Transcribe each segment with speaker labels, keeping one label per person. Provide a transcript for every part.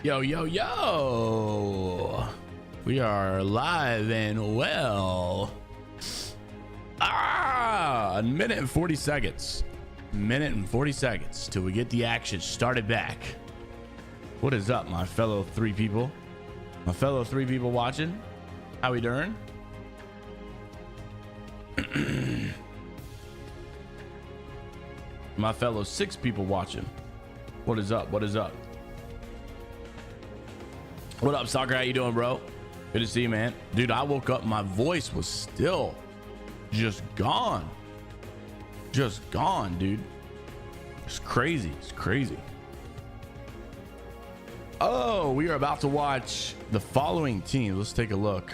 Speaker 1: Yo, yo, yo. We are live and well. A minute and 40 seconds. Minute and 40 seconds till we get the action started back. What is up, my fellow three people? My fellow three people watching? How we doing? My fellow 6 people watching. What is up? What is up? What up, Soccer? How you doing, bro? Good to see you, man. Dude, I woke up, my voice was still just gone. Just gone, dude. It's crazy. It's crazy. Oh, we are about to watch the following teams. Let's take a look.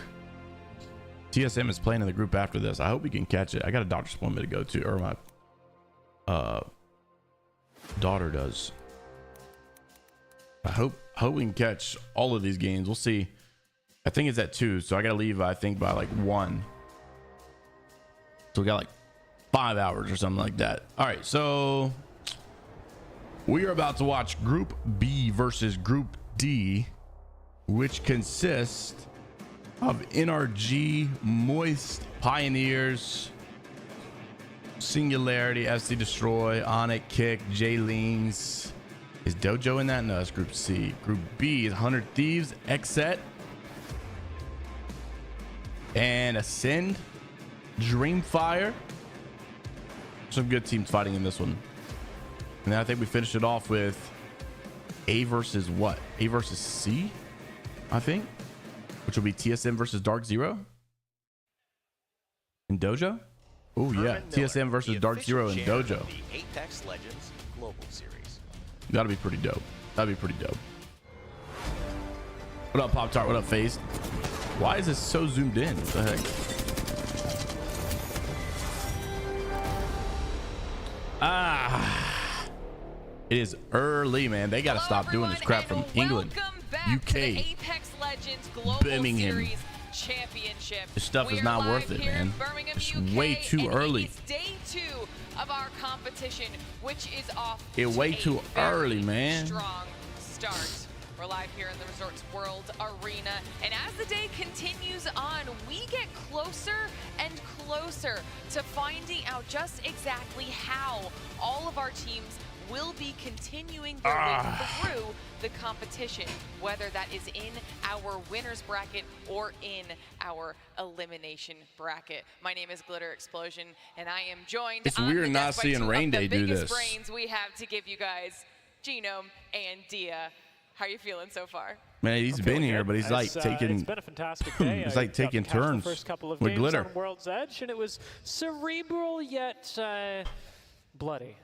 Speaker 1: TSM is playing in the group after this. I hope we can catch it. I got a doctor's appointment to go to, or my daughter does. I hope we can catch all of these games. We'll see. I think it's at 2, so I gotta leave, I think, by like 1. So we got like 5 hours or something like that. All right, so we are about to watch Group B versus Group D, which consists of NRG, Moist, Pioneers, Singularity, FC Destroy, Onic, Kick, J-Leans. Is Dojo in that? No, that's Group C. Group B is 100 Thieves, Xset, and Ascend, Dreamfire. Some good teams fighting in this one. And then I think we finished it off with A versus what? A versus C, I think, which will be TSM versus Dark Zero in Dojo. Oh yeah, TSM versus Dark Zero in Dojo.
Speaker 2: The Apex Legends Global Series.
Speaker 1: That'll be pretty dope. That'd be pretty dope. What up, Pop Tart? What up, FaZe? Why is this so zoomed in? What the heck? It is early, man. They got to stop doing this crap from England, UK, Birmingham.
Speaker 3: Series Championship.
Speaker 1: This stuff is not worth it, man. It's way too early.
Speaker 3: It's day 2 of our competition, which is off.
Speaker 1: It's way too early, man.
Speaker 3: Strong start. We're live here in the Resorts World Arena, and as the day continues on, we get closer and closer to finding out just exactly how all of our teams will be continuing their way through the competition, whether that is in our winners bracket or in our elimination bracket. My name is Glitter Explosion, and I am joined.
Speaker 1: It's weird not seeing Rain Day do this.
Speaker 3: Brains we have to give you guys, Genome and Dia. How are you feeling so far?
Speaker 1: Man, he's been here, but he's like taking.
Speaker 4: It's been a fantastic day.
Speaker 1: He's like taking turns
Speaker 4: first couple of
Speaker 1: with
Speaker 4: games
Speaker 1: Glitter
Speaker 4: on World's Edge, and it was cerebral yet bloody.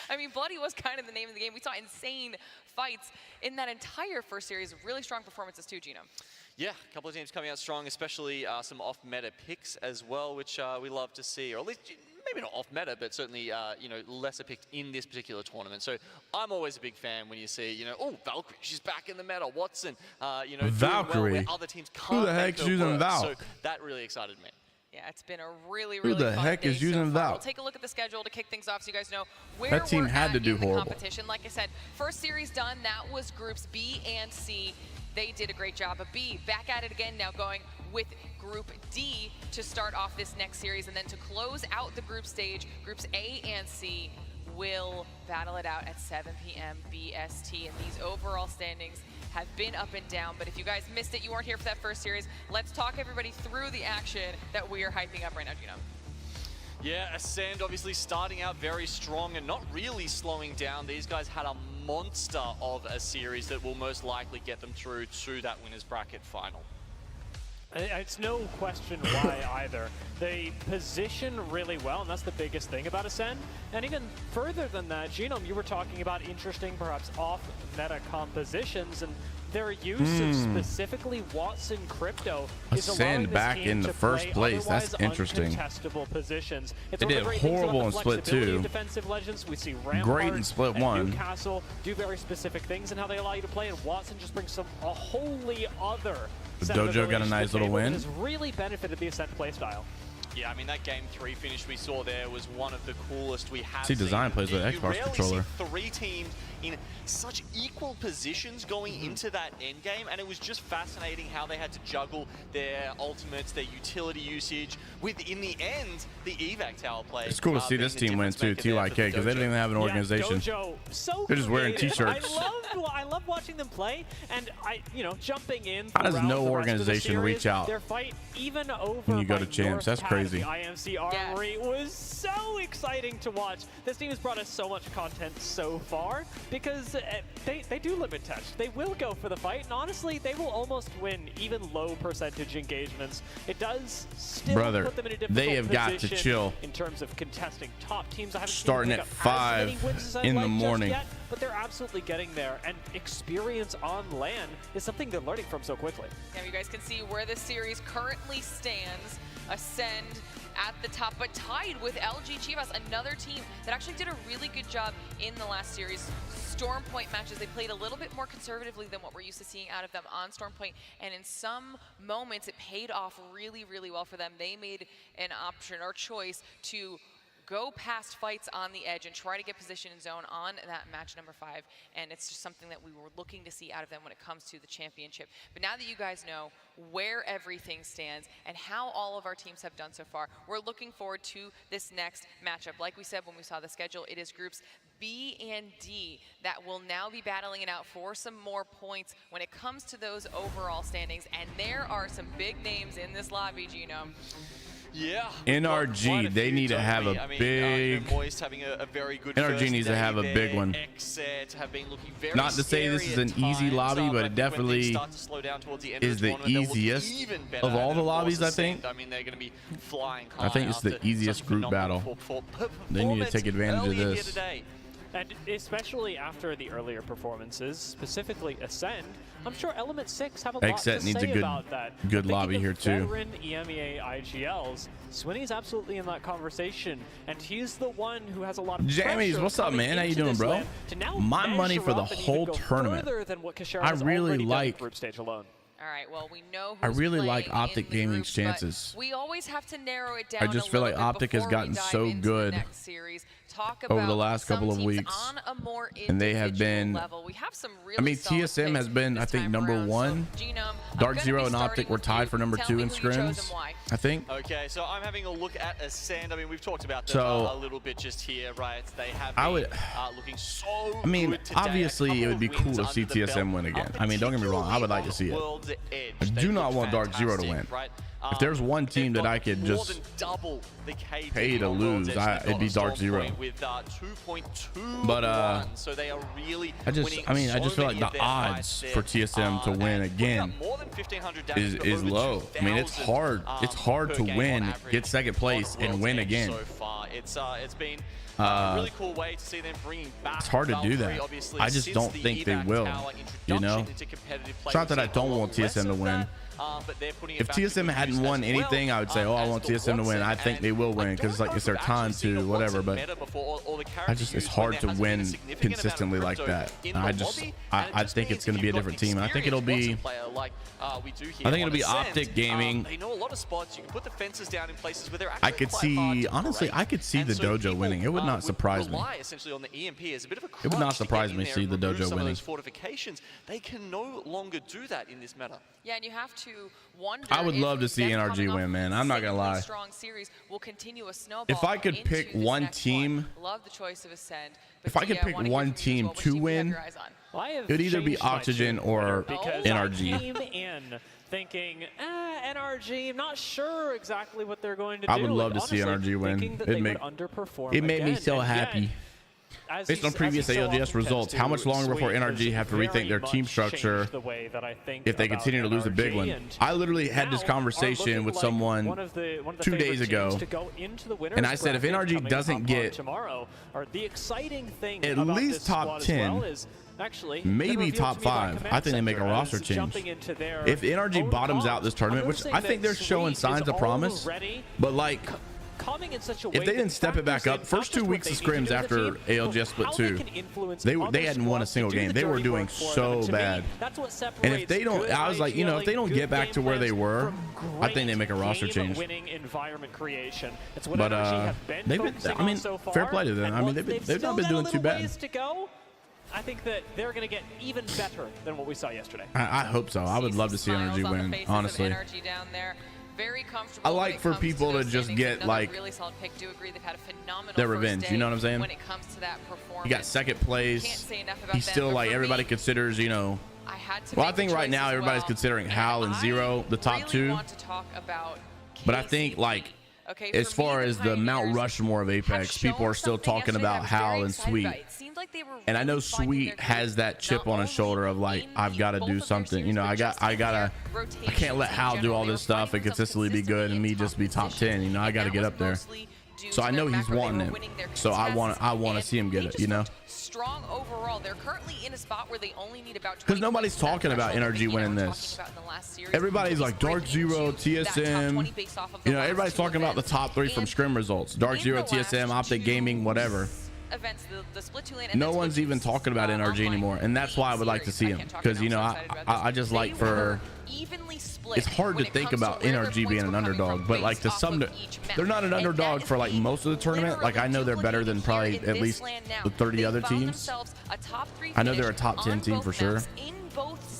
Speaker 3: I mean, bloody was kind of the name of the game. We saw insane fights in that entire first series. Really strong performances too, Genome.
Speaker 2: Yeah, a couple of teams coming out strong, especially some off-meta picks as well, which we love to see, or at least maybe not off-meta, but certainly you know, lesser picked in this particular tournament. So I'm always a big fan when you see, you know, oh, Valkyrie, she's back in the meta. Watson, you know,
Speaker 1: Valkyrie.
Speaker 2: doing well where other teams can't.
Speaker 1: Who the heck's using Val?
Speaker 2: So that really excited me.
Speaker 3: Yeah, it's been a really
Speaker 1: Who the
Speaker 3: fun
Speaker 1: heck
Speaker 3: day
Speaker 1: is using
Speaker 3: so far.
Speaker 1: Val?
Speaker 3: We'll take a look at the schedule to kick things off so you guys know where
Speaker 1: That team
Speaker 3: we're
Speaker 1: had
Speaker 3: at
Speaker 1: to do
Speaker 3: in the
Speaker 1: horrible.
Speaker 3: competition. Like I said, first series done. That was groups B and C. They did a great job of B. Back at it again now, going with Group D to start off this next series, and then to close out the group stage, Groups A and C will battle it out at 7 p.m. BST. And these overall standings have been up and down, but if you guys missed it, you weren't here for that first series, let's talk everybody through the action that we are hyping up right now, Gino.
Speaker 2: Yeah, Ascend obviously starting out very strong and not really slowing down. These guys had a monster of a series that will most likely get them through to that winners bracket final.
Speaker 4: It's no question why either. They position really well, and that's the biggest thing about Ascend. And even further than that, Genome, you were talking about interesting, perhaps off-meta compositions, and their use of specifically Watson Crypto is allowing this
Speaker 1: back
Speaker 4: team
Speaker 1: in the
Speaker 4: to
Speaker 1: first
Speaker 4: play
Speaker 1: place. That's interesting.
Speaker 4: Uncontestable positions. It's
Speaker 1: They
Speaker 4: one of
Speaker 1: did
Speaker 4: the great things about
Speaker 1: horrible
Speaker 4: the
Speaker 1: in Split
Speaker 4: flexibility
Speaker 1: 2.
Speaker 4: of defensive legends. We see Rampart
Speaker 1: Great in Split
Speaker 4: and
Speaker 1: 1.
Speaker 4: Newcastle do very specific things and how they allow you to play, and Watson just brings a wholly other set of
Speaker 1: Dojo got a
Speaker 4: abilities to
Speaker 1: nice
Speaker 4: the
Speaker 1: little
Speaker 4: table
Speaker 1: win.
Speaker 4: that has really benefited the Ascent playstyle.
Speaker 2: Yeah, I mean, that Game 3 finish we saw there was one of the coolest we have
Speaker 1: See,
Speaker 2: seen.
Speaker 1: Design plays with
Speaker 2: You
Speaker 1: Xbox
Speaker 2: rarely
Speaker 1: controller.
Speaker 2: see 3 teams in such equal positions going into that end game, and it was just fascinating how they had to juggle their ultimates, their utility usage, with, in the end, the evac tower play.
Speaker 1: It's cool to see this team win too, TYK, because they don't even have an organization.
Speaker 4: Yeah, Dojo, so
Speaker 1: They're just wearing
Speaker 4: creative.
Speaker 1: t-shirts.
Speaker 4: I love watching them play, and jumping in.
Speaker 1: How does
Speaker 4: throughout
Speaker 1: no
Speaker 4: the rest of the
Speaker 1: organization
Speaker 4: series,
Speaker 1: reach out
Speaker 4: their fight, even over
Speaker 1: when you go to
Speaker 4: by
Speaker 1: champs? That's
Speaker 4: North
Speaker 1: crazy.
Speaker 4: Pad, the IMC Armory was so exciting to watch. This team has brought us so much content so far because they do limit touch. They will go for the fight, and honestly, they will almost win even low percentage engagements. It does still put them in a difficult
Speaker 1: they have got to
Speaker 4: position
Speaker 1: chill.
Speaker 4: in terms of contesting top teams. I haven't
Speaker 1: Starting
Speaker 4: seen
Speaker 1: at
Speaker 4: them pick up as many
Speaker 1: 5
Speaker 4: wins as I'd
Speaker 1: in the
Speaker 4: like just
Speaker 1: morning.
Speaker 4: yet, but they're absolutely getting there, and experience on LAN is something they're learning from so quickly.
Speaker 3: Yeah, you guys can see where this series currently stands. Ascend at the top, but tied with LG Chivas, another team that actually did a really good job in the last series. Storm Point matches, they played a little bit more conservatively than what we're used to seeing out of them on Storm Point, and in some moments it paid off really, really well for them. They made an option or choice to go past fights on the edge and try to get position in zone on that match number 5. And it's just something that we were looking to see out of them when it comes to the championship. But now that you guys know where everything stands and how all of our teams have done so far, we're looking forward to this next matchup. Like we said when we saw the schedule, it is groups B and D that will now be battling it out for some more points when it comes to those overall standings. And there are some big names in this lobby, Gino.
Speaker 2: Yeah.
Speaker 1: NRG, they need to have a big.
Speaker 2: Moist having a very good
Speaker 1: NRG needs to have a big one. Not to say this is an easy lobby, but it definitely is the easiest of all the lobbies, I think.
Speaker 2: I mean, they're going to be flying high.
Speaker 1: I think it's the easiest group battle. They need to take advantage of this.
Speaker 4: And especially after the earlier performances, specifically Ascend, I'm sure Element 6 have a lot to say about that.
Speaker 1: Good lobby here too.
Speaker 4: Veteran EMEA IGLs, Swinny's absolutely in that conversation, and he's the one who has a lot of
Speaker 1: Jammies, what's up, man? How you doing, bro? My money for the whole tournament. I really like
Speaker 4: group stage alone.
Speaker 3: All right, well, we know
Speaker 1: I really like Optic Gaming's chances.
Speaker 3: We always have to narrow it down.
Speaker 1: I just feel like Optic has gotten so good over the last couple of weeks, and they have been. I mean, TSM has been, I think, #1. Dark Zero and Optic were tied for #2 in scrims, I think.
Speaker 2: Okay, so I'm having a look at Ascend. I mean, we've talked about them a little bit just here, right? They have been looking so.
Speaker 1: I mean,
Speaker 2: good today.
Speaker 1: obviously, it would be cool to see TSM win again. I mean, don't get me wrong, I would like to see it. I do not want Dark Zero to win. If there's one team that I could just pay to lose, it'd be Dark Zero. But I just feel like the odds for TSM to win again is low. I mean, it's hard. It's hard to win, get second place, and win again.
Speaker 2: It's been a really cool way to see them bringing back.
Speaker 1: It's hard to do that. I just don't think they will. You know, it's not that I don't want TSM to win. If TSM hadn't won anything, I would say, oh, I want TSM to win. I think they will win because it's their time to whatever. But it's hard to win consistently like that. I think it's going to be a different team. I think it'll be. I think it'll be Optic Gaming. I could see, honestly, I could see the Dojo winning. It would not surprise me. It would not surprise me to see the Dojo winning.
Speaker 2: They can no longer do that in this meta.
Speaker 3: Yeah, and you have to wonder.
Speaker 1: I would love to see NRG win, man. I'm not gonna lie. If I could pick one team, if I could pick one team to win, it would either be Oxygen or NRG.
Speaker 4: Thinking, NRG, I'm not sure exactly what they're going to do.
Speaker 1: I would love to see NRG win. It made me so happy. Based on previous ALGS results, how much longer before NRG have to rethink their team structure if they continue to lose a big one? I literally had this conversation with someone 2 days ago, and I said if NRG doesn't get at least top 10, maybe top 5, I think they make a roster change. If NRG bottoms out this tournament, which I think they're showing signs of promise, but like, if they didn't step it back up, first 2 weeks of scrims after ALGS split 2, they hadn't won a single game. They were doing so bad. And if they don't, I was like, you know, if they don't get back to where they were, I think they make a roster change. But they've been, I mean, fair play to them. I mean, they've not been doing too bad.
Speaker 4: I think that they're going to get even better than what we saw yesterday.
Speaker 1: I hope so. I would love to see NRG win, honestly.
Speaker 3: Very comfortable.
Speaker 1: I like for people to just get like their revenge. You know what I'm saying?
Speaker 3: When it comes to that performance,
Speaker 1: you got second place. He's still like everybody considers, you know. Well, I think right now everybody's considering Hal and Zero the top 2. But I think like as far as the Mount Rushmore of Apex, people are still talking about Hal and Sweet. And I know Sweet has that chip on his shoulder of like, I've got to do something. You know, I can't let Hal do all this stuff and consistently be good and me just be top 10. You know, I got to get up there. So I know he's wanting it. So I want to see him get it, you know?
Speaker 3: Strong overall. They're currently in a spot where they only need about,
Speaker 1: because nobody's talking about NRG winning this. Everybody's like Dark Zero, TSM. You know, everybody's talking about the top 3 from scrim results. Dark Zero, TSM, Optic Gaming, whatever.
Speaker 3: events, the split 2 lane.
Speaker 1: No one's even talking about NRG anymore, and that's why I would like to see him, because you know I just like for. It's hard to think about NRG being an underdog, but like to some, they're not an underdog for like most of the tournament. Like I know they're better than probably at least the 30 other teams. I know they're a top 10 team for sure,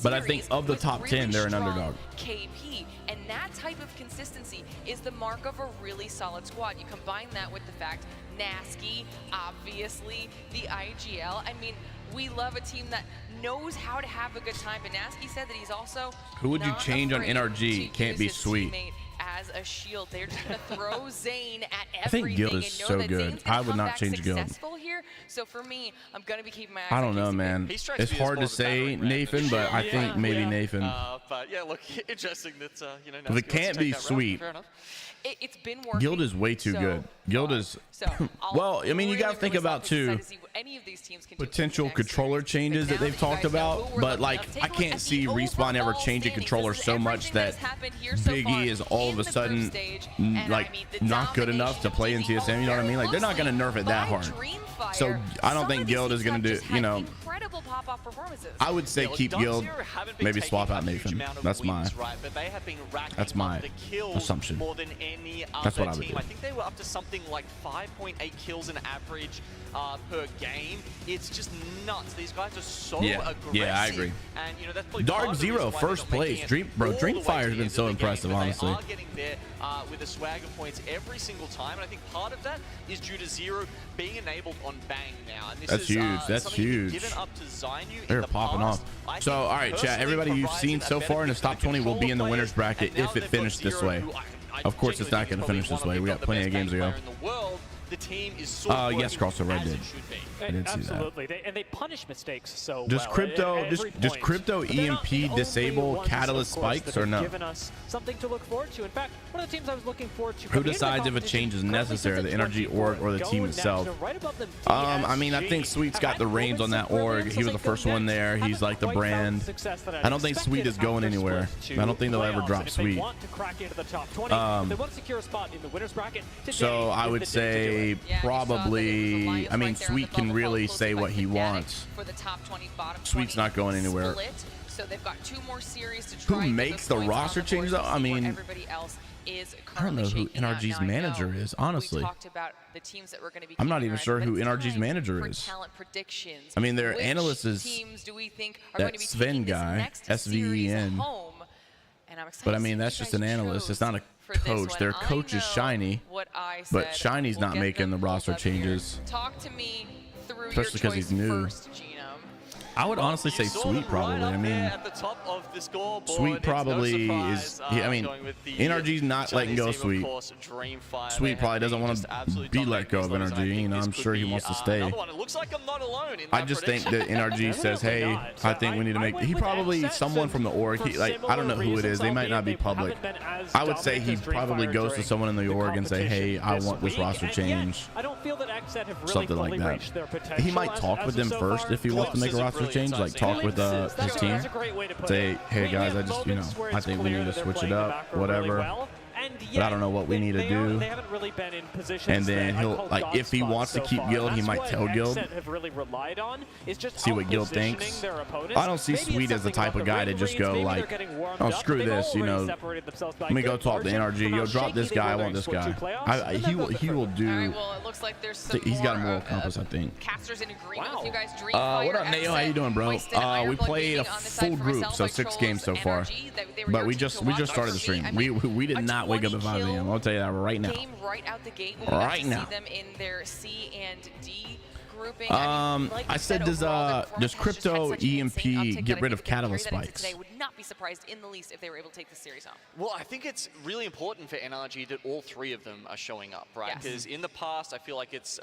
Speaker 1: but I think of the top 10, they're an underdog.
Speaker 3: KP, and that type of consistency is the mark of a really solid squad. You combine that with the fact Nasky, obviously the IGL. I mean, we love a team that knows how to have a good time. But Nasky said that he's also
Speaker 1: who would you change on NRG? Can't be Sweet.
Speaker 3: As a shield, they're just gonna throw Zane at everything.
Speaker 1: I think Guild is so good. I would not change Guild.
Speaker 3: Here. So for me, I'm gonna be keeping my eyes
Speaker 1: I don't know, man. It's hard to say Nathan, but I think maybe Nathan.
Speaker 2: But yeah, look, interesting that you know.
Speaker 1: If it can't be Sweet.
Speaker 3: It's been working.
Speaker 1: Guild is way too good. Guild is well, I mean, you got to think about too potential controller changes that they've talked about, but like I can't see Respawn ever changing controller so much that Big E is all of a sudden like not good enough to play in TSM. You know what I mean? Like they're not going to nerf it that hard. So I don't think Guild is going to do, you know, I would say keep Guild, maybe swap out Nathan. That's my assumption. That's what I would do.
Speaker 2: I think they were up to something like 5.8 kills in average per game. It's just nuts. These guys are so aggressive.
Speaker 1: Yeah, I agree.
Speaker 2: And you know that's
Speaker 1: Dark Zero first place. Dreamfire has been so impressive, honestly.
Speaker 2: They are getting there with the swagger points every single time, and I think part of that is due to Zero being enabled on Bang now. And this
Speaker 1: that's
Speaker 2: is,
Speaker 1: huge. That's huge.
Speaker 2: Given up to Zainu.
Speaker 1: They're popping off. So, all right, chat. Everybody you've seen so far in the top 20 will be in the winners bracket if it finished this way. Of course, it's not going to finish this way. We got plenty of games to go.
Speaker 2: The team is
Speaker 1: yes, Crossover, I did. I did see that.
Speaker 4: Absolutely, and they punish mistakes so
Speaker 1: does
Speaker 4: well.
Speaker 1: Crypto EMP disable catalyst spikes or no?
Speaker 4: Given us something to look forward to. In fact, one of the teams I was looking forward to.
Speaker 1: Who decides if a change is necessary, the NRG org or the team itself? I mean, I think Sweet's got the reins on that org. He was the first one there. He's like the brand. I don't think Sweet is going anywhere. I don't think they'll ever drop Sweet. So I would say probably, I mean, Sweet can really say what he wants. Sweet's not going anywhere.
Speaker 3: So they've got 2 more series to try.
Speaker 1: Who makes the roster change though? I mean, I don't know who NRG's manager is, honestly. I'm not even sure who NRG's manager is. I mean, their analyst is that Sven guy, SVEN. But I mean, that's just an analyst. It's not a coach. Their coach is Shiny, but Shiny's not making the roster changes.
Speaker 3: Talk to me through
Speaker 1: especially because he's new. I would honestly say Sweet probably. I mean, Sweet probably is. I mean, NRG's not letting go of Sweet. Sweet probably doesn't want to be let go of NRG. You know, I'm sure he wants to stay. I just think that NRG says, "Hey, I think we need to make." He probably someone from the org. Like I don't know who it is. They might not be public. I would say he probably goes to someone in the org and say, "Hey, I want this roster change." Something like that. He might talk with them first if he wants to make a roster change, like talk with his team, say, hey guys, I just, you know, I think we need to switch it up, whatever. But I don't know what we need to do. And then he'll, like, if he wants to keep Guild, he might tell Guild. See what Guild thinks. I don't see Sweet as the type of guy to just go like, oh, screw this, you know, let me go talk to NRG. Yo, drop this guy, I want this guy. He will do. He's got a moral compass, I think. What up, Nayo? How you doing, bro? We played a full group, so 6 games so far. But we just started the stream. We did not wake up at 5 a.m. I'll tell you that right now. Right now. I said, does Crypto EMP get rid of catalyst spikes?
Speaker 3: Would not be surprised in the least if they were able to take the series home.
Speaker 2: Well, I think it's really important for NRG that all 3 of them are showing up, right? Because in the past, I feel like it's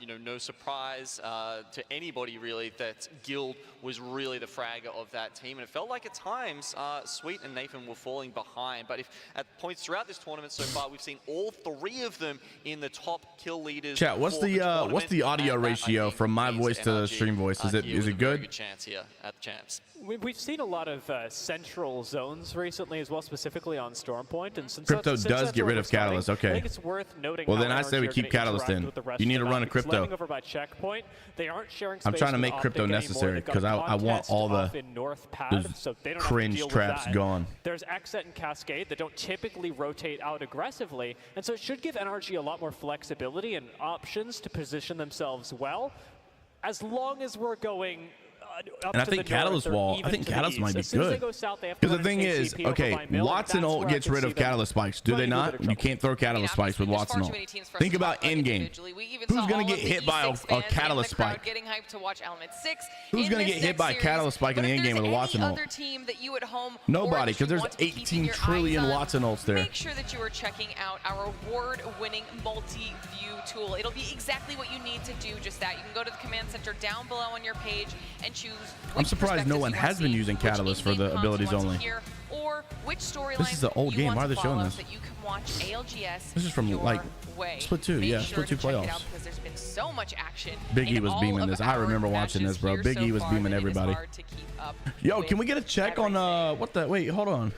Speaker 2: you know, no surprise to anybody really that Guild was really the fragger of that team, and it felt like at times Sweet and Nathan were falling behind. But if at points throughout this tournament so far, we've seen all 3 of them in the top kill leaders.
Speaker 1: Chat, what's the audio ratio ratio from my voice to stream voice? Is it good?
Speaker 2: Good chance here at the champs.
Speaker 4: We've seen a lot of central zones recently as well, specifically on Stormpoint. And since
Speaker 1: Crypto
Speaker 4: since
Speaker 1: does
Speaker 4: that's
Speaker 1: get
Speaker 4: where
Speaker 1: rid
Speaker 4: we're
Speaker 1: of
Speaker 4: starting,
Speaker 1: Catalyst. Okay.
Speaker 4: I think it's worth noting.
Speaker 1: Well,
Speaker 4: how
Speaker 1: then I say we
Speaker 4: NRG are
Speaker 1: keep
Speaker 4: gonna
Speaker 1: Catalyst
Speaker 4: interact
Speaker 1: in.
Speaker 4: with the rest
Speaker 1: You need
Speaker 4: of
Speaker 1: to
Speaker 4: the
Speaker 1: run a
Speaker 4: map.
Speaker 1: crypto.
Speaker 4: Landing over by Checkpoint, they aren't sharing
Speaker 1: I'm
Speaker 4: space
Speaker 1: trying to
Speaker 4: with
Speaker 1: make crypto
Speaker 4: Optic anymore.
Speaker 1: necessary
Speaker 4: They've got
Speaker 1: because I want
Speaker 4: Contest
Speaker 1: all the
Speaker 4: off in North Pad,
Speaker 1: those
Speaker 4: so they don't
Speaker 1: cringe
Speaker 4: have to deal
Speaker 1: traps
Speaker 4: with that.
Speaker 1: gone.
Speaker 4: There's Exet and Cascade that don't typically rotate out aggressively, and so it should give NRG a lot more flexibility and options to position themselves well, as long as we're going up
Speaker 1: And I
Speaker 4: to
Speaker 1: think
Speaker 4: the north
Speaker 1: Catalyst
Speaker 4: or
Speaker 1: wall,
Speaker 4: even
Speaker 1: I think
Speaker 4: to the
Speaker 1: Catalyst
Speaker 4: east.
Speaker 1: might be
Speaker 4: As soon as they
Speaker 1: good.
Speaker 4: go south, they have to
Speaker 1: Because the
Speaker 4: run
Speaker 1: thing
Speaker 4: an
Speaker 1: is,
Speaker 4: KCP over
Speaker 1: okay,
Speaker 4: by Mill, and
Speaker 1: Watson
Speaker 4: that's
Speaker 1: ult
Speaker 4: where I
Speaker 1: gets
Speaker 4: can
Speaker 1: rid
Speaker 4: see
Speaker 1: of
Speaker 4: them
Speaker 1: Catalyst spikes. Do they
Speaker 4: running into a
Speaker 1: not?
Speaker 4: bit of
Speaker 1: You
Speaker 4: trouble.
Speaker 1: can't throw Catalyst spikes with Watson ult. Think about in-game. Who's going to get hit by a Catalyst spike?
Speaker 3: Getting hyped to watch Element 6.
Speaker 1: Who's going to get hit by a Catalyst spike in the in-game with a Watson ult? Nobody, because there's 18 trillion Watson ults there.
Speaker 3: Make sure that you are checking out our award-winning multi-view tool. It'll be exactly what you need to do just that. You can go to the command center down below on your page and choose.
Speaker 1: I'm surprised no one has been using Catalyst for the abilities only.
Speaker 3: Or which storyline
Speaker 1: This is the old game. Why are they showing this?
Speaker 3: that you can watch ALGS
Speaker 1: This is from
Speaker 3: your
Speaker 1: like
Speaker 3: way.
Speaker 1: Split 2,
Speaker 3: Make
Speaker 1: yeah,
Speaker 3: sure
Speaker 1: Split 2
Speaker 3: to check it
Speaker 1: playoffs.
Speaker 3: out because there's been so much action.
Speaker 1: Big E
Speaker 3: in
Speaker 1: was
Speaker 3: all
Speaker 1: beaming
Speaker 3: of
Speaker 1: this. I
Speaker 3: our
Speaker 1: remember watching
Speaker 3: matches
Speaker 1: this, bro.
Speaker 3: here
Speaker 1: Big
Speaker 3: so
Speaker 1: E was
Speaker 3: far,
Speaker 1: beaming
Speaker 3: that it is
Speaker 1: everybody.
Speaker 3: hard to keep up
Speaker 1: Yo,
Speaker 3: with
Speaker 1: can we get a check on
Speaker 3: everything.
Speaker 1: what the? Wait, hold on.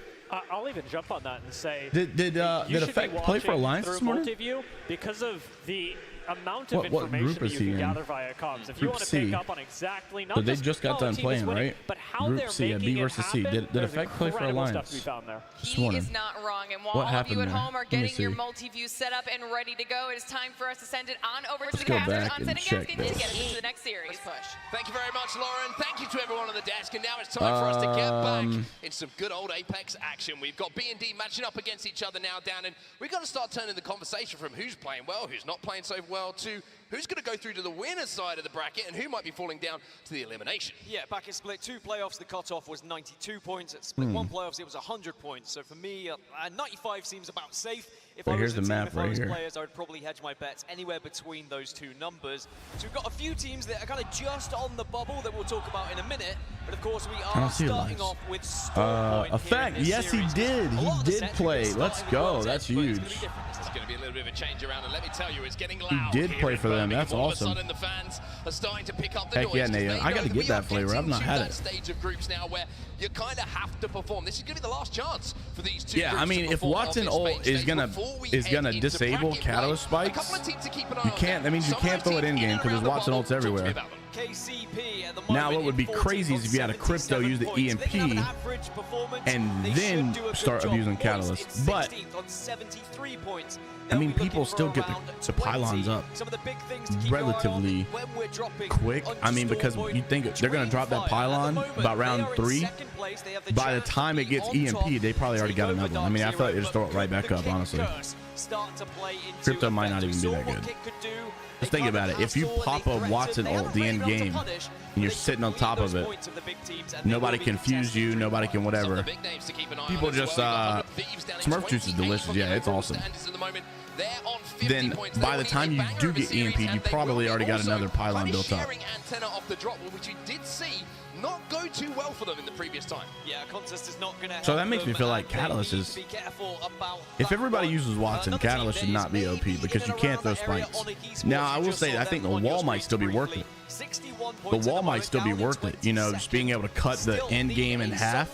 Speaker 4: I'll even jump on that and say,
Speaker 1: Did
Speaker 4: you should
Speaker 1: Effect
Speaker 4: be
Speaker 1: play for
Speaker 4: watching
Speaker 1: Alliance
Speaker 4: through
Speaker 1: this morning?
Speaker 4: Multiview because of the amount of
Speaker 1: What
Speaker 4: information
Speaker 1: group is
Speaker 4: that you
Speaker 1: he
Speaker 4: can
Speaker 1: in?
Speaker 4: gather via comms. If
Speaker 1: Group
Speaker 4: you want to
Speaker 1: C.
Speaker 4: pick up on exactly not
Speaker 1: So they
Speaker 4: just,
Speaker 1: just got
Speaker 4: oh,
Speaker 1: done
Speaker 4: team is
Speaker 1: playing,
Speaker 4: winning,
Speaker 1: right?
Speaker 4: but how
Speaker 1: Group
Speaker 4: they're
Speaker 1: C, yeah,
Speaker 4: making
Speaker 1: B
Speaker 4: it
Speaker 1: versus C.
Speaker 4: happen,
Speaker 1: Did
Speaker 4: there's
Speaker 1: Effect play for
Speaker 4: incredible
Speaker 1: Alliance?
Speaker 4: stuff to be found there.
Speaker 1: This
Speaker 3: He
Speaker 1: morning.
Speaker 3: is not wrong, and while
Speaker 1: What
Speaker 3: all of
Speaker 1: happened
Speaker 3: you at
Speaker 1: there?
Speaker 3: home are
Speaker 1: Let me
Speaker 3: getting your
Speaker 1: see.
Speaker 3: multi-view set up and ready to go, it is time for us to send it on over to the
Speaker 1: go
Speaker 3: casters
Speaker 1: back
Speaker 3: on
Speaker 1: and
Speaker 3: setting
Speaker 1: check
Speaker 3: Gaskin to
Speaker 1: this.
Speaker 3: get us into the next series. Push.
Speaker 5: Thank you very much, Lauren. Thank you to everyone on the desk. And now it's time for us to get back in some good old Apex action. We've got B&D matching up against each other now, Dan, and we've got to start turning the conversation from who's playing well, who's not playing so well, to who's going to go through to the winner's side of the bracket and who might be falling down to the elimination.
Speaker 6: Yeah, back in Split 2 playoffs, the cutoff was 92 points. At Split 1 playoffs, it was 100 points. So for me, 95 seems about safe. If I
Speaker 1: here's
Speaker 6: was
Speaker 1: the
Speaker 6: the team,
Speaker 1: map
Speaker 6: if I
Speaker 1: right
Speaker 6: was
Speaker 1: here.
Speaker 6: players, I would probably hedge my bets anywhere between those two numbers. So we've got a few teams that are kind of just on the bubble that we'll talk about in a minute. But of course, we
Speaker 1: I
Speaker 6: are
Speaker 1: don't see
Speaker 6: starting
Speaker 1: Elias.
Speaker 6: off with Stormpoint.
Speaker 1: Effect. Yes, he did. He did play. Let's go. That's huge.
Speaker 5: It's going to be a little bit of a change around, and let me tell you, it's getting loud.
Speaker 1: did
Speaker 5: here
Speaker 1: play
Speaker 5: in
Speaker 1: for them.
Speaker 5: Birmingham.
Speaker 1: That's
Speaker 5: All
Speaker 1: awesome.
Speaker 5: Of a sudden, the fans are starting to pick up the
Speaker 1: Heck
Speaker 5: noise.
Speaker 1: yeah,
Speaker 5: 'cause
Speaker 1: Nate.
Speaker 5: they
Speaker 1: I
Speaker 5: know
Speaker 1: gotta
Speaker 5: that
Speaker 1: get
Speaker 5: we
Speaker 1: that
Speaker 5: are
Speaker 1: flavor. I've
Speaker 5: getting
Speaker 1: not
Speaker 5: to
Speaker 1: had
Speaker 5: that
Speaker 1: it.
Speaker 5: stage of groups now where you kind of have to perform. This is going to be the last chance for these two.
Speaker 1: Yeah,
Speaker 5: groups
Speaker 1: I mean,
Speaker 5: to
Speaker 1: if
Speaker 5: perform on
Speaker 1: Watson
Speaker 5: this
Speaker 1: ult
Speaker 5: main
Speaker 1: is
Speaker 5: stage
Speaker 1: gonna
Speaker 5: before we head into
Speaker 1: disable
Speaker 5: bracket
Speaker 1: Catalyst
Speaker 5: play. A
Speaker 1: spikes,
Speaker 5: couple of teams to keep an eye
Speaker 1: you
Speaker 5: on,
Speaker 1: can't.
Speaker 5: Dan.
Speaker 1: That means you
Speaker 5: Some
Speaker 1: can't
Speaker 5: of the
Speaker 1: throw it
Speaker 5: teams
Speaker 1: in game
Speaker 5: and
Speaker 1: because there's
Speaker 5: around the
Speaker 1: Watson
Speaker 5: bubble.
Speaker 1: ults
Speaker 5: Talk to me
Speaker 1: everywhere.
Speaker 5: about them.
Speaker 6: KCP at the moment
Speaker 1: Now, what would be
Speaker 6: in 14th
Speaker 1: crazy is if you had a
Speaker 6: on
Speaker 1: crypto use the
Speaker 6: 77 points. They can have an
Speaker 1: EMP
Speaker 6: average performance.
Speaker 1: and
Speaker 6: They
Speaker 1: then
Speaker 6: should do a good
Speaker 1: start
Speaker 6: job.
Speaker 1: abusing
Speaker 6: Moist
Speaker 1: Catalyst.
Speaker 6: in
Speaker 1: But
Speaker 6: 16th on 73 points.
Speaker 1: I
Speaker 6: They'll
Speaker 1: mean,
Speaker 6: be looking
Speaker 1: people
Speaker 6: for
Speaker 1: still get
Speaker 6: around
Speaker 1: the pylons
Speaker 6: 20.
Speaker 1: up
Speaker 6: Some of the big things to keep your eye on
Speaker 1: relatively
Speaker 6: when we're dropping
Speaker 1: quick.
Speaker 6: onto
Speaker 1: I mean, because
Speaker 6: Stormpoint,
Speaker 1: you think they're gonna drop that
Speaker 6: Train Fire. At the
Speaker 1: pylon
Speaker 6: moment,
Speaker 1: about
Speaker 6: they
Speaker 1: round
Speaker 6: are in
Speaker 1: 3.
Speaker 6: second place. They have the
Speaker 1: By the
Speaker 6: chance to
Speaker 1: time it
Speaker 6: be
Speaker 1: gets
Speaker 6: on
Speaker 1: EMP,
Speaker 6: top,
Speaker 1: they probably already
Speaker 6: take
Speaker 1: got
Speaker 6: over
Speaker 1: another one. I mean, I
Speaker 6: Dark
Speaker 1: feel like they
Speaker 6: Zero,
Speaker 1: just throw it
Speaker 6: but
Speaker 1: right back
Speaker 6: the
Speaker 1: up,
Speaker 6: kick
Speaker 1: honestly.
Speaker 6: curse start to play into
Speaker 1: Crypto might not
Speaker 6: effect.
Speaker 1: even be
Speaker 6: We
Speaker 1: that
Speaker 6: saw what
Speaker 1: good.
Speaker 6: Kick could do.
Speaker 1: Just
Speaker 6: They
Speaker 1: think
Speaker 6: kind
Speaker 1: about
Speaker 6: of
Speaker 1: it. If you
Speaker 6: saw,
Speaker 1: pop
Speaker 6: they
Speaker 1: a
Speaker 6: threatened,
Speaker 1: Watson
Speaker 6: they
Speaker 1: ult
Speaker 6: haven't
Speaker 1: the
Speaker 6: really
Speaker 1: end
Speaker 6: been able to
Speaker 1: game,
Speaker 6: punish,
Speaker 1: and you're
Speaker 6: they
Speaker 1: sitting on
Speaker 6: should
Speaker 1: top
Speaker 6: lead
Speaker 1: of
Speaker 6: those
Speaker 1: it,
Speaker 6: points of the big teams, and they
Speaker 1: nobody
Speaker 6: will be
Speaker 1: can fuse
Speaker 6: contested
Speaker 1: you,
Speaker 6: through
Speaker 1: nobody
Speaker 6: the
Speaker 1: can
Speaker 6: wire.
Speaker 5: Some of
Speaker 1: whatever.
Speaker 5: the big names to keep an eye
Speaker 1: People
Speaker 5: on as
Speaker 1: just,
Speaker 5: well. You've got Thieves down at
Speaker 1: Smurf juice is
Speaker 5: 28
Speaker 1: delicious.
Speaker 5: from
Speaker 1: Yeah,
Speaker 5: the
Speaker 1: it's
Speaker 5: overall
Speaker 1: awesome.
Speaker 5: standings at the moment. They're on 50
Speaker 1: Then
Speaker 5: points.
Speaker 1: by
Speaker 5: They
Speaker 1: the
Speaker 5: will
Speaker 1: time
Speaker 5: need
Speaker 1: you
Speaker 5: a banger
Speaker 1: do
Speaker 5: of a
Speaker 1: get
Speaker 5: series,
Speaker 1: EMP'd, you
Speaker 5: and they
Speaker 1: probably
Speaker 5: will be
Speaker 1: already got
Speaker 5: also
Speaker 1: another pylon
Speaker 5: kind of
Speaker 1: built up.
Speaker 5: sharing antenna off the drop, which we did see not go too well for them in the previous time.
Speaker 6: Yeah, Contest is not going to
Speaker 1: So that makes me feel like Catalyst is. If everybody uses Watson, Catalyst should not be OP because you can't throw spikes. Now, I will say, I think the wall might still be worth it. The wall might still be worth it. You know, just being able to cut the end game in half.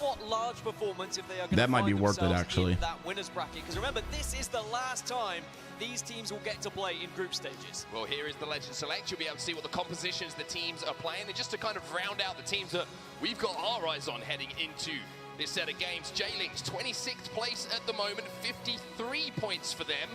Speaker 1: That might be worth it, actually.
Speaker 6: That winners bracket, because remember, this is the last time these teams will get to play in group stages.
Speaker 5: Well, here is the Legend Select. You'll be able to see what the compositions the teams are playing. And just to kind of round out the teams that we've got our eyes on heading into this set of games, J-Links, 26th place at the moment, 53 points for them.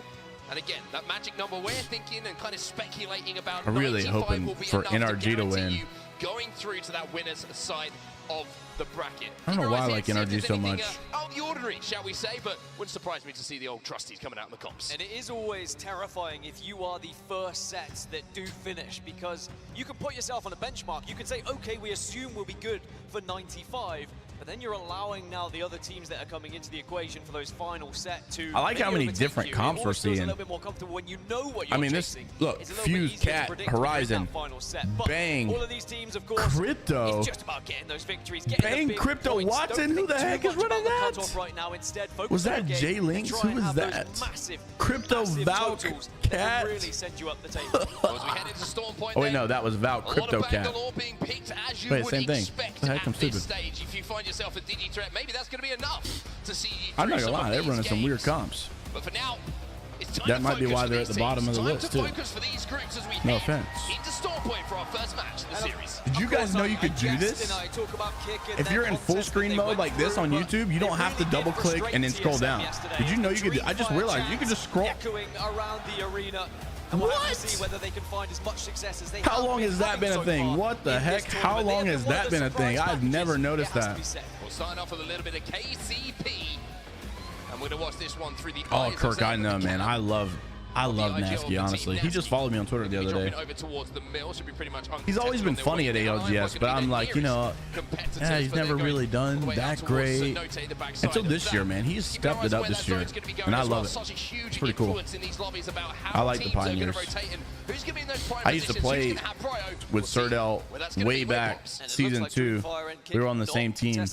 Speaker 5: And again, that magic number we're thinking and kind of speculating about.
Speaker 1: I'm really
Speaker 5: 95
Speaker 1: hoping
Speaker 5: will be
Speaker 1: for
Speaker 5: enough
Speaker 1: NRG to
Speaker 5: guarantee
Speaker 1: win.
Speaker 5: you going through to that winner's side of the bracket.
Speaker 1: I don't know
Speaker 5: Keep your
Speaker 1: why I
Speaker 5: eyes
Speaker 1: like
Speaker 5: here, see if
Speaker 1: NRG
Speaker 5: there's
Speaker 1: so
Speaker 5: anything,
Speaker 1: much.
Speaker 5: out of the ordinary, shall we say, but wouldn't surprise me to see the old trusties coming out in the comps.
Speaker 6: And it is always terrifying if you are the first sets that do finish, because you can put yourself on a benchmark. You can say, okay, we assume we'll be good for 95, but then you're allowing now the other teams that are coming into the equation for those final set to.
Speaker 1: I like how many
Speaker 6: overtake
Speaker 1: different
Speaker 6: you.
Speaker 1: comps
Speaker 6: It
Speaker 1: we're
Speaker 6: always feels
Speaker 1: seeing.
Speaker 6: a little bit more comfortable when you know what you're
Speaker 1: I mean, this
Speaker 6: chasing.
Speaker 1: look,
Speaker 6: It's a little bit
Speaker 1: Fuse,
Speaker 6: easier to
Speaker 1: Cat,
Speaker 6: predict when you're in
Speaker 1: Horizon,
Speaker 6: that final set. But
Speaker 1: Bang,
Speaker 6: all of these teams, of course,
Speaker 1: Crypto.
Speaker 6: it's just about getting those victories, getting
Speaker 1: Bang,
Speaker 6: the big
Speaker 1: Crypto
Speaker 6: points.
Speaker 1: Watson,
Speaker 6: Don't
Speaker 1: who the
Speaker 6: think too
Speaker 1: heck is
Speaker 6: much about
Speaker 1: running
Speaker 6: the
Speaker 1: that?
Speaker 6: cutoff right now. Instead, focus
Speaker 1: Was
Speaker 6: on
Speaker 1: that
Speaker 6: the game
Speaker 1: Jay
Speaker 6: and
Speaker 1: Links?
Speaker 6: try
Speaker 1: Who
Speaker 6: and
Speaker 1: was
Speaker 6: have those
Speaker 1: that?
Speaker 6: massive,
Speaker 1: Crypto
Speaker 6: massive
Speaker 1: Valk
Speaker 6: totals
Speaker 1: Cat.
Speaker 6: that can really send you up the table.
Speaker 5: Well, as we head into Storm Point,
Speaker 1: Oh wait, no, that was Val
Speaker 5: a lot
Speaker 1: Crypto
Speaker 5: of
Speaker 1: Cat.
Speaker 5: Bangalore being picked as you
Speaker 1: Wait,
Speaker 5: would
Speaker 1: same thing.
Speaker 5: expect
Speaker 1: The heck, I'm
Speaker 5: at this
Speaker 1: stupid.
Speaker 5: stage. If you find yourself a Digi threat, maybe that's going to be enough to see you
Speaker 1: I'm not
Speaker 5: through
Speaker 1: gonna
Speaker 5: some
Speaker 1: lie,
Speaker 5: of
Speaker 1: they're
Speaker 5: these
Speaker 1: running some weird
Speaker 5: games.
Speaker 1: comps.
Speaker 5: But for now, it's time
Speaker 1: That
Speaker 5: to
Speaker 1: might be
Speaker 5: focus
Speaker 1: why
Speaker 5: for
Speaker 1: they're
Speaker 5: these
Speaker 1: at the bottom
Speaker 5: teams.
Speaker 1: of the
Speaker 5: Time
Speaker 1: list,
Speaker 5: to
Speaker 1: too.
Speaker 5: focus for these groups as we
Speaker 1: No
Speaker 5: head
Speaker 1: offense.
Speaker 5: into Storm Point for our first match of the series.
Speaker 1: Did you guys know you could do this? If you're in full screen mode like this on YouTube, you don't have to double click and then scroll down. Did you know you could do? I just realized you could just scroll.
Speaker 6: Echoing around the arena. And we'll have to see whether they can find as much success as they
Speaker 1: How
Speaker 6: have
Speaker 1: long
Speaker 6: been
Speaker 1: has that
Speaker 6: having
Speaker 1: been a
Speaker 6: so
Speaker 1: thing?
Speaker 6: far
Speaker 1: What the
Speaker 6: in this
Speaker 1: heck? How
Speaker 6: tournament. They
Speaker 1: long
Speaker 6: have
Speaker 1: has
Speaker 6: been one
Speaker 1: that
Speaker 6: of
Speaker 1: been
Speaker 6: the
Speaker 1: a thing?
Speaker 6: surprise
Speaker 1: I've never
Speaker 6: packages,
Speaker 1: noticed
Speaker 6: it has to
Speaker 1: that.
Speaker 6: be said.
Speaker 5: We'll sign off with a little bit of KCP. And we're going to watch this one through the
Speaker 1: Oh,
Speaker 5: eyes of
Speaker 1: Kirk, I
Speaker 5: Zelda
Speaker 1: know, man. I love
Speaker 5: IGL
Speaker 1: Nasky, honestly. He just followed me on Twitter the other day.
Speaker 5: Over towards the mill, should be pretty much
Speaker 1: He's always been
Speaker 5: uncontested
Speaker 1: funny
Speaker 5: on
Speaker 1: at
Speaker 5: their way down.
Speaker 1: ALGS, but I'm like, you know, yeah, he's never really done that great until this year, man. He's stepped it up this year, and I love it. It's pretty cool. I like the Pioneers. I used to play with Serdell way back, season 2. We were on the same team.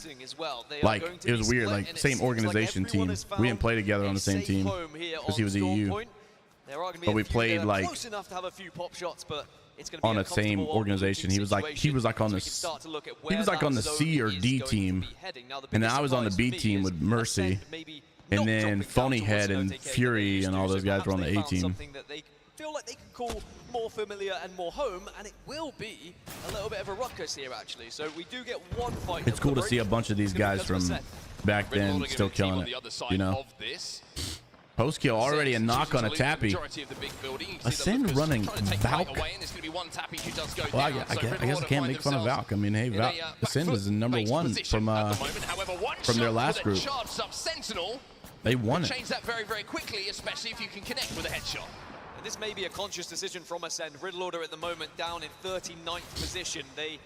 Speaker 1: Like, it was weird, like, same organization team. We didn't play together on the same team because he was EU. But we played like on the same organization. He was like on the C or D team, and then I was on the B team with Mercy, and then Phonyhead and Fury and all those guys were on the A team.
Speaker 6: Feel like they can call more familiar and more home, and it will be a little bit of a ruckus here actually. So we do get one fight.
Speaker 1: It's cool to see a bunch of these guys from back then still killing it, you know. Post kill already, a knock on a tappy. Ascend running Valk. Well, I guess I can't make fun of Valk. I mean, hey, Valk, Ascend is the #1 from their last group. They won it.
Speaker 5: Change that very, very quickly, especially if you can connect with a headshot.
Speaker 6: And this may be a conscious decision from Ascend. Riddle Order at the moment down in 39th position. They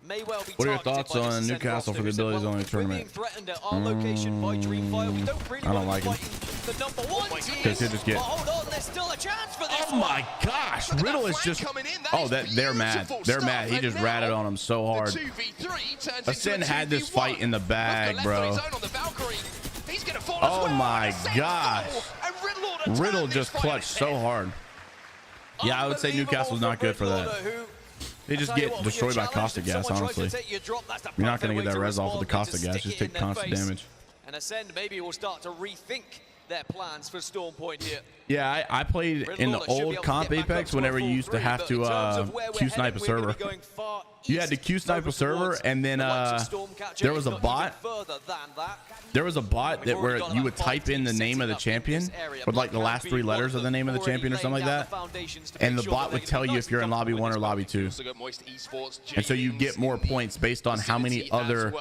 Speaker 6: may well be.
Speaker 1: What are your thoughts on Newcastle for the abilities only tournament? I don't like him. Because he'll just get. Oh my gosh, Riddle is just. Oh, they're mad. They're mad. He just ratted on him so hard. Ascend had this fight in the bag, bro. Oh my gosh. Riddle just clutched so hard. Yeah, I would say Newcastle's not good for that. They just get destroyed by Caustic Gas, honestly. You're not going to get that res off with the Caustic Gas. Just take constant damage.
Speaker 6: And Ascend maybe will start to rethink their plans for Storm Point here.
Speaker 1: Yeah, I played in the old comp Apex whenever you used to have to Q-snipe a server. You had to Q-snipe a server, and then there was a bot. There was a bot that where you would type in the name of the champion, or like the last 3 letters of the name of the champion or something like that, and the bot would tell you if you're in lobby 1 or lobby 2. And so you get more points based on how many other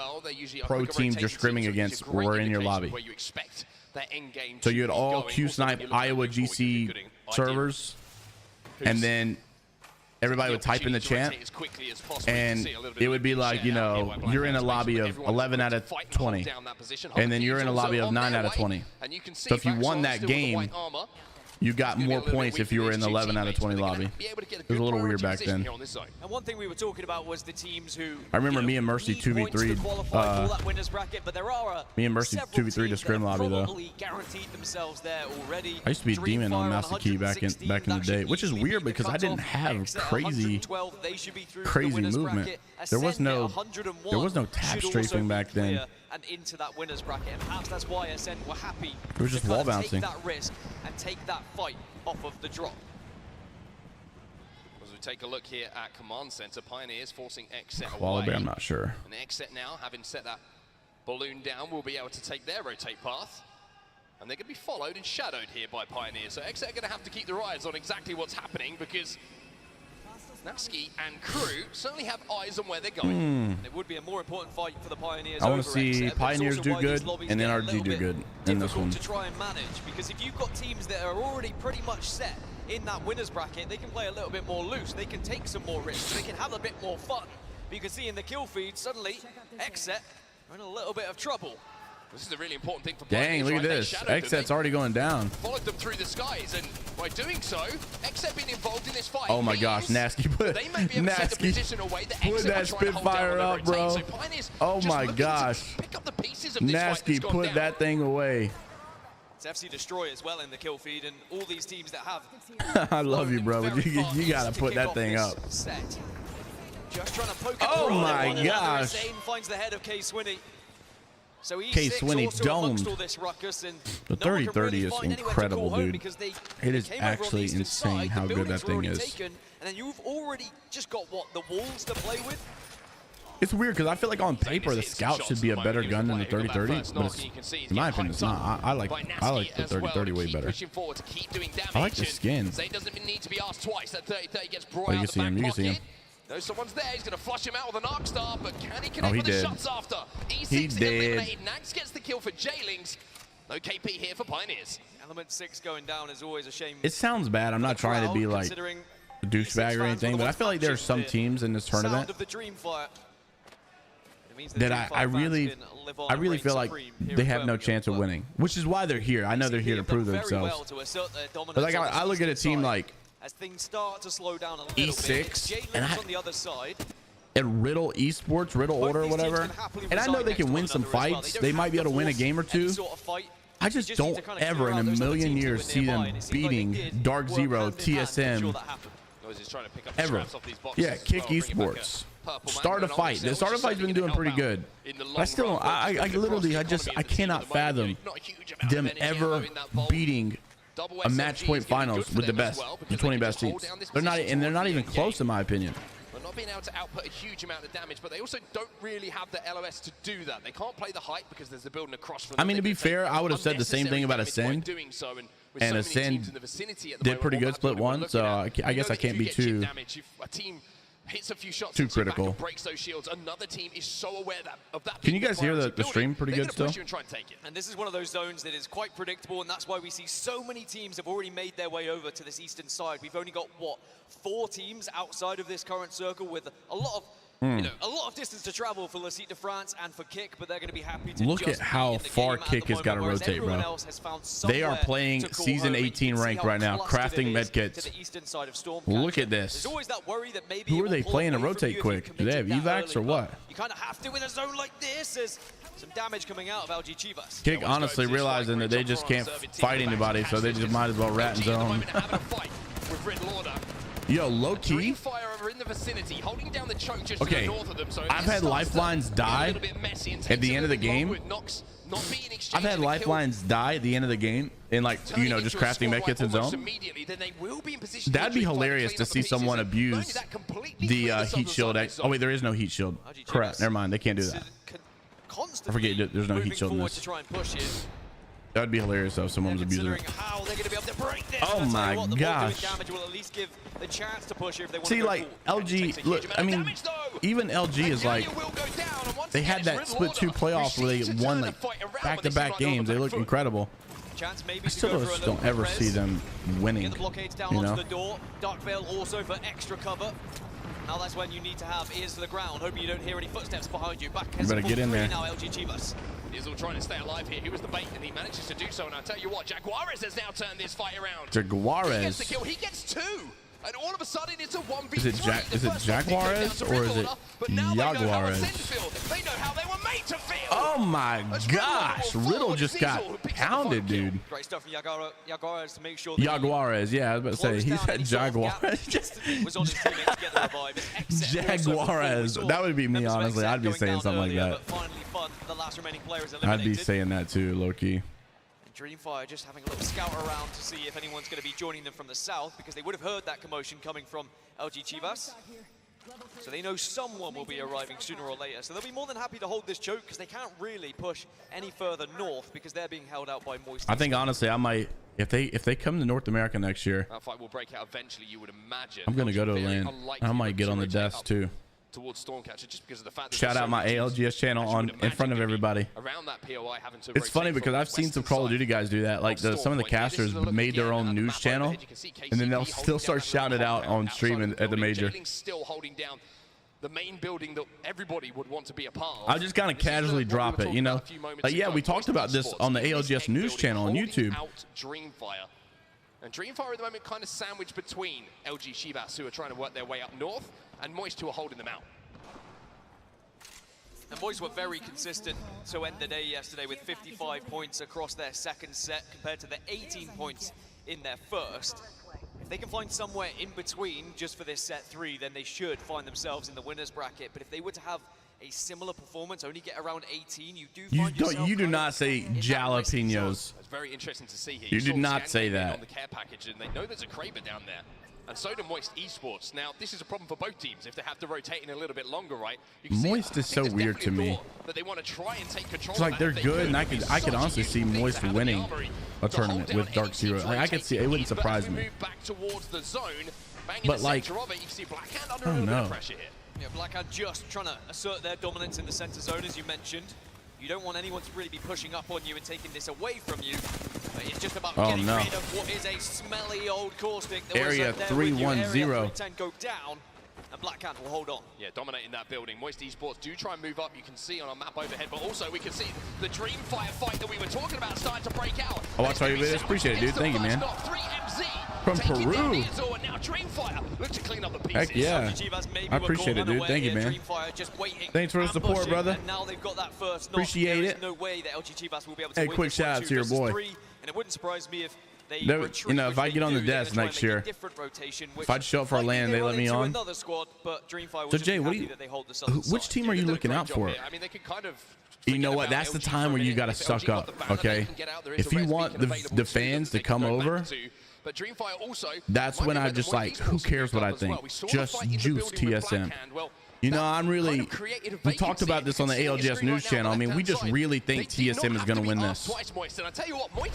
Speaker 1: pro teams you're scrimming against were in your lobby. So you had all Q-snipe Iowa GC servers, and then everybody would type in the chant, and it would be like, you know, you're in a lobby of 11 out of 20, and then you're in a lobby of 9 out of 20. So if you won that game, you got more points if you were in the 11 out of 20 lobby. It was a little weird back then.
Speaker 6: And one thing we were talking about was the teams who.
Speaker 1: I remember me and Mercy 2v3. Me and Mercy 2v3 to scrim lobby though. I used to be a demon on Master Key back in the day, which is weird because I didn't have crazy movement. There was no tap strafing back then.
Speaker 6: And into that winners bracket, and perhaps that's why Ascend were happy.
Speaker 1: It was just wall bouncing.
Speaker 6: Take that risk and take that fight off of the drop.
Speaker 5: As we take a look here at Command Center, Pioneers forcing Xset
Speaker 1: Wallaby,
Speaker 5: away.
Speaker 1: I'm not sure.
Speaker 5: And Xset now, having set that balloon down, will be able to take their rotate path. And they're going to be followed and shadowed here by Pioneers. So Xset are going to have to keep their eyes on exactly what's happening because Nasky and crew certainly have eyes on where they're going.
Speaker 6: And it would be a more important fight for the Pioneers.
Speaker 1: I want to see Pioneers do good and NRG do good in this one.
Speaker 6: To try and manage, because if you've got teams that are already pretty much set in that winners bracket, they can play a little bit more loose. They can take some more risks. They can have a bit more fun. But you can see in the kill feed, suddenly Xset are in a little bit of trouble.
Speaker 5: This is a really important thing for
Speaker 1: Dang,
Speaker 5: Pioneers,
Speaker 1: look
Speaker 5: right?
Speaker 1: at
Speaker 5: They
Speaker 1: this.
Speaker 5: shadowed them.
Speaker 1: Xset's already going down.
Speaker 5: Followed them through the skies, and by doing so, Xset being involved in this fight.
Speaker 1: Oh my gosh, Nasty put
Speaker 5: They may be able to set the
Speaker 1: Nasty
Speaker 5: position away that
Speaker 1: put
Speaker 5: Xset
Speaker 1: that
Speaker 5: are trying to hold
Speaker 1: Spitfire
Speaker 5: down on
Speaker 1: up,
Speaker 5: the
Speaker 1: bro.
Speaker 5: rotate. So Pioneers
Speaker 1: Oh
Speaker 5: just
Speaker 1: my
Speaker 5: looking to
Speaker 1: gosh.
Speaker 5: pick up the pieces of this
Speaker 1: Nasty
Speaker 5: fight that's gone
Speaker 1: put
Speaker 5: down.
Speaker 1: that thing away.
Speaker 6: It's FC Destroy as well in the kill feed, and all these teams that have.
Speaker 1: I love you, bro, but
Speaker 6: very
Speaker 1: you
Speaker 6: far
Speaker 1: gotta
Speaker 6: to
Speaker 1: put
Speaker 6: kick
Speaker 1: that
Speaker 6: off
Speaker 1: thing
Speaker 6: this
Speaker 1: up.
Speaker 6: Set. Just trying to poke it
Speaker 1: Oh
Speaker 6: through on
Speaker 1: my
Speaker 6: one another as
Speaker 1: gosh.
Speaker 6: Zane finds the head of K Swinney. So
Speaker 1: K
Speaker 6: E6
Speaker 1: Swinney
Speaker 6: also amongst
Speaker 1: domed.
Speaker 6: all this ruckus, and
Speaker 1: The
Speaker 6: no one can
Speaker 1: 30-30
Speaker 6: really
Speaker 1: is
Speaker 6: find anywhere to
Speaker 1: incredible,
Speaker 6: call home
Speaker 1: dude.
Speaker 6: because they
Speaker 1: It is
Speaker 6: came over on the
Speaker 1: actually
Speaker 6: eastern
Speaker 1: insane
Speaker 6: side,
Speaker 1: how
Speaker 6: the
Speaker 1: good that
Speaker 6: buildings were
Speaker 1: thing
Speaker 6: already
Speaker 1: is.
Speaker 6: taken, and then you've already just got what, the walls to play with.
Speaker 1: It's weird because I feel like on paper the Scout should be a better gun than the 30-30, but it's, in my opinion, it's not. I like the 30-30 way better. I like the skin.
Speaker 5: Zane doesn't need to be asked twice. That 30-30 gets brought
Speaker 1: Oh, you
Speaker 5: out
Speaker 1: can
Speaker 5: the
Speaker 1: see
Speaker 5: back
Speaker 1: him. You can see him.
Speaker 5: pocket. No, someone's there. He's going to flush him out with an arc star, but can he connect
Speaker 1: Oh, he
Speaker 5: with the
Speaker 1: did.
Speaker 5: shots after? E6
Speaker 1: He did.
Speaker 5: eliminated. Nags gets the kill for Jailings. No KP here for Pioneers.
Speaker 6: Element 6 going down is always a shame.
Speaker 1: It sounds bad. I'm not trying to be like
Speaker 6: Considering
Speaker 1: a douchebag or anything, but I feel like there's some teams in this tournament
Speaker 6: sound of the Dreamfire. It means the
Speaker 1: that
Speaker 6: Dreamfire
Speaker 1: I
Speaker 6: fans
Speaker 1: really
Speaker 6: can live on
Speaker 1: I
Speaker 6: and
Speaker 1: really
Speaker 6: reign
Speaker 1: feel like
Speaker 6: supreme here
Speaker 1: they
Speaker 6: in
Speaker 1: have no
Speaker 6: Birmingham,
Speaker 1: chance of
Speaker 6: but
Speaker 1: winning, which is why they're here. I know they're here to
Speaker 6: they've done
Speaker 1: prove
Speaker 6: very
Speaker 1: themselves.
Speaker 6: well to assert their dominance
Speaker 1: But like
Speaker 6: on the
Speaker 1: I look at a
Speaker 6: eastern
Speaker 1: team
Speaker 6: side.
Speaker 1: like
Speaker 6: As things start to slow down a little
Speaker 1: E6,
Speaker 6: bit,
Speaker 1: and
Speaker 6: Jalen's on the other side.
Speaker 1: at Riddle Esports, Riddle
Speaker 6: Both
Speaker 1: Order, or
Speaker 6: these teams
Speaker 1: whatever,
Speaker 6: can happily
Speaker 1: and I know
Speaker 6: reside
Speaker 1: they
Speaker 6: next
Speaker 1: can
Speaker 6: to
Speaker 1: win
Speaker 6: one
Speaker 1: some
Speaker 6: another as well.
Speaker 1: fights.
Speaker 6: don't
Speaker 1: They might
Speaker 6: have
Speaker 1: be
Speaker 6: to
Speaker 1: able to win a
Speaker 6: force
Speaker 1: game or
Speaker 6: any
Speaker 1: two.
Speaker 6: sort of fight.
Speaker 1: I
Speaker 6: They
Speaker 1: just
Speaker 6: need
Speaker 1: don't
Speaker 6: to kind of
Speaker 1: ever
Speaker 6: clear
Speaker 1: in
Speaker 6: out
Speaker 1: a
Speaker 6: those other
Speaker 1: million
Speaker 6: teams who
Speaker 1: years
Speaker 6: were
Speaker 1: see
Speaker 6: nearby,
Speaker 1: them
Speaker 6: and it seemed like they
Speaker 1: beating
Speaker 6: did
Speaker 1: Dark
Speaker 6: work
Speaker 1: Zero,
Speaker 6: hand in hand to ensure
Speaker 1: TSM,
Speaker 6: that happened.
Speaker 5: Noise is trying to pick up the
Speaker 1: ever.
Speaker 5: straps off these boxes
Speaker 1: Yeah,
Speaker 5: as
Speaker 1: Kick
Speaker 5: well, bringing back
Speaker 1: Esports.
Speaker 5: a purple
Speaker 1: Start a
Speaker 5: man.
Speaker 1: fight. The starter fight's been doing pretty good. But I still, I literally, I cannot fathom them ever beating a match point finals with the best, the 20 best teams. They're not, and they're not even close in my opinion.
Speaker 5: But not being able to output a huge amount of damage, but they also don't really have the LOS to do that. They can't play the hype because there's a building across from them.
Speaker 1: I mean, to be fair, I would have said the same thing about Ascend,
Speaker 5: doing so, and
Speaker 1: and Ascend did pretty good split one, so I guess I can't be too
Speaker 5: hits a few shots
Speaker 1: too
Speaker 5: into the back
Speaker 1: critical.
Speaker 5: and breaks those shields. Another team is so aware of that.
Speaker 1: Can you guys hear the
Speaker 5: building.
Speaker 1: stream pretty
Speaker 5: They're
Speaker 1: good
Speaker 5: gonna push
Speaker 1: still?
Speaker 5: you and try and take it.
Speaker 6: And this is one of those zones that is quite predictable, and that's why we see so many teams have already made their way over to this eastern side. We've only got, what, 4 teams outside of this current circle with a lot of you know, a lot of distance to travel for Le Site de France and for Kick, but they're going to be happy to
Speaker 1: Look
Speaker 6: just
Speaker 1: at how
Speaker 6: be in the
Speaker 1: far
Speaker 6: game at
Speaker 1: Kick
Speaker 6: the
Speaker 1: has gotta
Speaker 6: moment, whereas
Speaker 1: rotate, bro.
Speaker 6: everyone else has found
Speaker 1: They are
Speaker 6: somewhere
Speaker 1: playing
Speaker 6: to call
Speaker 1: season
Speaker 6: home, and you
Speaker 1: 18
Speaker 6: can see
Speaker 1: rank
Speaker 6: how
Speaker 1: right now,
Speaker 6: clustered
Speaker 1: crafting
Speaker 6: it is
Speaker 1: medkits.
Speaker 6: to the eastern side of Stormcatcher.
Speaker 1: Look at this.
Speaker 6: There's always that worry that maybe
Speaker 1: Who
Speaker 6: it
Speaker 1: are
Speaker 6: will
Speaker 1: they
Speaker 6: pull
Speaker 1: playing to
Speaker 6: away from
Speaker 1: rotate
Speaker 6: you if you
Speaker 1: quick? Do they have
Speaker 6: committed that
Speaker 1: evacs or
Speaker 6: early,
Speaker 1: what?
Speaker 6: but you kind of have to in a zone like this. There's some damage coming out of LG Chivas.
Speaker 1: Kick honestly realizing that they just can't fight anybody, so they just might as well rat in zone. Yo, low key. Okay, I've had lifelines die at the end of the game. I've had lifelines die at the end of the game in, like, you know, just crafting medkits in zone. That'd be hilarious to see someone abuse the heat shield. Oh wait, there is no heat shield. Correct. Never mind. They can't do that. I forget. There's no heat shield in this. That'd be hilarious though if someone was abusing it.
Speaker 6: How they're gonna be able to break this.
Speaker 1: Oh my gosh.
Speaker 6: Will at least give the chance to push if they want
Speaker 1: See,
Speaker 6: to go
Speaker 1: like
Speaker 6: full.
Speaker 1: LG, look, I mean, even LG is like, they had that split 2 playoffs where they won like back-to-back games. They look incredible.
Speaker 6: Chance maybe
Speaker 1: I still just don't ever see them winning,
Speaker 6: Get the blockades down
Speaker 1: you
Speaker 6: onto
Speaker 1: know?
Speaker 6: the door. Dark Veil also for extra cover. Now that's when you need to have ears to the ground, hoping you don't hear any footsteps behind you. Back
Speaker 1: You better get in there.
Speaker 6: now, LG Chivas.
Speaker 5: He's all trying to stay alive here. He was the bait, and he manages to do so. And I'll tell you what, Jaguares has now turned this fight around. He gets the
Speaker 1: Jaguares.
Speaker 5: kill. He gets 2. And all of a sudden, it's a 1v3.
Speaker 1: Is it Jaguares or is it Jaguares?
Speaker 5: They know how they were made to feel.
Speaker 1: Oh my gosh, Riddle just got pounded, dude.
Speaker 6: Great stuff from Jaguares to make sure that
Speaker 1: Jaguares, yeah, I was about to say, he said Jaguares.
Speaker 6: was on his teammate to get the revive.
Speaker 1: Jaguares. That would be me, honestly. I'd be saying something like that.
Speaker 6: But finally, Fun, the last remaining player is
Speaker 1: I'd
Speaker 6: eliminated.
Speaker 1: be saying that too, low-key.
Speaker 6: Dreamfire just having a little scout around to see if anyone's going to be joining them from the south, because they would have heard that commotion coming from LG Chivas. So they know someone will be arriving sooner or later. So they'll be more than happy to hold this choke, because they can't really push any further north because they're being held out by Moist.
Speaker 1: I think honestly, I might, if they come to North America next year,
Speaker 5: That fight will break out eventually, you would imagine.
Speaker 1: I'm gonna go to a LAN. I might get on the desk too.
Speaker 5: Towards Stormcatcher, just because of the fact that
Speaker 1: Shout out my ALGS channel on in front of everybody.
Speaker 5: Around that POI having to
Speaker 1: It's funny because I've seen some Call of Duty guys do that. Like some of the casters made their own news channel, and then they'll still start shouting it out on stream at the major.
Speaker 5: Still holding down the main building that everybody would want to be a part of.
Speaker 1: I'll just kind of casually drop it, you know. Yeah, we talked about this on the ALGS news channel on YouTube.
Speaker 5: Dreamfire. And Dreamfire at the moment kind of sandwiched between LG Chivas, who are trying to work their way up north, and Moist, who are holding them out.
Speaker 6: And Moist were very consistent to end the day yesterday with 55 points across their second set compared to the 18 points in their first. If they can find somewhere in between just for this set 3, then they should find themselves in the winner's bracket. But if they were to have a similar performance, only get around 18, you do find yourself
Speaker 1: you do not say jalapenos.
Speaker 5: It's very interesting to see here.
Speaker 1: You did not say that.
Speaker 5: On the care package, and they know there's a Kraber down there. And so do Moist Esports. Now, this is a problem for both teams if they have to rotate in a little bit longer, right? You can
Speaker 1: Moist is so weird to me.
Speaker 5: That they want to try and take control.
Speaker 1: It's like they're good, and I could honestly see Moist winning a tournament with Dark Zero. I could see it. Wouldn't surprise me.
Speaker 5: Back towards the zone,
Speaker 1: but like,
Speaker 5: you can see Blackhand under
Speaker 1: I
Speaker 5: a
Speaker 1: don't
Speaker 5: little bit
Speaker 1: know.
Speaker 5: of pressure here.
Speaker 6: Yeah, Blackhand just trying to assert their dominance in the center zone, as you mentioned. You don't want anyone to really be pushing up on you and taking this away from you. But it's just about getting rid of what is a smelly old caustic.
Speaker 1: Area 310.
Speaker 6: Area 310 go down, and Blackhand will hold on.
Speaker 5: Yeah, dominating that building. Moist Esports do try and move up. You can see on our map overhead, but also we can see the Dreamfire fight that we were talking about starting to break out.
Speaker 1: I'll watch all your videos. Appreciate it, dude. Thank you, man.
Speaker 5: 3MZ
Speaker 1: From Peru.
Speaker 5: and now Dreamfire look to clean up the pieces.
Speaker 1: Heck yeah. I appreciate it, dude. Thank you, man. Thanks for the support, brother.
Speaker 6: And now they've got that first knock.
Speaker 1: Appreciate it.
Speaker 6: No way that LG Chivas will be able to
Speaker 1: Hey,
Speaker 6: win
Speaker 1: quick
Speaker 6: this
Speaker 1: shout out to your boy.
Speaker 6: And it wouldn't surprise me if they
Speaker 1: You
Speaker 6: retreat,
Speaker 1: know, if I get on the desk next year, if I'd show up for our land, they let me on. So Jay, what do you? Which team are you looking out for?
Speaker 5: I mean, they could kind of.
Speaker 1: You know what? That's the time where you got to suck up, okay? If you want the fans to come over,
Speaker 5: But Dreamfire also
Speaker 1: that's when I just like, who cares what I think? Just juice TSM. You know, I'm really, we talked about this on the ALGS news channel. I mean, we just really think TSM is going to win this.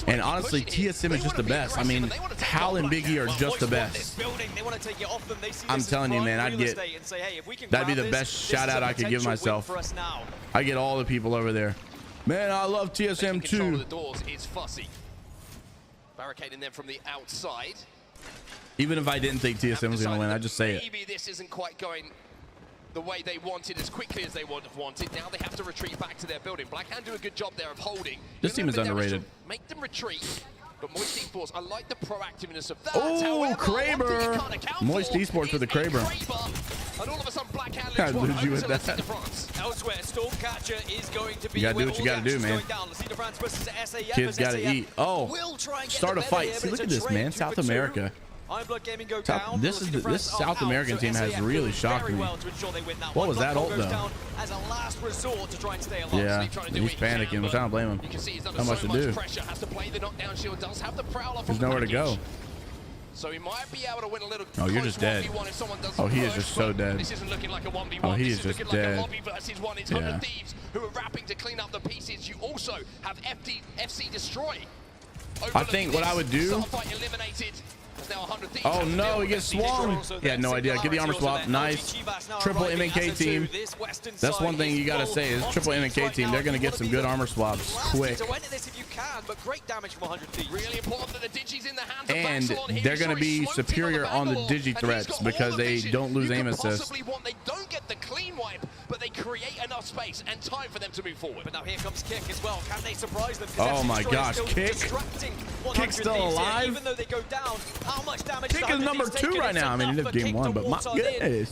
Speaker 1: And honestly, TSM is just the best. I mean, Hal and Biggie are just the best. I'm telling you, man, that'd be the best shout out I could give myself. I get all the people over there. Man, I love TSM too.
Speaker 5: The doors is fussy. Barricading them from the outside.
Speaker 1: Even if I didn't think TSM was going to win, I just say it.
Speaker 5: Maybe this isn't quite going the way they wanted as quickly as they would have wanted. Now they have to retreat back to their building. Blackhand do a good job there of holding.
Speaker 1: This team is underrated.
Speaker 5: Make them retreat. But Moist Esports, I like the proactiveness of that.
Speaker 1: Oh, Kraber! Moist Esports with the Kraber.
Speaker 5: And all of a sudden, Blackhand
Speaker 1: God, lose you with that.
Speaker 6: Elsewhere, Stormcatcher is going to be.
Speaker 1: You gotta do what you gotta do, man. Kids gotta eat. Oh, start a fight. See, look at this, man. South America. This South American team has really shocked me. What was that ult though? Yeah, he's panicking, which I don't blame him. Not much to do. There's nowhere to go.
Speaker 5: So he might be able to win a little.
Speaker 1: Oh, you're just dead. Oh, he is just so dead.
Speaker 5: This isn't looking like a 1v1.
Speaker 1: Oh, he is just dead.
Speaker 5: Like a lobby versus one. It's 100 Thieves who are wrapping to clean up the pieces. You also have FC Destroy.
Speaker 1: I think what I would do. Oh no, he gets swung. Yeah, no idea. Get the armor swap. Nice. Triple MNK team. That's one thing you gotta say is triple MNK team. They're gonna get some good armor swaps quick. And they're gonna be superior on the digi threats because they don't lose aim assist.
Speaker 5: They don't get the clean wipe, but they create enough space and time for them to move forward.
Speaker 6: But now here comes Kick as well. Can they surprise them?
Speaker 1: Oh my gosh, Kick. Kick's still alive.
Speaker 6: Even though they go down, how much damage
Speaker 1: Kick is number 2 right now. I mean, he lived game 1, but my goodness.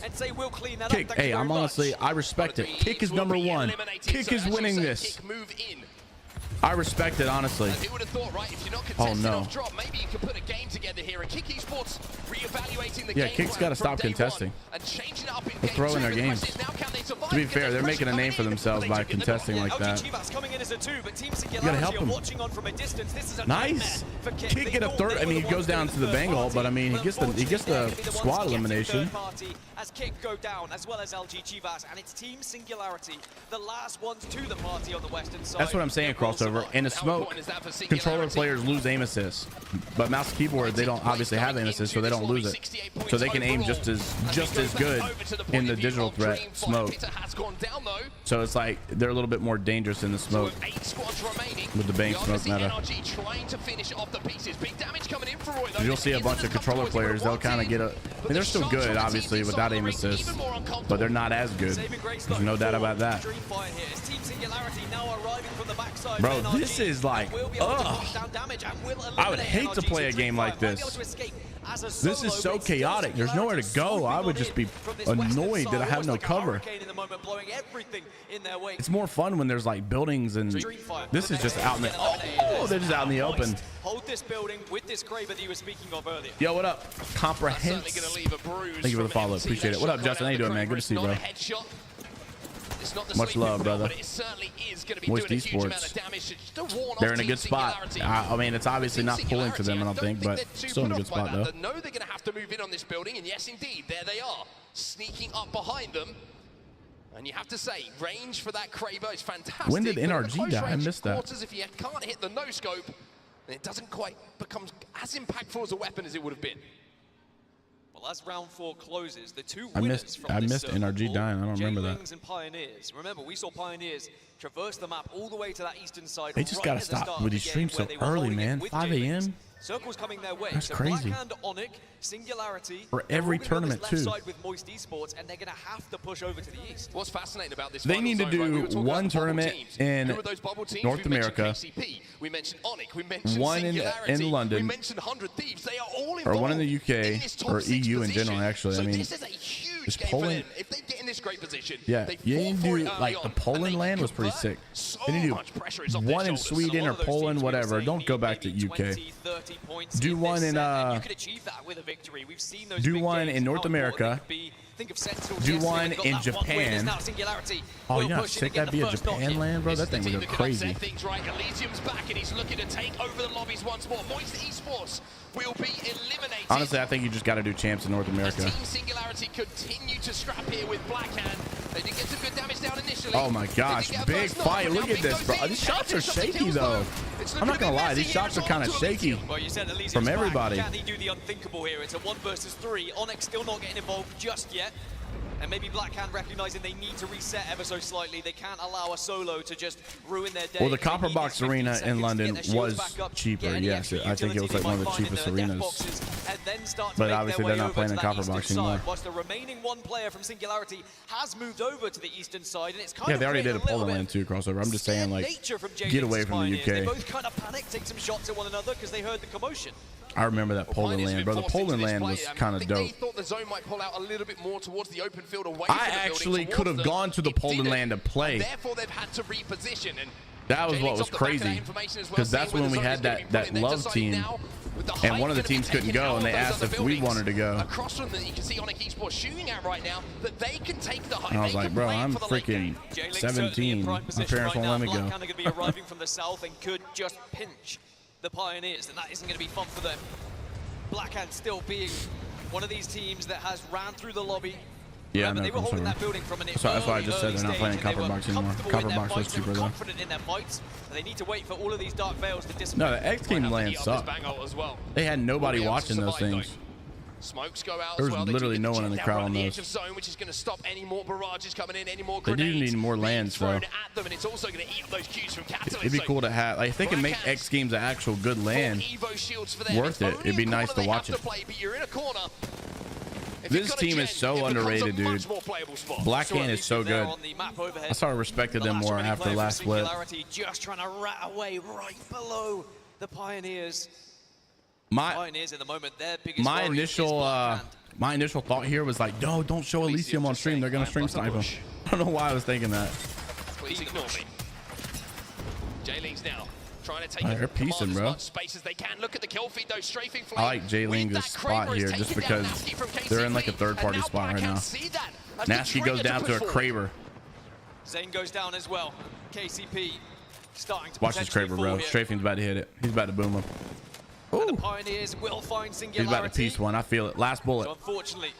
Speaker 1: Kick, hey, I'm honestly, I respect it. Kick is number 1. Kick is winning this. I respect it, honestly.
Speaker 5: Who would have thought, right? If you're not contesting off drop, maybe you can put a game together here. And Kick Esports reevaluating the game.
Speaker 1: Yeah, Kick's got to stop contesting. They're throwing their games. To be fair, they're making a name for themselves by contesting like that. You gotta help him. Nice. Kick get a third. I mean, he goes down to the Bengal, but I mean, he gets the squad elimination.
Speaker 6: As Kick go down, as well as LG Chivas and its team Singularity, the last ones to the party on the western side.
Speaker 1: That's what I'm saying, crossover. over. In the smoke, controller players lose aim assist, but mouse and keyboard, they don't obviously have aim assist, so they don't lose it. So they can aim just as good in the digital threat smoke. So it's like they're a little bit more dangerous in the smoke with the bank smoke meta. You'll see a bunch of controller players, they'll kind of get a, I mean, they're still good obviously without aim assist, but they're not as good. There's no doubt about that. Bro, this is like, ugh. I would hate to play a game like this. This is so chaotic. There's nowhere to go. I would just be annoyed that I have no cover. It's more fun when there's like buildings, and this is just out in the, oh, they're just out in the open.
Speaker 6: Hold this building with this Kraber that you were speaking of earlier.
Speaker 1: Yo, what up? Comprehensive. Thank you for the follow. Appreciate it. What up, Justin? How you doing, man? Good to see you, bro. Much love, brother. Moist Esports. They're in a good spot. I mean, it's obviously not pulling to them, I don't think, but still in a good spot, though.
Speaker 5: They know they're going to have to move in on this building, and yes, indeed, there they are, sneaking up behind them. And you have to say, range for that Kraber is fantastic.
Speaker 1: When did NRG die? I missed that.
Speaker 5: If you can't hit the no-scope, then it doesn't quite become as impactful as a weapon as it would have been.
Speaker 6: Well, as round 4 closes, the two winners
Speaker 1: I missed NRG dying. I don't remember that.
Speaker 6: And Pioneers. Remember, we saw Pioneers traverse the map all the way to that eastern side.
Speaker 1: They just gotta stop with these streams so early, man. 5 a.m.
Speaker 6: Circles coming their way.
Speaker 1: That's crazy.
Speaker 6: Blackhand, Onyx, Singularity
Speaker 1: for every tournament too.
Speaker 6: Side with Moist Esports, and they're gonna have to push over to the east.
Speaker 5: What's fascinating about this?
Speaker 1: They need to do one tournament in North America.
Speaker 5: We mentioned Onyx. We mentioned
Speaker 1: one in London.
Speaker 5: We mentioned 100 Thieves. They are all
Speaker 1: or one in the UK or EU in general. Actually, I mean,
Speaker 5: this is a huge
Speaker 1: is
Speaker 5: game
Speaker 1: Poland.
Speaker 5: for them. If they get in this great position,
Speaker 1: yeah, you need to do like the Poland land was pretty sick. They need to do one in Sweden or Poland, whatever. Don't go back to UK. Do one in do one in North America. Do one in Japan. Oh, you know how sick that'd be, a Japan land, bro? That thing would go crazy.
Speaker 5: Elysium's back and he's looking to take over the lobbies once more. Moist Esports will be eliminated.
Speaker 1: Honestly, I think you just got to do champs in North America.
Speaker 5: Team Singularity continue to scrap here with Blackhand. They did get some good damage down initially.
Speaker 1: Oh my gosh, big fight. Look at this, bro. These shots are shaky, though. I'm not going to lie. These shots are kind of shaky from everybody.
Speaker 6: Can he do the unthinkable here? It's a 1 versus 3. Onyx still not getting involved just yet. And maybe Blackhand recognizing they need to reset ever so slightly. They can't allow a solo to just ruin their day.
Speaker 1: Well, the Copper Box Arena in London was cheaper. Yes, I think it was like one of the cheapest arenas. But obviously they're not playing in Copper Box anymore.
Speaker 6: Whilst the remaining one player from Singularity has moved over to the eastern side, and it's kind
Speaker 1: yeah,
Speaker 6: of
Speaker 1: they already did a Poland land too crossover. I'm just saying, like, get away from the UK.
Speaker 6: They both kind of panicked, take some shots at one another because they heard the commotion.
Speaker 1: I remember that Poland land, bro. The Poland land was kind of dope.
Speaker 5: They thought the zone might pull out a little bit more towards the open field away
Speaker 1: I actually could have gone to the Poland land to play.
Speaker 5: Therefore, they've had to reposition. And
Speaker 1: that was what was crazy, because that's when we had that love team, and one of the teams couldn't go, and they asked if we wanted to go.
Speaker 5: Across from them, you can see Onyx Esports shooting at right now that they can take the high.
Speaker 1: And I was like, bro, I'm freaking 17. My parents won't let me go.
Speaker 6: Blackhand are going to be arriving from the south and could just pinch the Pioneers, and that isn't going to be fun for them. Blackhand still being one of these teams that has ran through the lobby.
Speaker 1: Yeah,
Speaker 6: remember, they were holding that building from an
Speaker 1: that's why I just said they're not playing Copper Box anymore. Copper Box was cheaper though.
Speaker 6: Confident in their fights, and they need to wait for all of these dark veils to dissipate.
Speaker 1: No, the X Games land sucked. They had nobody watching those things.
Speaker 5: Smokes go out
Speaker 1: there was
Speaker 5: as well.
Speaker 1: literally no one in the crowd on those.
Speaker 5: Zone, which is going to stop any more barrages coming in, any more
Speaker 1: they do need more lands though.
Speaker 5: At them, and it's also going to eat up those cues from Catalyst.
Speaker 1: It'd be cool to have, like, if they can make X Games an actual good land, worth it. It'd be nice to watch it. This team is so underrated, dude. Blackhand is so good. I started respecting them more after the last split.
Speaker 6: Just trying to rat away right below the Pioneers.
Speaker 1: My initial thought here was like, no, don't show Elysium on stream. They're gonna stream snipe him. I don't know why I was thinking that.
Speaker 5: Please ignore me. J-Ling's now trying to take
Speaker 1: they're piecing, bro.
Speaker 5: Space as they can. Look at the kill feed, though. Strafing flame.
Speaker 1: I like J-Ling's spot here just because they're in like a third-party spot right now. Nasty goes down to a Kraber.
Speaker 6: Zane goes down as well. KCP starting to
Speaker 1: watch this Kraber, bro. Strafing's about to hit it. He's about to boom him.
Speaker 6: And the Pioneers will find Singularity.
Speaker 1: He's about to piece one. I feel it. Last bullet.
Speaker 6: So unfortunately,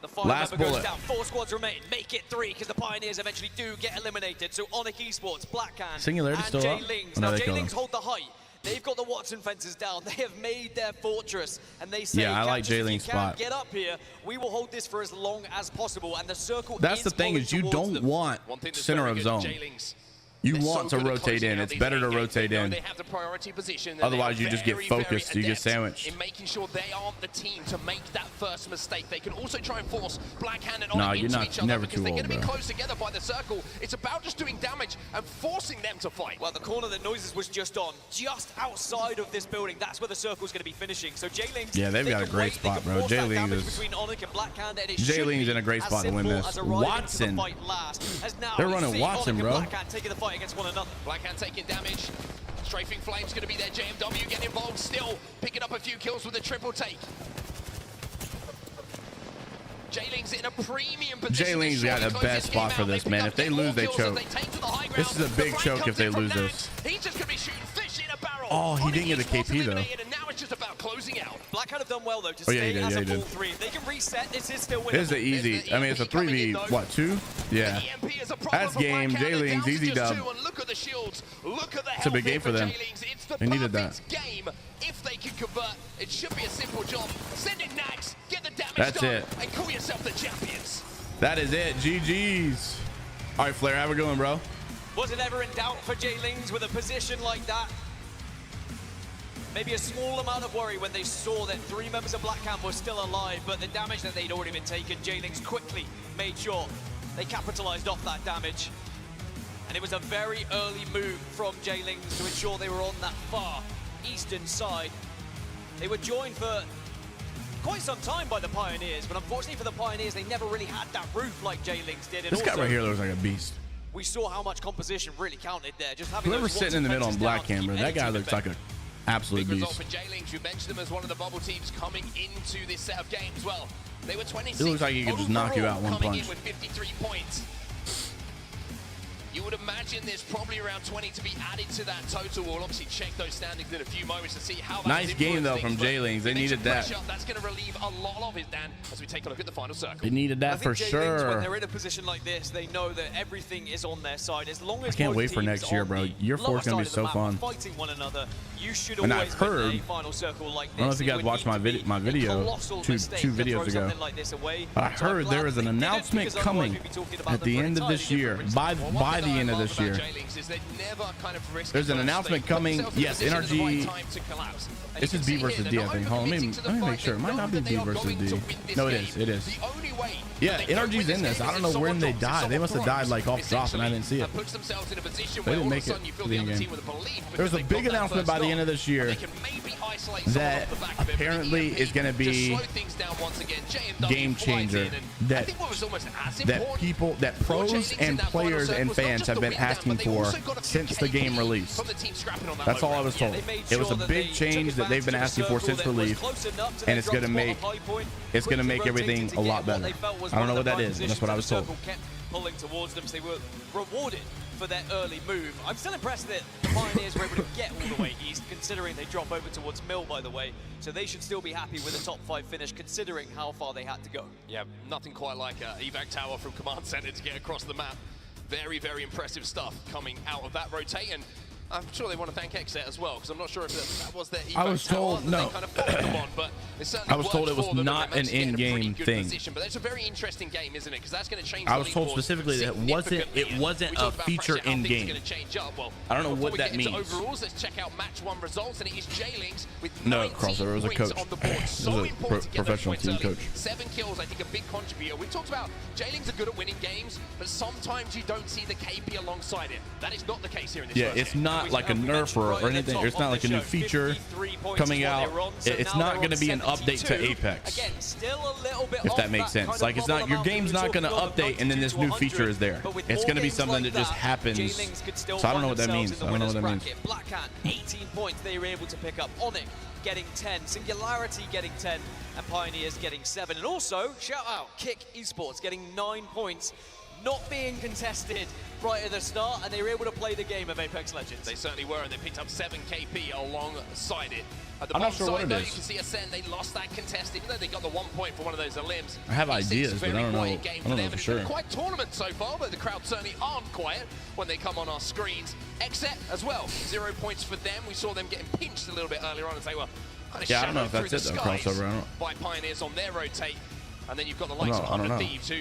Speaker 6: the final
Speaker 1: Last
Speaker 6: member
Speaker 1: bullet.
Speaker 6: goes down. 4 squads remain. Make it 3 because the Pioneers eventually do get eliminated. So Onyx Esports, Blackhand,
Speaker 1: Singularity
Speaker 6: and
Speaker 1: still up?
Speaker 6: J-Lings.
Speaker 1: Oh, no,
Speaker 6: Now
Speaker 1: they killed
Speaker 6: J-Lings
Speaker 1: him.
Speaker 6: hold the height. They've got the Watson fences down. They have made their fortress, and they say,
Speaker 1: Yeah, I like
Speaker 6: "Captures, if you
Speaker 1: J-Ling's
Speaker 6: can't
Speaker 1: spot.
Speaker 6: Get up here. We will hold this for as long as possible." And the circle.
Speaker 1: That's
Speaker 6: is
Speaker 1: the thing
Speaker 6: pulling
Speaker 1: is you
Speaker 6: towards
Speaker 1: don't
Speaker 6: them.
Speaker 1: want
Speaker 5: One thing that's
Speaker 1: center
Speaker 5: very
Speaker 1: of
Speaker 5: good,
Speaker 1: zone.
Speaker 5: J-Lings,
Speaker 1: You
Speaker 5: they're
Speaker 1: want
Speaker 5: so
Speaker 1: to
Speaker 5: good at
Speaker 1: rotate
Speaker 5: closing
Speaker 1: in.
Speaker 5: out
Speaker 1: It's
Speaker 5: these
Speaker 1: better to
Speaker 5: late games.
Speaker 1: rotate
Speaker 5: They know
Speaker 1: in.
Speaker 5: They have the priority position. and
Speaker 1: Otherwise,
Speaker 5: they are
Speaker 1: you just get
Speaker 5: very,
Speaker 1: focused,
Speaker 5: very
Speaker 1: you get
Speaker 5: adept
Speaker 1: sandwiched.
Speaker 5: in making sure they aren't the team to make that first mistake. They can also try and force Blackhand and
Speaker 1: Nah,
Speaker 5: Onyx
Speaker 1: you're
Speaker 5: into
Speaker 1: not-
Speaker 5: each other
Speaker 1: never
Speaker 5: because
Speaker 1: too
Speaker 5: they're
Speaker 1: old,
Speaker 5: going to be
Speaker 1: bro.
Speaker 5: close together by the circle. It's about just doing damage and forcing them to fight.
Speaker 6: Well, the corner that Noises was just on, just outside of this building, that's where the circle's going to be finishing. So J-Lings,
Speaker 1: Yeah, they've got a great spot, bro. J-Lings is- J-Lings in a great spot to win this. Watson. They're running Watson, bro.
Speaker 6: Blackhand taking the fight against one another.
Speaker 5: Blackhand taking damage. Strafing Flame's going to be there. JMW getting involved still. Picking up a few kills with a triple take. J-Ling's in a premium position.
Speaker 1: J-Ling's got the best spot for this, man. If they lose, they choke. This is a big choke if they lose this.
Speaker 5: He's just going to be shooting fish in a barrel.
Speaker 1: Oh, he didn't get a
Speaker 5: Onyx
Speaker 1: KP, though.
Speaker 5: eliminated, and now it's just about closing out.
Speaker 6: Blackhand have done well, though, to
Speaker 1: Oh, yeah, he
Speaker 6: stay
Speaker 1: did,
Speaker 6: as
Speaker 1: yeah,
Speaker 6: a
Speaker 1: he did.
Speaker 6: full 3. If they can reset, this is still winnable.
Speaker 1: This is the easy. I mean, it's a 3v, what, 2? Yeah.
Speaker 5: The EMP is a problem
Speaker 1: That's
Speaker 5: for
Speaker 1: game.
Speaker 5: Blackhand.
Speaker 1: J-Lings,
Speaker 5: They're down to
Speaker 1: easy
Speaker 5: just
Speaker 1: dub.
Speaker 5: 2, and look at the shields. Look at the
Speaker 1: It's a big
Speaker 5: health
Speaker 1: game for them.
Speaker 5: J-Lings. It's the
Speaker 1: They needed
Speaker 5: perfect game. If they can convert, it should be a simple job. Send in Nags, get the damage
Speaker 1: That's
Speaker 5: done,
Speaker 1: it.
Speaker 5: and call yourself the champions.
Speaker 1: That is it. GG's. All right, Flair, have a good one, bro.
Speaker 6: Was it ever in doubt for J-Lings with a position like that? Maybe a small amount of worry when they saw that 3 members of Blackhand were still alive, but the damage that they'd already been taken, J-Lings quickly made sure they capitalized off that damage. And it was a very early move from J-Lings to ensure they were on that far eastern side. They were joined for quite some time by the Pioneers, but unfortunately for the Pioneers, they never really had that roof like J-Lings did. And
Speaker 1: This guy
Speaker 6: also,
Speaker 1: right here looks like a beast.
Speaker 6: we saw how much composition really counted there. Just having
Speaker 1: Whoever's
Speaker 6: those
Speaker 1: sitting in the middle on
Speaker 6: fences
Speaker 1: black
Speaker 6: down,
Speaker 1: camera,
Speaker 6: keep
Speaker 1: that guy
Speaker 6: any team
Speaker 1: looks
Speaker 6: at
Speaker 1: like
Speaker 6: bay.
Speaker 1: an absolute
Speaker 5: Big result
Speaker 1: beast.
Speaker 5: for J-Lings, who mentioned them as one of the bubble teams coming into this set of games. Well, they were 26.
Speaker 1: It looks like he could just knock you out one
Speaker 5: coming
Speaker 1: punch.
Speaker 5: in with 53 points. You would imagine there's probably around 20 to be added to that total. We'll obviously check those standings in a few moments to see how that
Speaker 1: Nice game, though, from J-Lings. They needed that.
Speaker 5: That's going to relieve a lot of it, Dan, as we take a look at the final circle.
Speaker 1: They needed
Speaker 6: I
Speaker 1: that
Speaker 6: think
Speaker 1: for
Speaker 6: J-Lings, when
Speaker 1: sure.
Speaker 6: they're in a position like this, they know that everything is on their side. As long as
Speaker 1: I can't
Speaker 6: both
Speaker 1: wait for
Speaker 6: teams
Speaker 1: next year,
Speaker 6: on
Speaker 1: bro.
Speaker 6: the
Speaker 1: Year 4 is
Speaker 6: lower
Speaker 1: gonna be
Speaker 6: side
Speaker 1: so
Speaker 6: of the map
Speaker 1: fun.
Speaker 6: are fighting one another, you should
Speaker 1: And
Speaker 6: always
Speaker 1: I've
Speaker 6: win
Speaker 1: heard-
Speaker 6: a final circle like this.
Speaker 1: I don't know if you
Speaker 6: It
Speaker 1: guys
Speaker 6: would
Speaker 1: watched
Speaker 6: need
Speaker 1: my
Speaker 6: to be
Speaker 1: my
Speaker 6: a
Speaker 1: video
Speaker 6: colossal
Speaker 1: two
Speaker 6: mistake
Speaker 1: two
Speaker 6: to
Speaker 1: videos
Speaker 6: throw
Speaker 1: ago.
Speaker 6: something like this away.
Speaker 1: But I
Speaker 6: So I'm
Speaker 1: heard
Speaker 6: glad
Speaker 1: there is
Speaker 6: that
Speaker 1: an
Speaker 6: they didn't,
Speaker 1: announcement
Speaker 6: because otherwise
Speaker 1: coming
Speaker 6: we'd be talking about
Speaker 1: at
Speaker 6: them
Speaker 1: the
Speaker 6: for an
Speaker 1: end of
Speaker 6: entirely
Speaker 1: this year.
Speaker 6: different
Speaker 1: By
Speaker 6: reason.
Speaker 1: by the end of this year. There's an announcement coming. Yes, NRG. This is B versus D, I think. Hold on, let me make sure. It might not be B versus D. No, it is. It is. Yeah, NRG's in this. I don't know when they died. They must have died like off drop, and I didn't see it. They didn't make it to the end game. There's a big announcement by the end of this year that apparently is going to be game changer. That people, that pros and players and fans have been asking for since the game released. That's all I was told. It was a big change that they've been asking for since release, and it's going to make everything a lot better. I don't know what that is, but that's what I was told.
Speaker 6: Pulling towards them, so they were rewarded for their early move. I'm still impressed that the Pioneers were able to get all the way east, considering they drop over towards Mill, by the way. So they should still be happy with a top 5 finish, considering how far they had to go.
Speaker 5: Yeah, nothing quite like evac tower from command center to get across the map. Very, very impressive stuff coming out of that rotate. And I'm sure they want to thank Xset as well, because I'm not sure if that was their evac
Speaker 1: I was told
Speaker 5: tower that
Speaker 1: no.
Speaker 5: they kind of followed them on, but it certainly
Speaker 1: I was told it
Speaker 5: worked
Speaker 1: was
Speaker 5: for them, and
Speaker 1: not
Speaker 5: they managed
Speaker 1: an
Speaker 5: to get in a pretty
Speaker 1: in-game
Speaker 5: good
Speaker 1: thing.
Speaker 5: position. But it's a very interesting game, isn't it? Because that's going to change.
Speaker 1: I
Speaker 5: the
Speaker 1: was told
Speaker 5: leaderboard
Speaker 1: specifically that
Speaker 5: significantly.
Speaker 1: it wasn't
Speaker 5: We
Speaker 1: a
Speaker 5: talked about
Speaker 1: feature
Speaker 5: pressure, how
Speaker 1: in
Speaker 5: things are
Speaker 1: game.
Speaker 5: gonna change up. Well,
Speaker 1: I don't know
Speaker 5: before
Speaker 1: what
Speaker 5: we
Speaker 1: that
Speaker 5: get into
Speaker 1: means.
Speaker 5: Overalls, let's check out match 1 results, and it is J-Lings with
Speaker 1: No,
Speaker 5: 19
Speaker 1: crossover. It was a
Speaker 5: points
Speaker 1: coach.
Speaker 5: on the board.
Speaker 1: It
Speaker 5: So
Speaker 1: was a
Speaker 5: important to get those
Speaker 1: professional
Speaker 5: points
Speaker 1: team
Speaker 5: early.
Speaker 1: coach.
Speaker 5: 7 kills, I think, a big contributor. We talked about J-Lings are good at winning games, but sometimes you don't see the KP alongside it. That is not the case here in this
Speaker 1: Yeah,
Speaker 5: first
Speaker 1: it's
Speaker 5: game.
Speaker 1: not like a nerf or anything. It's not like a new feature coming out. It's not going to be an update to Apex,
Speaker 6: Again, still a little bit
Speaker 1: if
Speaker 6: off
Speaker 1: that makes
Speaker 6: kind
Speaker 1: sense.
Speaker 6: of
Speaker 1: Like, it's
Speaker 6: bubble
Speaker 1: not, your
Speaker 6: amount we
Speaker 1: game's
Speaker 6: were
Speaker 1: not going to
Speaker 6: talking about,
Speaker 1: update and then this new
Speaker 6: 92
Speaker 1: feature is there.
Speaker 6: but with
Speaker 1: It's
Speaker 6: more
Speaker 1: going to be
Speaker 6: games
Speaker 1: something
Speaker 6: like
Speaker 1: that just happens.
Speaker 6: J-Lings could still
Speaker 1: So I don't know
Speaker 6: find
Speaker 1: what that
Speaker 6: themselves
Speaker 1: means.
Speaker 6: in
Speaker 1: I don't know
Speaker 6: the
Speaker 1: what that
Speaker 6: winners
Speaker 1: means.
Speaker 6: bracket. Blackhand, 18 points they were able to pick up. Onyx getting 10, Singularity getting 10, and Pioneers getting 7. And also, shout out, Kick Esports getting 9 points. not being contested right at the start, and they were able to play the game of Apex Legends.
Speaker 5: They certainly were, and they picked up 7 KP alongside it. At the
Speaker 1: I'm not
Speaker 5: bottom
Speaker 1: sure what
Speaker 5: side,
Speaker 1: it
Speaker 5: though,
Speaker 1: is.
Speaker 5: you can see Ascend, they lost that contest, even though they got the 1 point for one of those limbs.
Speaker 1: I have
Speaker 5: E6
Speaker 1: ideas, but I
Speaker 5: very
Speaker 1: don't know.
Speaker 5: quiet game
Speaker 1: I don't know
Speaker 5: them.
Speaker 1: for
Speaker 5: It's been
Speaker 1: sure.
Speaker 5: quite tournament so far, but the crowd certainly aren't quiet when they come on our screens. Exet as well, 0 points for them. We saw them getting pinched a little bit earlier on as they were kind of
Speaker 1: Yeah, I don't know if
Speaker 5: shadowed
Speaker 1: that's
Speaker 5: through
Speaker 1: it,
Speaker 5: the
Speaker 1: though,
Speaker 5: skies
Speaker 1: crossover. I don't-
Speaker 5: by Pioneers on their rotate. And then you've got the likes of
Speaker 1: I don't
Speaker 5: 100
Speaker 1: know.
Speaker 5: Thieves, who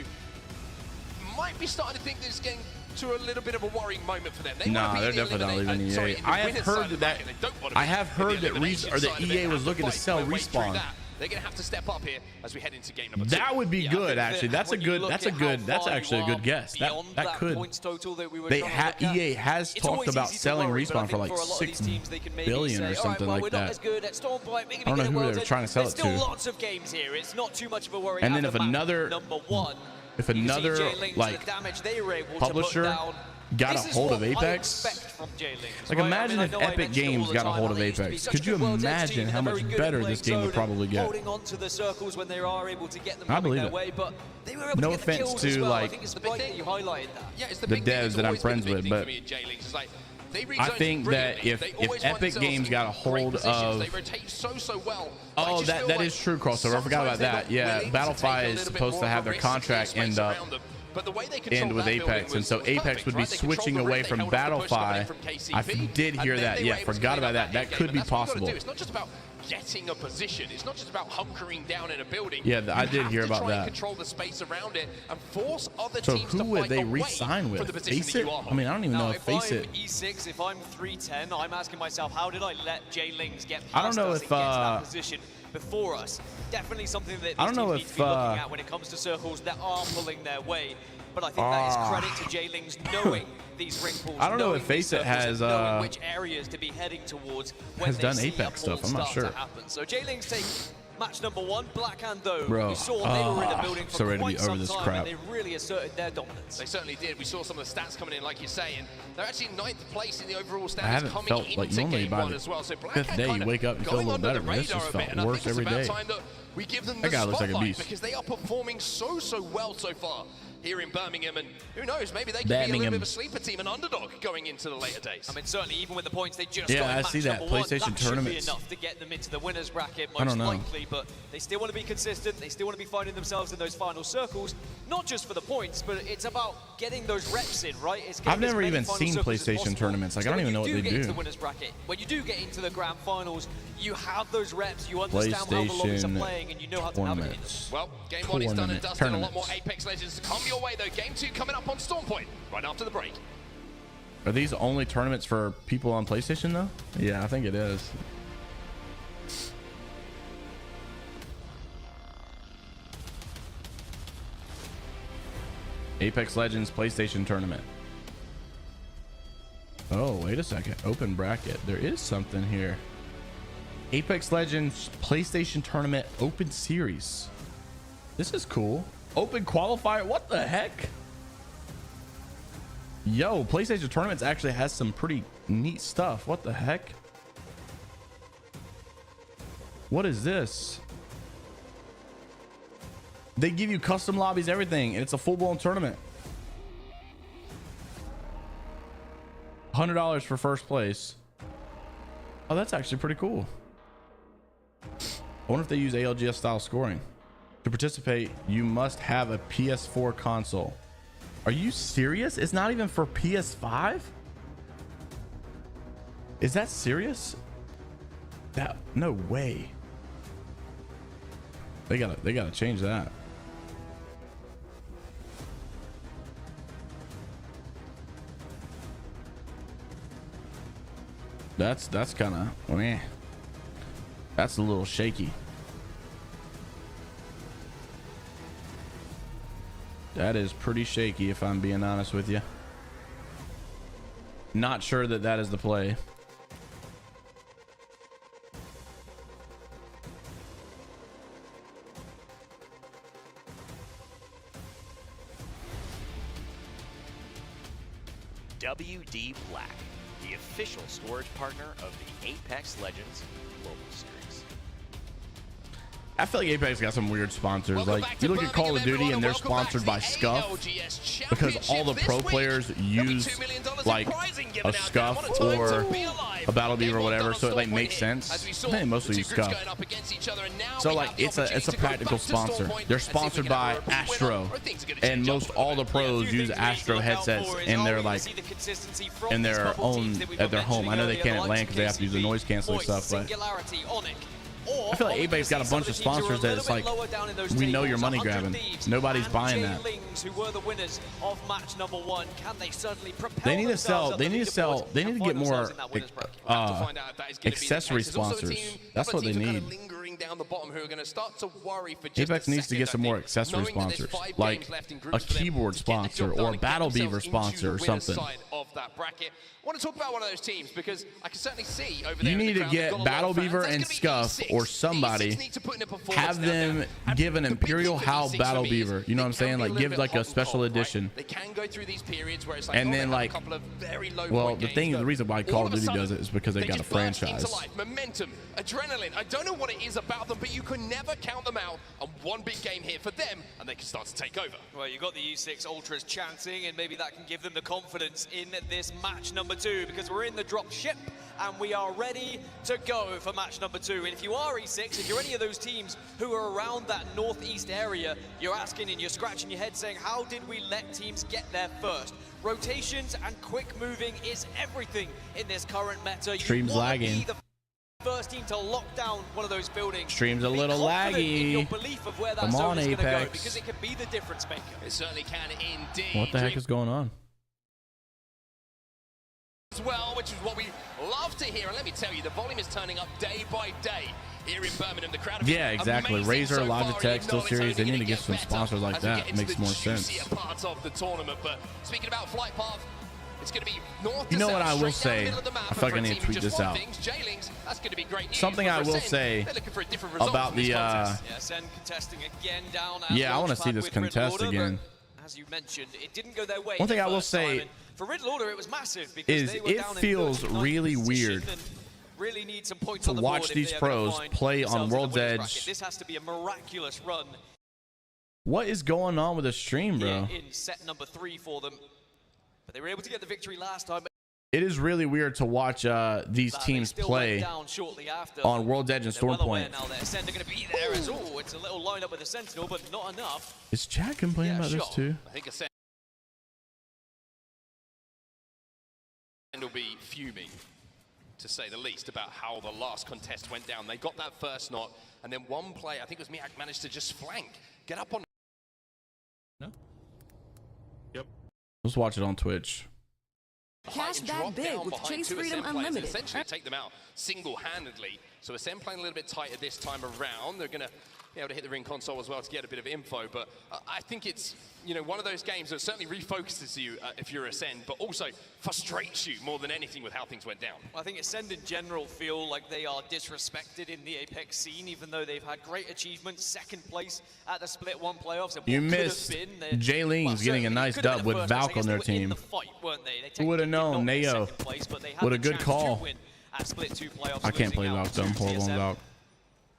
Speaker 5: might be starting to think this is getting to a little bit of a worrying moment for them. They
Speaker 1: Nah,
Speaker 5: wanna be
Speaker 1: they're
Speaker 5: in the
Speaker 1: definitely not
Speaker 5: eliminate-
Speaker 1: leaving
Speaker 5: sorry,
Speaker 1: EA.
Speaker 5: in the
Speaker 1: I have
Speaker 5: winners
Speaker 1: heard
Speaker 5: side of the
Speaker 1: that-
Speaker 5: bracket. They don't wanna
Speaker 1: I
Speaker 5: be
Speaker 1: have
Speaker 5: in the
Speaker 1: heard that
Speaker 5: elimination
Speaker 1: that
Speaker 5: side of it.
Speaker 1: EA was
Speaker 5: Have to
Speaker 1: looking to
Speaker 5: fight
Speaker 1: sell
Speaker 5: their way through
Speaker 1: Respawn.
Speaker 5: that. They're going to have to step up here as we head into game number 2.
Speaker 1: That would be
Speaker 6: Yeah, I
Speaker 1: good,
Speaker 6: think
Speaker 1: actually.
Speaker 6: that
Speaker 1: That's a
Speaker 6: when you
Speaker 1: good.
Speaker 6: look
Speaker 1: That's a
Speaker 6: at how
Speaker 1: good. That's
Speaker 6: far
Speaker 1: actually a
Speaker 6: you
Speaker 1: good guess.
Speaker 6: beyond
Speaker 1: That could.
Speaker 6: points total that we were
Speaker 1: They
Speaker 6: trying to look at,
Speaker 1: EA has
Speaker 6: it's
Speaker 1: talked
Speaker 6: always
Speaker 1: about
Speaker 6: easy to
Speaker 1: selling
Speaker 6: worry, but I
Speaker 1: Respawn for
Speaker 6: think
Speaker 1: like
Speaker 6: a lot of
Speaker 1: 6
Speaker 6: these teams, they can maybe
Speaker 1: billion
Speaker 6: say,
Speaker 1: or
Speaker 6: "All right,
Speaker 1: something
Speaker 6: well,
Speaker 1: like
Speaker 6: we're not
Speaker 1: that.
Speaker 6: as good at Stormpoint. We can
Speaker 1: I don't know
Speaker 6: get
Speaker 1: who
Speaker 6: Worlds
Speaker 1: they're
Speaker 6: in."
Speaker 1: trying to sell
Speaker 6: There's
Speaker 1: it
Speaker 6: still
Speaker 1: to.
Speaker 6: lots of games here. It's not too much of a worry.
Speaker 1: And then
Speaker 6: after
Speaker 1: if
Speaker 6: map
Speaker 1: another-
Speaker 6: number 1,
Speaker 1: if
Speaker 6: you can see
Speaker 1: another,
Speaker 6: J-Lings,
Speaker 1: like,
Speaker 6: the damage they were able
Speaker 1: publisher
Speaker 6: to put down.
Speaker 1: got
Speaker 6: This
Speaker 1: a
Speaker 6: is
Speaker 1: hold
Speaker 6: what
Speaker 1: of
Speaker 6: I
Speaker 1: Apex.
Speaker 6: expect from J-Lings,
Speaker 1: Like,
Speaker 6: right?
Speaker 1: imagine
Speaker 6: I
Speaker 1: if
Speaker 6: know I
Speaker 1: Epic
Speaker 6: mention it all
Speaker 1: Games
Speaker 6: the
Speaker 1: got a
Speaker 6: time,
Speaker 1: hold
Speaker 6: and
Speaker 1: of
Speaker 6: they used to be
Speaker 1: Apex.
Speaker 6: such
Speaker 1: Could
Speaker 6: a
Speaker 1: you
Speaker 6: good Worlds Edge
Speaker 1: imagine
Speaker 6: team, and
Speaker 1: how
Speaker 6: they're
Speaker 1: much
Speaker 6: very good
Speaker 1: better
Speaker 6: at
Speaker 1: this
Speaker 6: playing
Speaker 1: game would
Speaker 6: zone,
Speaker 1: probably get?
Speaker 6: holding on to the circles when they are able to get them
Speaker 1: I
Speaker 6: coming
Speaker 1: believe
Speaker 6: their
Speaker 1: it.
Speaker 6: way, but they were able
Speaker 1: No
Speaker 6: to get the
Speaker 1: offense
Speaker 6: kills
Speaker 1: to,
Speaker 6: as well. I
Speaker 1: like,
Speaker 6: think it's right that you highlighted that.
Speaker 5: Yeah, it's the
Speaker 1: the
Speaker 5: big thing.
Speaker 1: devs
Speaker 5: It's
Speaker 1: that I'm
Speaker 5: always been
Speaker 1: friends
Speaker 5: the big
Speaker 1: with,
Speaker 5: thing
Speaker 1: but
Speaker 5: for me at J-Lings. It's like, they read
Speaker 1: I
Speaker 5: zones
Speaker 1: think that
Speaker 5: brilliantly.
Speaker 1: if
Speaker 5: They always find
Speaker 1: Epic
Speaker 5: themselves
Speaker 1: Games
Speaker 5: in
Speaker 1: got a
Speaker 5: great
Speaker 1: hold
Speaker 5: positions.
Speaker 1: of-
Speaker 5: They rotate so well.
Speaker 1: Oh,
Speaker 5: I just feel
Speaker 1: that
Speaker 5: like
Speaker 1: is true, crossover. I forgot about
Speaker 5: sometimes they're
Speaker 1: that.
Speaker 5: not
Speaker 1: Yeah,
Speaker 5: willing to
Speaker 1: Battlefy
Speaker 5: take a
Speaker 1: is
Speaker 5: little bit
Speaker 1: supposed
Speaker 5: more
Speaker 1: to
Speaker 5: of
Speaker 1: have
Speaker 5: a
Speaker 1: their
Speaker 5: risk and
Speaker 1: contract
Speaker 5: space
Speaker 1: end up
Speaker 5: around them. But the way they control
Speaker 1: end with
Speaker 5: that
Speaker 1: Apex,
Speaker 5: building
Speaker 1: and so
Speaker 5: was
Speaker 1: Apex
Speaker 5: perfect,
Speaker 1: would be
Speaker 5: right? They controlled
Speaker 1: switching
Speaker 5: the
Speaker 1: away
Speaker 5: red, they
Speaker 1: from
Speaker 5: held off the push coming
Speaker 1: Battlefy.
Speaker 5: in from KCP,
Speaker 1: I did hear
Speaker 5: and then
Speaker 1: that.
Speaker 5: they
Speaker 1: Yeah,
Speaker 5: were able to
Speaker 1: forgot
Speaker 5: play
Speaker 1: about that. That
Speaker 5: in-game,
Speaker 1: could
Speaker 5: and
Speaker 1: be
Speaker 5: that's what you've got to
Speaker 1: possible.
Speaker 5: do. It's not just about getting a position. It's not just about hunkering down in a building.
Speaker 1: Yeah, I
Speaker 5: You
Speaker 1: did
Speaker 5: have
Speaker 1: hear
Speaker 5: to
Speaker 1: about
Speaker 5: try and
Speaker 1: that.
Speaker 5: control the space around it and force other
Speaker 1: So
Speaker 5: teams
Speaker 1: who
Speaker 5: to
Speaker 1: would
Speaker 5: fight
Speaker 1: they
Speaker 5: away
Speaker 1: re-sign
Speaker 5: from
Speaker 1: with?
Speaker 5: the position
Speaker 1: Face
Speaker 5: that
Speaker 1: it?
Speaker 5: you are
Speaker 1: I mean, I don't even know
Speaker 6: Now,
Speaker 1: if
Speaker 6: if
Speaker 1: Face
Speaker 6: I'm
Speaker 1: it.
Speaker 6: E6, if I'm 310, I'm asking myself, how did I let J-Lings get
Speaker 1: I don't
Speaker 6: past
Speaker 1: know
Speaker 6: us
Speaker 1: if,
Speaker 6: and get to that position before us? Definitely something that these
Speaker 1: I don't know
Speaker 6: teams need
Speaker 1: if,
Speaker 6: to be looking at when it comes to circles that are pulling their way. But I think that is credit to J-Lings knowing these ring pulls.
Speaker 1: I don't know
Speaker 6: knowing
Speaker 1: if
Speaker 6: these
Speaker 1: Face It
Speaker 6: circles,
Speaker 1: has,
Speaker 6: and knowing which areas to be heading towards when
Speaker 1: has
Speaker 6: they
Speaker 1: done
Speaker 6: see
Speaker 1: Apex
Speaker 6: a pull
Speaker 1: stuff. I'm not
Speaker 6: start
Speaker 1: sure.
Speaker 6: to happen. So J-Lings take match number 1, Black Hand Though.
Speaker 1: Bro,
Speaker 6: We saw they were in the building
Speaker 1: so
Speaker 6: for
Speaker 1: ready to be
Speaker 6: quite
Speaker 1: over
Speaker 6: some
Speaker 1: this
Speaker 6: time,
Speaker 1: crap.
Speaker 6: and they really asserted their dominance.
Speaker 5: They certainly did. We saw some of the stats coming in, like you say, and they're actually in 9th place in the overall
Speaker 1: I
Speaker 5: standings
Speaker 1: haven't
Speaker 5: coming
Speaker 1: felt
Speaker 5: into
Speaker 1: like normally
Speaker 5: game
Speaker 1: by
Speaker 5: 1
Speaker 1: the
Speaker 5: as well. So Black
Speaker 1: fifth
Speaker 5: Hand
Speaker 1: day you
Speaker 5: kinda
Speaker 1: wake up and feel a
Speaker 5: going
Speaker 1: little
Speaker 5: under
Speaker 1: better,
Speaker 5: the
Speaker 1: man. This
Speaker 5: radar
Speaker 1: just
Speaker 5: a bit,
Speaker 1: felt
Speaker 5: and I
Speaker 1: worse
Speaker 5: think it's
Speaker 1: every
Speaker 5: about
Speaker 1: day.
Speaker 5: time that we give them
Speaker 1: That
Speaker 5: the
Speaker 1: guy looks like a
Speaker 5: spotlight
Speaker 1: beast.
Speaker 5: because they are performing so well so far here in Birmingham, and who knows, maybe they could be a little
Speaker 1: Birmingham.
Speaker 5: bit of a sleeper team, an underdog going into the later days.
Speaker 6: I mean, certainly, even with the points they just
Speaker 1: Yeah,
Speaker 6: got in
Speaker 1: I
Speaker 6: match
Speaker 1: see that.
Speaker 6: number 1,
Speaker 1: PlayStation
Speaker 6: that should be
Speaker 1: tournaments.
Speaker 6: enough to get them into the winners bracket,
Speaker 1: I
Speaker 6: most
Speaker 1: don't know.
Speaker 6: likely. But they still want to be consistent. They still want to be finding themselves in those final circles, not just for the points, but it's about getting those reps in, right? It's getting
Speaker 1: I've never
Speaker 6: as many
Speaker 1: even
Speaker 6: final
Speaker 1: seen
Speaker 6: circles as
Speaker 1: PlayStation
Speaker 6: possible.
Speaker 1: tournaments. Like,
Speaker 6: So
Speaker 1: I don't
Speaker 6: when
Speaker 1: even know
Speaker 6: you
Speaker 1: what they
Speaker 6: get
Speaker 1: do.
Speaker 6: into the winners bracket, when you do get into the grand finals, you have those reps. You understand how the lobbies are
Speaker 1: PlayStation
Speaker 6: playing, and you know how to navigate them.
Speaker 1: tournaments.
Speaker 5: Well, game 1 is done and dusted. A lot more
Speaker 1: Tournaments.
Speaker 5: Apex Legends to come your way, though. Game 2 coming up on Stormpoint right after the break.
Speaker 1: Are these only tournaments for people on PlayStation though? Yeah, I think it is. Apex Legends PlayStation tournament. Oh, wait a second. Open bracket. There is something here. Apex Legends PlayStation tournament open series. This is cool. Open qualifier. What the heck? Yo, PlayStation Tournaments actually has some pretty neat stuff. What the heck? What is this? They give you custom lobbies, everything, and it's a full-blown tournament. $100 for first place. Oh, that's actually pretty cool. I wonder if they use ALGS style scoring. To participate, you must have a PS4 console. Are you serious? It's not even for PS5? Is that serious? That no way. They gotta change that. That's kind of meh. That's a little shaky. That is pretty shaky, if I'm being honest with you. Not sure that that is the play.
Speaker 7: WD Black, the official storage partner of the Apex Legends Global Series.
Speaker 1: I feel like Apex got some weird sponsors. Like you look at Call of Duty and they're sponsored by Scuff because all the pro players use like a Scuff or a Battle Beaver or whatever, so it like makes sense. They mostly use Scuff. So like it's a practical sponsor. They're sponsored by Astro, and most all the pros use Astro headsets in their like in their own at their home. I know they can't at LAN because they have to use the noise canceling stuff, but I feel like Apex got a bunch of sponsors that it's like, we know you're money grabbing. Nobody's buying that. They need to sell. They need to get more accessory sponsors. That's what they need. Apex needs to get some more accessory sponsors, like a keyboard sponsor or a Battle Beaver sponsor or something.
Speaker 5: I want to talk about one of those teams because I can certainly see over there.
Speaker 1: You need to get Battle Beaver and Scuff or somebody, have them give an Imperial Howl Battle Beaver. You know what I'm saying? Like give like a special edition.
Speaker 5: They can go through these periods where it's like,
Speaker 1: and then like, well, the reason why Call of Duty does it is because they got a franchise.
Speaker 5: Momentum, adrenaline. I don't know what it is about them, but you can never count them out. And one big game here for them, and they can start to take over.
Speaker 6: Well, you got the U6 Ultras chanting, and maybe that can give them the confidence in this match number 2, because we're in the drop ship and we are ready to go for match number 2. And if you are E6, if you're any of those teams who are around that northeast area, you're asking and you're scratching your head saying, how did we let teams get there first? Rotations and quick moving is everything in this current meta.
Speaker 1: Stream's lagging.
Speaker 6: First team to lock down one of those buildings.
Speaker 1: Stream's a little laggy. Come on, Apex.
Speaker 6: Because it can be the difference maker.
Speaker 5: It certainly can indeed.
Speaker 1: What the heck is going on?
Speaker 5: As well, which is what we love to hear. And let me tell you, the volume is turning up day by day here in Birmingham. The crowd
Speaker 1: yeah, exactly. Razer, so Logitech, Steel Series, they need to get some sponsors like that. It makes more sense.
Speaker 5: Parts of the tournament. But speaking about flight path, it's going to be north to
Speaker 1: you know
Speaker 5: south,
Speaker 1: what I will say? I
Speaker 5: feel
Speaker 1: like I need to tweet this out.
Speaker 5: That's going to be great news.
Speaker 1: Something I will say about the
Speaker 6: yeah, contesting again down.
Speaker 1: Yeah, I want to see this contest again.
Speaker 6: As you mentioned, it didn't go their way.
Speaker 1: One thing I will say
Speaker 6: for Riddle Order, it was massive because they were
Speaker 1: it feels really weird
Speaker 6: really need some points
Speaker 1: to
Speaker 6: on the
Speaker 1: watch
Speaker 6: board
Speaker 1: these pros play on World's Edge.
Speaker 6: This has to be a miraculous run.
Speaker 1: What is going on with the stream, bro?
Speaker 6: In set number 3 for them, but they were able to get the victory last time.
Speaker 1: It is really weird to watch these teams play on World's Edge and Stormpoint.
Speaker 6: Now the Ascend are going to be there as well. It's a little lined up with the Sentinel, but not enough.
Speaker 1: Is Chad complaining about this too?
Speaker 5: I think Ascend will be fuming, to say the least, about how the last contest went down. They got that first knot, and then one player, I think it was Miak, managed to just flank, get up on.
Speaker 1: No. Yep. Let's watch it on Twitch.
Speaker 8: Cash that big with Chase Freedom Unlimited.
Speaker 5: Essentially take them out single-handedly. So Ascend playing a little bit tighter this time around. They're going to be able to hit the ring console as well to get a bit of info. But I think it's, you know, one of those games that certainly refocuses you if you're Ascend, but also frustrates you more than anything with how things went down.
Speaker 6: I think Ascend in general feel like they are disrespected in the Apex scene, even though they've had great achievements, second place at the Split 1 playoffs.
Speaker 1: You missed Jay Ling's getting a nice dub with Valk on their team. Who would have known? Nayo. What a good call. I can't play Valk though. I'm horrible on Valk.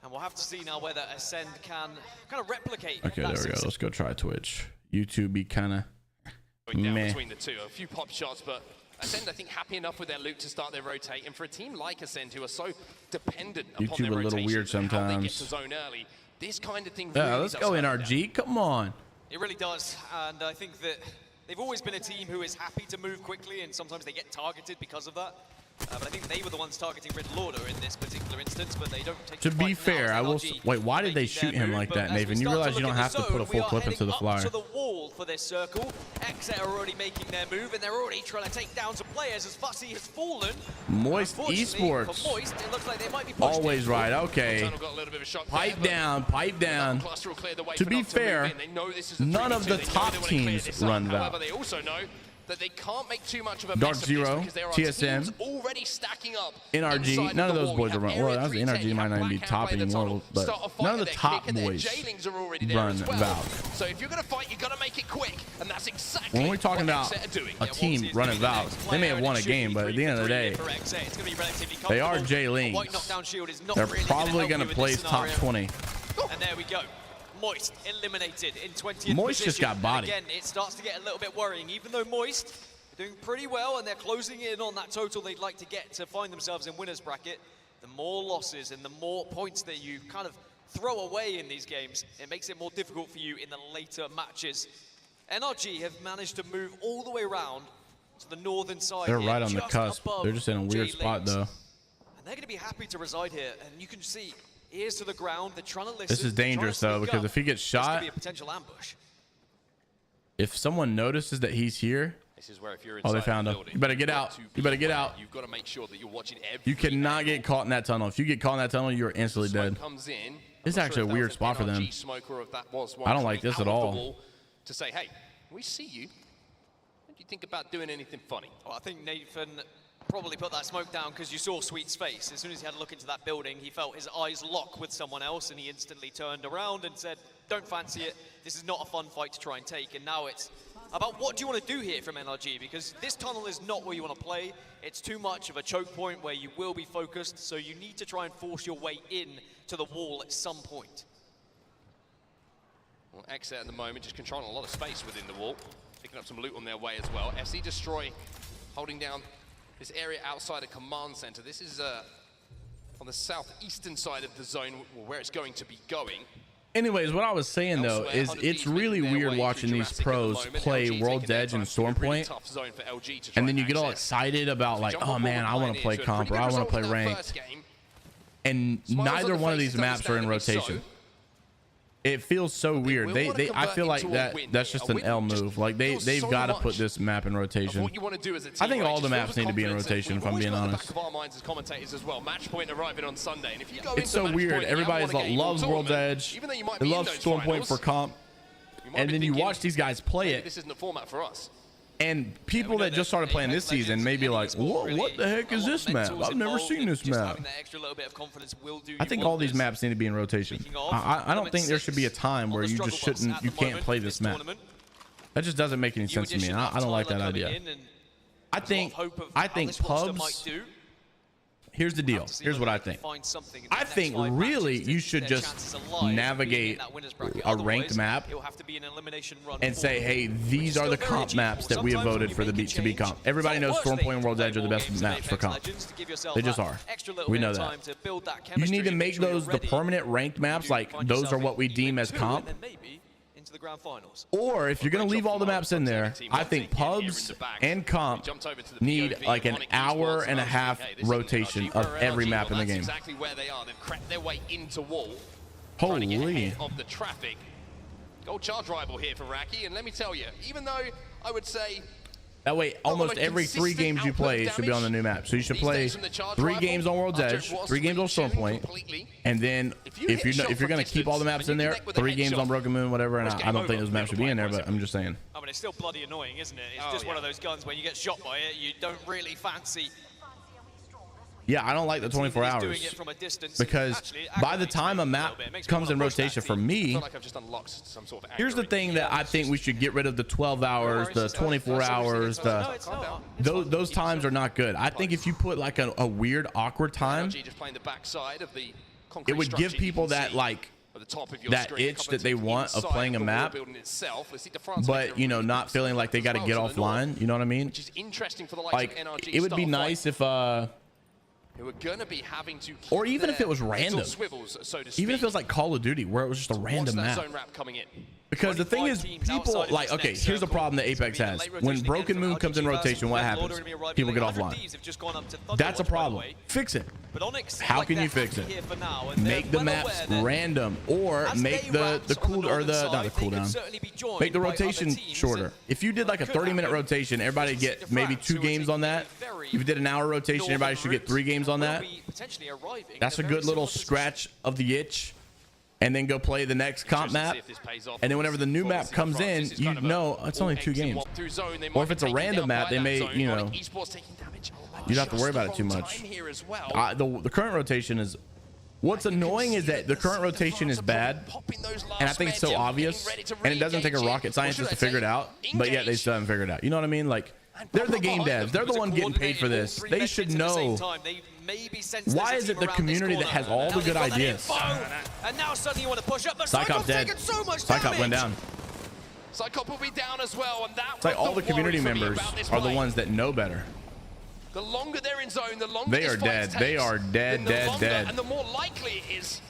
Speaker 6: And we'll have to see now whether Ascend can kind of replicate.
Speaker 1: Okay, there we go. Let's go try Twitch. YouTube be kind of meh.
Speaker 5: Between the two, a few pop shots, but Ascend, I think, happy enough with their loot to start their rotate. And for a team like Ascend, who are so dependent upon
Speaker 1: YouTube
Speaker 5: their
Speaker 1: a little weird sometimes.
Speaker 5: How they get to zone early, this kind of thing.
Speaker 1: Yeah,
Speaker 5: really
Speaker 1: let's go NRG. Come on.
Speaker 6: It really does, and I think that they've always been a team who is happy to move quickly, and sometimes they get targeted because of that. But I think they were the ones targeting Riddle Order in this particular instance, but they don't take
Speaker 1: to be fair, I will wait. Why did they shoot him like that, Nathan? You realize you don't have to put a full clip into the flyer.
Speaker 6: To the wall for this circle. Exet are already making their move, and they're already trying to take down some players as Fussy has fallen.
Speaker 1: Moist Esports.
Speaker 6: For Moist, it looks like they might be
Speaker 1: always right. Okay. Pipe down, pipe down. To be fair, none of the top teams run Valve.
Speaker 5: They also know that they can't make too much of a
Speaker 1: Dark
Speaker 5: mess
Speaker 1: Zero,
Speaker 5: of this because
Speaker 1: TSM,
Speaker 5: already stacking up
Speaker 1: NRG, none of those boys are run. Well, that was NRG might not even be top anymore, but none of the top boys run Valve.
Speaker 5: So if you're going to fight, you got to make it quick, and that's exactly
Speaker 1: when we're talking about a team running Valve. They may have won a game, but at the end of the day, they are Jay Lings. They're probably going to place top 20.
Speaker 6: And there we go. Moist eliminated in 20th
Speaker 1: Moist
Speaker 6: position.
Speaker 1: just got bodied.
Speaker 6: And again, it starts to get a little bit worrying, even though Moist are doing pretty well and they're closing in on that total they'd like to get to find themselves in winner's bracket. The more losses and the more points that you kind of throw away in these games, it makes it more difficult for you in the later matches. NRG have managed to move all the way around to the northern side.
Speaker 1: They're
Speaker 6: here,
Speaker 1: right on the
Speaker 6: just
Speaker 1: cusp.
Speaker 6: above
Speaker 1: They're just in a weird spot,
Speaker 6: J-Lanes.
Speaker 1: though.
Speaker 6: And they're going to be happy to reside here, and you can see ears to the ground. They're trying to listen.
Speaker 1: This is dangerous, though, because if he gets
Speaker 6: this could
Speaker 1: shot,
Speaker 6: be a potential ambush.
Speaker 1: if someone notices that he's here,
Speaker 5: This is where if you're
Speaker 1: oh, they
Speaker 5: inside
Speaker 1: found
Speaker 5: the
Speaker 1: him.
Speaker 5: building,
Speaker 1: You better get
Speaker 5: you've
Speaker 1: out.
Speaker 5: got to
Speaker 1: You
Speaker 5: be
Speaker 1: better get
Speaker 5: aware.
Speaker 1: out.
Speaker 5: You've got to make sure that you're watching every
Speaker 1: You cannot
Speaker 5: angle.
Speaker 1: get caught in that tunnel. If you get caught in that tunnel, you are instantly
Speaker 5: Smoke
Speaker 1: dead.
Speaker 5: comes in.
Speaker 1: This is
Speaker 5: I'm not
Speaker 1: actually
Speaker 5: sure
Speaker 1: a
Speaker 5: if that
Speaker 1: weird
Speaker 5: was an
Speaker 1: spot for them.
Speaker 5: NRG smoke or if that was one
Speaker 1: I don't
Speaker 5: coming
Speaker 1: like this
Speaker 5: out
Speaker 1: at
Speaker 5: of the
Speaker 1: all.
Speaker 5: wall to say, hey, we see you. What do you think about doing anything funny?
Speaker 6: Well, I think Nathan probably put that smoke down because you saw Sweet's face. As soon as he had a look into that building, he felt his eyes lock with someone else, and he instantly turned around and said, don't fancy it. This is not a fun fight to try and take. And now it's about what do you want to do here from NRG, because this tunnel is not where you want to play. It's too much of a choke point where you will be focused, so you need to try and force your way in to the wall at some point.
Speaker 5: Well, Exit at the moment just controlling a lot of space within the wall, picking up some loot on their way as well. FC Destroy holding down this area outside a command center. This is on the southeastern side of the zone where it's going to be going.
Speaker 1: Anyways, what I was saying, though,
Speaker 5: Elsewhere,
Speaker 1: is
Speaker 5: 100
Speaker 1: it's
Speaker 5: Thieves
Speaker 1: really
Speaker 5: making their
Speaker 1: weird
Speaker 5: way
Speaker 1: watching
Speaker 5: through
Speaker 1: these
Speaker 5: Jurassic at the
Speaker 1: pros
Speaker 5: moment.
Speaker 1: play
Speaker 5: LG
Speaker 1: World's
Speaker 5: taking their
Speaker 1: Edge and
Speaker 5: time. It's gonna be a really
Speaker 1: Stormpoint,
Speaker 5: tough zone for LG to try
Speaker 1: and then you get all
Speaker 5: access.
Speaker 1: excited about like,
Speaker 5: Jump
Speaker 1: oh
Speaker 5: on
Speaker 1: man,
Speaker 5: board
Speaker 1: I want to
Speaker 5: Pioneers,
Speaker 1: play
Speaker 5: who had
Speaker 1: comp
Speaker 5: pretty
Speaker 1: or I
Speaker 5: good
Speaker 1: want to play
Speaker 5: results in that
Speaker 1: ranked,
Speaker 5: first game.
Speaker 1: and
Speaker 5: Smiles on
Speaker 1: neither
Speaker 5: the
Speaker 1: one of
Speaker 5: faces,
Speaker 1: these maps are in
Speaker 5: understandably
Speaker 1: rotation.
Speaker 5: so.
Speaker 1: It feels so weird.
Speaker 5: will
Speaker 1: They
Speaker 5: wanna
Speaker 1: I
Speaker 5: convert
Speaker 1: feel like
Speaker 5: into a
Speaker 1: that
Speaker 5: win
Speaker 1: that's
Speaker 5: here.
Speaker 1: just
Speaker 5: A
Speaker 1: an
Speaker 5: win
Speaker 1: L
Speaker 5: just
Speaker 1: move. Like
Speaker 5: feels
Speaker 1: they've
Speaker 5: so
Speaker 1: got to
Speaker 5: much
Speaker 1: put this map in
Speaker 5: of
Speaker 1: rotation.
Speaker 5: what you want to do as a team.
Speaker 1: I think
Speaker 5: right?
Speaker 1: all
Speaker 5: Just
Speaker 1: the
Speaker 5: fill
Speaker 1: maps
Speaker 5: with
Speaker 1: need to be in
Speaker 5: confidence, and
Speaker 1: rotation,
Speaker 5: we've
Speaker 1: if I'm
Speaker 5: always
Speaker 1: being
Speaker 5: got in the
Speaker 1: honest.
Speaker 5: back of our minds as commentators as well. Match point arriving on Sunday, and if you go
Speaker 1: It's
Speaker 5: into
Speaker 1: so
Speaker 5: match
Speaker 1: weird.
Speaker 5: point and
Speaker 1: Everybody
Speaker 5: want a game or
Speaker 1: loves World's
Speaker 5: tournament,
Speaker 1: Edge.
Speaker 5: even though you might
Speaker 1: They
Speaker 5: be in
Speaker 1: love
Speaker 5: those
Speaker 1: Stormpoint
Speaker 5: finals,
Speaker 1: for comp,
Speaker 5: you might
Speaker 1: and
Speaker 5: be
Speaker 1: then you
Speaker 5: thinking,
Speaker 1: watch these guys play
Speaker 5: maybe
Speaker 1: it.
Speaker 5: this isn't the format for us.
Speaker 1: And people that just started playing this season may be like, what the heck is this map? I've never seen this map. I think all these maps need to be in rotation. I don't think there should be a time where you can't play this map. That just doesn't make any sense to me. I don't like that idea. I think pubs. Here's the deal. Here's what I think. I think really you should just navigate a ranked map and say, hey, these are the comp maps that we have voted for to be comp. Everybody knows Stormpoint and World's Edge are the best maps for comp. They just are. We know that. You need to make those the permanent ranked maps, like those are what we deem as comp.
Speaker 6: The grand finals.
Speaker 1: Or if you're going to leave all the maps in there, I think pubs and comp need like an hour and a half rotation of every map in the game.
Speaker 5: Exactly where they are. They've cracked their way into wall.
Speaker 1: Holy.
Speaker 5: Of the traffic. Gold charge rival here for Raki, and let me tell you, even though I would say
Speaker 1: That way, almost every 3 games you play should be on the new map. So you should play 3 games on World's Edge, 3 games on Stormpoint, and then if you're gonna keep all the maps in there, 3 games on Broken Moon, whatever. And I don't think those maps should be in there, but I'm just saying.
Speaker 6: I mean, it's still bloody annoying, isn't it? It's just one of those guns when you get shot by it, you don't really fancy.
Speaker 1: Yeah, I don't like the 24 hours because by the time a map comes in rotation for me, here's the thing that I think we should get rid of: the 12 hours, the 24 hours, those times are not good. I think if you put like a weird, awkward time, it would give people that that itch that they want of playing a map, but not feeling like they got to get offline. You know what I mean? Like it would be nice if
Speaker 5: who are going to be having to
Speaker 1: or even if it was random,
Speaker 5: swivels, so to
Speaker 1: even if it was like Call of Duty where it was just a random map. Because the thing is, people like, okay, here's the problem that Apex has. When Broken Moon comes in rotation, what happens? People get offline. That's a problem. Fix it. How can you fix it? Make the maps random, or make the cooldown. Make the rotation shorter. If you did like a 30-minute rotation, everybody get maybe 2 games on that. If you did an hour rotation, everybody should get 3 games on that. That's a good little scratch of the itch. And then go play the next comp map. And then whenever the new map comes in, it's only 2 games. Or if it's a random map, they may, you don't have to worry about it too much. The current rotation is, what's annoying is that the current rotation is bad. And I think it's so obvious. And it doesn't take a rocket scientist to figure it out. But yet they still haven't figured it out. You know what I mean? Like, they're the game devs. They're the one getting paid for this. They should know
Speaker 6: maybe sense
Speaker 1: Why
Speaker 6: there's
Speaker 1: is
Speaker 6: a
Speaker 1: it
Speaker 6: team
Speaker 1: the
Speaker 6: around
Speaker 1: community
Speaker 6: this
Speaker 1: that has
Speaker 6: corner.
Speaker 1: all
Speaker 6: Now
Speaker 1: the good
Speaker 6: they've got that
Speaker 1: ideas?
Speaker 6: info, and now suddenly you want to push up, but
Speaker 1: Psychop dead.
Speaker 6: taking so much
Speaker 1: Psychop went
Speaker 6: damage.
Speaker 1: down.
Speaker 5: Psychop will be down as well, and that
Speaker 1: It's like
Speaker 5: was
Speaker 1: all the community
Speaker 5: worry for me
Speaker 1: members
Speaker 5: about this
Speaker 1: are the
Speaker 5: play.
Speaker 1: ones that know better.
Speaker 5: The longer they're in zone, the longer
Speaker 1: They
Speaker 5: this
Speaker 1: are
Speaker 5: fight
Speaker 1: dead.
Speaker 5: takes,
Speaker 1: They are dead,
Speaker 5: then the
Speaker 1: dead,
Speaker 5: longer
Speaker 1: dead.
Speaker 5: And the more likely it is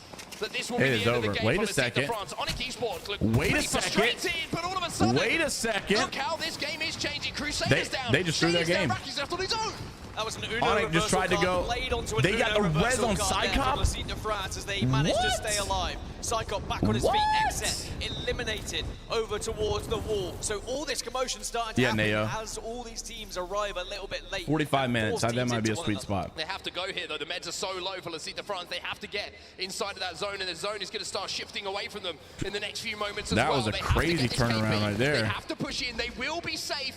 Speaker 5: that this will
Speaker 1: It
Speaker 5: be
Speaker 1: is
Speaker 5: the end
Speaker 1: over.
Speaker 5: of the game.
Speaker 1: Wait
Speaker 5: for
Speaker 1: a
Speaker 5: the
Speaker 1: second.
Speaker 5: France. Onyx Esports look
Speaker 1: Wait a
Speaker 5: pretty
Speaker 1: second.
Speaker 5: frustrated, but all of a sudden,
Speaker 1: Wait a second.
Speaker 5: look how this game is changing. Crusaders down.
Speaker 1: They just threw their
Speaker 5: Shades down,
Speaker 1: game.
Speaker 5: Rocky's left on his own.
Speaker 6: That was an Uno
Speaker 1: Onyx just tried to
Speaker 6: reversal
Speaker 1: go.
Speaker 6: card played onto an
Speaker 1: They got
Speaker 6: Uno
Speaker 1: the res
Speaker 6: reversal
Speaker 1: on
Speaker 6: card there from
Speaker 1: Psychop.
Speaker 6: Lacine de France as they managed to
Speaker 1: What?
Speaker 6: stay alive. Psychop back on his feet,
Speaker 1: What?
Speaker 6: exit, eliminated over towards the wall. So all this commotion starting to
Speaker 1: Yeah,
Speaker 6: happen
Speaker 1: Neo.
Speaker 6: as all these teams arrive a little bit late.
Speaker 1: 45
Speaker 6: and
Speaker 1: minutes.
Speaker 6: force
Speaker 1: That
Speaker 6: teams
Speaker 1: might be a
Speaker 6: into one
Speaker 1: sweet
Speaker 6: another.
Speaker 1: spot.
Speaker 5: They have to go here, though. The meds are so low for Lacine de France. They have to get inside of that zone, and the zone is going to start shifting away from them in the next few moments as
Speaker 1: That
Speaker 5: well.
Speaker 1: was a
Speaker 5: They have to
Speaker 1: crazy
Speaker 5: get this
Speaker 1: turnaround
Speaker 5: KP.
Speaker 1: right there.
Speaker 5: They have to push in. They will be safe,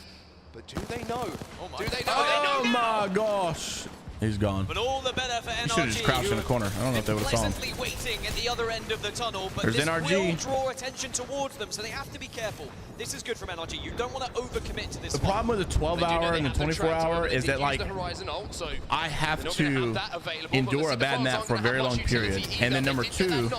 Speaker 5: but do they know?
Speaker 6: my
Speaker 5: Do they know?
Speaker 1: Oh
Speaker 5: They know now.
Speaker 1: my gosh. He's gone.
Speaker 6: But all the better for
Speaker 1: He
Speaker 6: NRG.
Speaker 1: should have just crouched in
Speaker 6: who
Speaker 1: the corner. I don't know if they would have saw him.
Speaker 6: pleasantly waiting at the other end of the tunnel, but
Speaker 1: There's
Speaker 6: this
Speaker 1: NRG.
Speaker 6: will draw attention towards them, so they have to be careful. This is good from NRG. You don't want to overcommit to this.
Speaker 1: The
Speaker 6: fight.
Speaker 1: problem with the 12-hour and the 24-hour is that, like, I have to endure a bad map for a very long period. And then number two,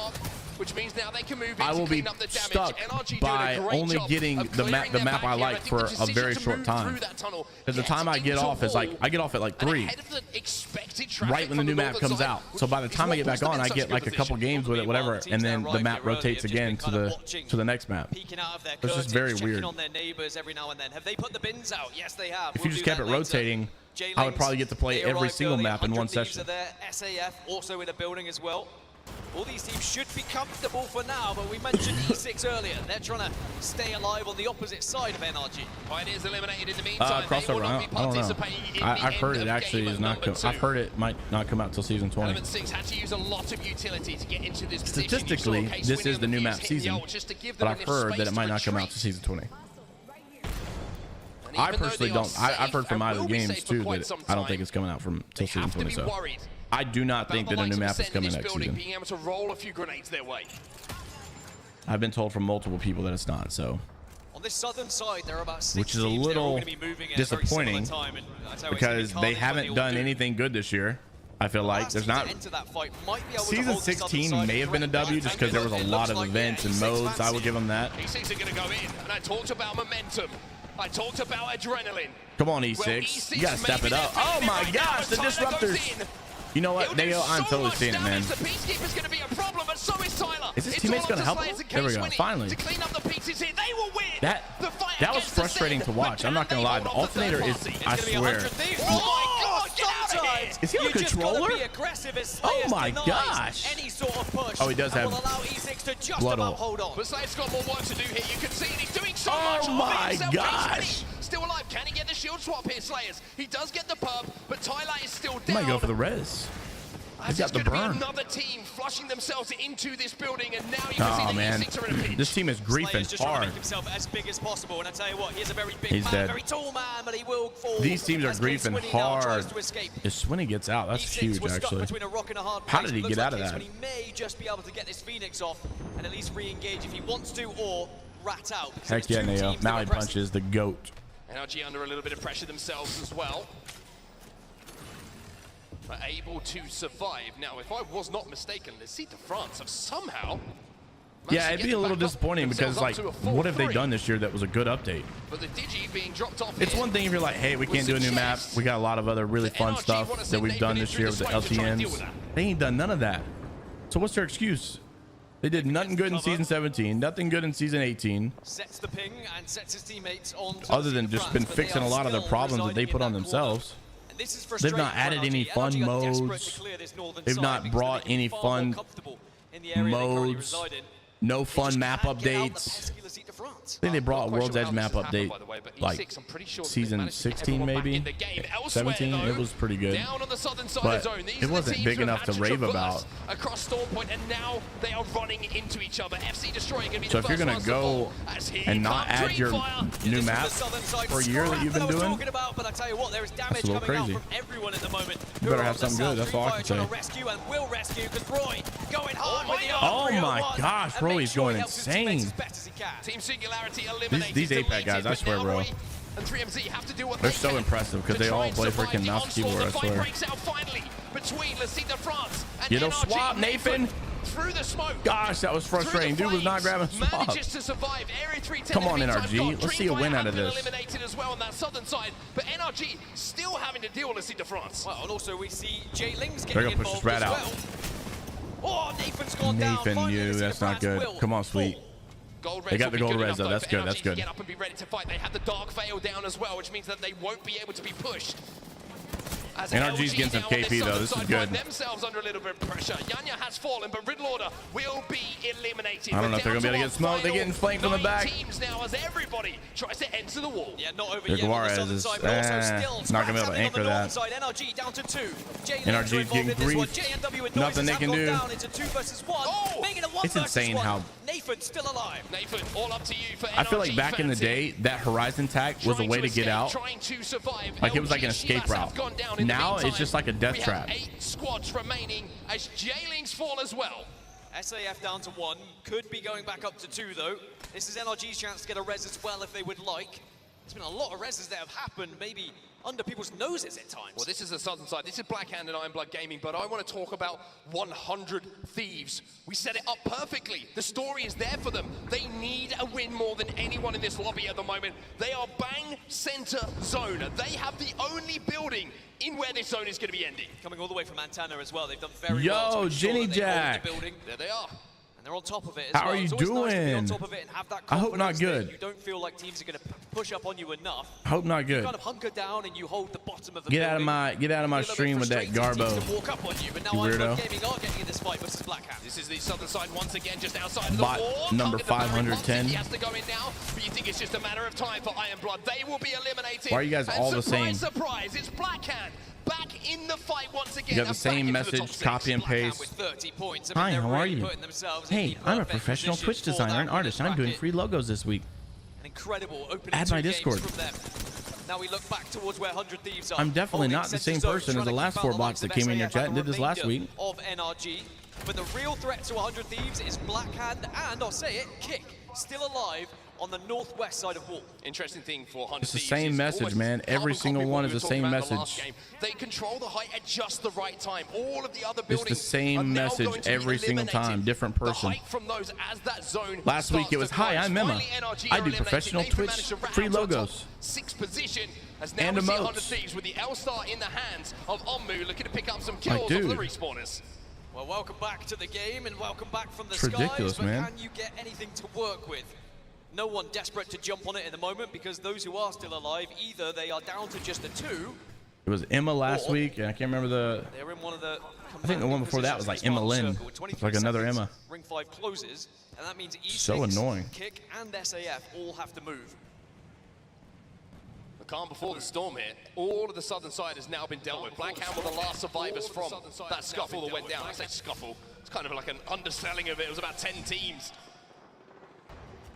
Speaker 5: which means now they can move in
Speaker 1: I
Speaker 5: to
Speaker 1: will be
Speaker 5: clean up the damage.
Speaker 1: stuck
Speaker 5: NRG doing
Speaker 1: by
Speaker 5: a great
Speaker 1: only
Speaker 5: job
Speaker 1: getting
Speaker 5: of
Speaker 1: the
Speaker 5: clearing
Speaker 1: map
Speaker 5: their
Speaker 1: I
Speaker 5: backyard.
Speaker 1: like
Speaker 5: think
Speaker 1: for
Speaker 5: the
Speaker 1: a
Speaker 5: decision
Speaker 1: very
Speaker 5: to
Speaker 1: short
Speaker 5: move
Speaker 1: time.
Speaker 5: through that tunnel
Speaker 1: Because the
Speaker 5: gets
Speaker 1: time I get
Speaker 5: into
Speaker 1: off is like,
Speaker 5: wall
Speaker 1: I get off at like
Speaker 5: and
Speaker 1: 3,
Speaker 5: ahead of the expected traffic
Speaker 1: right when the
Speaker 5: from
Speaker 1: new map
Speaker 5: northern
Speaker 1: comes
Speaker 5: side,
Speaker 1: out. So by the
Speaker 5: which
Speaker 1: time I
Speaker 5: is
Speaker 1: get
Speaker 5: what
Speaker 1: back
Speaker 5: puts them
Speaker 1: on,
Speaker 5: in
Speaker 1: I
Speaker 5: such
Speaker 1: get
Speaker 5: good
Speaker 1: like a couple
Speaker 5: position.
Speaker 1: games with it, whatever, and then the map rotates again to the next map.
Speaker 6: Peeking out of their
Speaker 1: It's just
Speaker 6: curtains,
Speaker 1: very
Speaker 6: checking
Speaker 1: weird.
Speaker 6: on their neighbors every now and then. Have they put the bins out? Yes, they have.
Speaker 1: If you just kept it rotating, I would probably get to play every single map in one session.
Speaker 6: Are there. SAF also in a building as well. All these teams should be comfortable for now, but we mentioned E6 earlier. They're trying to stay alive on the opposite side of NRG.
Speaker 5: Pioneers eliminated in the meantime. They will
Speaker 1: Crossover.
Speaker 5: not be
Speaker 1: I don't know.
Speaker 5: participating in the
Speaker 1: I've heard
Speaker 5: end
Speaker 1: it
Speaker 5: of
Speaker 1: actually
Speaker 5: game
Speaker 1: is not.
Speaker 5: number two.
Speaker 1: I've heard it might not come out till season 20.
Speaker 5: Element 6 had to use a lot of utility to get into this position.
Speaker 1: Statistically,
Speaker 5: You saw Case
Speaker 1: this
Speaker 5: winning
Speaker 1: is the
Speaker 5: on
Speaker 1: new
Speaker 5: fuse,
Speaker 1: map
Speaker 5: hitting the
Speaker 1: season,
Speaker 5: ult just to give
Speaker 1: but
Speaker 5: them
Speaker 1: I've
Speaker 5: enough
Speaker 1: heard that
Speaker 5: space
Speaker 1: it might
Speaker 5: to
Speaker 1: not come out
Speaker 5: retreat.
Speaker 1: to season 20.
Speaker 5: And
Speaker 1: I
Speaker 5: even though
Speaker 1: personally
Speaker 5: they are
Speaker 1: don't. I've heard
Speaker 5: safe
Speaker 1: from
Speaker 5: and
Speaker 1: other
Speaker 5: will be
Speaker 1: games
Speaker 5: safe for
Speaker 1: too
Speaker 5: quite
Speaker 1: that
Speaker 5: some
Speaker 1: I don't think
Speaker 5: time,
Speaker 1: it's coming out from till
Speaker 5: they
Speaker 1: season
Speaker 5: have to
Speaker 1: 20.
Speaker 5: be
Speaker 1: So
Speaker 5: worried
Speaker 1: I do not think that a new map is coming next season.
Speaker 5: being able to roll a few grenades their way.
Speaker 1: I've been told from multiple people that it's not. So,
Speaker 6: On this southern side, there are about 6
Speaker 1: which is a
Speaker 6: teams that are all
Speaker 1: little
Speaker 6: going to be moving at a very
Speaker 1: disappointing
Speaker 6: similar time, and I tell you, it's gonna be
Speaker 1: because they
Speaker 6: carnage when
Speaker 1: haven't
Speaker 6: all
Speaker 1: done
Speaker 6: do.
Speaker 1: anything good this year. I feel like
Speaker 6: Last
Speaker 1: there's
Speaker 6: team to
Speaker 1: not.
Speaker 6: enter that fight might be able to
Speaker 1: Season
Speaker 6: hold the southern
Speaker 1: 16
Speaker 6: side
Speaker 1: may have been a
Speaker 6: correct.
Speaker 1: W just because there was a
Speaker 6: It
Speaker 1: lot
Speaker 6: looks
Speaker 1: of
Speaker 6: like,
Speaker 1: events
Speaker 6: yeah,
Speaker 1: and
Speaker 6: E6
Speaker 1: modes. I will
Speaker 6: fancy.
Speaker 1: give them that.
Speaker 5: E6 are going to go in, and I talked about momentum. I talked about adrenaline.
Speaker 1: Come on,
Speaker 5: Well,
Speaker 1: E6. You gotta step
Speaker 5: maybe
Speaker 1: it up.
Speaker 5: they're
Speaker 1: Oh
Speaker 5: feeling it
Speaker 1: my
Speaker 5: right now,
Speaker 1: gosh, the
Speaker 5: but Tyler goes
Speaker 1: disruptors.
Speaker 5: in.
Speaker 1: You know
Speaker 5: He'll
Speaker 1: what,
Speaker 5: do
Speaker 1: Neo? I'm
Speaker 5: so
Speaker 1: totally
Speaker 5: much
Speaker 1: seeing it, man.
Speaker 5: damage. The Peacekeeper's going to be a problem, but so is Tyler.
Speaker 1: Is his
Speaker 5: It's
Speaker 1: teammates
Speaker 5: all
Speaker 1: gonna
Speaker 5: up
Speaker 1: help
Speaker 5: to
Speaker 1: him?
Speaker 5: Slayers and
Speaker 1: There we
Speaker 5: Case
Speaker 1: go,
Speaker 5: winning.
Speaker 1: finally.
Speaker 5: To clean up the pieces here, they will win. The fight
Speaker 1: That was
Speaker 5: against the
Speaker 1: frustrating
Speaker 5: Sid.
Speaker 1: to watch.
Speaker 5: But
Speaker 1: I'm not
Speaker 5: can
Speaker 1: gonna lie.
Speaker 5: they
Speaker 1: The
Speaker 5: hold off
Speaker 1: alternator
Speaker 5: third
Speaker 1: is,
Speaker 5: party?
Speaker 1: I
Speaker 6: It's gonna be
Speaker 1: swear.
Speaker 6: 100 thieves.
Speaker 5: Oh my God, get out of here.
Speaker 6: Sometimes
Speaker 1: Is he on a
Speaker 6: you just gotta
Speaker 1: controller?
Speaker 6: be aggressive as
Speaker 1: Oh
Speaker 6: Slayers
Speaker 1: my
Speaker 6: denies
Speaker 1: gosh.
Speaker 6: any sort of push.
Speaker 1: Oh, he does
Speaker 6: and
Speaker 1: have
Speaker 6: will allow E6 to just
Speaker 1: blood
Speaker 6: about
Speaker 1: ult.
Speaker 6: hold on.
Speaker 5: But Slayer's got more work to do here. You can see he's doing so
Speaker 1: Oh
Speaker 5: much.
Speaker 1: my
Speaker 5: himself.
Speaker 1: gosh.
Speaker 5: He's ready. Still alive. Can he get the shield swap here, Slayers? He does get the pub, but Tyler is still
Speaker 1: He
Speaker 5: down.
Speaker 1: might go for the res. He's got the
Speaker 5: It's gonna
Speaker 1: burn.
Speaker 5: be another team flushing themselves into this building, and now you can
Speaker 1: Oh
Speaker 5: see the
Speaker 1: man,
Speaker 5: E6 are in a pinch.
Speaker 1: this team is
Speaker 6: Slayer's
Speaker 1: griefing
Speaker 6: just trying to
Speaker 1: hard.
Speaker 6: make himself as big as possible, and I tell you what, he's a very big
Speaker 1: He's
Speaker 6: man,
Speaker 1: dead.
Speaker 6: very tall man, but he will fall.
Speaker 1: These teams are
Speaker 6: as Case
Speaker 1: griefing
Speaker 6: Winnie now tries
Speaker 1: hard.
Speaker 6: to escape.
Speaker 1: If Swinny gets out, that's
Speaker 6: E6
Speaker 1: huge,
Speaker 6: was stuck
Speaker 1: actually.
Speaker 6: between a rock and a hard
Speaker 1: How
Speaker 6: place.
Speaker 1: did he
Speaker 6: Looks
Speaker 1: get out
Speaker 6: like
Speaker 1: of
Speaker 6: Case
Speaker 1: that?
Speaker 6: Winnie may just be able to get this Phoenix off and at least re-engage if he wants to, or rat out. because
Speaker 1: Heck
Speaker 6: there's
Speaker 1: yeah,
Speaker 6: two
Speaker 1: Neo.
Speaker 6: teams that are
Speaker 1: Maui
Speaker 6: pressing.
Speaker 1: Punch is the GOAT.
Speaker 5: NRG under a little bit of pressure themselves as well. But able to survive. Now, if I was not mistaken, the Seat de France have somehow...
Speaker 1: Yeah, it'd be a little disappointing because, like, what have they done this year that was a good update?
Speaker 5: But the Digi being dropped off
Speaker 1: It's
Speaker 5: here
Speaker 1: one thing if you're like, hey, we can't do a new map. We got a lot of other really fun stuff that we've done this year with the LTNs. They ain't done none of that. So what's their excuse? They did nothing good in season 17, nothing good in season 18,
Speaker 6: Sets the ping and sets his teammates on.
Speaker 1: other than just been fixing a lot of the problems that they put on themselves. They've not added any fun modes. They've not brought any fun modes. No fun map updates. I think they brought a World's Edge map update like season 16 maybe, 17. It was pretty good, but it wasn't big enough to rave about.
Speaker 5: Across Storm Point, and now they are running into each other. FC Destroyer going to be
Speaker 1: So
Speaker 5: the
Speaker 1: if you're
Speaker 5: first
Speaker 1: gonna
Speaker 5: ones to
Speaker 1: go
Speaker 5: fall as he
Speaker 1: and not
Speaker 5: comes.
Speaker 1: add your
Speaker 5: Dreamfire.
Speaker 1: new map for a year that you've been doing,
Speaker 6: But I tell you what, there is damage
Speaker 1: a little
Speaker 6: coming out
Speaker 1: crazy.
Speaker 6: from everyone at the moment.
Speaker 1: You better have something good, that's all I can say.
Speaker 6: Rescue and will rescue because Roy going hard with the
Speaker 1: Oh my
Speaker 6: R301
Speaker 1: gosh,
Speaker 6: and
Speaker 1: Roy
Speaker 6: make
Speaker 1: is
Speaker 6: sure
Speaker 1: going
Speaker 6: he helps his teammates
Speaker 1: insane.
Speaker 6: as best as he can.
Speaker 5: Team Singularity eliminated.
Speaker 1: These APAC
Speaker 5: deleted,
Speaker 1: guys, I
Speaker 5: but
Speaker 1: swear,
Speaker 5: now
Speaker 1: bro.
Speaker 5: Roy and 3MZ have to do what
Speaker 1: They're
Speaker 5: they
Speaker 1: so
Speaker 5: can
Speaker 1: impressive because
Speaker 5: to
Speaker 1: they
Speaker 5: try
Speaker 1: all
Speaker 5: and
Speaker 1: play
Speaker 5: survive
Speaker 1: freaking
Speaker 5: the
Speaker 1: mouse
Speaker 5: onslaught.
Speaker 1: keyboard,
Speaker 5: The
Speaker 1: I
Speaker 5: fight
Speaker 1: swear.
Speaker 5: breaks out finally. between Lecita France and
Speaker 1: You know,
Speaker 5: NRG.
Speaker 1: swap, Nathan.
Speaker 5: Through the smoke.
Speaker 1: Gosh, that was frustrating. Dude was not grabbing a swap.
Speaker 5: Manages to survive. Area 310
Speaker 1: Come on,
Speaker 5: enemies
Speaker 1: NRG.
Speaker 5: I've got.
Speaker 1: Let's see a
Speaker 5: Dreamfire
Speaker 1: win out of
Speaker 5: have been
Speaker 1: this.
Speaker 5: eliminated as well on that southern side, but NRG still having to deal with Lecita France.
Speaker 6: Well, and also we see Jay Ling's
Speaker 1: They're
Speaker 6: getting
Speaker 1: gonna push this
Speaker 6: involved
Speaker 1: rat
Speaker 6: as
Speaker 1: out.
Speaker 6: well. Oh, Nathan's gone down.
Speaker 1: Nathan,
Speaker 6: Finally,
Speaker 1: you.
Speaker 6: Lecita
Speaker 1: That's not
Speaker 6: France
Speaker 1: good.
Speaker 6: will
Speaker 1: Come on, sweet.
Speaker 5: Gold
Speaker 1: They got
Speaker 5: will
Speaker 1: the
Speaker 5: be
Speaker 1: gold
Speaker 5: good
Speaker 1: res,
Speaker 5: enough,
Speaker 1: though. That's
Speaker 5: for
Speaker 1: good.
Speaker 5: NRG
Speaker 1: That's
Speaker 5: to
Speaker 1: good.
Speaker 5: Get up and be ready to fight. They have the dark veil down as well, which means that they won't be able to be pushed. As
Speaker 1: NRG's
Speaker 5: LG
Speaker 1: getting some
Speaker 5: now on
Speaker 1: KP, though. This is
Speaker 5: southern side
Speaker 1: good.
Speaker 5: find themselves under a little bit of pressure. Yanya has fallen, but Riddle Order will be eliminated.
Speaker 1: I don't know if they're
Speaker 5: We're
Speaker 1: gonna be able to
Speaker 5: down
Speaker 1: get smoked. They're
Speaker 5: our
Speaker 1: getting flanked from the
Speaker 5: 9
Speaker 1: back.
Speaker 5: teams now as everybody tries to enter the wall.
Speaker 6: Yeah, not over
Speaker 1: Their
Speaker 6: yet on the
Speaker 1: Guarez
Speaker 6: southern
Speaker 1: is,
Speaker 6: side, but also still
Speaker 1: not gonna be able to
Speaker 6: scraps happening
Speaker 1: anchor
Speaker 6: on the northern
Speaker 1: that.
Speaker 6: side. NRG down to 2. Jay Ling's
Speaker 1: NRG's
Speaker 6: involved
Speaker 1: getting
Speaker 6: in this one.
Speaker 1: griefed.
Speaker 6: JNW with
Speaker 1: Nothing
Speaker 6: noises
Speaker 1: they
Speaker 6: have
Speaker 1: can
Speaker 6: gone
Speaker 1: do.
Speaker 6: down into 2 versus 1,
Speaker 5: Oh!
Speaker 6: making it 1
Speaker 1: It's
Speaker 6: versus
Speaker 1: insane
Speaker 6: 1.
Speaker 1: how-
Speaker 6: Nathan still alive.
Speaker 5: Nathan, all up to you for
Speaker 1: I feel like
Speaker 5: NRG
Speaker 1: back in the
Speaker 5: fancy.
Speaker 1: day, that Horizon tack was a
Speaker 5: Trying
Speaker 1: way to get
Speaker 5: escape,
Speaker 1: out.
Speaker 5: trying to survive.
Speaker 1: Like it was like an
Speaker 5: LG
Speaker 1: escape
Speaker 5: Chivas have
Speaker 1: route.
Speaker 5: gone down in the
Speaker 1: Now it's
Speaker 5: meantime.
Speaker 1: just like a death
Speaker 5: We
Speaker 1: trap.
Speaker 5: have 8 squads remaining as J-Lings fall as well.
Speaker 6: SAF down to 1, could be going back up to 2 though. This is NRG's chance to get a res as well if they would like. There's been a lot of reses that have happened, maybe under people's noses at times.
Speaker 5: Well, this is the southern side. This is Black Hand and Iron Blood Gaming, but I want to talk about 100 Thieves. We set it up perfectly. The story is there for them. They need a win more than anyone in this lobby at the moment. They are bang center zone. They have the only building in where this zone is going to be ending.
Speaker 6: Coming all the way from Antenna as well, they've done very
Speaker 1: Yo,
Speaker 6: well to ensure
Speaker 1: Jenny
Speaker 6: that they hold
Speaker 1: Jack.
Speaker 6: the building.
Speaker 5: There they are.
Speaker 6: And they're on top of it as
Speaker 1: How
Speaker 6: well.
Speaker 1: are you
Speaker 6: It's always nice to be on
Speaker 1: doing?
Speaker 6: top of it and have that
Speaker 1: I hope not
Speaker 6: confidence that
Speaker 1: good.
Speaker 6: You don't feel like teams are going to push up on you enough.
Speaker 1: Hope not
Speaker 6: You
Speaker 1: good.
Speaker 6: kind of hunker down and you hold the bottom of the
Speaker 1: Get out of
Speaker 6: building.
Speaker 1: my
Speaker 6: Feel a little bit
Speaker 1: stream with that
Speaker 6: frustrated. Teams
Speaker 1: Garbo.
Speaker 6: can walk up on you, but now
Speaker 1: You
Speaker 6: Iron Blood
Speaker 1: weirdo.
Speaker 6: Gaming are getting in this fight versus Black Hat.
Speaker 5: This is the southern side once again, just outside of the
Speaker 1: Bot
Speaker 5: wall.
Speaker 1: number
Speaker 5: Can't get the barrier.
Speaker 1: 510.
Speaker 5: He has to go in now, but you think it's just a matter of time for Iron Blood. They will be eliminated.
Speaker 1: Why are you guys
Speaker 5: And
Speaker 1: all the
Speaker 5: surprise,
Speaker 1: same?
Speaker 5: Surprise, it's Black Hand back in the fight once again.
Speaker 1: You got the
Speaker 5: and
Speaker 1: same
Speaker 5: back into the top
Speaker 1: message,
Speaker 5: 6.
Speaker 1: copy and
Speaker 6: Black Hat
Speaker 1: paste.
Speaker 6: with 30 points.
Speaker 1: Hi,
Speaker 6: they're
Speaker 1: how are
Speaker 6: really
Speaker 1: you?
Speaker 6: putting themselves in
Speaker 1: Hey,
Speaker 6: the
Speaker 1: I'm a
Speaker 6: perfect
Speaker 1: professional
Speaker 6: position
Speaker 1: Twitch
Speaker 6: for
Speaker 1: designer
Speaker 6: that
Speaker 1: and artist. I'm doing
Speaker 6: bracket.
Speaker 1: free logos this week.
Speaker 6: An incredible opening
Speaker 1: Add
Speaker 6: 2
Speaker 1: my
Speaker 6: games
Speaker 1: Discord.
Speaker 6: from them. Now we look back towards where 100 Thieves are.
Speaker 1: I'm definitely
Speaker 6: Holding
Speaker 1: not the
Speaker 6: center
Speaker 1: same
Speaker 6: zone,
Speaker 1: person as
Speaker 6: trying
Speaker 1: the
Speaker 6: to
Speaker 1: last
Speaker 6: keep
Speaker 1: 4
Speaker 6: out the
Speaker 1: bots
Speaker 6: likes
Speaker 1: that
Speaker 6: of
Speaker 1: came in your
Speaker 6: SAF
Speaker 1: chat
Speaker 6: and
Speaker 1: and did this last
Speaker 6: remainder
Speaker 1: week.
Speaker 6: Of NRG. But the real threat to 100 Thieves is Black Hand and, I'll say it, Kick, still alive on the northwest side of Wall.
Speaker 5: Interesting thing for 100
Speaker 1: It's the
Speaker 5: Thieves
Speaker 1: same
Speaker 5: is
Speaker 1: message,
Speaker 5: almost
Speaker 1: man. Every
Speaker 5: carbon
Speaker 1: single
Speaker 5: copy of
Speaker 1: one
Speaker 5: what
Speaker 1: is
Speaker 5: we
Speaker 1: the
Speaker 5: were
Speaker 1: same
Speaker 5: talking about in the
Speaker 1: message.
Speaker 5: last game. They control the height at just the right time. All of the other
Speaker 1: It's
Speaker 5: buildings
Speaker 1: the same
Speaker 5: are now
Speaker 1: message
Speaker 5: going to be
Speaker 1: every single
Speaker 5: eliminated.
Speaker 1: time, different person.
Speaker 5: The height from those as that zone
Speaker 1: Last week it was,
Speaker 5: starts to
Speaker 1: "Hi, I'm
Speaker 5: close."
Speaker 1: Emma.
Speaker 5: Finally, NRG
Speaker 1: I
Speaker 5: are
Speaker 1: do
Speaker 5: eliminated.
Speaker 1: professional
Speaker 5: Nathan
Speaker 1: Twitch
Speaker 5: managed to round
Speaker 1: free
Speaker 5: to a top
Speaker 1: logos.
Speaker 5: 6th position as now
Speaker 1: And
Speaker 5: we see
Speaker 1: emotes.
Speaker 5: 100 Thieves with the L-Star in the hands of Ommu looking to pick up some
Speaker 1: Like,
Speaker 5: kills of the
Speaker 1: dude.
Speaker 5: respawners.
Speaker 6: Well, welcome back to the game and welcome back from the
Speaker 1: It's
Speaker 6: skies,
Speaker 1: ridiculous,
Speaker 6: but
Speaker 1: man.
Speaker 6: can you get anything to work with? No one desperate to jump on it in the moment because those who are still alive, either they are down to just a 2,
Speaker 1: It was Emma last
Speaker 6: Or-
Speaker 1: week, and I can't remember the.
Speaker 6: they're in one of the
Speaker 1: I think the one before that was like Emma Lynn. It's like another Emma.
Speaker 6: Ring 5 closes, and that means E6,
Speaker 1: So annoying.
Speaker 6: Kick, and SAF all have to move.
Speaker 5: The calm before the storm here. All of the southern side has now been dealt with. Black Hand were the last survivors from that scuffle that went down. I say scuffle. It's kind of like an underselling of it. It was about 10 teams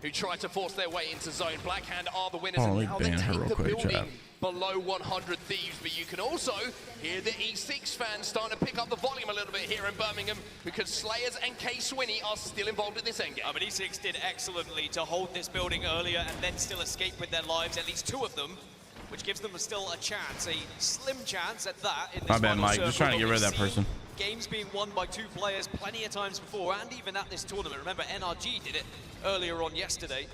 Speaker 5: who tried to force their way into zone. Black Hand are the winners,
Speaker 1: Oh,
Speaker 5: and
Speaker 1: let me
Speaker 5: now they
Speaker 1: ban her
Speaker 5: take
Speaker 1: real
Speaker 5: the
Speaker 1: quick,
Speaker 5: building
Speaker 1: chat.
Speaker 5: below 100 Thieves. But you can also hear the E6 fans starting to pick up the volume a little bit here in Birmingham because Slayers and K Swinney are still involved in this endgame.
Speaker 6: But E6 did excellently to hold this building earlier and then still escape with their lives, at least 2 of them, which gives them still a chance, a slim chance at that in this
Speaker 1: My bad,
Speaker 6: final
Speaker 1: Mike.
Speaker 6: circle.
Speaker 1: Just trying to
Speaker 6: But
Speaker 1: get rid of
Speaker 6: we've
Speaker 1: that person.
Speaker 6: seen Games being won by 2 players plenty of times before, and even at this tournament. Remember, NRG did it earlier on yesterday.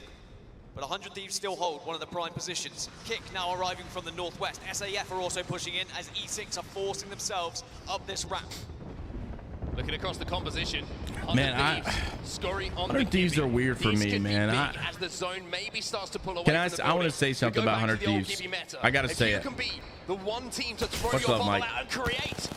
Speaker 6: But 100 Thieves still hold one of the prime positions. Kick now arriving from the northwest. SAF are also pushing in as E6 are forcing themselves up this ramp.
Speaker 5: Looking across the composition,
Speaker 1: Man,
Speaker 5: Scurry on
Speaker 1: 100
Speaker 5: the
Speaker 1: Thieves
Speaker 5: Gibby.
Speaker 1: are weird for
Speaker 5: This
Speaker 1: me,
Speaker 5: could be
Speaker 1: man.
Speaker 5: big as the zone maybe starts to pull away
Speaker 1: Can I?
Speaker 5: from the
Speaker 1: I want to
Speaker 5: building.
Speaker 1: say
Speaker 5: We
Speaker 1: something
Speaker 5: go
Speaker 1: about
Speaker 5: back to
Speaker 1: 100
Speaker 5: the old
Speaker 1: Thieves.
Speaker 5: Gibby meta.
Speaker 1: I gotta
Speaker 5: If
Speaker 1: say
Speaker 5: you
Speaker 1: it.
Speaker 5: can be the one team to throw
Speaker 1: Much
Speaker 5: your
Speaker 1: love,
Speaker 5: bubble
Speaker 1: Mike.
Speaker 5: out and create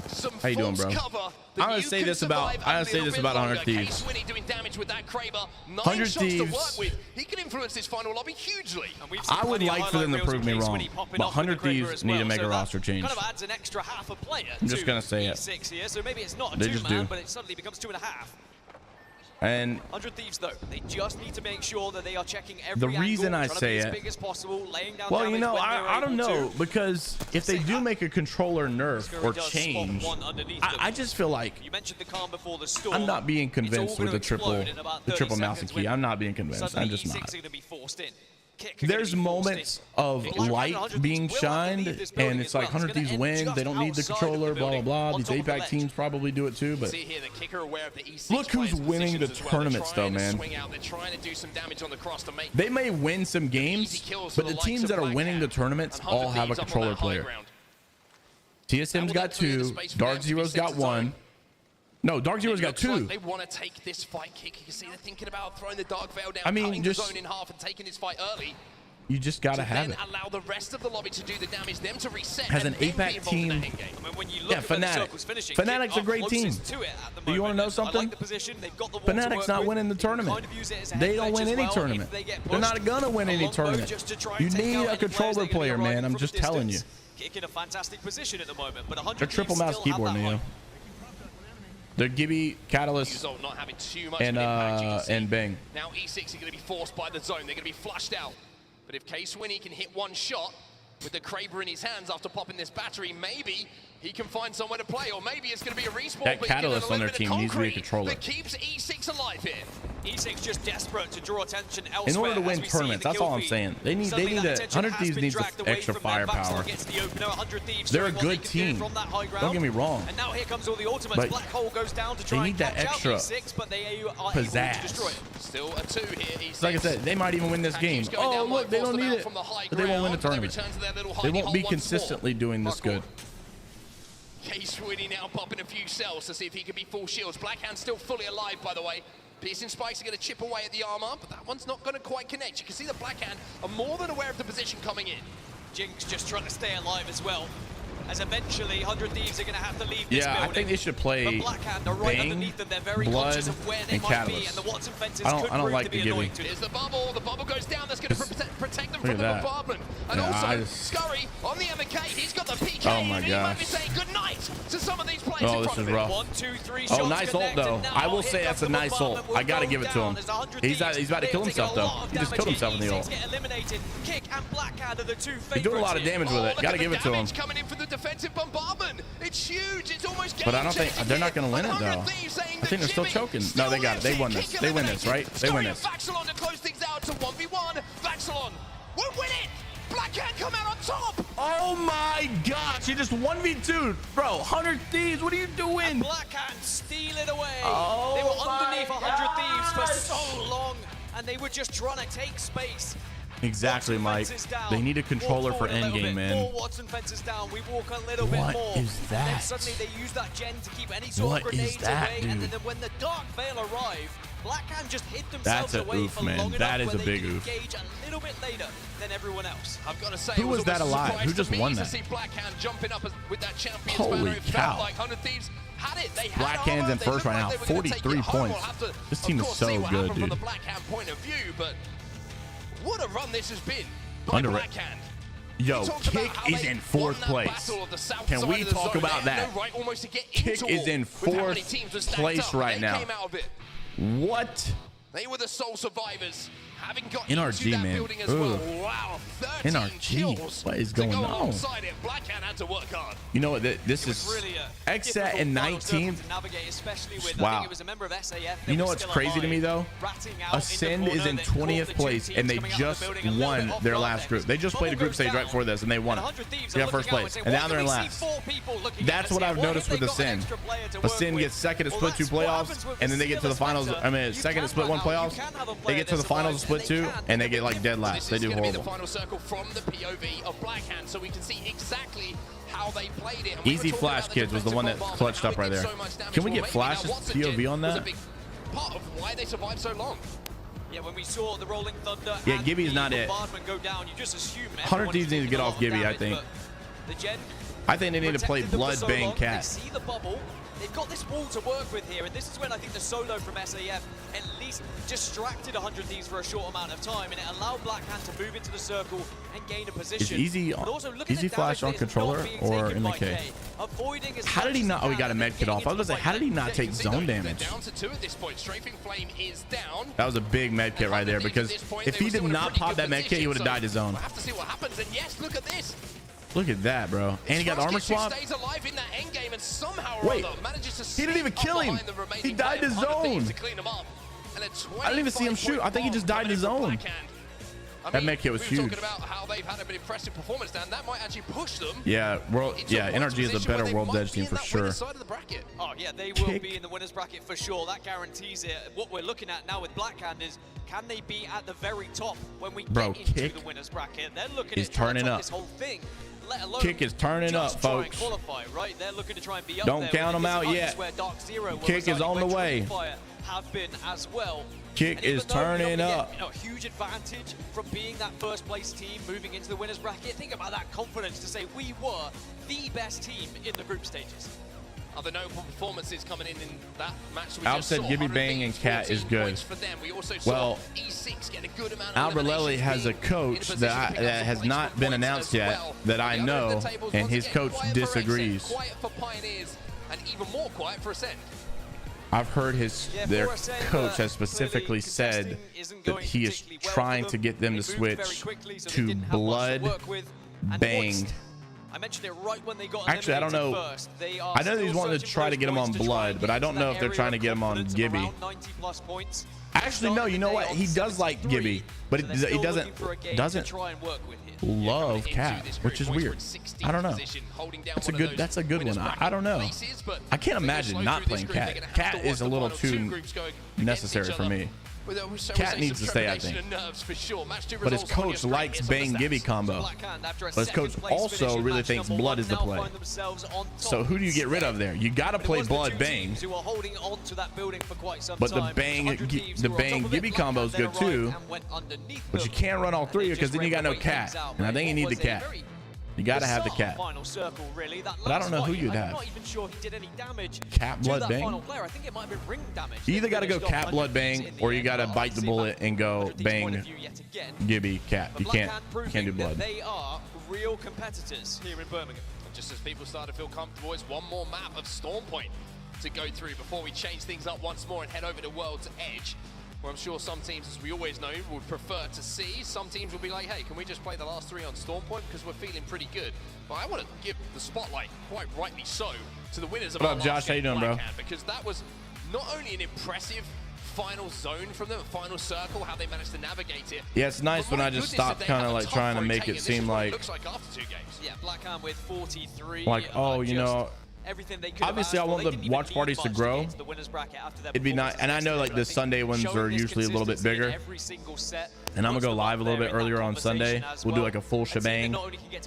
Speaker 5: some
Speaker 1: How you doing,
Speaker 5: false
Speaker 1: bro?
Speaker 5: cover,
Speaker 1: I
Speaker 5: then
Speaker 1: wanna
Speaker 5: you
Speaker 1: say
Speaker 5: can
Speaker 1: this about-
Speaker 5: survive
Speaker 1: I wanna
Speaker 5: a
Speaker 1: say
Speaker 5: little
Speaker 1: this
Speaker 5: bit
Speaker 1: about 100
Speaker 5: longer.
Speaker 1: Thieves.
Speaker 5: K-Swinney doing damage with that Kraber. 9
Speaker 1: 100
Speaker 5: shots
Speaker 1: Thieves.
Speaker 5: to work with. He can influence this final lobby hugely.
Speaker 6: And we've seen
Speaker 1: I would
Speaker 6: plenty of
Speaker 1: like for them to
Speaker 6: highlight
Speaker 1: prove me
Speaker 6: reels of
Speaker 1: wrong,
Speaker 6: K-Swinney popping
Speaker 1: but
Speaker 6: off with the
Speaker 1: 100
Speaker 6: Kraber
Speaker 1: Thieves
Speaker 6: as
Speaker 1: need to
Speaker 6: well,
Speaker 1: make
Speaker 6: so
Speaker 1: a
Speaker 6: that
Speaker 1: roster change.
Speaker 6: Kind of adds an extra half a player
Speaker 1: I'm just
Speaker 6: to
Speaker 1: gonna say it.
Speaker 6: E6 here, so maybe it's not a
Speaker 1: They just
Speaker 6: 2-man,
Speaker 1: do.
Speaker 6: but it suddenly becomes 2.5.
Speaker 1: And
Speaker 6: 100 Thieves, though, they just need to make sure that they are checking every
Speaker 1: The reason
Speaker 6: angle,
Speaker 1: I
Speaker 6: trying
Speaker 1: say
Speaker 6: to be
Speaker 1: it-
Speaker 6: as big as possible, laying down
Speaker 1: well,
Speaker 6: damage
Speaker 1: you know,
Speaker 6: when they're
Speaker 1: I don't
Speaker 6: able
Speaker 1: know
Speaker 6: to.
Speaker 1: because if they do make a controller nerf
Speaker 6: Scurry
Speaker 1: or
Speaker 6: does spot
Speaker 1: change,
Speaker 6: one underneath them.
Speaker 1: I just feel like
Speaker 6: You mentioned the calm before the storm.
Speaker 1: I'm not being
Speaker 6: It's all
Speaker 1: convinced with
Speaker 6: gonna
Speaker 1: the triple
Speaker 6: explode in about 30
Speaker 1: mouse and
Speaker 6: seconds
Speaker 1: key.
Speaker 6: when
Speaker 1: I'm not being convinced.
Speaker 6: suddenly
Speaker 1: I'm just
Speaker 6: E6
Speaker 1: not.
Speaker 6: are going to be forced in.
Speaker 1: there's moments of light being shined, and it's like 100 Thieves win. They don't need the controller, blah, blah, blah. These APAC teams probably do it too, but look who's winning the tournaments though, man. They may win some games, but the teams that are winning the tournaments all have a controller player. TSM's got 2, Dark Zero's got 1. No, Dark Zero's got 2.
Speaker 5: They want to take this fight, Kick. You can see they're thinking about throwing the Dark Veil down,
Speaker 1: I mean,
Speaker 5: cutting
Speaker 1: just
Speaker 5: the zone in half and taking this fight early.
Speaker 1: You just gotta have it.
Speaker 5: Allow the rest of the lobby to do the damage, them to reset.
Speaker 1: Has an APAC team. Yeah, Fnatic. Fnatic's a great team. Do you want to know something? Fnatic's not winning the tournament. They don't win any tournament. They're not gonna win any tournament. You need a controller player, man. I'm just telling you.
Speaker 6: Kick in a fantastic position at the moment, but 100
Speaker 1: They're triple mouse keyboard, Neo. They're Gibby, Catalyst, and Bang.
Speaker 5: Now E6 are going to be forced by the zone. They're going to be flushed out. But if K-Swinny can hit one shot with the Kraber in his hands after popping this battery, maybe he can find somewhere to play, or maybe it's going to be a respawn.
Speaker 1: That Catalyst on their team needs to be a controller.
Speaker 5: That keeps E6 alive here.
Speaker 6: E6 just desperate to draw attention elsewhere.
Speaker 1: In order to win tournaments, that's all I'm saying. They need to 100 Thieves needs extra firepower. They're a good team. Don't get me wrong.
Speaker 6: And now here comes all the ultimates.
Speaker 1: But
Speaker 6: Black Hole goes down to try
Speaker 1: they need that extra
Speaker 6: E6, but they are
Speaker 1: pizzazz.
Speaker 5: Still a 2 here. E6.
Speaker 1: Like I said, they might even win this game. Oh, look, they don't need it. But they won't win the tournament. They won't be consistently doing this good.
Speaker 5: K-Swinny now popping a few cells to see if he can be full shields. Blackhand still fully alive, by the way. Piercing spikes are going to chip away at the armor, but that one's not going to quite connect. You can see the Blackhand are more than aware of the position coming in.
Speaker 6: Jinx just trying to stay alive as well, as eventually 100 Thieves are going to have to leave this
Speaker 1: building.
Speaker 6: I
Speaker 1: think they should play Bang, Blood, and Catalyst. I don't like the Gibby.
Speaker 5: Here's the bubble. The bubble goes down. That's going to protect them from the bombardment. And also, Scurry on the MK. He's got the PK.
Speaker 1: Oh my
Speaker 5: gosh. He might be saying good night to some of these players in front of him.
Speaker 6: 1, 2, 3
Speaker 1: oh, nice ult though. I will say that's a nice ult. I got to give it to him. He's about to kill himself though. He just killed himself in the ult. He's doing a lot of damage with it. Got to give it to him.
Speaker 5: Coming in for the defensive bombardment. It's huge. It's almost game
Speaker 1: But I don't think they're not going to win it though. I think they're still choking. No, they got it. They won this. They win this, right? They win this.
Speaker 5: Vaxelon to close things out to 1v1. Vaxelon won't win it. Blackhand come out on top.
Speaker 1: Oh my gosh, you just 1v2. Bro, 100 Thieves, what are you doing?
Speaker 6: And Blackhand steal it away.
Speaker 1: Oh,
Speaker 6: they were underneath 100 Thieves for so long, and they were just trying to take space.
Speaker 1: Exactly, Mike. They need a controller for endgame, man.
Speaker 6: More Watson fences down. We walk a little bit more.
Speaker 1: What is that?
Speaker 6: And then suddenly they use that gen to keep any sort of grenades away.
Speaker 1: Dude?
Speaker 6: And then when the Dark Veil arrive, Blackhand just hid themselves away
Speaker 1: oof,
Speaker 6: for
Speaker 1: man.
Speaker 6: long
Speaker 1: That
Speaker 6: enough
Speaker 1: is a big oof.
Speaker 6: engage a little bit later than everyone else.
Speaker 5: I've got to say,
Speaker 1: who was that alive? Who just won that?
Speaker 5: To see Blackhand jumping up with that champion.
Speaker 1: Holy cow!
Speaker 5: Like 100 Thieves had it. They
Speaker 1: Blackhand's in first right now, 43 points. This team is so good, dude.
Speaker 5: From the Blackhand point of view, but what a run this has been. Blackhand.
Speaker 1: Yo, Kick is in 4th place. Can we talk about that? Kick is in 4th place right now. What?
Speaker 5: They were the sole survivors. Having got
Speaker 1: NRG, man.
Speaker 5: Well. Wow,
Speaker 1: NRG. What is going on? You know what? This is XSAT in 19th. Wow. You know what's crazy to me though? Ascend is in 20th place, and they just won their last group. They just played a group stage right before this, and they won it. They got 1st place, and now they're in last. That's what I've noticed with Ascend. Ascend gets 2nd to split 2 playoffs, and then they get to the finals. I mean, 2nd to split 1 playoffs. They get to the finals, split 2, and they get like dead last. They do horrible.
Speaker 5: Final circle from the POV of Blackhand, so we can see exactly how they played it.
Speaker 1: Easy Flash Kids was the one that clutched up right there. Can we get Flash's POV on that?
Speaker 5: Part of why they survived so long.
Speaker 6: Yeah, when we saw the Rolling Thunder.
Speaker 1: Yeah, Gibby's not it.
Speaker 6: Go down, you just assume
Speaker 1: 100 Thieves need to get off Gibby, I think. I think they need to play Blood, Bang, Cat.
Speaker 6: They see the bubble. They've got this wall to work with here, and this is when I think the solo from SAF at least distracted 100 Thieves for a short amount of time, and it allowed Blackhand to move into the circle and gain a position.
Speaker 1: Is Easy Flash on controller or in the K? How did he not? Oh, he got a med kit off. I was gonna say, how did he not take zone damage? That was a big med kit right there, because if he did not pop that med kit, he would have died to zone.
Speaker 5: Have to see what happens, and yes, look at this.
Speaker 1: Look at that, bro. And he got the armor swap. Wait, he didn't even kill him. He died to zone. I didn't even see him shoot. I think he just died to zone.
Speaker 5: I
Speaker 1: That
Speaker 5: mean,
Speaker 1: med kit was
Speaker 5: we were
Speaker 1: huge.
Speaker 5: talking about how they've had an impressive performance, Dan. That might actually push them.
Speaker 1: Yeah, NRG is a better World's Edge team for sure.
Speaker 5: Side of the bracket.
Speaker 6: Oh yeah, they will be in the winners bracket for sure. That guarantees it. What we're looking at now with Blackhand is, can they be at the very top when we get into the winners bracket? They're looking at
Speaker 1: turning up.
Speaker 6: this whole thing. Let alone
Speaker 1: Kick is turning up,
Speaker 6: just try and
Speaker 1: folks.
Speaker 6: qualify, right? They're looking to try and be up
Speaker 1: Don't
Speaker 6: there
Speaker 1: count
Speaker 6: with
Speaker 1: them out
Speaker 6: this
Speaker 1: yet.
Speaker 6: where Dark Zero
Speaker 1: Kick is on the way.
Speaker 6: Have been as well.
Speaker 1: Kick
Speaker 6: And even
Speaker 1: is
Speaker 6: though we don't
Speaker 1: turning
Speaker 6: get,
Speaker 1: up.
Speaker 6: a huge advantage from being that first place team moving into the winners bracket. Think about that confidence to say we were the best team in the group stages.
Speaker 5: Other notable performances coming in that match. We
Speaker 1: Al
Speaker 5: just
Speaker 1: said
Speaker 5: saw
Speaker 1: Gibby Bang and Cat is
Speaker 5: 114
Speaker 1: good.
Speaker 5: points for them. We also
Speaker 1: Well,
Speaker 5: saw E6 get a good amount
Speaker 1: Al
Speaker 5: of
Speaker 1: Borelli
Speaker 5: eliminations,
Speaker 1: has a
Speaker 5: being in
Speaker 1: coach
Speaker 5: position
Speaker 1: that
Speaker 5: to pick up some
Speaker 1: has not
Speaker 5: placement
Speaker 1: been
Speaker 5: points
Speaker 1: announced
Speaker 5: as
Speaker 1: yet
Speaker 5: well.
Speaker 1: that I
Speaker 5: The other end
Speaker 1: know,
Speaker 5: of the tables,
Speaker 1: and
Speaker 5: once
Speaker 1: his
Speaker 5: again,
Speaker 1: coach
Speaker 5: quiet for
Speaker 1: disagrees.
Speaker 5: Ascent, quiet for Pioneers, and even more quiet for Ascent.
Speaker 1: I've heard their coach has specifically
Speaker 6: clearly
Speaker 1: said
Speaker 6: contesting isn't
Speaker 1: that
Speaker 6: going
Speaker 1: he is
Speaker 6: particularly well
Speaker 1: trying
Speaker 6: for
Speaker 1: to
Speaker 6: them.
Speaker 1: get them
Speaker 6: They
Speaker 1: to
Speaker 6: moved very
Speaker 1: switch
Speaker 6: quickly, so they
Speaker 1: to
Speaker 6: didn't have much to
Speaker 1: blood
Speaker 6: work with. And
Speaker 1: bang.
Speaker 6: Moist, I mentioned it right when they got
Speaker 1: Actually, I don't know.
Speaker 6: first. They are
Speaker 1: I know he's
Speaker 6: still
Speaker 1: wanting to
Speaker 6: searching
Speaker 1: try
Speaker 6: for
Speaker 1: to get him
Speaker 6: those
Speaker 1: on
Speaker 6: points to try
Speaker 1: blood,
Speaker 6: and
Speaker 1: but
Speaker 6: get
Speaker 1: I
Speaker 6: into
Speaker 1: don't
Speaker 6: that
Speaker 1: know if they're
Speaker 6: area
Speaker 1: trying to
Speaker 6: of
Speaker 1: get him on
Speaker 6: confidence of
Speaker 1: Gibby.
Speaker 6: around 90+ points.
Speaker 1: Actually, no. You know what? He does like Gibby, but
Speaker 6: So they're
Speaker 1: he
Speaker 6: still
Speaker 1: doesn't
Speaker 6: looking for a game to try and work with here.
Speaker 1: love Cat, which is weird. I don't know. That's a good one. I don't know. I can't imagine not playing Cat. Cat is a little too necessary for me. Cat needs to stay, I think. But his coach likes Bang Gibby combo. But his coach also really thinks blood is the play. So who do you get rid of there? You got to play blood Bang. But the Bang Gibby combo is good too. But you can't run all three because then you got no Cat. And I think you need the Cat. You got to have the Cat. But I don't know who you'd have. Cat Blood Bang? You either got to go Cat Blood Bang or you got to bite the bullet and go Bang Gibby Cat. You can't do blood.
Speaker 6: They are real competitors here in Birmingham.
Speaker 5: Just as people start to feel comfortable, it's one more map of Storm Point to go through before we change things up once more and head over to World's Edge, where I'm sure some teams, as we always know, would prefer to see. Some teams will be like, hey, can we just play the last three on Storm Point because we're feeling pretty good. But I want to give the spotlight, quite rightly so, to the winners of
Speaker 1: What
Speaker 5: our
Speaker 1: up, Josh? How you doing, bro?
Speaker 5: Because that was not only an impressive final zone from them, final circle, how they managed to navigate it.
Speaker 1: Yeah, it's nice when I just stop kind of like trying to make it seem like,
Speaker 5: looks like after 2 games.
Speaker 6: Yeah, Blackhand with 43.
Speaker 1: like, oh, you know,
Speaker 6: everything they could
Speaker 1: obviously I want the watch parties to grow. It'd be nice, and I know like the Sunday ones are usually a little bit bigger. And I'm gonna go live a little bit earlier on Sunday. We'll do like a full shebang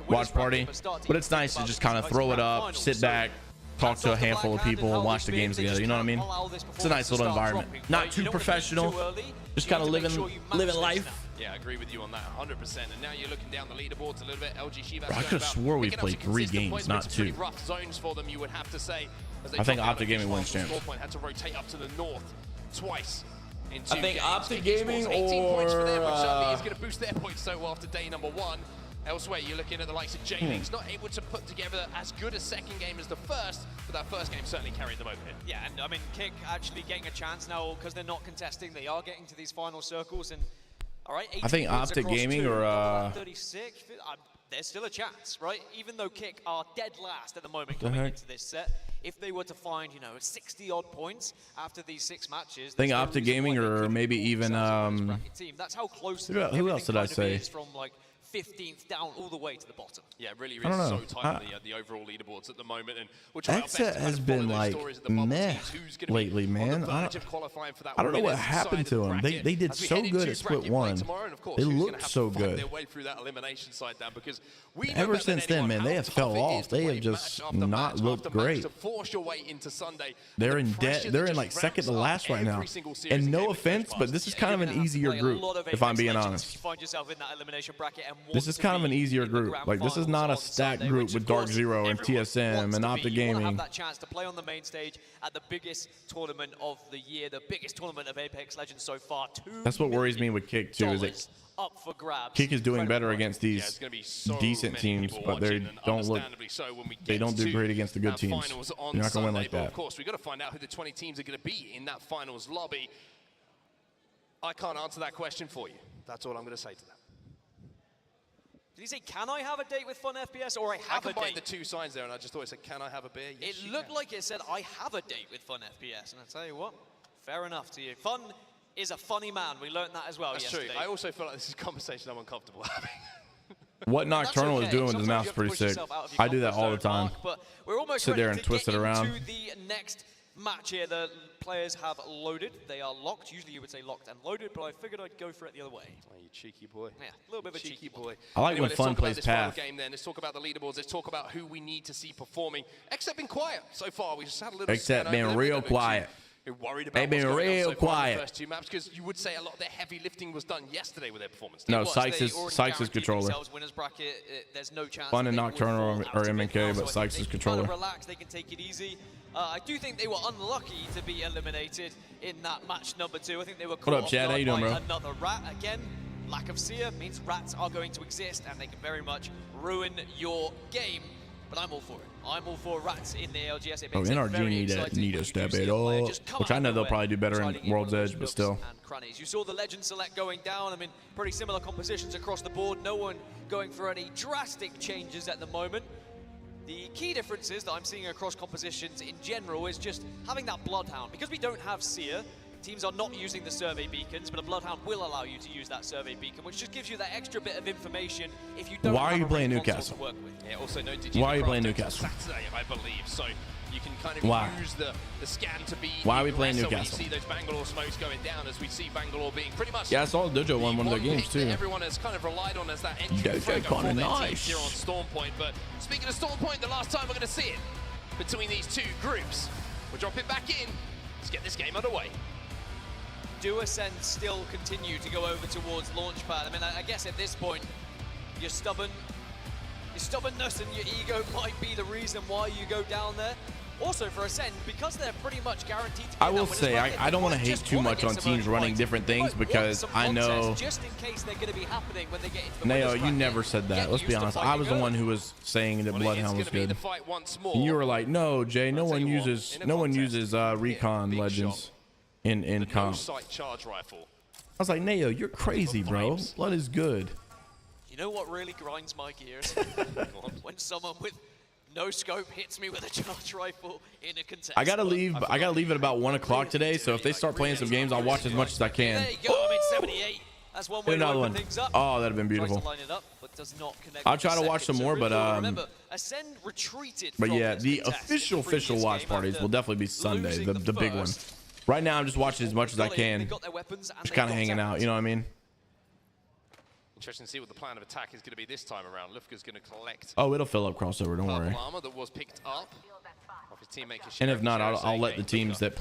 Speaker 1: watch party. But it's nice to just kind of throw it up, sit back, talk to a handful of people, and watch the games together. You know what I mean? It's a nice little environment. Not too professional, just kind of living life.
Speaker 5: Yeah, I agree with you on that 100%. And now you're looking down the leaderboards a little bit. LG
Speaker 1: Bro, I could have swore we played 3 games, not 2.
Speaker 5: Rough zones for them, you would have to say.
Speaker 1: I think Optic Gaming wins champs.
Speaker 5: Had to rotate up to the north twice.
Speaker 1: I think Optic Gaming or
Speaker 5: is going to boost their points so after day number 1. Elsewhere, you're looking at the likes of J-Links, not able to put together as good a second game as the first, but that first game certainly carried them over.
Speaker 6: Yeah, and I mean, Kick actually getting a chance now because they're not contesting. They are getting to these final circles, and all right.
Speaker 1: I think Optic Gaming or
Speaker 6: 36. There's still a chance, right? Even though Kick are dead last at the moment coming into this set, if they were to find 60-odd points after these 6 matches,
Speaker 1: I think Optic Gaming or maybe even
Speaker 6: that's how close.
Speaker 1: Who else did I say?
Speaker 6: From like 15th down all the way to the bottom.
Speaker 5: Yeah, really, really so tight on the overall leaderboards at the moment. And we'll try
Speaker 1: that set has been like meh lately, man. I don't know what happened to them. They did so good at Split 1. They looked so good. Ever since then, man, they have fell off. They have just not looked great. They're in debt. They're in like second to last right now. And no offense, but this is kind of an easier group, if I'm being honest. This is kind of an easier group. Like, this is not a stacked group with Dark Zero and TSM and Optic Gaming.
Speaker 6: Have that chance to play on the main stage at the biggest tournament of the year, the biggest tournament of Apex Legends so far.
Speaker 1: That's what worries me with Kick too. Is that
Speaker 6: up for grabs.
Speaker 1: Kick is doing better against these decent teams, but they don't look. They don't do great against the good teams. You're not gonna win like that.
Speaker 5: Of course, we've got to find out who the 20 teams are going to be in that finals lobby. I can't answer that question for you. That's all I'm going to say to that.
Speaker 6: Did he say, can I have a date with Fun FPS, or I have a date?
Speaker 5: I combined the 2 signs there, and I just thought it said, can I have a beer? Yes,
Speaker 6: it looked like it said, I have a date with Fun FPS, and I tell you what, fair enough to you. Fun is a funny man. We learned that as well yesterday.
Speaker 5: That's true. I also feel like this is a conversation I'm uncomfortable having.
Speaker 1: What Nocturnal is doing with his mouse is pretty sick. I do that all the time.
Speaker 6: But we're almost
Speaker 1: sit there
Speaker 6: ready
Speaker 1: and
Speaker 6: to
Speaker 1: twist
Speaker 6: get
Speaker 1: it around.
Speaker 6: into the next match here. The players have loaded. They are locked. Usually you would say locked and loaded, but I figured I'd go for it the other way.
Speaker 5: Oh, you cheeky boy.
Speaker 6: Yeah, a little bit of a cheeky boy.
Speaker 1: I like
Speaker 5: Anyway,
Speaker 1: when fun plays path.
Speaker 5: Game then. Let's talk about the leaderboards. Let's talk about who we need to see performing. Except been quiet so far. We just had a little.
Speaker 1: Except being real quiet.
Speaker 5: Worried about
Speaker 1: They've been real quiet.
Speaker 5: The first 2 maps, because you would say a lot of their heavy lifting was done yesterday with their performance.
Speaker 1: No, Sykes is controller.
Speaker 6: Winners bracket, there's no chance
Speaker 1: Fun and Nocturnal or MNK, but Sykes is controller.
Speaker 6: Kind of relax, they can take it easy. I do think they were unlucky to be eliminated in that match number 2. I think they were caught off guard by another rat. Again, lack of seer means rats are going to exist and they can very much ruin your game. But I'm all for it. I'm all for rats in the ALGS. It makes
Speaker 1: NRG need to step it up, which I know they'll probably do better in World's Edge, but still.
Speaker 6: You saw the Legend Select going down. I mean, pretty similar compositions across the board. No one going for any drastic changes at the moment. The key differences that I'm seeing across compositions in general is just having that Bloodhound. Because we don't have Seer, teams are not using the survey beacons, but a Bloodhound will allow you to use that survey beacon, which just gives you that extra bit of information if you don't
Speaker 1: Why
Speaker 6: have
Speaker 1: are you
Speaker 6: a
Speaker 1: playing
Speaker 6: console
Speaker 1: Newcastle?
Speaker 6: to work with.
Speaker 5: Yeah, also no
Speaker 1: Why are you playing Newcastle?
Speaker 5: Saturday, I believe. So you can kind of
Speaker 1: Why?
Speaker 5: use the scan to be.
Speaker 1: Why are we playing
Speaker 5: aggressor
Speaker 1: Newcastle?
Speaker 5: when you see those Bangalore smokes going down, as we see Bangalore being pretty much.
Speaker 1: Yeah, I saw Dojo won one of their games too.
Speaker 5: Everyone has kind of relied on as that entry
Speaker 1: Dojo
Speaker 5: for
Speaker 1: kinda
Speaker 5: their
Speaker 1: nice.
Speaker 5: teams here on Storm Point. But speaking of Storm Point, the last time we're going to see it between these 2 groups, we'll drop it back in. Let's get this game underway.
Speaker 6: Do Ascend still continue to go over towards Launchpad? I mean, I guess at this point, your stubbornness and your ego might be the reason why you go down there. Also for Ascend, because they're pretty much guaranteed to be
Speaker 1: I will say, I don't want to hate too much on teams running different things because I know.
Speaker 6: Just in case they're going to be happening when they get into the
Speaker 1: Neo, you never said that. Let's be honest. I was the one who was saying that Bloodhound was good. And you were like, no, Jay, no one uses recon legends in comp. I was like, Neo, you're crazy, bro. Blood is good.
Speaker 6: You know what really grinds my gears? When someone with no scope hits me with a charge rifle in a contest.
Speaker 1: I gotta leave at about 1 o'clock today, so if they start playing some games, I'll watch as much as I can.
Speaker 6: There you go. I mean, 78. That's one way to open things up.
Speaker 1: Oh, that'd have been beautiful.
Speaker 6: Line it up, but does not connect.
Speaker 1: I'll try to watch some more, but
Speaker 6: remember, Ascend retreated.
Speaker 1: But yeah, the official watch parties will definitely be Sunday, the big one. Right now, I'm just watching as much as I can. Just kind of hanging out, you know what I mean?
Speaker 5: Interesting to see what the plan of attack is going to be this time around. Lufka's going to collect.
Speaker 1: Oh, it'll fill up crossover. Don't worry.
Speaker 5: Armor that was picked up.
Speaker 1: And if not, I'll let the teams that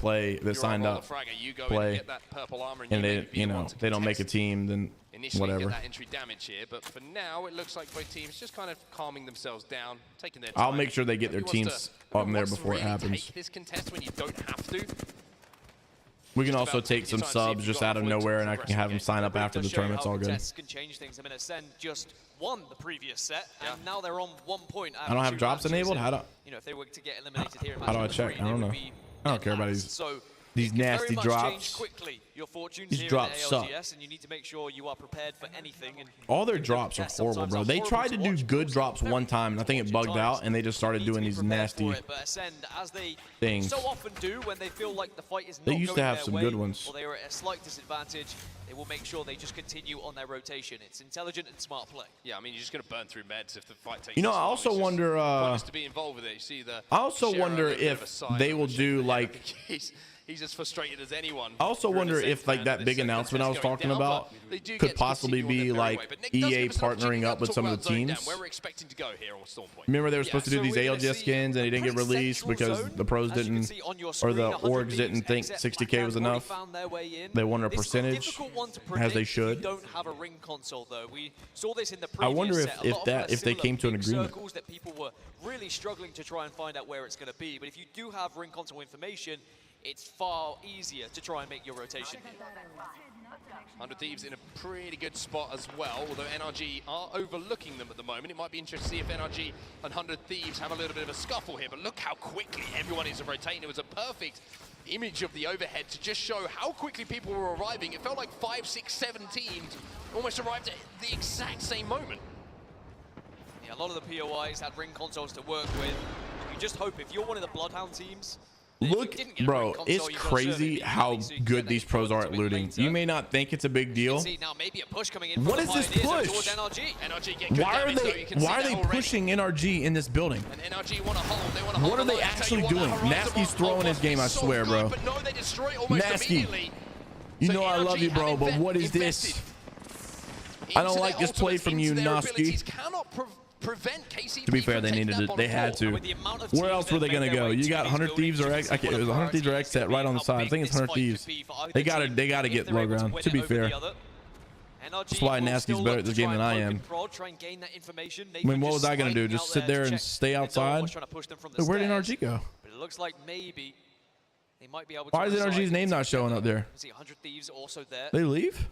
Speaker 1: signed up play. And they, they don't make a team, then whatever.
Speaker 5: Get that entry damage here, but for now, it looks like both teams just kind of calming themselves down, taking their time.
Speaker 1: I'll make sure they get their teams up there before it happens.
Speaker 5: Take this contest when you don't have to.
Speaker 1: We can also take some subs just out of nowhere, and I can have them sign up after the tournament. It's all good.
Speaker 6: Can change things. I mean, Ascend just won the previous set, and now they're on 1 point.
Speaker 1: I don't have drops enabled. How do
Speaker 6: if they were to get eliminated here?
Speaker 1: How do I check? I don't know. I don't care about these nasty drops.
Speaker 6: Quickly. Your fortunes
Speaker 1: These
Speaker 6: here
Speaker 1: drops
Speaker 6: in the ALGS,
Speaker 1: suck.
Speaker 6: and you need to make sure you are prepared for anything. And
Speaker 1: all their drops are horrible, bro. They tried to do good drops one time, and I think it bugged out, and they just started doing these nasty things.
Speaker 6: So often do when they feel like the fight is not
Speaker 1: they used to have some good ones.
Speaker 6: Or they are at a slight disadvantage. They will make sure they just continue on their rotation. It's intelligent and smart play.
Speaker 5: Yeah, I mean, you're just going to burn through meds if the fight takes.
Speaker 1: I also wonder. I
Speaker 5: also
Speaker 1: wonder if they will do like.
Speaker 5: He's as frustrated as anyone.
Speaker 1: I also wonder if like that big announcement I was talking about could possibly be like EA partnering up with some of the teams. Remember they were supposed to do these ALGS skins and they didn't get released because the pros didn't, or the orgs didn't think 60K was enough. They wanted a percentage, as they should. I wonder if they came to an agreement.
Speaker 6: That people were really struggling to try and find out where it's going to be. But if you do have ring console information, it's far easier to try and make your rotation.
Speaker 5: 100 Thieves in a pretty good spot as well, although NRG are overlooking them at the moment. It might be interesting to see if NRG and 100 Thieves have a little bit of a scuffle here, but look how quickly everyone is rotating. It was a perfect image of the overhead to just show how quickly people were arriving. It felt like 5, 6, 7 teams almost arrived at the exact same moment.
Speaker 6: Yeah, a lot of the POIs had ring consoles to work with. You just hope if you're one of the Bloodhound teams,
Speaker 1: Look, bro, it's crazy how good these pros are at looting. You may not think it's a big deal. What is this push? Why are they pushing NRG in this building? What are they actually doing? Nasky's throwing his game, I swear, bro. Nasky, you know I love you, bro, but what is this? I don't like this play from you, Nasky. To be fair, they needed it. They had to. Where else were they gonna go? You got 100 Thieves or X. It was 100 Thieves or X set right on the side. I think it's 100 Thieves. They gotta get low ground. To be fair, that's why Nasky's better at this game than I am. I mean, what was I gonna do? Just sit there and stay outside? Where did NRG go?
Speaker 6: But it looks like maybe they might be able to.
Speaker 1: Why is NRG's name not showing up there?
Speaker 6: See 100 Thieves also there.
Speaker 1: They leave?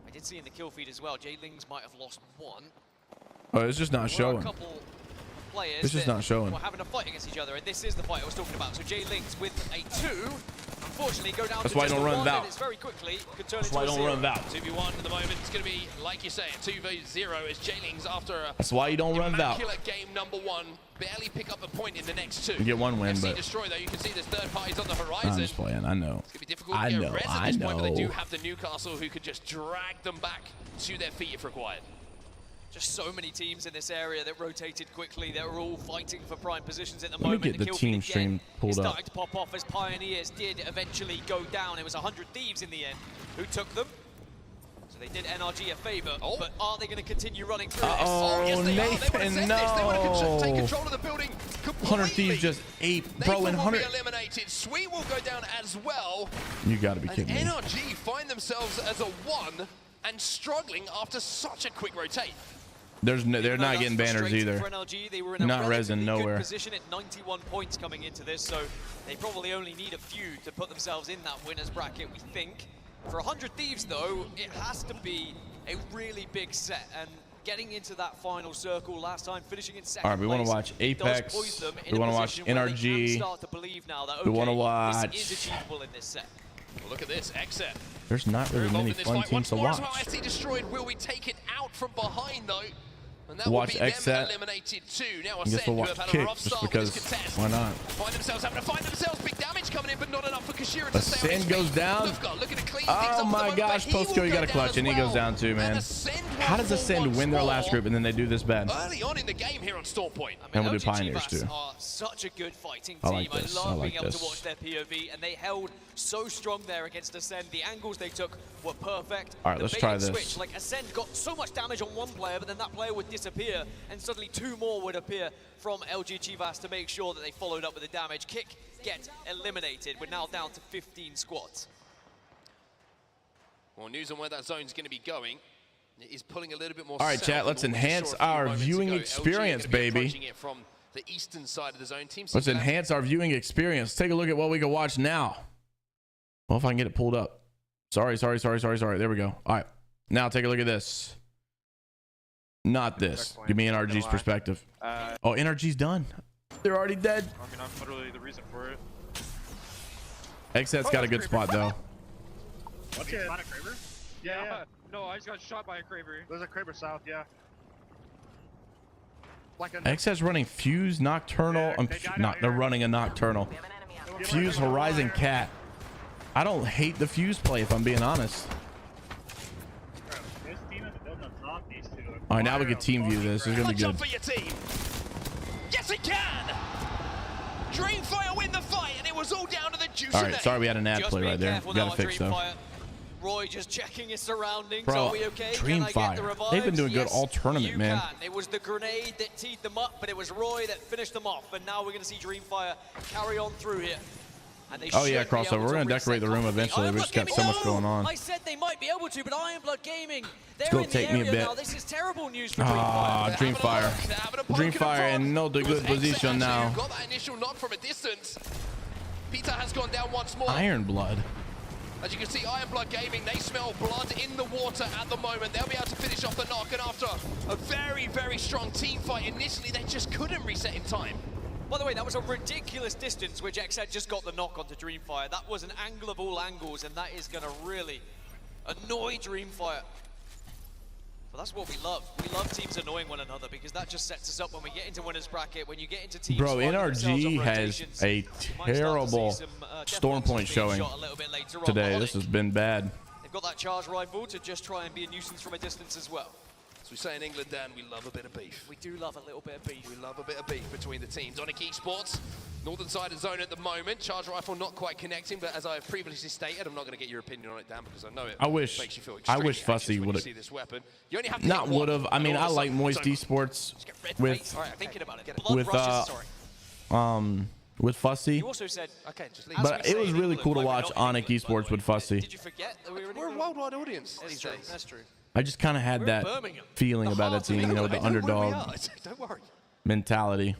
Speaker 6: I did see in the kill feed as well. J-Lings might have lost one.
Speaker 1: Oh, it's just not showing. It's just not showing.
Speaker 6: We're having a fight against each other, and this is the fight I was talking about. So J-Lings with a 2. Unfortunately, go down.
Speaker 1: That's why I don't run Val.
Speaker 6: Very quickly.
Speaker 1: That's why I don't run Val.
Speaker 5: 2v1 at the moment. It's going to be, like you say, a 2v0 as J-Lings after a
Speaker 1: That's why you don't run Val.
Speaker 5: immaculate game number 1. Barely pick up a point in the next 2.
Speaker 1: You get one win, but
Speaker 5: Destroy, though, you can see there's third parties on the horizon.
Speaker 1: I'm just playing. I know.
Speaker 5: It's going to be difficult to get res at this point, but they do have the Newcastle who could just drag them back to their feet if required.
Speaker 6: Just so many teams in this area that rotated quickly. They're all fighting for prime positions at the moment.
Speaker 1: Let me get the team stream pulled up.
Speaker 6: Starting to pop off as Pioneers did eventually go down. It was 100 Thieves in the end who took them. So they did NRG a favor, but are they going to continue running through this?
Speaker 1: Oh, yes, they Nathan, no.
Speaker 5: They want to take control of the building completely.
Speaker 1: 100 Thieves just ate, bro, and 100.
Speaker 5: Eliminated. Sweet will go down as well.
Speaker 1: You got to be kidding me.
Speaker 5: NRG find themselves as a 1 and struggling after such a quick rotate.
Speaker 1: They're not getting banners either.
Speaker 6: They were in a
Speaker 1: not resin nowhere.
Speaker 6: Good position at 91 points coming into this, so they probably only need a few to put themselves in that winner's bracket, we think. For 100 Thieves, though, it has to be a really big set, and getting into that final circle last time, finishing in second.
Speaker 1: All right, we want to watch Apex. We want to watch NRG. We want to watch.
Speaker 6: This is achievable in this set.
Speaker 5: Well, look at this, Xset.
Speaker 1: There's not really many fun teams to watch.
Speaker 5: IC destroyed. Will we take it out from behind though? And that
Speaker 1: watch
Speaker 5: will be
Speaker 1: Xset.
Speaker 5: Eliminated too. Now
Speaker 1: I guess we'll watch Kick just because. Why not?
Speaker 5: Find themselves big damage coming in, but not enough for Kashira to
Speaker 1: Ascend goes down. Oh my gosh, Postco, you got a clutch, and he goes down too, man. How does Ascend win their last group and then they do this bad?
Speaker 5: Early on in the game here on Storm Point.
Speaker 1: And we'll do Pioneers too.
Speaker 6: Such a good fighting team.
Speaker 1: I like this.
Speaker 6: I love being able to watch their POV, and they held so strong there against Ascend. The angles they took were perfect.
Speaker 1: All right, let's try this.
Speaker 6: Switch, like Ascend got so much damage on one player, but then that player would disappear, and suddenly 2 more would appear from LG Chivas to make sure that they followed up with the damage. Kick get eliminated. We're now down to 15 squads.
Speaker 5: Well, news on where that zone's going to be going. It is pulling a little bit more.
Speaker 1: All right, chat, let's enhance our viewing experience, baby.
Speaker 5: From the eastern side of the zone.
Speaker 1: Let's enhance our viewing experience. Take a look at what we can watch now. Well, if I can get it pulled up. Sorry. There we go. All right. Now take a look at this. Not this. Give me NRG's perspective. Oh, NRG's done. They're already dead.
Speaker 9: I mean, I'm literally the reason for it.
Speaker 1: Xset's got a good spot, though.
Speaker 9: Okay. Spot a Kraber? Yeah. No, I just got shot by a Kraber. There's a Kraber south, yeah. Like
Speaker 1: Xset's running Fuse, Nocturnal. They're running a Nocturnal. Fuse, Horizon, Cat. I don't hate the Fuse play, if I'm being honest. All right, now we can team view this. It's gonna be good.
Speaker 5: For your team. Yes, it can. Dreamfire win the fight, and it was all down to the juice.
Speaker 1: All right, sorry we had an ad play right there. We gotta fix though.
Speaker 6: Roy just checking his surroundings.
Speaker 1: Bro,
Speaker 6: are we okay?
Speaker 1: Dreamfire. They've been doing good all tournament, man.
Speaker 6: It was the grenade that teed them up, but it was Roy that finished them off. And now we're gonna see Dreamfire carry on through here.
Speaker 1: Oh yeah, crossover. We're gonna decorate the room eventually. We just got so much going on.
Speaker 6: I said they might be able to, but Ironblood Gaming, they're
Speaker 1: it's gonna
Speaker 6: in
Speaker 1: take
Speaker 6: the
Speaker 1: me a
Speaker 6: area
Speaker 1: bit.
Speaker 6: now. This is terrible news for Dreamfire.
Speaker 1: Dreamfire in no good position now.
Speaker 5: Got that initial knock from a distance. Peter has gone down once more.
Speaker 1: Ironblood.
Speaker 5: As you can see, Ironblood Gaming, they smell blood in the water at the moment. They'll be able to finish off the knock, and after a very, very strong team fight, initially they just couldn't reset in time.
Speaker 6: By the way, that was a ridiculous distance which Xset just got the knock onto Dreamfire. That was an angle of all angles, and that is going to really annoy Dreamfire. But that's what we love. We love teams annoying one another because that just sets us up when we get into winners bracket. When you get into teams,
Speaker 1: bro, NRG has a terrible storm point showing today. This has been bad.
Speaker 6: They've got that charge rifle to just try and be a nuisance from a distance as well.
Speaker 5: As we say in England, Dan, we love a bit of beef.
Speaker 6: We do love a little bit of beef.
Speaker 5: We love a bit of beef between the teams. Onyx Esports, northern side of zone at the moment. Charge rifle not quite connecting, but as I've previously stated, I'm not going to get your opinion on it, Dan, because I know it makes you feel extremely
Speaker 1: Fussy
Speaker 5: would
Speaker 1: have.
Speaker 5: See this weapon. You only have to
Speaker 1: not would have. I mean, I like Moist Esports with with Fussy.
Speaker 6: You also said, okay, just leave.
Speaker 1: But it was really cool to watch Onyx Esports with Fussy.
Speaker 6: Did you forget that
Speaker 5: we're a worldwide audience these days?
Speaker 6: That's true.
Speaker 1: I just kind of had that feeling about that team, you know, the underdog mentality.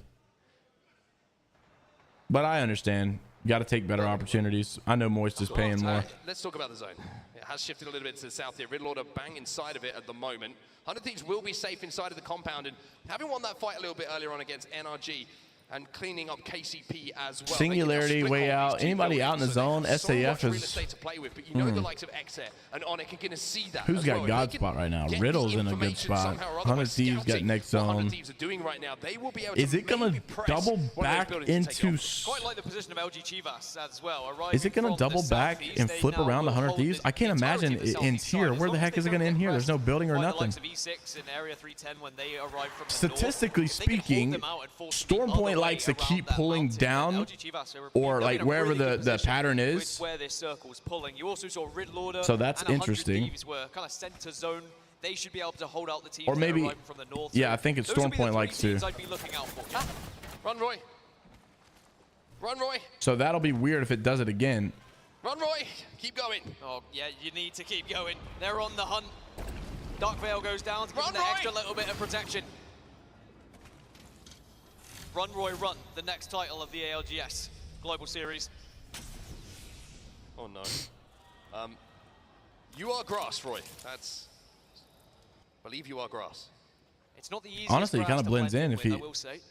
Speaker 1: But I understand. Got to take better opportunities. I know Moist is paying more.
Speaker 5: Let's talk about the zone. It has shifted a little bit to the south here. Riddlord are bang inside of it at the moment. 100 Thieves will be safe inside of the compound, and having won that fight a little bit earlier on against NRG, and cleaning up KCP as well.
Speaker 1: Singularity way out. Anybody out in the zone? SAF is. Who's got God spot right now? Riddle's in a good spot. 100 Thieves got next zone. Is it gonna double back into?
Speaker 6: Quite like the position of LG Chivas as well.
Speaker 1: Is it gonna double back and flip around the 100 Thieves? I can't imagine it ends here. Where the heck is it gonna end here? There's no building or nothing. Statistically speaking, Storm Point likes to keep pulling down, or like wherever the pattern is.
Speaker 6: Where this circle's pulling. You also saw Riddlord,
Speaker 1: so that's interesting.
Speaker 6: Were kind of center zone. They should be able to hold out the teams
Speaker 1: or maybe
Speaker 6: from the north.
Speaker 1: Yeah, I think it's Storm Point likes to.
Speaker 6: I'd be looking out for.
Speaker 5: Run, Roy. Run, Roy.
Speaker 1: So that'll be weird if it does it again.
Speaker 5: Run, Roy. Keep going.
Speaker 6: Oh yeah, you need to keep going. They're on the hunt. Dark Veil goes down to give them the extra little bit of protection. Run, Roy, run. The next title of the ALGS Global Series.
Speaker 5: Oh no. You are grass, Roy. That's. Believe you are grass.
Speaker 6: It's not the easiest.
Speaker 1: Honestly, he kind of blends in if he.
Speaker 6: I will say.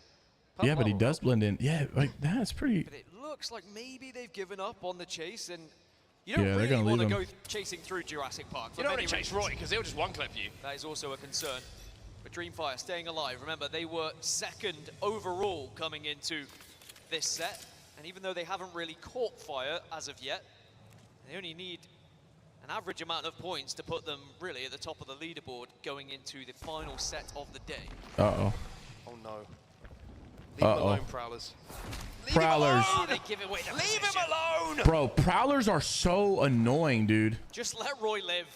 Speaker 1: Yeah, but he does blend in. Yeah, like that's pretty.
Speaker 6: But it looks like maybe they've given up on the chase, and you don't really want to go chasing through Jurassic Park.
Speaker 5: You don't want to chase Roy because he'll just one-clip you.
Speaker 6: That is also a concern. But Dreamfire staying alive. Remember, they were second overall coming into this set, and even though they haven't really caught fire as of yet, they only need an average amount of points to put them really at the top of the leaderboard going into the final set of the day.
Speaker 1: Uh-oh.
Speaker 5: Oh no. Leave him alone, Prowlers.
Speaker 1: Prowlers.
Speaker 6: Leave
Speaker 5: him alone!
Speaker 1: Bro, Prowlers are so annoying, dude.
Speaker 6: Just let Roy live.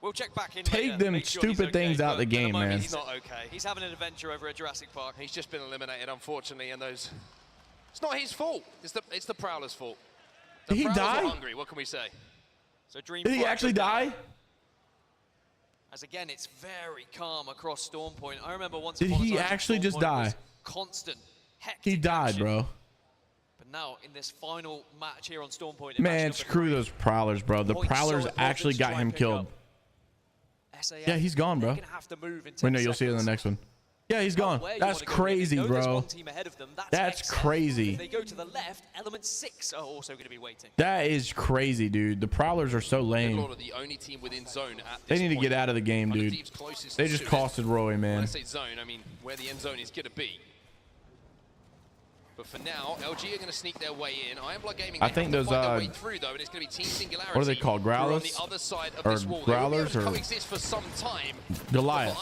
Speaker 6: We'll check back in
Speaker 1: Take
Speaker 6: later,
Speaker 1: them stupid things out of the game, man.
Speaker 5: He's not okay.
Speaker 6: He's having an adventure over at Jurassic Park.
Speaker 5: He's just been eliminated, unfortunately, and those... It's not his fault. It's the Prowler's fault.
Speaker 1: Did he die?
Speaker 5: Hungry. What can we say?
Speaker 6: So Dream
Speaker 1: Did he actually die?
Speaker 6: As again, it's very calm across Storm Point. I remember once.
Speaker 1: Did he actually just die?
Speaker 6: Constant.
Speaker 1: He died, bro.
Speaker 6: But now in this final match here on Storm Point,
Speaker 1: man, screw those Prowlers, bro. The Prowlers actually got him killed. Yeah, he's gone, bro. Wait, no, you'll see it in the next one. Yeah, he's gone. That's crazy, bro. That's crazy.
Speaker 6: If they go to the left, Element 6 are also going to be waiting.
Speaker 1: That is crazy, dude. The Prowlers are so lame. They need to get out of the game, dude. They just costed Roy, man.
Speaker 5: When I say zone, I mean where the end zone is going to be. But for now, LG are going to sneak their way in. Ironblood Gaming,
Speaker 1: I think those
Speaker 5: way through, though, and it's going to be Team Singularity.
Speaker 1: What are they called? Growlers?
Speaker 5: On the other side of
Speaker 1: or
Speaker 5: this wall.
Speaker 1: Growlers or
Speaker 5: coexist for some time.
Speaker 1: Goliath.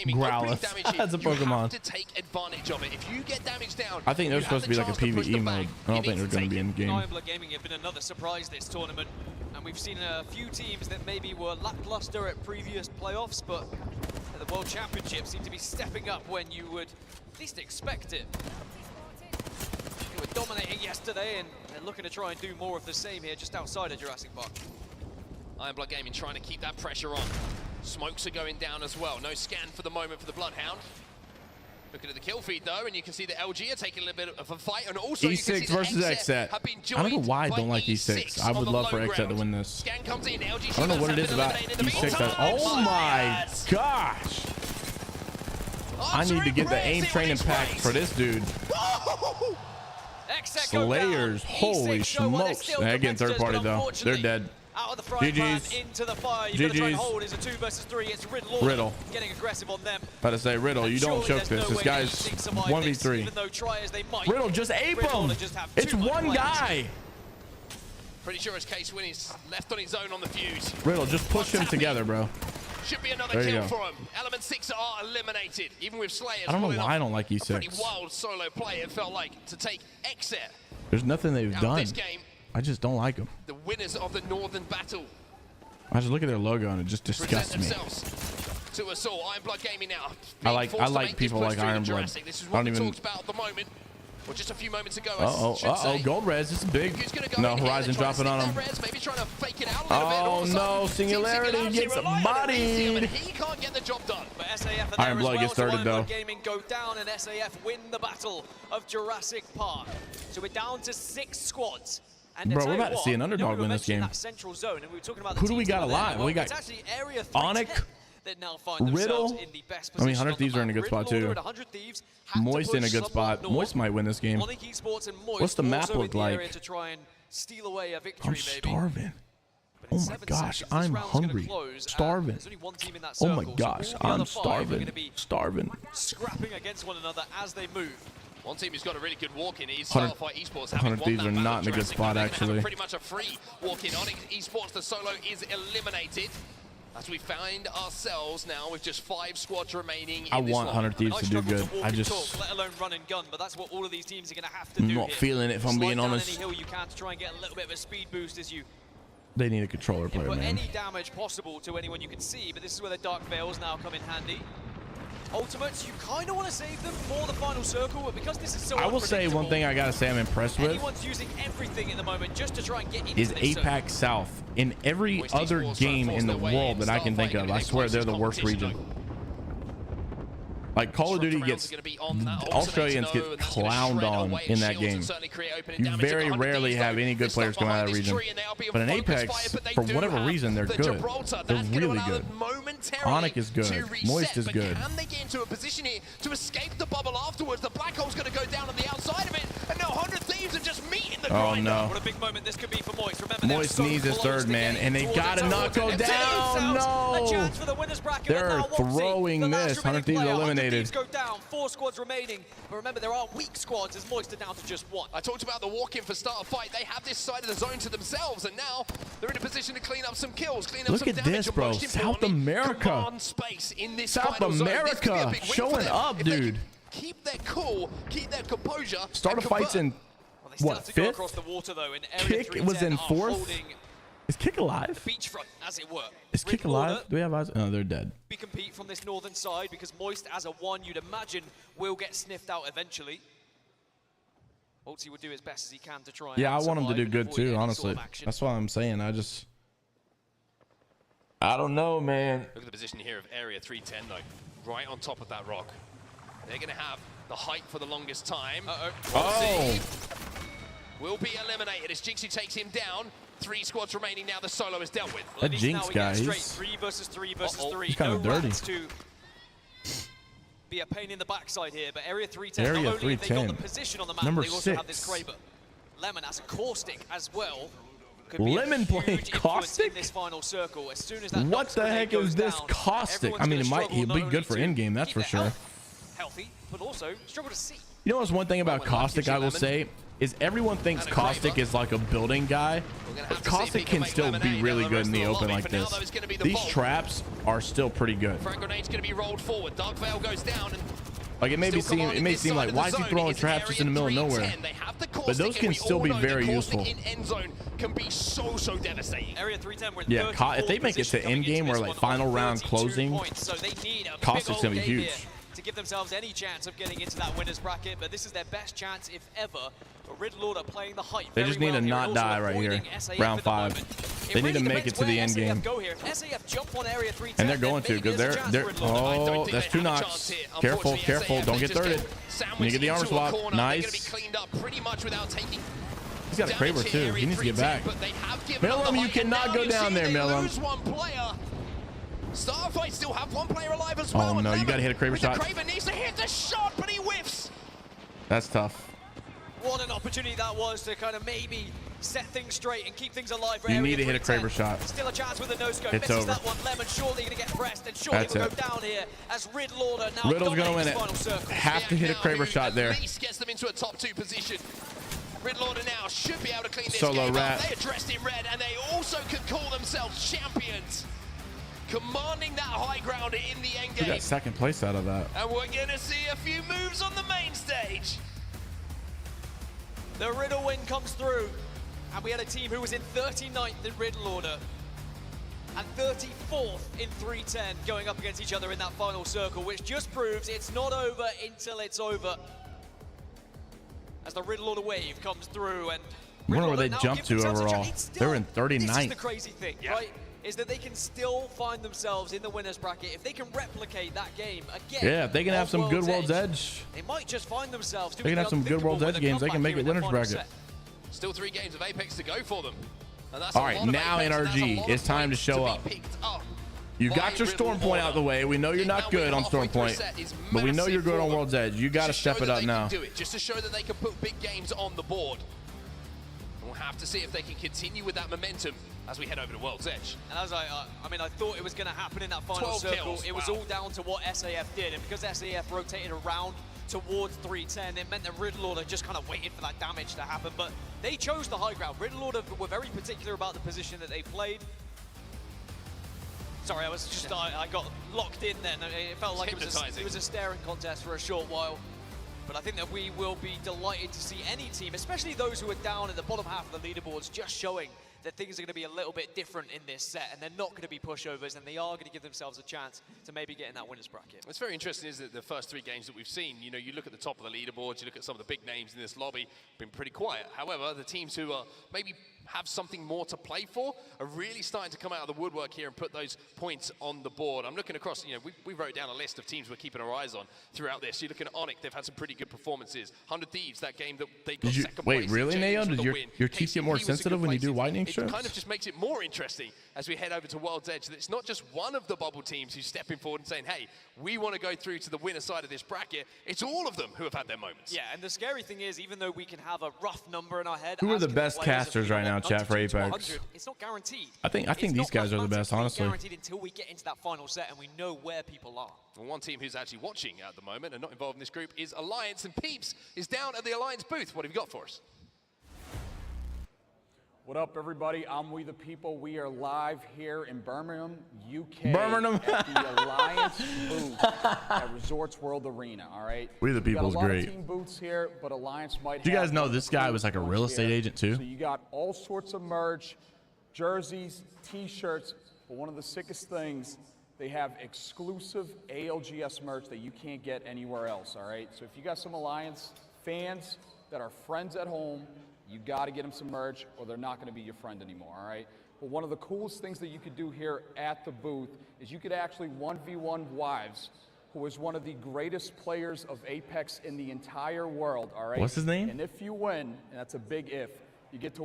Speaker 5: Growlers.
Speaker 1: That's a Pokemon.
Speaker 5: You have to take advantage of it. If you get damage down,
Speaker 1: I think they're supposed to be like a PvE mode. I don't think they're going to be in game.
Speaker 6: Ironblood Gaming have been another surprise this tournament, and we've seen a few teams that maybe were lackluster at previous playoffs, but at the World Championship seem to be stepping up when you would at least expect it. They were dominating yesterday, and they're looking to try and do more of the same here just outside of Jurassic Park.
Speaker 5: Ironblood Gaming trying to keep that pressure on. Smokes are going down as well. No scan for the moment for the Bloodhound. Looking at the kill feed though, and you can see that LG are taking a little bit of a fight, and also
Speaker 1: E6 versus XSET. I don't know why I don't like E6. I would love for XSET to win this.
Speaker 5: Scan comes in, LG
Speaker 1: I don't know what it is about E6. Oh my gosh! I need to get the aim training pack for this dude. Slayers, holy smokes. Again, third party though. They're dead.
Speaker 6: out of the frying pan
Speaker 1: GG's.
Speaker 6: into the fire. You've got to try and
Speaker 1: GG's.
Speaker 6: hold. It's a 2 versus 3. It's Riddle.
Speaker 1: Riddle.
Speaker 6: Getting aggressive on them.
Speaker 1: About to say, Riddle, you don't choke this. This guy's 1v3.
Speaker 6: Even though try as they might,
Speaker 1: Riddle, just ape him. It's one guy.
Speaker 5: Pretty sure it's Case Winnie's left on his own on the fuse.
Speaker 1: Riddle, just push them together, bro.
Speaker 5: Should be another kill for him. Element 6 are eliminated, even with Slayers.
Speaker 1: I don't know why I don't like
Speaker 5: E6. Pretty
Speaker 1: E6.
Speaker 5: wild solo play, it felt like, to take Exet.
Speaker 1: There's nothing they've done.
Speaker 5: This game,
Speaker 1: I just don't like them.
Speaker 5: the winners of the Northern Battle
Speaker 1: I just look at their logo and it just disgusts me.
Speaker 5: To us all. Ironblood Gaming now.
Speaker 1: I like people like Ironblood.
Speaker 5: This is
Speaker 1: I
Speaker 5: what
Speaker 1: don't
Speaker 5: we
Speaker 1: even.
Speaker 5: talked about at the moment. Well, just a few moments ago,
Speaker 1: Gold res. This is big. No, Horizon dropping on him.
Speaker 5: Maybe trying to fake it out a
Speaker 1: Oh
Speaker 5: little bit.
Speaker 1: no, Singularity gets bodied.
Speaker 5: He can't get the job done.
Speaker 6: But SAF
Speaker 1: Ironblood gets started though.
Speaker 6: Gaming go down and SAF win the battle of Jurassic Park. So we're down to 6 squads. And
Speaker 1: Bro, we're about to see an underdog win this game.
Speaker 6: That central zone, and we were talking about the
Speaker 1: Who do we
Speaker 6: teams
Speaker 1: got
Speaker 6: that are there.
Speaker 1: alive?
Speaker 6: Well,
Speaker 1: We got
Speaker 6: it's actually Area
Speaker 1: Onyx,
Speaker 6: that now find themselves
Speaker 1: Riddle.
Speaker 6: in the best
Speaker 1: I mean,
Speaker 6: position
Speaker 1: 100
Speaker 6: on the
Speaker 1: Thieves are in a
Speaker 6: map.
Speaker 1: good spot
Speaker 6: Riddle
Speaker 1: too.
Speaker 6: at 100 Thieves had to
Speaker 1: Moist in a
Speaker 6: push
Speaker 1: good spot.
Speaker 6: somewhat
Speaker 1: Moist might win this game.
Speaker 6: Onyx Esports and Moist
Speaker 1: What's the map
Speaker 6: also in
Speaker 1: look
Speaker 6: the
Speaker 1: like?
Speaker 6: area to try and steal away a
Speaker 1: I'm
Speaker 6: victory, maybe.
Speaker 1: starving.
Speaker 6: But in
Speaker 1: Oh my
Speaker 6: 7
Speaker 1: gosh,
Speaker 6: seconds, this
Speaker 1: I'm
Speaker 6: round's gonna
Speaker 1: hungry.
Speaker 6: close,
Speaker 1: Starving.
Speaker 6: there's only one team in that
Speaker 1: Oh my
Speaker 6: circle, so
Speaker 1: gosh,
Speaker 6: all the
Speaker 1: I'm
Speaker 6: other 5 are gonna
Speaker 1: starving.
Speaker 6: be
Speaker 1: Starving.
Speaker 6: scrapping against one another as they move.
Speaker 5: One team who's got a really good walk-in is
Speaker 1: 100
Speaker 5: Starfight Esports.
Speaker 1: 100 Thieves are not in a good spot, actually.
Speaker 5: Pretty much a free walk-in. Onyx Esports, the solo is eliminated. As we find ourselves now with just 5 squads remaining in
Speaker 1: I
Speaker 5: this
Speaker 1: want
Speaker 5: one.
Speaker 1: 100 Thieves to do good.
Speaker 6: walk
Speaker 1: I
Speaker 6: and
Speaker 1: just
Speaker 6: talk, let alone run and gun, but that's what all of these teams are going to have to
Speaker 1: I'm
Speaker 6: do
Speaker 1: not
Speaker 6: here.
Speaker 1: feeling it, if I'm
Speaker 6: Slide
Speaker 1: being
Speaker 6: down
Speaker 1: honest.
Speaker 6: any hill you can to try and get a little bit of a speed boost as you
Speaker 1: They need a controller player,
Speaker 6: put
Speaker 1: man.
Speaker 6: any damage possible to anyone you can see, but this is where the Dark Veils now come in handy. Ultimates, you kind of want to save them for the final circle, but because this is so
Speaker 1: I will say one thing I gotta say I'm impressed with
Speaker 6: anyone's using everything at the moment just to try and get into
Speaker 1: is
Speaker 6: this zone.
Speaker 1: APAC South. In every other game in the world that I can think of, I swear they're the worst region. Like Call of Duty gets Australians get clowned on in that game. You very rarely have any good players come out of that region. But in Apex, for whatever reason, they're good. They're really good. Onyx is good. Moist is good.
Speaker 5: Can they get into a position here to escape the bubble afterwards? The black hole's going to go down on the outside of it, and now 100 Thieves are just meeting the
Speaker 1: Oh
Speaker 5: grinder.
Speaker 1: no.
Speaker 6: What a big moment this could be for Moist. Remember,
Speaker 1: Moist needs his third man, and they gotta not go down. No. They're throwing this. 100 Thieves eliminated.
Speaker 6: Go down, 4 squads remaining. But remember, there are weak squads as Moist are down to just 1.
Speaker 5: I talked about the walk-in for start of fight. They have this side of the zone to themselves, and now they're in a position to clean up some kills, clean up
Speaker 1: Look
Speaker 5: some
Speaker 1: at
Speaker 5: damage.
Speaker 1: this, bro.
Speaker 5: And most
Speaker 1: South
Speaker 5: importantly,
Speaker 1: America.
Speaker 5: command space in this
Speaker 1: South
Speaker 5: final zone. This could be a
Speaker 1: America
Speaker 5: big win for
Speaker 1: showing
Speaker 5: them.
Speaker 1: up,
Speaker 5: If they
Speaker 1: dude.
Speaker 5: keep their cool, keep their composure.
Speaker 1: Start
Speaker 5: and
Speaker 1: of fights in
Speaker 6: Well, they still
Speaker 1: what,
Speaker 6: have to go
Speaker 1: 5th?
Speaker 6: across the water, though, and Area
Speaker 1: Kick was in
Speaker 6: 310 are
Speaker 1: 4th.
Speaker 6: holding
Speaker 1: Is Kick alive?
Speaker 6: beachfront, as it were.
Speaker 1: Is Kick
Speaker 6: Red Border,
Speaker 1: alive? Do we have eyes? No, they're dead.
Speaker 6: We compete from this northern side because Moist, as a 1, you'd imagine, will get sniffed out eventually. Ulti would do his best as he can to try and
Speaker 1: Yeah, I want him to
Speaker 6: survive
Speaker 1: do
Speaker 6: and
Speaker 1: good
Speaker 6: avoid
Speaker 1: too,
Speaker 6: any sort
Speaker 1: honestly.
Speaker 6: of action.
Speaker 1: That's what I'm saying. I don't know, man.
Speaker 5: Look at the position here of Area 310, though. Right on top of that rock. They're going to have the height for the longest time.
Speaker 1: Oh.
Speaker 5: Will be eliminated as Jinxie takes him down. 3 squads remaining now. The solo is dealt with.
Speaker 1: That
Speaker 6: Now
Speaker 1: Jinx
Speaker 6: we
Speaker 1: guy,
Speaker 6: get straight
Speaker 1: he's
Speaker 6: 3 versus 3 versus 3.
Speaker 1: He's kinda
Speaker 6: no
Speaker 1: dirty.
Speaker 6: rats to be a pain in the backside here, but Area 310,
Speaker 1: Area
Speaker 6: not only have they got
Speaker 1: 310.
Speaker 6: the position on the map,
Speaker 1: Number
Speaker 6: they also have this
Speaker 1: 6.
Speaker 6: Kraber. Lemon has a Caustic as well. Could be
Speaker 1: Lemon
Speaker 6: a huge
Speaker 1: playing
Speaker 6: influence
Speaker 1: Caustic?
Speaker 6: in this final circle. As soon as that
Speaker 1: What
Speaker 6: Nox
Speaker 1: the
Speaker 6: grenade
Speaker 1: heck
Speaker 6: goes
Speaker 1: is this
Speaker 6: down,
Speaker 1: Caustic?
Speaker 6: everyone's
Speaker 1: I mean,
Speaker 6: gonna
Speaker 1: he'll
Speaker 6: struggle
Speaker 1: be
Speaker 6: not
Speaker 1: good
Speaker 6: only
Speaker 1: for
Speaker 6: to
Speaker 1: in-game, that's
Speaker 6: keep
Speaker 1: for
Speaker 6: their
Speaker 1: sure.
Speaker 6: health healthy, but also struggle to see.
Speaker 1: You know what's one thing about Caustic I will say is everyone thinks Caustic is like a building guy, but Caustic can still be really good in the open like this. These traps are still pretty good.
Speaker 5: Frag grenade's going to be rolled forward. Dark Veil goes down. And
Speaker 1: Like it may seem like why is he throwing traps just in the middle of nowhere? But those can still be very useful.
Speaker 5: In end zone can be so devastating.
Speaker 6: Area 310, we're in
Speaker 1: Yeah,
Speaker 6: 34
Speaker 1: if they make it to
Speaker 6: position coming
Speaker 1: end game
Speaker 6: into
Speaker 1: or
Speaker 6: this
Speaker 1: like
Speaker 6: one
Speaker 1: final
Speaker 6: on
Speaker 1: round
Speaker 6: 32
Speaker 1: closing,
Speaker 6: points, so they need a
Speaker 1: Caustic's
Speaker 6: big
Speaker 1: gonna be
Speaker 6: old game
Speaker 1: huge.
Speaker 6: here to give themselves any chance of getting into that winner's bracket, but this is their best chance if ever. But Riddle Order playing the height
Speaker 1: They
Speaker 6: very
Speaker 1: just need
Speaker 6: well
Speaker 1: to
Speaker 6: here,
Speaker 1: not
Speaker 6: and also
Speaker 1: die right here.
Speaker 6: avoiding SAF
Speaker 1: Round
Speaker 6: at the
Speaker 1: 5.
Speaker 6: moment. It
Speaker 1: They need to
Speaker 6: really
Speaker 1: make it
Speaker 6: depends
Speaker 1: to the
Speaker 6: where
Speaker 1: end
Speaker 6: SAF
Speaker 1: game.
Speaker 6: go here. If SAF jump on Area 310,
Speaker 1: And they're going
Speaker 6: then
Speaker 1: to
Speaker 6: maybe
Speaker 1: because
Speaker 6: there's a chance
Speaker 1: they're
Speaker 6: for Riddle Order.
Speaker 1: oh, that's 2 knocks. Careful, careful, don't get thirded. When you get the armor swap, nice. He's got a Kraber too. He needs to get back. Millum, you cannot go down there, Millum.
Speaker 5: Starfight still have 1 player alive as well.
Speaker 1: Oh no, you gotta hit a Kraber shot.
Speaker 5: Kraber needs to hit the shot, but he whiffs.
Speaker 1: That's tough.
Speaker 6: What an opportunity that was to kind of maybe set things straight and keep things alive.
Speaker 1: You need to hit a Kraber shot.
Speaker 6: Still a chance with a no-scope.
Speaker 1: It's
Speaker 6: Misses
Speaker 1: over.
Speaker 6: that one. Lemon surely going to get pressed, and surely
Speaker 1: That's
Speaker 6: will
Speaker 1: it.
Speaker 6: go down here as Riddle Order now
Speaker 1: Riddle's going to win it.
Speaker 6: final circle.
Speaker 1: Have to hit a Kraber shot there.
Speaker 5: At least gets them into a top 2 position. Riddle Order now should be able to clean this
Speaker 1: Solo
Speaker 5: game
Speaker 1: rat.
Speaker 5: up. They are dressed in red, and they also can call themselves champions. Commanding that high ground in the end
Speaker 1: We
Speaker 5: game.
Speaker 1: got second place out of that.
Speaker 5: And we're going to see a few moves on the main stage.
Speaker 6: The Riddle win comes through, and we had a team who was in 39th in Riddle Order and 34th in 310 going up against each other in that final circle, which just proves it's not over until it's over. As the Riddle Order wave comes through, and
Speaker 1: I wonder
Speaker 6: Riddle
Speaker 1: where they
Speaker 6: Order now
Speaker 1: jumped
Speaker 6: give
Speaker 1: to
Speaker 6: themselves a
Speaker 1: overall.
Speaker 6: chance. It's
Speaker 1: They were in
Speaker 6: still- This is
Speaker 1: 39th.
Speaker 6: the crazy thing, right? Is that they can still find themselves in the winner's bracket. If they can replicate that game again.
Speaker 1: Yeah, if they can have
Speaker 6: on
Speaker 1: some good World's Edge.
Speaker 6: They might just find themselves
Speaker 1: They
Speaker 6: doing
Speaker 1: can have
Speaker 6: the
Speaker 1: some good
Speaker 6: unthinkable
Speaker 1: World's
Speaker 6: with
Speaker 1: Edge
Speaker 6: a
Speaker 1: games. They can
Speaker 6: comeback
Speaker 1: make
Speaker 6: here
Speaker 1: it
Speaker 6: in the
Speaker 1: winner's
Speaker 6: final
Speaker 1: bracket.
Speaker 6: set.
Speaker 5: Still 3 games of Apex to go for them. And that's
Speaker 1: All
Speaker 5: a
Speaker 1: right,
Speaker 5: lot of
Speaker 1: now
Speaker 5: Apex, and that's a
Speaker 1: NRG,
Speaker 5: lot
Speaker 1: it's
Speaker 5: of
Speaker 1: time to
Speaker 5: points
Speaker 1: show
Speaker 5: be
Speaker 1: up.
Speaker 5: picked up
Speaker 1: You
Speaker 5: by
Speaker 1: got your
Speaker 5: Riddle
Speaker 1: Storm point out the way. We know you're
Speaker 5: Now
Speaker 1: not good
Speaker 5: we're
Speaker 1: on
Speaker 5: halfway
Speaker 1: Storm
Speaker 5: through a
Speaker 1: point,
Speaker 5: set is
Speaker 1: but we know
Speaker 5: massive
Speaker 1: you're good
Speaker 5: for
Speaker 1: on
Speaker 5: them.
Speaker 1: World's Edge. You got to
Speaker 5: Just show
Speaker 1: step it
Speaker 5: that
Speaker 1: up
Speaker 5: they
Speaker 1: now.
Speaker 5: can do it, just to show that they can put big games on the board. We'll have to see if they can continue with that momentum as we head over to World's Edge.
Speaker 6: And as I mean, I thought it was going to happen in that final
Speaker 5: 12
Speaker 6: circle.
Speaker 5: kills,
Speaker 6: It was
Speaker 5: wow.
Speaker 6: all down to what SAF did, and because SAF rotated around towards 310, it meant that Riddle Order just kind of waited for that damage to happen. But they chose the high ground. Riddle Order were very particular about the position that they played. Sorry, I was just I got locked in then. It felt like it was a staring contest for a short while. But I think that we will be delighted to see any team, especially those who are down in the bottom half of the leaderboards, just showing that things are going to be a little bit different in this set, and they're not going to be pushovers, and they are going to give themselves a chance to maybe get in that winner's bracket.
Speaker 5: It's very interesting, isn't it, the first 3 games that we've seen. You know, you look at the top of the leaderboards, you look at some of the big names in this lobby, been pretty quiet. However, the teams who are maybe have something more to play for are really starting to come out of the woodwork here and put those points on the board. I'm looking across, you know, we wrote down a list of teams we're keeping our eyes on throughout this. You're looking at Onyx, they've had some pretty good performances. 100 Thieves, that game that they got second place.
Speaker 1: Wait, really, Neo? Did your teeth get more
Speaker 5: KCP was a
Speaker 1: sensitive
Speaker 5: good
Speaker 1: when you
Speaker 5: place.
Speaker 1: do lightning
Speaker 5: It
Speaker 1: strokes?
Speaker 5: kind of just makes it more interesting as we head over to World's Edge, that it's not just one of the bubble teams who's stepping forward and saying, hey, we want to go through to the winner side of this bracket. It's all of them who have had their moments.
Speaker 6: Yeah, and the scary thing is, even though we can have a rough number in our head,
Speaker 1: Who are
Speaker 6: as
Speaker 1: the
Speaker 6: can
Speaker 1: best
Speaker 6: players,
Speaker 1: casters
Speaker 6: if we
Speaker 1: right now,
Speaker 6: want
Speaker 1: chat, for
Speaker 6: 92 to
Speaker 1: Apex?
Speaker 6: 100, it's not guaranteed.
Speaker 1: I think
Speaker 6: It's
Speaker 1: these
Speaker 6: not
Speaker 1: guys are the best,
Speaker 6: mathematically
Speaker 1: honestly.
Speaker 6: guaranteed until we get into that final set and we know where people are.
Speaker 5: And one team who's actually watching at the moment and not involved in this group is Alliance, and Peeps is down at the Alliance booth. What have you got for us?
Speaker 10: What up, everybody? I'm We the People. We are live here in Birmingham, UK.
Speaker 1: Birmingham.
Speaker 10: At the Alliance booth at Resorts World Arena, all right?
Speaker 1: We the
Speaker 10: We got
Speaker 1: People's
Speaker 10: a lot
Speaker 1: great.
Speaker 10: of team booths here, but Alliance might
Speaker 1: Do you
Speaker 10: have
Speaker 1: guys know
Speaker 10: one of
Speaker 1: this
Speaker 10: the
Speaker 1: guy
Speaker 10: coolest
Speaker 1: was like a
Speaker 10: ones
Speaker 1: real estate
Speaker 10: here.
Speaker 1: agent too?
Speaker 10: So you got all sorts of merch, jerseys, t-shirts, but one of the sickest things, they have exclusive ALGS merch that you can't get anywhere else, all right? So if you got some Alliance fans that are friends at home, you got to get them some merch or they're not going to be your friend anymore, all right? But one of the coolest things that you could do here at the booth is you could actually 1v1 Wives, who is one of the greatest players of Apex in the entire world, all right?
Speaker 1: What's his name?
Speaker 10: And if you win, and that's a big if, you get to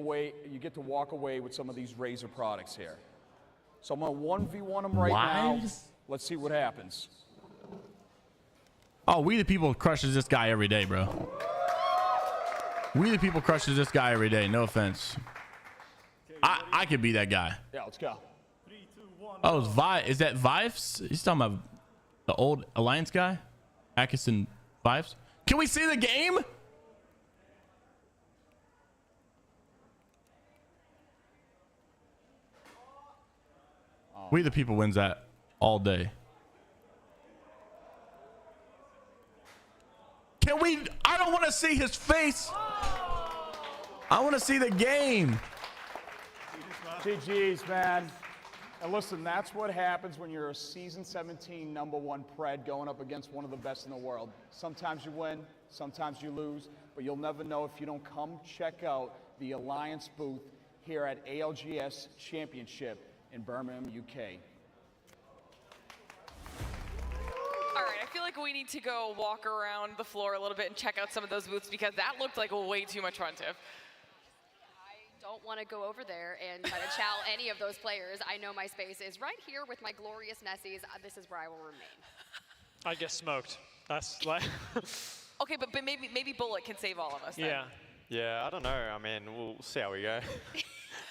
Speaker 10: walk away with some of these Razer products here. So I'm going to 1v1 them right now.
Speaker 1: Wives?
Speaker 10: Let's see what happens.
Speaker 1: Oh, We the People crushes this guy every day, bro. We the People crushes this guy every day. No offense. I could be that guy.
Speaker 10: Yeah, let's go.
Speaker 1: Oh, is that Vives? He's talking about the old Alliance guy? Atkinson Vives? Can we see the game? We the People wins that all day. Can we? I don't want to see his face. I want to see the game.
Speaker 10: GG's, man. And listen, that's what happens when you're a season 17 #1 Pred going up against one of the best in the world. Sometimes you win, sometimes you lose, but you'll never know if you don't come check out the Alliance booth here at ALGS Championship in Birmingham, UK.
Speaker 3: All right, I feel like we need to go walk around the floor a little bit and check out some of those booths because that looked like way too much fun, Tiff.
Speaker 8: Don't want to go over there and try to chow any of those players. I know my space is right here with my glorious Nessies. This is where I will remain.
Speaker 4: I get smoked. That's like.
Speaker 3: Okay, but maybe Bullet can save all of us then.
Speaker 4: Yeah.
Speaker 11: Yeah, I don't know. I mean, we'll see how we go.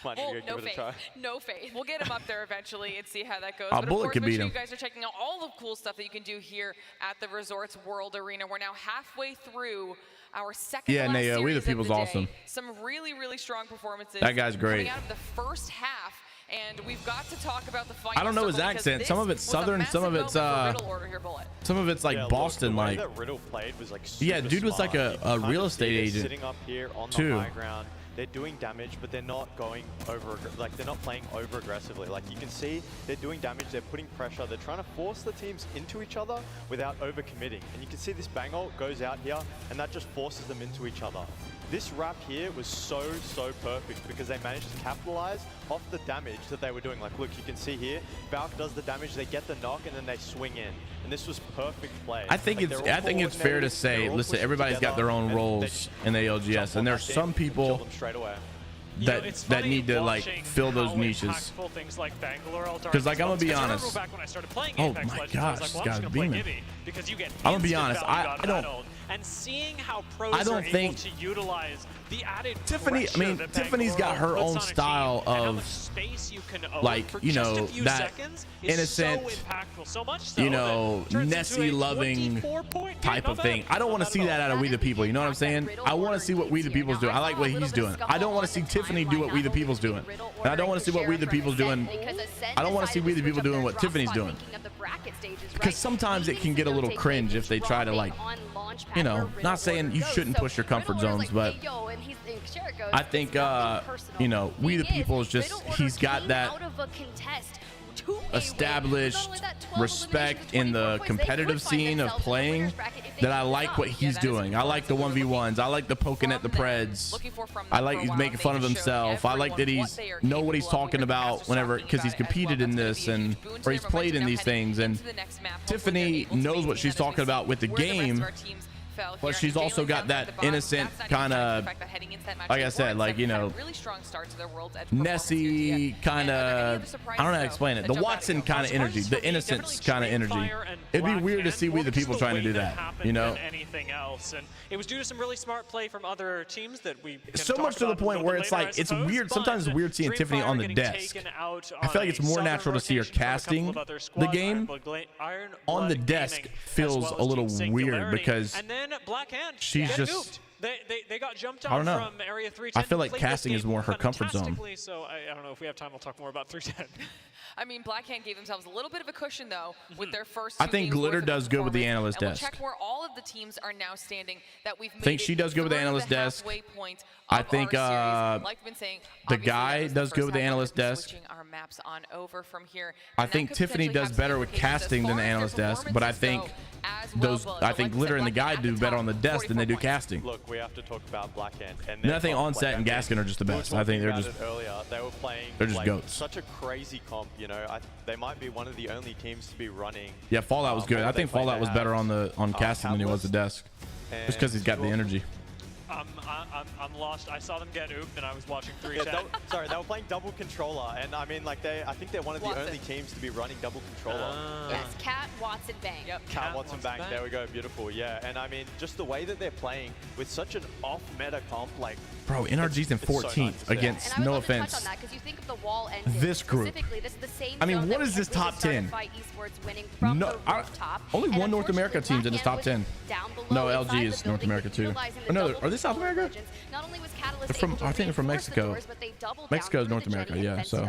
Speaker 11: Might need to
Speaker 3: no
Speaker 11: give it a
Speaker 3: faith.
Speaker 11: try.
Speaker 3: No faith. We'll get him up there eventually and see how that goes.
Speaker 1: Bullet
Speaker 3: But of course,
Speaker 1: could
Speaker 3: make
Speaker 1: beat
Speaker 3: sure
Speaker 1: him.
Speaker 3: you guys are checking out all the cool stuff that you can do here at the Resorts World Arena. We're now halfway through our second
Speaker 1: Yeah,
Speaker 3: last
Speaker 1: Naya, We the
Speaker 3: series of
Speaker 1: People's
Speaker 3: the day.
Speaker 1: awesome.
Speaker 3: Some really, really strong performances.
Speaker 1: That guy's great.
Speaker 3: Coming out of the first half. And we've got to talk about the final.
Speaker 1: I don't know his
Speaker 3: circle,
Speaker 1: accent.
Speaker 3: because
Speaker 1: Some of
Speaker 3: this
Speaker 1: it's
Speaker 3: was a
Speaker 1: Southern, some of
Speaker 3: massive
Speaker 1: it's
Speaker 3: moment for Riddle Order here, Bullet.
Speaker 1: some of it's like
Speaker 11: Yeah,
Speaker 1: Boston,
Speaker 11: look, the way
Speaker 1: like
Speaker 11: that Riddle played was like
Speaker 1: yeah,
Speaker 11: super
Speaker 1: dude was like
Speaker 11: smart.
Speaker 1: a
Speaker 11: You kind
Speaker 1: real
Speaker 11: of see
Speaker 1: estate
Speaker 11: they're
Speaker 1: agent
Speaker 11: sitting up here on the
Speaker 1: too.
Speaker 11: high ground. They're doing damage, but they're not going over, like they're not playing over aggressively. Like you can see, they're doing damage, they're putting pressure, they're trying to force the teams into each other without over committing. And you can see this bang ult goes out here, and that just forces them into each other. This wrap here was so perfect because they managed to capitalize off the damage that they were doing. Like, look, you can see here, Valk does the damage, they get the knock, and then they swing in. And this was perfect play.
Speaker 1: I think
Speaker 11: Like,
Speaker 1: I think it's fair to say, listen, everybody's got their own roles in the ALGS, and there's some people that need to like fill those niches. Because like I'm gonna be honest. Oh my gosh, this guy's beaming. I'm gonna be honest. I don't think Tiffany. I mean, Tiffany's got her own style of like, you know, that innocent, you know, Nessie loving type of thing. I don't want to see that out of We the People. You know what I'm saying? I want to see what We the People's doing. I like what he's doing. I don't want to see Tiffany do what We the People's doing. And I don't want to see what We the People's doing. I don't want to see We the People doing what Tiffany's doing. Because sometimes it can get a little cringe if they try to, like, you know, not saying you shouldn't push your comfort zones, but I think, you know, We the People is just, he's got that established respect in the competitive scene of playing that I like what he's doing. I like the 1v1s. I like the poking at the Preds. I like he's making fun of himself. I like that he's know what he's talking about whenever, because he's competed in this and or he's played in these things. And Tiffany knows what she's talking about with the game. But she's also got that innocent kind of, like I said, like, you know, Nessie kind of, I don't know how to explain it. The Watson kind of energy, the innocence kind of energy. It'd be weird to see We the People trying to do that, you know?
Speaker 4: Anything else, and it was due to some really smart play from other teams that we
Speaker 1: so much to the point where it's like, it's weird. Sometimes it's weird seeing Tiffany on the desk. I feel like it's more natural to see her casting the game. On the desk feels a little weird because she's just,
Speaker 4: they got jumped
Speaker 1: I don't know.
Speaker 4: from area 310.
Speaker 1: I feel like casting is more her comfort zone.
Speaker 4: So I don't know if we have time. We'll talk more about 310.
Speaker 3: I mean, Blackhand gave themselves a little bit of a cushion, though, with their first
Speaker 1: I think Glitter does good with the analyst desk.
Speaker 3: We'll check where all of the teams are now standing that we've made.
Speaker 1: I think she does good with the analyst desk. I think the guy does good with the analyst desk.
Speaker 3: Our maps on over from here.
Speaker 1: I think Tiffany does better with casting than the analyst desk, but I think Glitter and the guy do better on the desk than they do casting.
Speaker 11: Look, we have to talk about Blackhand. And
Speaker 1: I think Onset and Gaskin are just the best. I think they're just
Speaker 11: they were playing
Speaker 1: they're just
Speaker 11: like
Speaker 1: goats.
Speaker 11: Such a crazy comp, you know. They might be one of the only teams to be running.
Speaker 1: Yeah, Fallout was good. I think Fallout was better on casting than he was the desk, just because he's got the energy.
Speaker 4: I'm lost. I saw them get ooped, and I was watching 310.
Speaker 11: Sorry, they were playing double controller, and I mean, like I think they're one of the only teams to be running double controller.
Speaker 8: Yes, Cat, Watson, Bang.
Speaker 11: Yep, Cat, Watson, Bang. There we go, beautiful. Yeah, and I mean, just the way that they're playing with such an off-meta comp, like.
Speaker 1: Bro, NRG's in 14th against, no offense,
Speaker 8: on that, you think of the wall ended,
Speaker 1: this group.
Speaker 8: This is the same
Speaker 1: I mean, what is this top 10? No, only one North America team's in this top 10. No, LG is North America too. Oh, no, are they South America? They're from, I think they're from Mexico. Mexico is North America, yeah. So.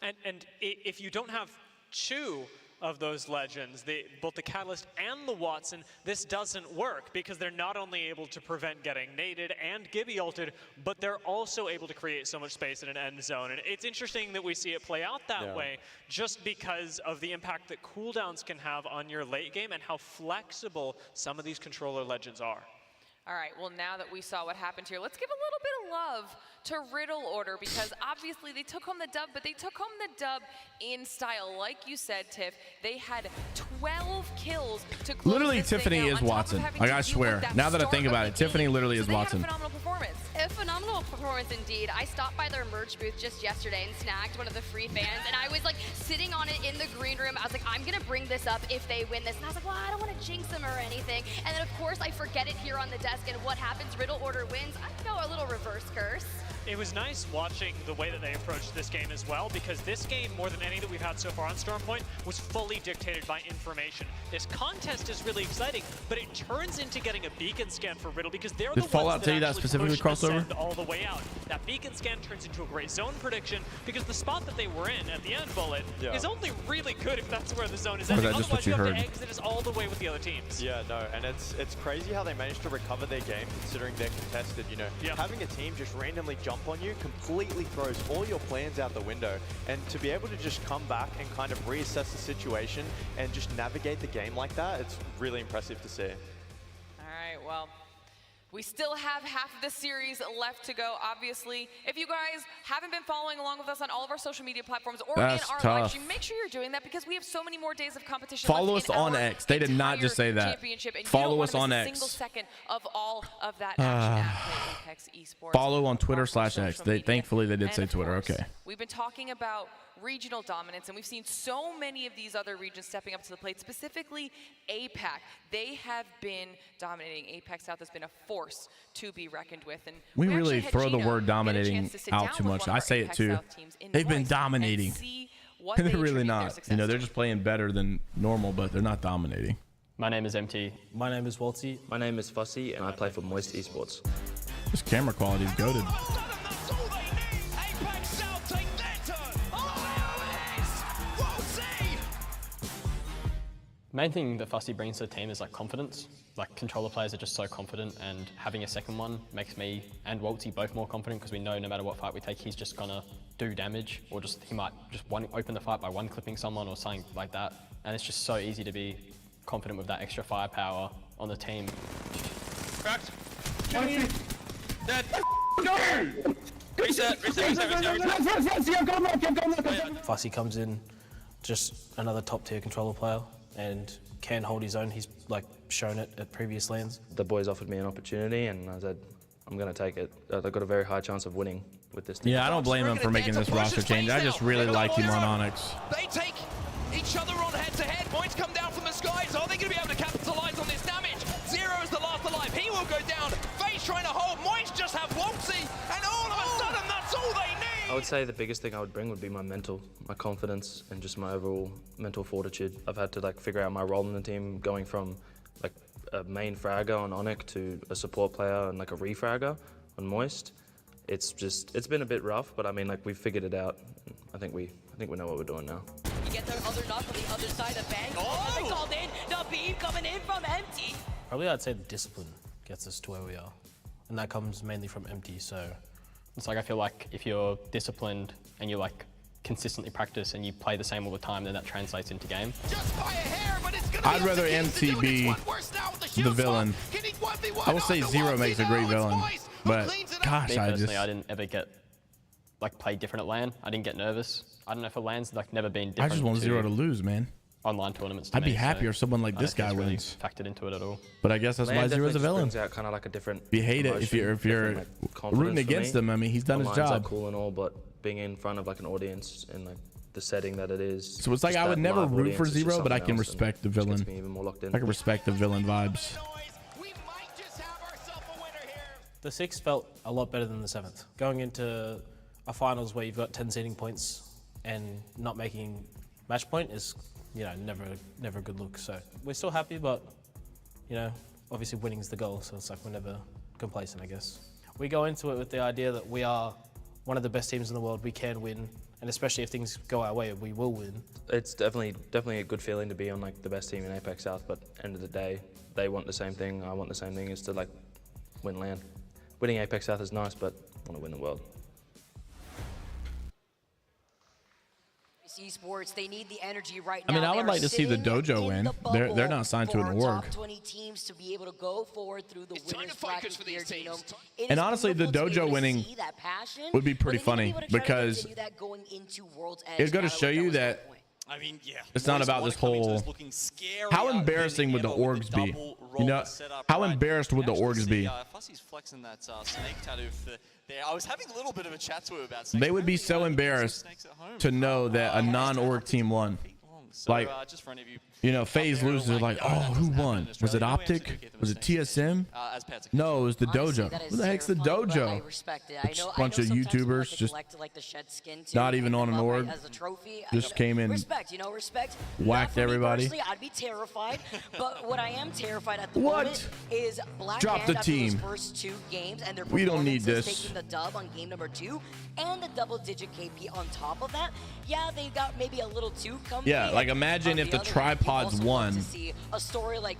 Speaker 4: And if you don't have two of those legends, both the Catalyst and the Watson, this doesn't work because they're not only able to prevent getting naded and Gibby ulted, but they're also able to create so much space in an end zone. And it's interesting that we see it play out that way just because of the impact that cooldowns can have on your late game and how flexible some of these controller legends are.
Speaker 3: All right, well, now that we saw what happened here, let's give a little bit of love to Riddle Order because obviously they took home the dub, but they took home the dub in style. Like you said, Tiff, they had 12 kills to close
Speaker 1: literally,
Speaker 3: this
Speaker 1: Tiffany
Speaker 3: thing out,
Speaker 1: is
Speaker 3: on top of
Speaker 1: Watson.
Speaker 3: having
Speaker 1: Like,
Speaker 3: to
Speaker 1: I
Speaker 3: deal
Speaker 1: swear.
Speaker 3: with that
Speaker 1: Now that I think
Speaker 3: start
Speaker 1: about
Speaker 3: of
Speaker 1: it,
Speaker 3: the
Speaker 1: Tiffany
Speaker 3: game.
Speaker 1: literally is
Speaker 3: So they had
Speaker 1: Watson.
Speaker 3: a phenomenal performance.
Speaker 8: A phenomenal performance indeed. I stopped by their merch booth just yesterday and snagged one of the free fans, and I was like sitting on it in the green room. I was like, I'm gonna bring this up if they win this. And I was like, well, I don't want to jinx them or anything. And then, of course, I forget it here on the desk. And what happens? Riddle Order wins. I know, a little reverse curse.
Speaker 4: It was nice watching the way that they approached this game as well, because this game, more than any that we've had so far on Stormpoint, was fully dictated by information. This contest is really exciting, but it turns into getting a beacon scan for Riddle, because they're the ones
Speaker 1: Fallout
Speaker 4: that
Speaker 1: tell you that
Speaker 4: actually
Speaker 1: specifically
Speaker 4: push
Speaker 1: crossover?
Speaker 4: Ascend all the way out. That beacon scan turns into a great zone prediction, because the spot that they were in at the end bullet is only really good if that's where the zone is ending. Otherwise, you have to exit us all the way with the other teams.
Speaker 11: Yeah, no, and it's crazy how they managed to recover their game, considering they're contested. You know, having a team just randomly jump on you completely throws all your plans out the window, and to be able to just come back and kind of reassess the situation and just navigate the game like that, it's really impressive to see.
Speaker 3: All right, well, we still have half of the series left to go, obviously. If you guys haven't been following along with us on all of our social media platforms or in our live stream, make sure you're doing that, because we have so many more days of competition.
Speaker 1: Follow us on X. They did not just say that. Follow us on X.
Speaker 3: Single second of all of that action at Apex Esports.
Speaker 1: Follow on Twitter/X. Thankfully, they did say Twitter. Okay.
Speaker 3: We've been talking about regional dominance, and we've seen so many of these other regions stepping up to the plate, specifically APAC. They have been dominating. Apex South has been a force to be reckoned with. And
Speaker 1: we really throw the word dominating out too much. I say it too. They've been dominating. They're really not. You know, they're just playing better than normal, but they're not dominating.
Speaker 12: My name is MT.
Speaker 13: My name is Walty.
Speaker 14: My name is Fussy, and I play for Moist Esports.
Speaker 1: This camera quality is goated.
Speaker 12: Main thing that Fussy brings to the team is like confidence. Like controller players are just so confident, and having a second one makes me and Walty both more confident, because we know no matter what fight we take, he's just gonna do damage, or he might just open the fight by one clipping someone or something like that. And it's just so easy to be confident with that extra firepower on the team.
Speaker 9: Cracked. Dead.
Speaker 13: No!
Speaker 9: Reset.
Speaker 13: Fussy comes in, just another top tier controller player, and can hold his own. He's like shown it at previous lands.
Speaker 14: The boys offered me an opportunity, and I said, I'm going to take it. I've got a very high chance of winning with this team.
Speaker 1: Yeah, I don't blame him for making this roster change. I just really like him on Onyx.
Speaker 5: They take each other on head-to-head. Points come down from the skies. Are they going to be able to capitalize on this damage? Zero is the last alive. He will go down. FaZe trying to hold. Moist just have Waltzy, and all of a sudden, that's all they need.
Speaker 14: I would say the biggest thing I would bring would be my mental, my confidence, and just my overall mental fortitude. I've had to like figure out my role in the team, going from like a main fragger on Onyx to a support player and like a refragger on Moist. It's been a bit rough, but I mean, like, we've figured it out. I think we know what we're doing now.
Speaker 15: You get the other knock on the other side of Bang. Oh! They called in. The beam coming in from Empty.
Speaker 13: Probably I'd say the discipline gets us to where we are, and that comes mainly from Empty. So
Speaker 12: it's like, I feel like if you're disciplined and you like consistently practice and you play the same all the time, then that translates into game.
Speaker 5: Just by a hair, but it's gonna
Speaker 1: I'd rather MT be the villain. I will say Zero makes a great villain, but gosh,
Speaker 12: I didn't ever get like play different at LAN. I didn't get nervous. I don't know if a LAN's like never been different.
Speaker 1: I just want Zero to lose, man.
Speaker 12: Online tournaments.
Speaker 1: I'd be happier if someone like this guy wins.
Speaker 12: Factored into it at all.
Speaker 1: But I guess that's why Zero's a villain.
Speaker 14: Out kind of like a different.
Speaker 1: You hate it if you're
Speaker 14: like
Speaker 1: rooting against him. I mean, he's done his job.
Speaker 14: Like cool and all, but being in front of like an audience and like the setting that it is.
Speaker 1: So it's like I would never root for Zero, but I can respect the villain. I can respect the villain vibes.
Speaker 13: The 6th felt a lot better than the 7th. Going into a finals where you've got 10 seeding points and not making match point is, you know, never a good look. So we're still happy, but, you know, obviously winning's the goal. So it's like we're never complacent, I guess. We go into it with the idea that we are one of the best teams in the world. We can win, and especially if things go our way, we will win.
Speaker 14: It's definitely a good feeling to be on like the best team in Apex South. But end of the day, they want the same thing. I want the same thing, is to like win LAN. Winning Apex South is nice, but I want to win the world.
Speaker 15: Esports, they need the energy right now.
Speaker 1: I mean, I would like to see the dojo win. They're not signed to an org.
Speaker 15: Top 20 teams to be able to go forward through the winners bracket here,
Speaker 1: and honestly, the dojo winning would be pretty funny, because it's going to show you that
Speaker 16: I mean, yeah.
Speaker 1: It's not about this whole. How embarrassing would the orgs be? You know, how embarrassed would the orgs be?
Speaker 2: Fussy's flexing that snake tattoo there. I was having a little bit of a chat to him about.
Speaker 1: They would be so embarrassed to know that a non-org team won.
Speaker 2: So,
Speaker 1: like,
Speaker 2: just for any of you
Speaker 1: You know, FaZe loses. They're like, oh, who won? Was it Optic? Was it TSM? No, it was the Dojo. Who the heck's the Dojo? Bunch of YouTubers just not even on an org. Just came in, whacked everybody.
Speaker 15: I'd be terrified, but what I am terrified at the
Speaker 1: What?
Speaker 15: moment is Black
Speaker 1: Drop
Speaker 15: Hand
Speaker 1: the
Speaker 15: after those
Speaker 1: team.
Speaker 15: first 2 games and their
Speaker 1: We don't need
Speaker 15: performances,
Speaker 1: this.
Speaker 15: taking the dub on game number 2 and the double-digit KP on top of that. Yeah, they got maybe a little too comfy.
Speaker 1: Yeah, like imagine if the tripods won,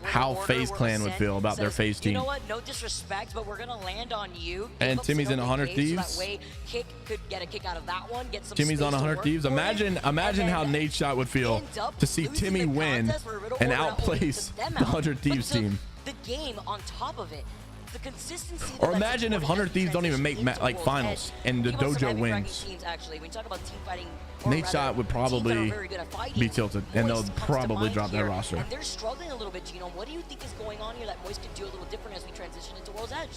Speaker 1: how FaZe Clan would feel about their FaZe team.
Speaker 15: You know what? No disrespect, but we're gonna land on you.
Speaker 1: And Timmy's in 100
Speaker 15: So
Speaker 1: Thieves.
Speaker 15: that way, Kick could get a kick out of that one. Get some
Speaker 1: Timmy's
Speaker 15: space
Speaker 1: on
Speaker 15: to
Speaker 1: 100
Speaker 15: work
Speaker 1: Thieves.
Speaker 15: for
Speaker 1: Imagine how Nate Shot would feel to see Timmy win and outplace the 100 Thieves team.
Speaker 15: The game on top of it. The consistency.
Speaker 1: Or imagine if 100 Thieves don't even make like finals and the Dojo wins.
Speaker 15: Teams, actually, when you talk about team fighting,
Speaker 1: Nate Shot would probably be tilted, and they'll probably drop their roster.
Speaker 15: And they're struggling a little bit, Gino. What do you think is going on here that Moist could do a little different as we transition into World's Edge?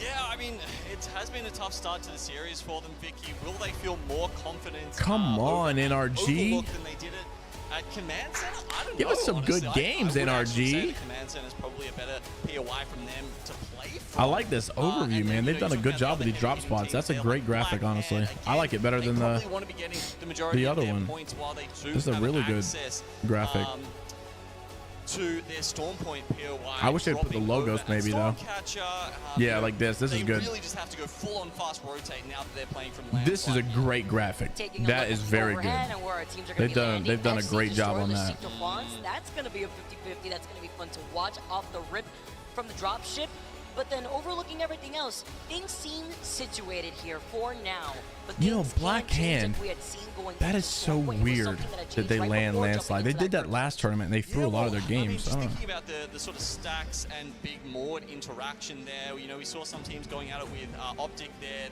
Speaker 16: Yeah, I mean, it has been a tough start to the series for them, Vicky. Will they feel more confident?
Speaker 1: Come on, NRG.
Speaker 16: Overlooked than they did it at Command Center? I don't know.
Speaker 1: Give us some
Speaker 16: honestly.
Speaker 1: good games,
Speaker 16: I would actually say
Speaker 1: NRG.
Speaker 16: the Command Center is probably a better POI from them to play from.
Speaker 1: I like this overview, man. They've done a good job with these drop spots. That's a great graphic, honestly. I like it better than the other one. This is a really good graphic.
Speaker 16: To their Storm Point POI.
Speaker 1: I wish they'd put the logos maybe though. Yeah, like this. This is good.
Speaker 16: They really just have to go full on fast rotate now that they're playing from land.
Speaker 1: This is a great graphic. That is very good. They've done a great job on that.
Speaker 15: That's going to be a 50-50. That's going to be fun to watch off the rip from the drop ship. But then overlooking everything else, things seem situated here for now. But
Speaker 1: You know, Black Hand, that is so weird that they land landslide. They did that last tournament and they threw a lot of their games.
Speaker 16: Just thinking about the sort of Stacks and Big Mord interaction there, you know, we saw some teams going at it with Optic there.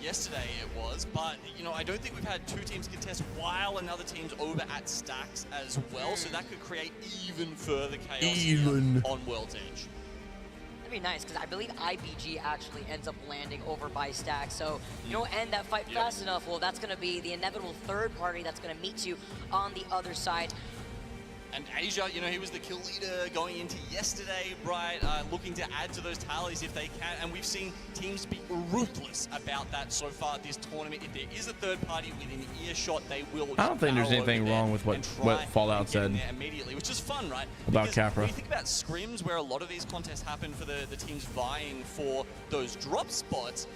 Speaker 16: Yesterday it was, but you know, I don't think we've had 2 teams contest while another team's over at Stacks as well, so that could create even further chaos on World's Edge.
Speaker 15: Be nice because I believe IBG actually ends up landing over by Stack. So you don't end that fight fast enough. Well, that's going to be the inevitable third party that's going to meet you on the other side.
Speaker 16: And Asia, you know, he was the kill leader going into yesterday, right? Looking to add to those tallies if they can. And we've seen teams be ruthless about that so far this tournament. If there is a third party within earshot, they will.
Speaker 1: I don't think there's anything wrong with what Fallout said
Speaker 16: immediately, which is fun, right?
Speaker 1: About
Speaker 16: because
Speaker 1: Capra.
Speaker 16: when you think about scrims, where a lot of these contests happen for the teams vying for those drop spots,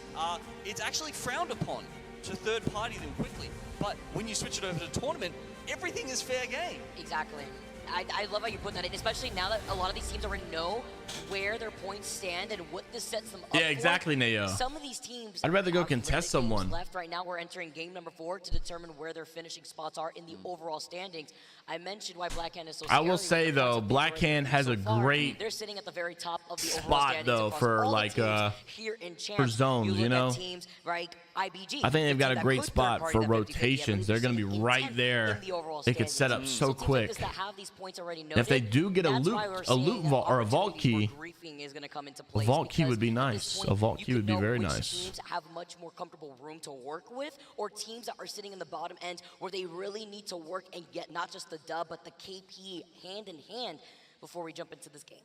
Speaker 16: it's actually frowned upon to third party them quickly. But when you switch it over to tournament, everything is fair game.
Speaker 15: Exactly. I love how you put that in, especially now that a lot of these teams already know where their points stand and what this sets them up
Speaker 1: Yeah, exactly,
Speaker 15: for.
Speaker 1: Neo.
Speaker 15: Some of these teams
Speaker 1: I'd rather go
Speaker 15: have
Speaker 1: contest
Speaker 15: limited games
Speaker 1: someone.
Speaker 15: left right now. We're entering game number 4 to determine where their finishing spots are in the overall standings. I mentioned why Black Hand is so
Speaker 1: I will
Speaker 15: scary.
Speaker 1: say though, Black Hand has a great
Speaker 15: They're sitting at the very top of the overall
Speaker 1: spot
Speaker 15: standings
Speaker 1: though
Speaker 15: across
Speaker 1: for
Speaker 15: all the
Speaker 1: like
Speaker 15: teams here in Champs.
Speaker 1: for zones,
Speaker 15: you
Speaker 1: you
Speaker 15: look
Speaker 1: know.
Speaker 15: at teams like IBG.
Speaker 1: I think they've got a
Speaker 15: that
Speaker 1: great
Speaker 15: could
Speaker 1: spot
Speaker 15: third-party
Speaker 1: for
Speaker 15: that 50-50. I
Speaker 1: rotations. They're going to be right there.
Speaker 15: the overall
Speaker 1: They could set up
Speaker 15: standings.
Speaker 1: so
Speaker 15: teams like
Speaker 1: quick.
Speaker 15: this that have these points already
Speaker 1: And if they
Speaker 15: noted,
Speaker 1: do get a
Speaker 15: that's
Speaker 1: loot,
Speaker 15: why we're
Speaker 1: a loot
Speaker 15: seeing
Speaker 1: vault or a
Speaker 15: opportunity
Speaker 1: vault
Speaker 15: for
Speaker 1: key,
Speaker 15: griefing is gonna come into
Speaker 1: a
Speaker 15: place
Speaker 1: vault key
Speaker 15: because
Speaker 1: would be
Speaker 15: at this
Speaker 1: nice.
Speaker 15: point,
Speaker 1: A vault
Speaker 15: you
Speaker 1: key
Speaker 15: can
Speaker 1: would be
Speaker 15: know
Speaker 1: very
Speaker 15: which
Speaker 1: nice.
Speaker 15: Teams have much more comfortable room to work with, or teams that are sitting in the bottom end where they really need to work and get not just the dub but the KP hand in hand before we jump into this game.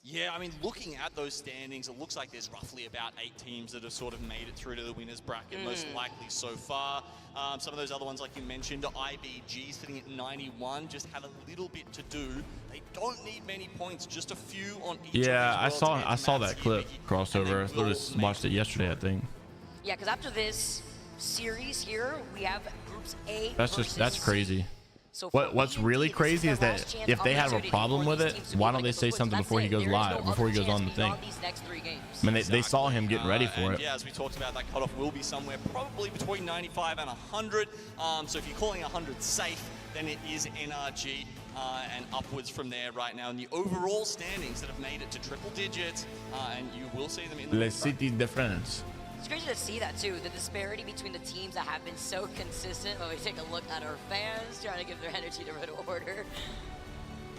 Speaker 16: Yeah, I mean, looking at those standings, it looks like there's roughly about 8 teams that have sort of made it through to the winners bracket, most likely so far. Some of those other ones, like you mentioned, IBG sitting at 91, just have a little bit to do. They don't need many points, just a few on each
Speaker 1: Yeah,
Speaker 16: of these
Speaker 1: I saw that clip crossover. I literally watched it yesterday, I think.
Speaker 15: Yeah, because after this series here, we have groups A.
Speaker 1: That's crazy. What's really crazy is that if they have a problem with it, why don't they say something before he goes live, before he goes on the thing? I mean, they saw him getting ready for it.
Speaker 16: Yeah, as we talked about, that cutoff will be somewhere probably between 95 and 100. So if you're calling 100 safe, then it is NRG and upwards from there right now. And the overall standings that have made it to triple digits, and you will see them in the
Speaker 1: Les Cities de France.
Speaker 15: It's crazy to see that too, the disparity between the teams that have been so consistent when we take a look at our fans trying to give their energy to Red Order.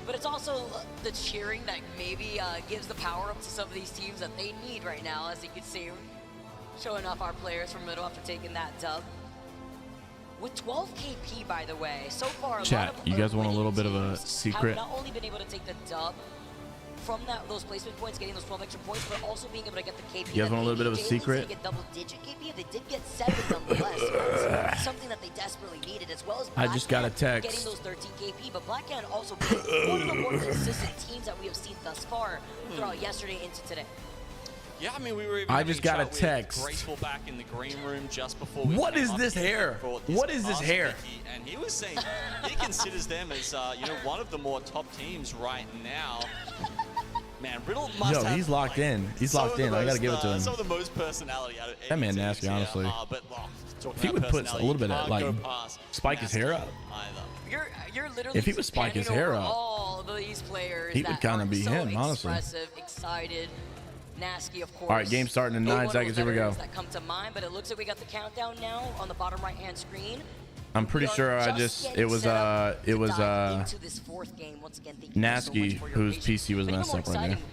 Speaker 15: But it's also the cheering that maybe gives the power up to some of these teams that they need right now, as you can see, showing off our players from Middle after taking that dub. with 12 KP, by the way. So far,
Speaker 1: Chat, you guys want a little bit of a secret?
Speaker 15: Have not only been able to take the dub from those placement points, getting those 12 extra points, but also being able to get the KP.
Speaker 1: You guys want a little bit of a secret?
Speaker 15: Get double-digit KP. They did get 7 nonetheless. Something that they desperately needed, as well as
Speaker 1: I just got a
Speaker 15: getting
Speaker 1: text.
Speaker 15: those 13 KP. But Black Hand also being one of the more consistent teams that we have seen thus far throughout yesterday into today.
Speaker 16: Yeah, I mean, we were even
Speaker 1: I just got a
Speaker 16: having chat
Speaker 1: text.
Speaker 16: with Graceful back in the green room just before we
Speaker 1: What
Speaker 16: came
Speaker 1: is
Speaker 16: up
Speaker 1: this
Speaker 16: here
Speaker 1: hair?
Speaker 16: for
Speaker 1: What is this
Speaker 16: past
Speaker 1: hair?
Speaker 16: Wiki, and he was saying he considers them as, you know, one of the more top teams right now. Man, Riddle must
Speaker 1: Yo,
Speaker 16: have,
Speaker 1: he's locked
Speaker 16: like,
Speaker 1: in. He's
Speaker 16: some
Speaker 1: locked
Speaker 16: of the
Speaker 1: in. I gotta
Speaker 16: most,
Speaker 1: give it to him.
Speaker 16: Some of the most personality out of any
Speaker 1: That man
Speaker 16: teams
Speaker 1: nasty,
Speaker 16: here.
Speaker 1: honestly.
Speaker 16: But, talking
Speaker 1: If he
Speaker 16: about
Speaker 1: would put a
Speaker 16: personality,
Speaker 1: little bit
Speaker 16: you
Speaker 1: of,
Speaker 16: can't
Speaker 1: like,
Speaker 16: go past
Speaker 1: spike his hair up.
Speaker 16: either.
Speaker 15: You're literally
Speaker 1: If he would spike his hair
Speaker 15: panning over
Speaker 1: up,
Speaker 15: all of these players
Speaker 1: he would
Speaker 15: that
Speaker 1: kinda
Speaker 15: are
Speaker 1: be
Speaker 15: so
Speaker 1: him, honestly.
Speaker 15: expressive, excited, nasty, of course.
Speaker 1: All right, game starting in 9
Speaker 15: One of
Speaker 1: seconds.
Speaker 15: those
Speaker 1: Here we go.
Speaker 15: veterans That come to mind, but it looks like we got the countdown now on the bottom right-hand screen.
Speaker 1: I'm pretty sure I just it was
Speaker 15: into this fourth game. Once again, thank you so
Speaker 1: Nasky
Speaker 15: much for your
Speaker 1: whose
Speaker 15: patience.
Speaker 1: PC was
Speaker 15: But even
Speaker 1: messed
Speaker 15: more
Speaker 1: up right there.
Speaker 15: exciting,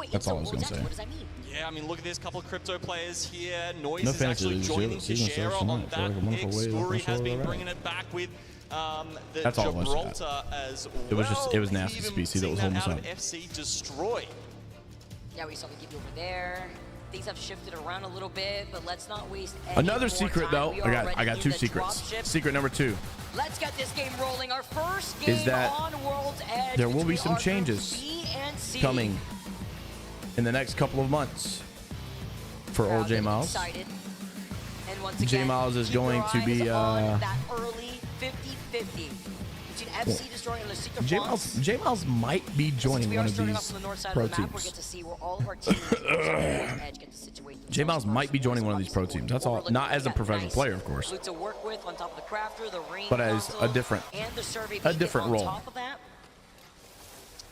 Speaker 15: Stormpoint
Speaker 1: That's all I was
Speaker 15: Intel,
Speaker 1: gonna say.
Speaker 15: What does that mean?
Speaker 16: Yeah, I mean, look at this couple of crypto players here. Noise
Speaker 1: No
Speaker 16: is
Speaker 1: fantasy
Speaker 16: actually
Speaker 1: leagues,
Speaker 16: joining
Speaker 1: season
Speaker 16: Teixeira
Speaker 1: starts
Speaker 16: on
Speaker 1: tonight, so
Speaker 16: that
Speaker 1: like a wonderful
Speaker 16: pick.
Speaker 1: way to
Speaker 16: Story
Speaker 1: control
Speaker 16: has been
Speaker 1: the
Speaker 16: bringing it back with the
Speaker 1: That's all it was,
Speaker 16: Gibraltar as well.
Speaker 1: It was just it was
Speaker 16: We've
Speaker 1: Nasty's
Speaker 16: even
Speaker 1: PC that
Speaker 16: seen
Speaker 1: was holding us
Speaker 16: out
Speaker 1: up.
Speaker 16: of FC Destroy.
Speaker 15: Yeah, we saw the give over there. Things have shifted around a little bit, but let's not waste any
Speaker 1: Another
Speaker 15: more
Speaker 1: secret
Speaker 15: time.
Speaker 1: though.
Speaker 15: We
Speaker 1: I
Speaker 15: are
Speaker 1: got
Speaker 15: in
Speaker 1: two
Speaker 15: the
Speaker 1: secrets.
Speaker 15: dropship.
Speaker 1: Secret number 2
Speaker 15: Let's get this game rolling. Our first game
Speaker 1: is that
Speaker 15: on World's Edge.
Speaker 1: there will be
Speaker 15: between
Speaker 1: some
Speaker 15: our
Speaker 1: changes
Speaker 15: group B and C.
Speaker 1: coming in the next couple of months for old J Miles.
Speaker 15: Excited. And once
Speaker 1: J
Speaker 15: again,
Speaker 1: Miles is
Speaker 15: keep
Speaker 1: going
Speaker 15: your
Speaker 1: to be
Speaker 15: eyes on that early 50-50 between FC Destroy and Lasika
Speaker 1: J Miles might be joining one of these pro
Speaker 15: We're
Speaker 1: teams.
Speaker 15: get to see where all of our teammates on World's Edge get to situate
Speaker 1: J Miles might be joining one of these pro teams. That's all. Not as a professional player, of course,
Speaker 15: to work with on top of the crafter, the ring
Speaker 1: but as a
Speaker 15: console,
Speaker 1: different
Speaker 15: and the survey
Speaker 1: different
Speaker 15: on
Speaker 1: role.
Speaker 15: top of that.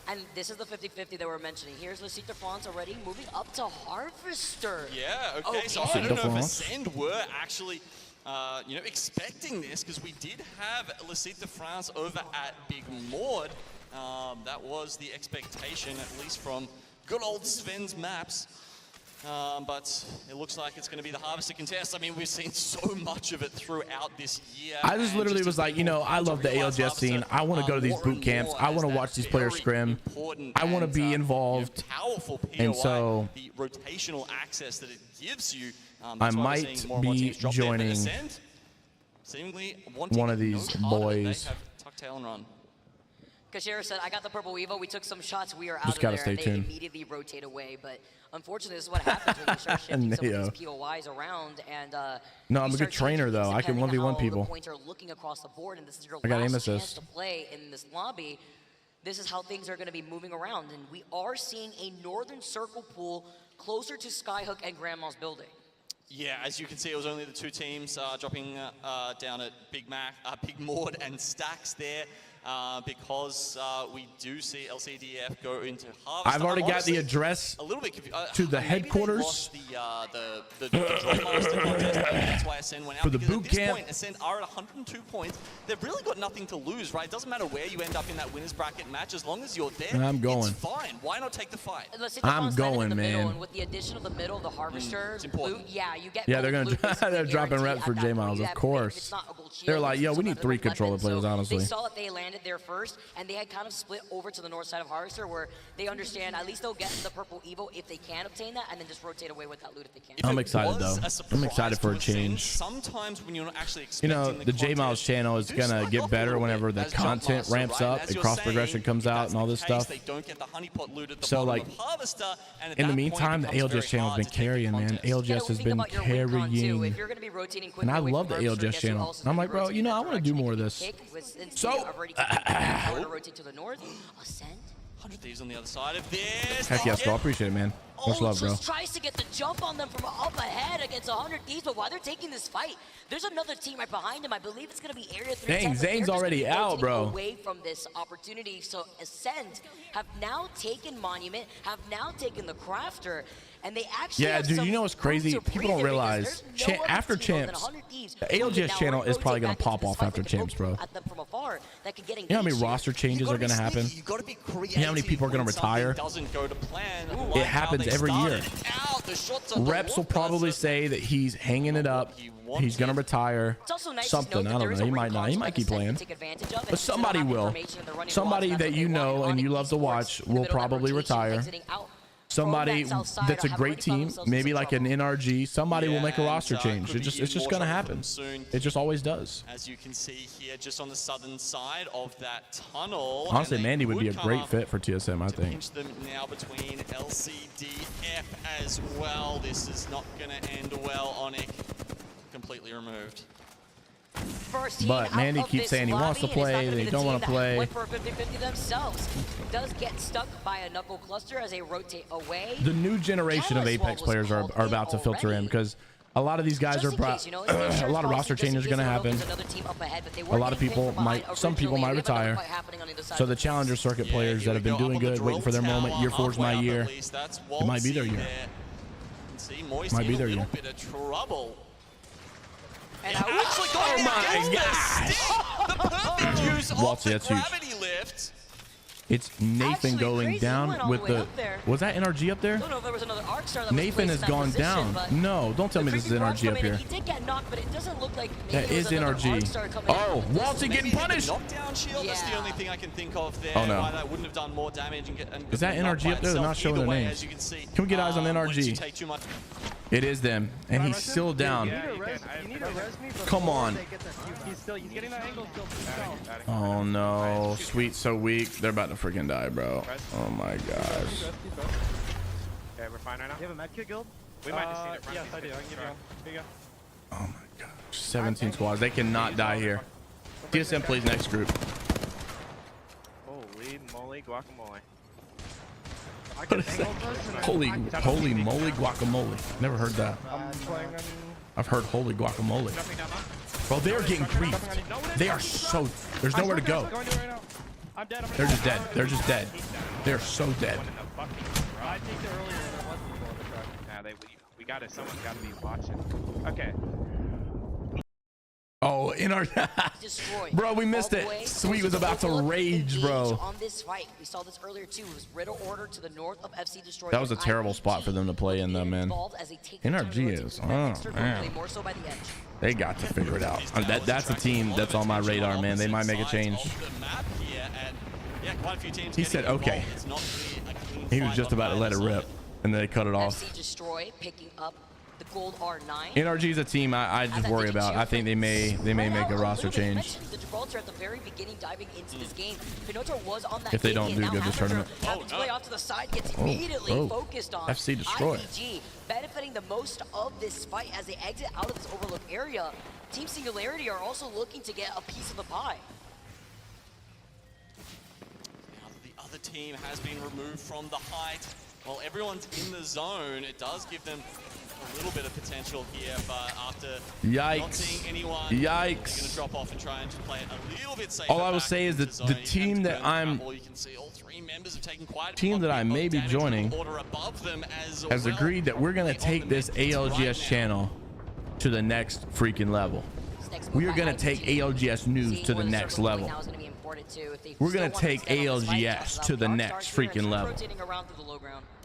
Speaker 15: And this is the 50-50 that we're mentioning. Here's Lasita France already moving up to Harvester.
Speaker 16: Yeah, okay, so I don't know if Ascend were actually, you know, expecting this, because we did have Lasita France over at Big Maud. That was the expectation, at least from good old Sven's maps. But it looks like it's going to be the Harvester contest. I mean, we've seen so much of it throughout this year.
Speaker 1: I just literally was like, you know, I love the ALGS scene. I want to go to these boot camps. I want to watch these players scrim. I want to be involved.
Speaker 16: Powerful POI,
Speaker 1: And so
Speaker 16: the rotational access that it gives you.
Speaker 1: I might be joining one of these boys.
Speaker 16: Tuck tail and run.
Speaker 15: Kashira said, I got the purple Evo. We took some shots. We are out
Speaker 1: Just
Speaker 15: of
Speaker 1: gotta
Speaker 15: there.
Speaker 1: stay
Speaker 15: And they
Speaker 1: tuned.
Speaker 15: immediately rotate away. But unfortunately, this is what happens when you start shifting some of these POIs around. And
Speaker 1: No, I'm a good trainer though. I can 1v1 people.
Speaker 15: The points are looking across the board, and this is your
Speaker 1: I got aim
Speaker 15: last chance
Speaker 1: assist.
Speaker 15: to play in this lobby. This is how things are going to be moving around. And we are seeing a northern circle pool closer to Skyhook and Grandma's building.
Speaker 16: Yeah, as you can see, it was only the two teams dropping down at Big Maud and Stacks there. Because we do see LCDF go into Harvester.
Speaker 1: I've already got
Speaker 16: Honestly,
Speaker 1: the address
Speaker 16: a little bit
Speaker 1: to the
Speaker 16: maybe
Speaker 1: headquarters.
Speaker 16: they lost the Drum Master contest. Maybe that's why Ascend went out.
Speaker 1: For the
Speaker 16: because
Speaker 1: boot
Speaker 16: at this
Speaker 1: camp.
Speaker 16: point, Ascend are at 102 points. They've really got nothing to lose, right? It doesn't matter where you end up in that winners bracket match. As long as you're there,
Speaker 1: I'm going.
Speaker 16: it's fine. Why not take the fight?
Speaker 1: I'm going, man.
Speaker 15: And with the addition of the middle, the Harvester loot, yeah, you get
Speaker 1: Yeah, they're
Speaker 15: gold
Speaker 1: gonna
Speaker 15: loot
Speaker 1: they're dropping reps for J Miles, of course. They're like, yo, we need 3 controller players, honestly.
Speaker 15: They saw that they landed there first, and they had kind of split over to the north side of Harvester, where they understand at least they'll get the purple Evo if they can obtain that, and then just rotate away with that loot if they can.
Speaker 1: I'm excited though. I'm excited for a change.
Speaker 16: Sometimes when you're not actually
Speaker 1: You
Speaker 16: expecting
Speaker 1: know, the J Miles channel is gonna get better whenever the content ramps up and cross progression comes out and all this stuff.
Speaker 16: They don't get the honeypot loot at the
Speaker 1: So
Speaker 16: bottom
Speaker 1: like,
Speaker 16: of Harvester, and at
Speaker 1: in the
Speaker 16: that
Speaker 1: meantime, the
Speaker 16: point, it becomes
Speaker 1: ALGS channel has
Speaker 16: very
Speaker 1: been
Speaker 16: hard to take the
Speaker 1: carrying, man. ALGS has been carrying.
Speaker 15: If you're gonna be rotating quickly
Speaker 1: And I
Speaker 15: away
Speaker 1: love the
Speaker 15: from Harvester,
Speaker 1: ALGS
Speaker 15: guess who
Speaker 1: channel.
Speaker 15: else is
Speaker 1: And I'm
Speaker 15: gonna
Speaker 1: like,
Speaker 15: be
Speaker 1: bro,
Speaker 15: rotating
Speaker 1: you know,
Speaker 15: that
Speaker 1: I want to do
Speaker 15: direction?
Speaker 1: more of this.
Speaker 15: Kick was since
Speaker 1: So,
Speaker 15: they already power to rotate to the north. Ascend.
Speaker 16: 100 Thieves on the other side of this.
Speaker 1: Heck yes, bro. I appreciate it, man. Much love, bro.
Speaker 15: Just tries to get the jump on them from up ahead against 100 Thieves, but while they're taking this fight, there's another team right behind him. I believe it's going to be Area 3.
Speaker 1: Dang, Zane's already out, bro.
Speaker 15: Away from this opportunity, so Ascend have now taken Monument, have now taken the Crafter, and they actually
Speaker 1: Yeah,
Speaker 15: have
Speaker 1: dude,
Speaker 15: some
Speaker 1: you know what's
Speaker 15: room
Speaker 1: crazy?
Speaker 15: to
Speaker 1: People
Speaker 15: breathe
Speaker 1: don't
Speaker 15: here because
Speaker 1: realize
Speaker 15: there's no other
Speaker 1: after
Speaker 15: team other than
Speaker 1: champs,
Speaker 15: 100 Thieves
Speaker 1: the
Speaker 15: who can
Speaker 1: ALGS
Speaker 15: now
Speaker 1: channel is
Speaker 15: rotate
Speaker 1: probably gonna
Speaker 15: back into
Speaker 1: pop
Speaker 15: this
Speaker 1: off
Speaker 15: fight
Speaker 1: after
Speaker 15: with the
Speaker 1: champs, bro.
Speaker 15: at them from afar. start that could get engaged.
Speaker 1: You know how many roster changes are going to happen?
Speaker 16: You got to be creative.
Speaker 1: You know how many people are going to retire?
Speaker 16: Doesn't go to plan.
Speaker 1: It happens every year. Reps will probably say that he's hanging it up. He's going to retire. Something. I don't know. He might not. He might keep playing. But somebody will. Somebody that you know and you love to watch will probably retire. Somebody that's a great team, maybe like an NRG, somebody will make a roster change. It's just going to happen. It just always does.
Speaker 16: As you can see here, just on the southern side of that tunnel.
Speaker 1: Honestly, Mandy would be a great fit for TSM, I think.
Speaker 16: Pinch them now between LCDF as well. This is not going to end well. Onyx completely removed.
Speaker 1: But Mandy keeps saying he wants to play, they don't want to play.
Speaker 15: Went for a 50-50 themselves. Does get stuck by a knuckle cluster as they rotate away.
Speaker 1: The new generation of Apex players are about to filter in because a lot of these guys are a lot of roster changes are going to happen. A lot of people some people might retire. So the challenger circuit players that have been doing good, waiting for their moment, year 4 is my year. It might be their year. Might be their year.
Speaker 16: Oh my gosh! The perfect use of the gravity lift.
Speaker 1: It's Nathan going down with the... Was that NRG up there?
Speaker 15: I don't know if there was another arc star that
Speaker 1: Nathan has gone down. No, don't tell me this is NRG up here.
Speaker 15: He did get knocked, but it doesn't look like
Speaker 1: that is NRG. Oh, Waltzy getting punished.
Speaker 16: Knockdown shield. That's the only thing I can think of there.
Speaker 1: Oh no.
Speaker 16: Why that wouldn't have done more damage and
Speaker 1: is that NRG up there? They're not showing their names. Can we get eyes on NRG? It is them, and he's still down. Come on. Oh no, Sweet so weak. They're about to freaking die, bro. Oh my gosh.
Speaker 9: Okay, we're fine right now. You have a med kit guild? We might just need it. Yes, I do. I can give you one. Here you go.
Speaker 1: Oh my gosh. 17 squads. They cannot die here. TSM plays next group.
Speaker 9: Holy moly guacamole.
Speaker 1: Holy moly guacamole. Never heard that. I've heard holy guacamole. Bro, they're getting griefed. They are so... There's nowhere to go. They're just dead. They're just dead. They're so dead.
Speaker 9: I think earlier there was people on the truck. Nah, we got it. Someone's got to be watching. Okay.
Speaker 1: Oh, in our... Bro, we missed it. Sweet was about to rage, bro.
Speaker 15: On this fight, we saw this earlier too. It was Riddle Order to the north of FC Destroyer.
Speaker 1: That was a terrible spot for them to play in, though, man. NRG is... Oh, man. They got to figure it out. That's a team that's on my radar, man. They might make a change. He said, okay. He was just about to let it rip, and then they cut it off.
Speaker 15: FC Destroy picking up the gold R9.
Speaker 1: NRG is a team I just worry about. I think they may make a roster change.
Speaker 15: The Gibraltar at the very beginning diving into this game. Pinoto was on that
Speaker 1: if they don't do good this tournament.
Speaker 15: Having to play off to the side, gets immediately focused on.
Speaker 1: FC Destroy.
Speaker 15: IBG benefiting the most of this fight as they exit out of this overlook area. Team Singularity are also looking to get a piece of the pie.
Speaker 16: Now that the other team has been removed from the height, while everyone's in the zone, it does give them a little bit of potential here, but after not seeing anyone, they're going to drop off and try and just play it a little bit safer.
Speaker 1: All I will say is that the team that I may be joining has agreed that we're going to take this ALGS channel to the next freaking level. We are going to take ALGS news to the next level. We're going to take ALGS to the next freaking level.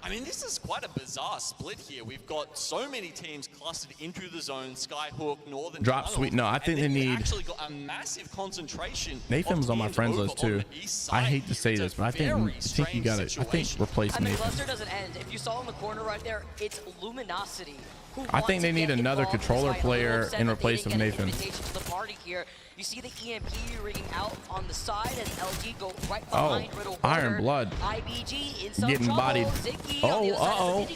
Speaker 16: I mean, this is quite a bizarre split here. We've got so many teams clustered into the zone, Skyhook, Northern
Speaker 1: Drop Sweet. No, I think they need...
Speaker 16: actually got a massive concentration.
Speaker 1: Nathan was on my friends list too. I hate to say this, but I think you got to replace
Speaker 15: And the
Speaker 1: Nathan.
Speaker 15: cluster doesn't end. If you saw in the corner right there, it's Luminosity.
Speaker 1: I think they need another controller player in replace of Nathan.
Speaker 15: You see the EMP ringing out on the side as LG go right behind Riddle
Speaker 1: Iron Blood.
Speaker 15: IBG in some
Speaker 1: getting
Speaker 15: trouble.
Speaker 1: bodied.
Speaker 15: Ziggy on the other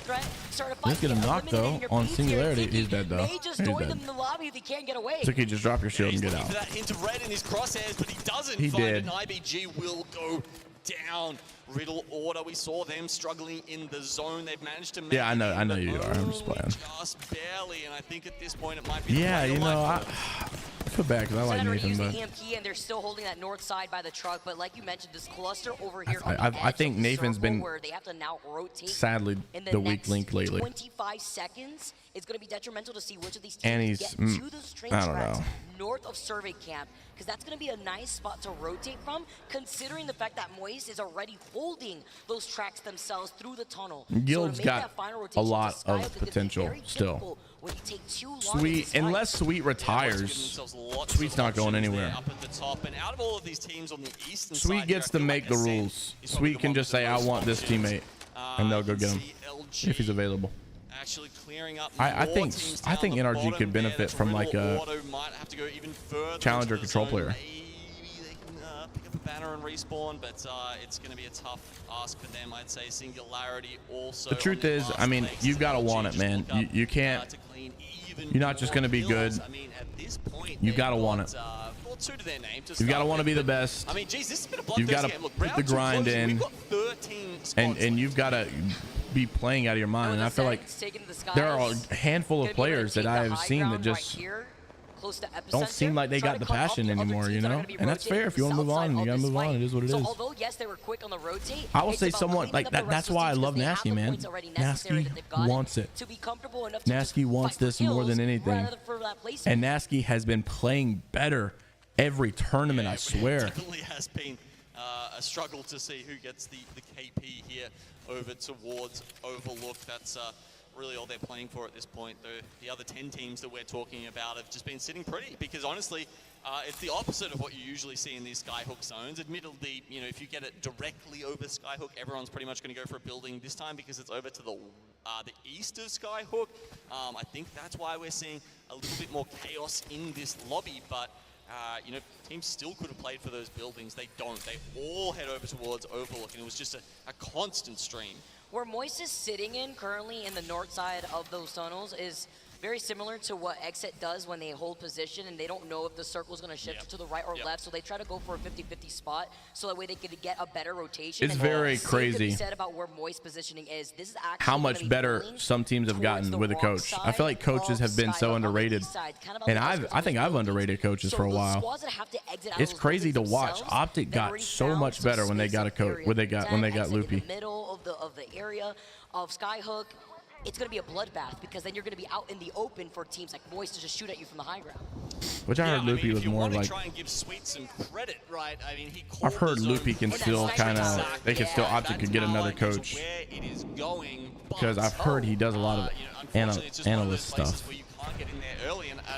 Speaker 15: side of the
Speaker 1: Let's get him knocked though on Singularity. He's dead though. He's dead.
Speaker 15: In the lobby if he can't get away.
Speaker 1: Ziggy, just drop your shield and get out.
Speaker 16: That hint of red in his crosshairs, but he doesn't
Speaker 1: He
Speaker 16: find
Speaker 1: did.
Speaker 16: it, and IBG will go down. Riddle Order, we saw them struggling in the zone. They've managed to make
Speaker 1: Yeah, I know you are. I'm just playing.
Speaker 16: just barely, and I think at this point it might be
Speaker 1: Yeah, you know, feel bad because I like
Speaker 15: Senator
Speaker 1: Nathan,
Speaker 15: used
Speaker 1: but
Speaker 15: the EMP and they're still holding that north side by the truck. But like you mentioned, this cluster over here on the
Speaker 1: I
Speaker 15: edge
Speaker 1: think
Speaker 15: of the
Speaker 1: Nathan's
Speaker 15: circle
Speaker 1: been
Speaker 15: where they have to now rotate
Speaker 1: sadly
Speaker 15: in
Speaker 1: the weak
Speaker 15: next
Speaker 1: link lately.
Speaker 15: 25 seconds. It's going to be detrimental to see which of these
Speaker 1: And
Speaker 15: teams
Speaker 1: he's,
Speaker 15: get to those train
Speaker 1: I don't
Speaker 15: tracks
Speaker 1: know.
Speaker 15: north of Survey Camp, because that's going to be a nice spot to rotate from, considering the fact that Moist is already holding those tracks themselves through the tunnel.
Speaker 1: Guild's got a lot of potential still.
Speaker 15: When you take too long
Speaker 1: Sweet, unless Sweet retires, Sweet's not going anywhere.
Speaker 16: Up at the top, and out of all of these teams on the eastern
Speaker 1: Sweet
Speaker 16: side,
Speaker 1: gets to make the rules. Sweet can just say, I want this teammate, and they'll go get him if he's available.
Speaker 16: Actually clearing up
Speaker 1: I
Speaker 16: more
Speaker 1: think
Speaker 16: teams
Speaker 1: I
Speaker 16: down
Speaker 1: think
Speaker 16: the
Speaker 1: NRG
Speaker 16: bottom
Speaker 1: could benefit
Speaker 16: there.
Speaker 1: from like a
Speaker 16: Auto might have to go even further
Speaker 1: challenger
Speaker 16: into the
Speaker 1: control
Speaker 16: zone.
Speaker 1: player.
Speaker 16: Maybe they can pick up a banner and respawn, but it's going to be a tough ask for them. I'd say Singularity also.
Speaker 1: The truth is, I mean, you've got to want it, man. You can't. You're not just going to be good.
Speaker 16: I mean, at this point,
Speaker 1: You got to want it.
Speaker 16: two to their name.
Speaker 1: You got to want to be the best.
Speaker 16: I mean, geez, this has been a
Speaker 1: You've
Speaker 16: bloodthirsty
Speaker 1: got to
Speaker 16: game. Look,
Speaker 1: put
Speaker 16: round
Speaker 1: the
Speaker 16: two
Speaker 1: grind
Speaker 16: closing,
Speaker 1: in,
Speaker 16: we've got 13 spots
Speaker 1: and you've got to be playing out of your mind. And I feel like there are a handful of players that I have seen that just don't seem like they got the passion anymore, you know? And that's fair. If you want to move on, you got to move on. It is what it is.
Speaker 15: Although yes, they were quick on the rotate,
Speaker 1: I will say someone like that. That's why I love Nasty, man. Nasty wants it. Nasty wants this more than anything. And Nasty has been playing better every tournament, I swear.
Speaker 16: Definitely has been a struggle to see who gets the KP here over towards Overlook. That's really all they're playing for at this point. The other 10 teams that we're talking about have just been sitting pretty, because honestly, it's the opposite of what you usually see in these Skyhook zones. Admittedly, you know, if you get it directly over Skyhook, everyone's pretty much going to go for a building this time because it's over to the east of Skyhook. I think that's why we're seeing a little bit more chaos in this lobby, but you know, teams still could have played for those buildings. They don't. They all head over towards Overlook, and it was just a constant stream.
Speaker 15: Where Moist is sitting in currently in the north side of those tunnels is very similar to what Exit does when they hold position and they don't know if the circle is going to shift to the right or left, so they try to go for a 50-50 spot so that way they can get a better rotation.
Speaker 1: It's
Speaker 15: and
Speaker 1: very crazy
Speaker 15: said about where Moist positioning is. This is actually
Speaker 1: how much better some teams have gotten with a coach. I feel like coaches have been so underrated, and I think I've underrated coaches for a while. It's crazy to watch. Optic got so much better when they got a coach. When they got Loopy.
Speaker 15: In the middle of the area of Skyhook, it's going to be a bloodbath, because then you're going to be out in the open for teams like Moist to just shoot at you from the high ground.
Speaker 1: Which I heard Loopy was more like.
Speaker 16: Try and give Sweet some credit, right? I mean,
Speaker 1: I've heard Loopy can still kind of. They can still Optic could get another coach. Because I've heard he does a lot of analyst stuff.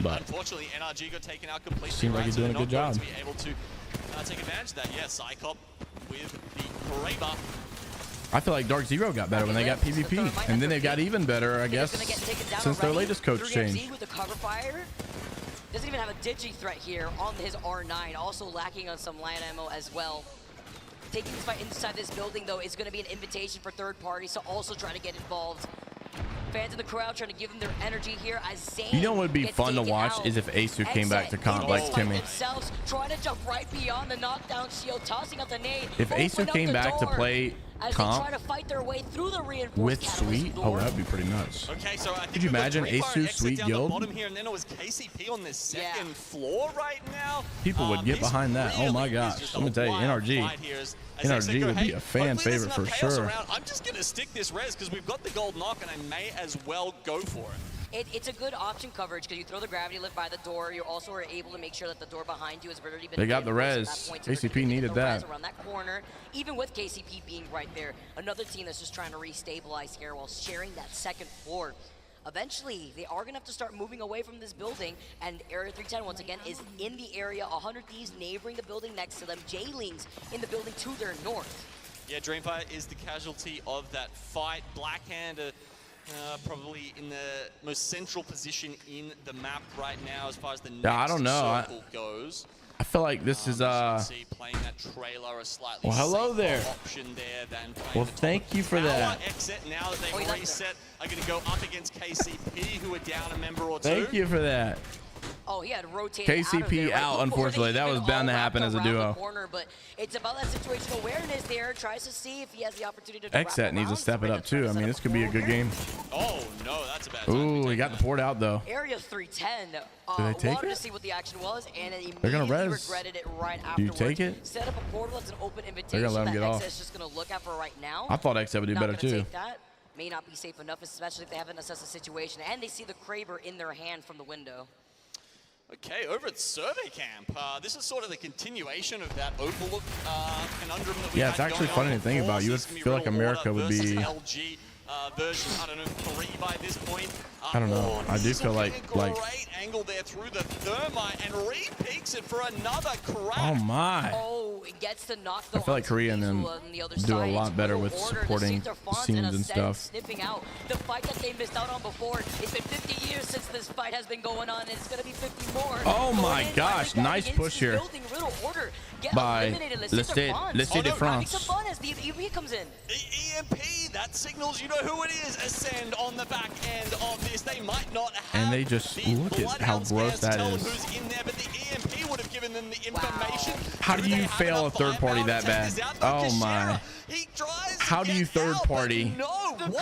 Speaker 1: But
Speaker 16: unfortunately, NRG got taken out completely.
Speaker 1: Seems like he's doing a good job.
Speaker 16: To be able to take advantage of that. Yeah, Psychop with the Kraber.
Speaker 1: I feel like Dark Zero got better when they got PvP, and then they got even better, I guess, since their latest coach change.
Speaker 15: With the cover fire. Doesn't even have a digi threat here on his R9, also lacking on some land ammo as well. Taking this fight inside this building, though, is going to be an invitation for third parties to also try to get involved. Fans in the crowd trying to give them their energy here as Zane.
Speaker 1: You know what would be fun to watch is if Asu came back to comp like Timmy.
Speaker 15: Trying to jump right beyond the knockdown shield, tossing out the nade.
Speaker 1: If Asu came back to play comp
Speaker 15: try to fight their way through the
Speaker 1: with Sweet, oh, that'd be pretty nuts.
Speaker 16: Okay, so I think
Speaker 1: could you imagine Asu Sweet Guild?
Speaker 16: Bottom here, and then it was KCP on this second floor right now.
Speaker 1: People would get behind that. Oh my gosh, I'm gonna tell you, NRG would be a fan favorite for sure.
Speaker 16: I'm just gonna stick this res because we've got the gold knock, and I may as well go for it.
Speaker 15: It's a good option coverage because you throw the gravity lift by the door. You also are able to make sure that the door behind you has already been.
Speaker 1: They got the res. KCP needed that.
Speaker 15: Around that corner, even with KCP being right there, another team that's just trying to restabilize here while sharing that second floor. Eventually, they are going to have to start moving away from this building, and Area 310, once again, is in the area. 100 Thieves neighboring the building next to them. Jaylings in the building to their north.
Speaker 16: Yeah, Dreamfire is the casualty of that fight. Blackhand probably in the most central position in the map right now as far as the next circle goes.
Speaker 1: I feel like this is
Speaker 16: playing that trailer a slightly
Speaker 1: hello there.
Speaker 16: Option there than
Speaker 1: well, thank you for that.
Speaker 16: Exit now that they've reset are going to go up against KCP, who are down a member or two.
Speaker 1: Thank you for that.
Speaker 15: Oh, he had rotated
Speaker 1: KCP out, unfortunately. That was bound to happen as a duo.
Speaker 15: Corner, but it's about that situational awareness there. Tries to see if he has the opportunity to
Speaker 1: XSET needs to step it up too. I mean, this could be a good game.
Speaker 16: Oh no, that's a bad.
Speaker 1: Ooh, he got the port out though.
Speaker 15: Area 310.
Speaker 1: Do they take
Speaker 15: wanted
Speaker 1: it?
Speaker 15: to see what the action was, and
Speaker 1: They're gonna
Speaker 15: immediately
Speaker 1: res.
Speaker 15: regretted it right
Speaker 1: Do you
Speaker 15: afterwards.
Speaker 1: take it?
Speaker 15: Set up a portal that's an open invitation.
Speaker 1: They're gonna let him get
Speaker 15: that
Speaker 1: off.
Speaker 15: XSET is just gonna look at for right now.
Speaker 1: I thought XSET would do
Speaker 15: Not
Speaker 1: better
Speaker 15: gonna
Speaker 1: too.
Speaker 15: Take that. May not be safe enough, especially if they haven't assessed the situation, and they see the Kraber in their hand from the window.
Speaker 16: Okay, over at Survey Camp, this is sort of the continuation of that Overlook conundrum that we
Speaker 1: Yeah,
Speaker 16: had
Speaker 1: it's actually
Speaker 16: going
Speaker 1: funny
Speaker 16: on
Speaker 1: to think
Speaker 16: before.
Speaker 1: about. You would
Speaker 16: So this is
Speaker 1: feel
Speaker 16: gonna
Speaker 1: like
Speaker 16: be Riddle
Speaker 1: America
Speaker 16: Water
Speaker 1: would
Speaker 16: versus
Speaker 1: be.
Speaker 16: LG version, I don't know, 3 by this point.
Speaker 1: I don't know. I do feel like
Speaker 16: Great angle there through the thermite, and Reed peeks it for another crack.
Speaker 1: Oh my.
Speaker 15: Oh, it gets the knock.
Speaker 1: I feel like Korea and them do a lot better with supporting scenes and stuff.
Speaker 15: Snipping out the fight that they missed out on before. It's been 50 years since this fight has been going on, and it's gonna be 50 more.
Speaker 1: Oh my gosh, nice push here by Laissez de France.
Speaker 15: Comes in.
Speaker 16: EMP, that signals you know who it is. Ascend on the back end of this. They might not have
Speaker 1: And they just look at how gross that is.
Speaker 16: who's in there, but the EMP would have given them the information.
Speaker 1: How do you fail a third party that bad? Oh my. How do you third party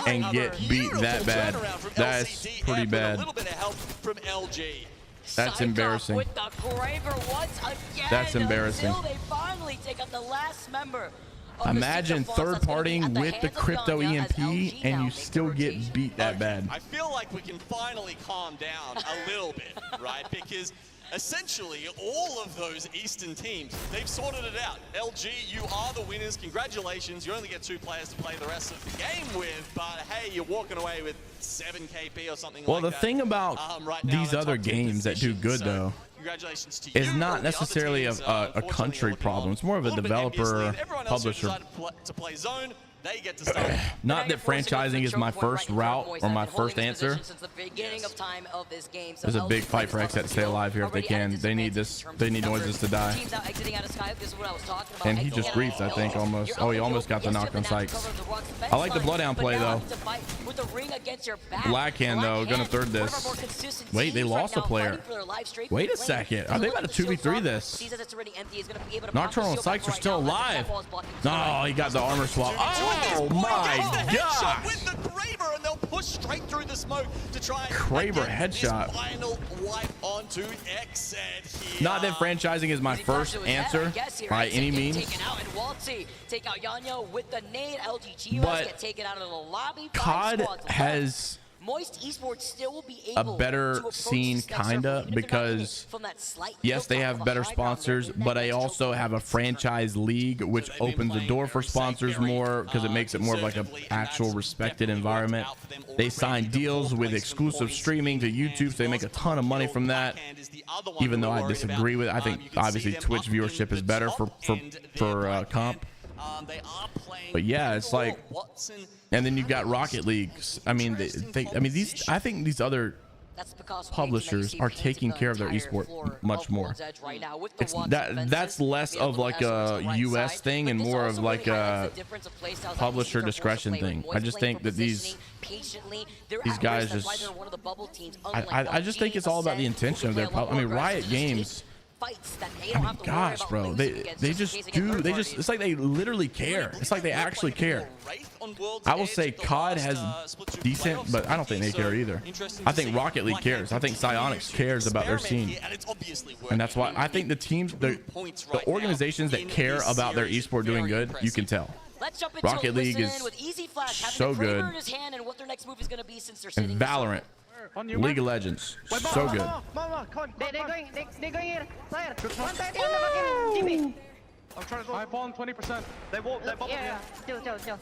Speaker 1: and get beat that bad? That's pretty bad.
Speaker 16: A little bit of help from LG.
Speaker 1: That's embarrassing.
Speaker 15: With the Kraber once again.
Speaker 1: That's embarrassing.
Speaker 15: Until they finally take out the last member.
Speaker 1: Imagine third partying with the crypto EMP and you still get beat that bad.
Speaker 16: I feel like we can finally calm down a little bit, right? Because essentially all of those Eastern teams, they've sorted it out. LG, you are the winners. Congratulations. You only get 2 players to play the rest of the game with, but hey, you're walking away with 7 KP or something
Speaker 1: Well,
Speaker 16: like that.
Speaker 1: the thing about
Speaker 16: right now,
Speaker 1: these
Speaker 16: they're
Speaker 1: other
Speaker 16: top 2
Speaker 1: games that do good, though,
Speaker 16: congratulations to
Speaker 1: is
Speaker 16: you.
Speaker 1: not
Speaker 16: The other
Speaker 1: necessarily
Speaker 16: teams,
Speaker 1: a country problem. It's more of a developer,
Speaker 16: Everyone else who
Speaker 1: publisher.
Speaker 16: decided to play zone, they get to start.
Speaker 1: Not that franchising is my first route or my first answer.
Speaker 15: Since the beginning of time of this game. So
Speaker 1: There's a big fight for XSET to stay alive here if they can. They need this. They need noises to die.
Speaker 15: Teams out exiting out of Skype, this is what I was talking about.
Speaker 1: And he just griefed, I think, almost. Oh, he almost got the knock on Sykes. I like the bloodhound play, though. Blackhand, though, gonna third this. Wait, they lost a player. Wait a second. Are they about to 2v3 this? Nocturnal and Sykes are still alive. No, he got the armor swap. Oh my god!
Speaker 16: With the Kraber, and they'll push straight through the smoke to try and
Speaker 1: Kraber
Speaker 16: get
Speaker 1: headshot.
Speaker 16: this final wipe onto XSET here.
Speaker 1: Not that franchising is my first answer by any means.
Speaker 15: Take out Yanyo with the nade. LG Chivas
Speaker 1: But
Speaker 15: get taken out of the lobby.
Speaker 1: COD has
Speaker 15: Moist Esports still will be
Speaker 1: a
Speaker 15: able
Speaker 1: better
Speaker 15: to
Speaker 1: scene, kinda, because yes, they have better sponsors, but I also have a franchise league, which opens the door for sponsors more because it makes it more of like an actual respected environment. They sign deals with exclusive streaming to YouTube, so they make a ton of money from that. Even though I disagree with it, I think obviously Twitch viewership is better for comp. But yeah, it's like, and then you've got Rocket League. I mean, I think these other publishers are taking care of their esport much more. It's that's less of like a US thing and more of like a publisher discretion thing. I just think that these guys just, I just think it's all about the intention of their. I mean, Riot Games. I mean, gosh, bro, they just it's like they literally care. It's like they actually care. I will say COD has decent, but I don't think they care either. I think Rocket League cares. I think Psyonix cares about their scene, and that's why I think the teams, the organizations that care about their esport doing good, you can tell. Rocket League is so good, and Valorant. League of Legends, so good.
Speaker 9: They're going in. Player. 130 on the fucking I'm trying to go. I've fallen 20%. They bubbled
Speaker 8: Yeah, still.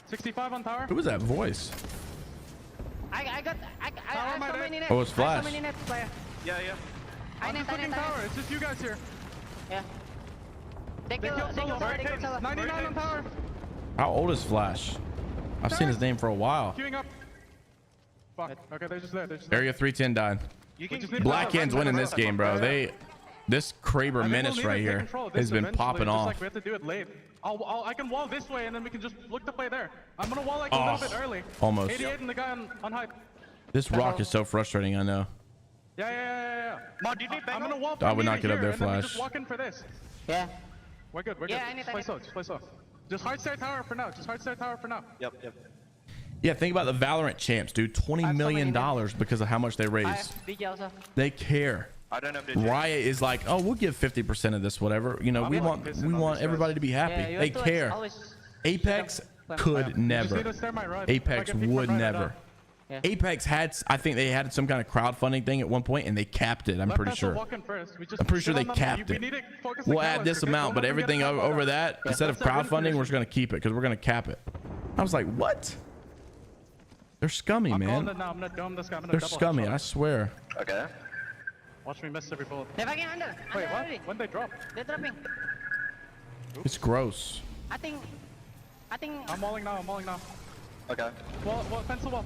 Speaker 9: 65 on tower.
Speaker 1: Who was that voice?
Speaker 8: I so many nets.
Speaker 1: Oh, it's Flash.
Speaker 8: So many nets, player.
Speaker 9: Yeah. I'm just looking tower. It's just you guys here.
Speaker 8: Yeah. They killed Solo.
Speaker 9: 99 on tower.
Speaker 1: How old is Flash? I've seen his name for a while.
Speaker 9: Queuing up. Fuck. Okay, they're just there.
Speaker 1: Area 310 died. Blackhand's winning this game, bro. This Kraber menace right here has been popping off.
Speaker 9: We have to do it late. I can wall this way, and then we can just look to play there. I'm gonna wall like a little bit early.
Speaker 1: Almost.
Speaker 9: 88 and the guy on hype.
Speaker 1: This rock is so frustrating, I know.
Speaker 9: Yeah. Mod, do you need bang? I'm gonna walk.
Speaker 1: I would not get up there,
Speaker 9: and then we
Speaker 1: Flash.
Speaker 9: just walk in for this.
Speaker 17: Yeah.
Speaker 9: We're good.
Speaker 17: Yeah, I need
Speaker 9: Just play slow. Just play slow. Just hard stay tower for now.
Speaker 11: Yep.
Speaker 1: Yeah, think about the Valorant champs, dude. $20 million because of how much they raised. They care.
Speaker 9: I don't know if they
Speaker 1: Riot is like, oh, we'll give 50% of this, whatever. You know, we want everybody to be happy. They care. Apex could never. Apex would never. Apex had, I think they had some kind of crowdfunding thing at one point, and they capped it. I'm pretty sure. I'm pretty sure they capped it. We'll add this amount, but everything over that, instead of crowdfunding, we're just gonna keep it because we're gonna cap it. I was like, what? They're scummy, man. They're scummy, I swear.
Speaker 9: Okay. Watch me miss every bullet. Wait, what? When they drop?
Speaker 17: They're dropping.
Speaker 1: It's gross.
Speaker 17: I think.
Speaker 9: I'm mauling now. Okay. Well, fence the wall.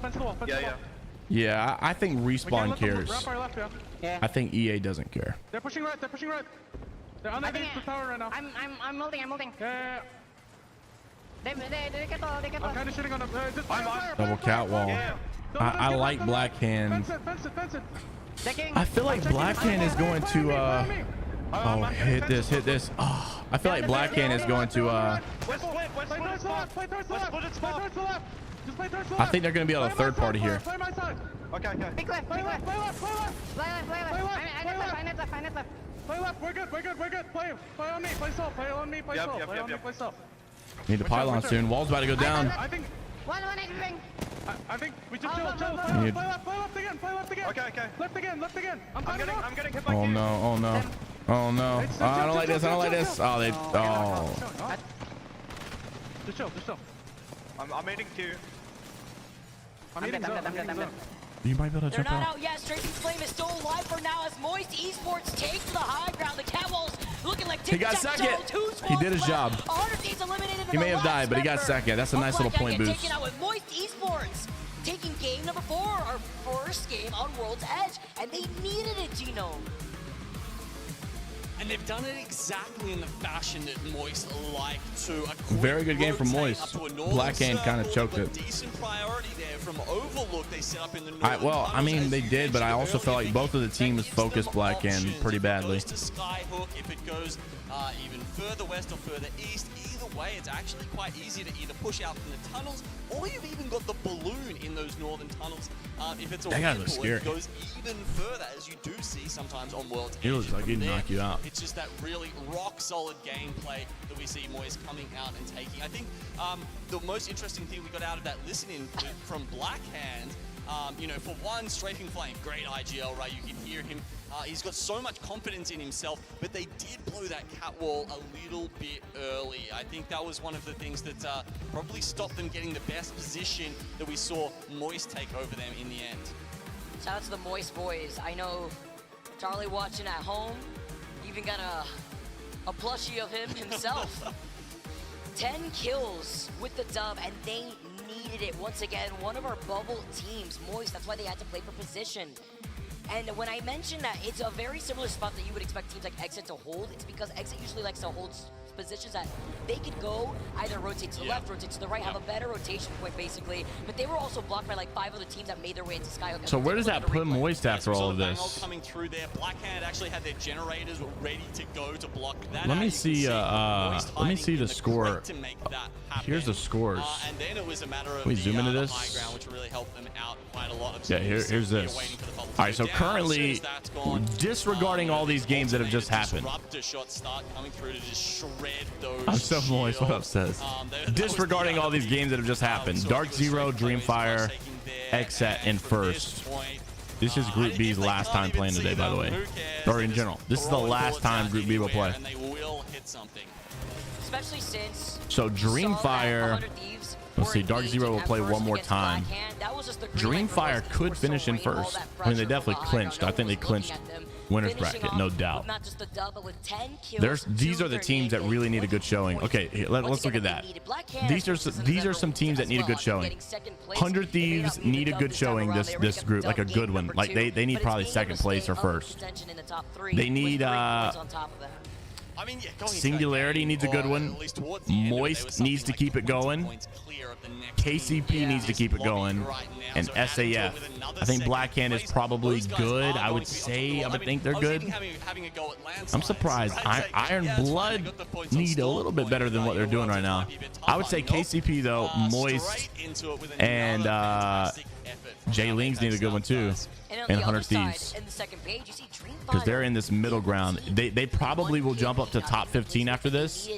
Speaker 1: Yeah, I think Respawn cares.
Speaker 9: Wrap our left, yeah.
Speaker 1: I think EA doesn't care.
Speaker 9: They're pushing right. They're underneath the tower right now.
Speaker 17: I'm molding.
Speaker 9: Yeah.
Speaker 17: They get all.
Speaker 9: I'm kind of shooting on them.
Speaker 1: Double cat wall. I like Blackhand.
Speaker 9: Fence it.
Speaker 1: I feel like Blackhand is going to oh, hit this. Oh, I feel like Blackhand is going to I think they're going to be on a third party here.
Speaker 9: Okay.
Speaker 17: Big left. Play left. I net left.
Speaker 9: Play left. We're good. Play on me. Play self.
Speaker 1: Need the pylon soon. Wall's about to go down.
Speaker 9: I think.
Speaker 17: One anything.
Speaker 9: I think we just chill. Play left again. Okay. Left again. I'm getting hit by
Speaker 1: Oh no. I don't like this. Oh, they. Oh.
Speaker 9: Just chill. I'm aiding Q. I'm zone.
Speaker 1: You might be able to
Speaker 15: They're
Speaker 1: jump
Speaker 15: not
Speaker 1: out.
Speaker 15: out yet. Strafing Flame is still alive for now as Moist Esports take to the high ground. The Catwalls looking like
Speaker 1: He got second. He did his job. He may have died, but he got second. That's a nice little point boost.
Speaker 15: Taken out with Moist Esports taking game number 4, our first game on World's Edge, and they needed it, Gino.
Speaker 16: And they've done it exactly in the fashion that Moist like to.
Speaker 1: Very good game from Moist. Blackhand kind of choked it.
Speaker 16: Decent priority there from Overlook. They set up in the
Speaker 1: Well, I mean, they did, but I also felt like both of the teams focused Blackhand pretty badly.
Speaker 16: To Skyhook, if it goes even further west or further east, either way, it's actually quite easy to either push out from the tunnels, or you've even got the balloon in those northern tunnels. If it's a
Speaker 1: That guy looks scary.
Speaker 16: it goes even further, as you do see sometimes on World's
Speaker 1: He looks
Speaker 16: Edge.
Speaker 1: like he'd
Speaker 16: From there,
Speaker 1: knock you out.
Speaker 16: It's just that really rock-solid gameplay that we see Moist coming out and taking. I think the most interesting thing we got out of that listening from Blackhand, for one, Strafing Flame, great IGL, right? You can hear him. He's got so much confidence in himself, but they did blow that cat wall a little bit early. I think that was one of the things that probably stopped them getting the best position that we saw Moist take over them in the end.
Speaker 15: Shout out to the Moist boys. I know Charlie watching at home, even got a plushie of him himself. 10 kills with the dub, and they needed it. Once again, one of our bubble teams, Moist, that's why they had to play for position. And when I mentioned that it's a very similar spot that you would expect teams like Exit to hold, it's because Exit usually likes to hold positions that they could go either rotate to the left, rotate to the right, have a better rotation point basically. But they were also blocked by like 5 other teams that made their way into Skyhook.
Speaker 1: So where does that put Moist after all of this?
Speaker 16: Coming through there, Blackhand actually had their generators ready to go to block that.
Speaker 1: Let me see. Let me see the score. Here's the scores.
Speaker 16: And then it was a matter of
Speaker 1: Can we zoom into
Speaker 16: the
Speaker 1: this?
Speaker 16: high ground, which really helped them out quite a lot.
Speaker 1: Yeah, here's this. All right, so currently, disregarding all these games that have just happened.
Speaker 16: Disruptor shots start coming through to just shred those.
Speaker 1: I'm so moist. What up, says? Disregarding all these games that have just happened. Dark Zero, Dreamfire, Xset, and First. This is Group B's last time playing today, by the way. Or in general. This is the last time Group B will play.
Speaker 16: And they will hit something.
Speaker 15: Especially since
Speaker 1: So Dreamfire. Let's see. Dark Zero will play one more time. Dreamfire could finish in first. I mean, they definitely clinched. I think they clinched winner's bracket, no doubt. These are the teams that really need a good showing. Okay, let's look at that. These are some teams that need a good showing. 100 Thieves need a good showing. This group, like a good one. Like they need probably second place or first. They need
Speaker 16: I mean, yeah, going
Speaker 1: Singularity needs a good one. Moist needs to keep it going. KCP needs to keep it going. And SAF. I think Blackhand is probably good. I would think they're good. I'm surprised. Iron Blood need a little bit better than what they're doing right now. I would say KCP though, Moist, and Jay Lings need a good one too. And 100 Thieves. Because they're in this middle ground. They probably will jump up to top 15 after this.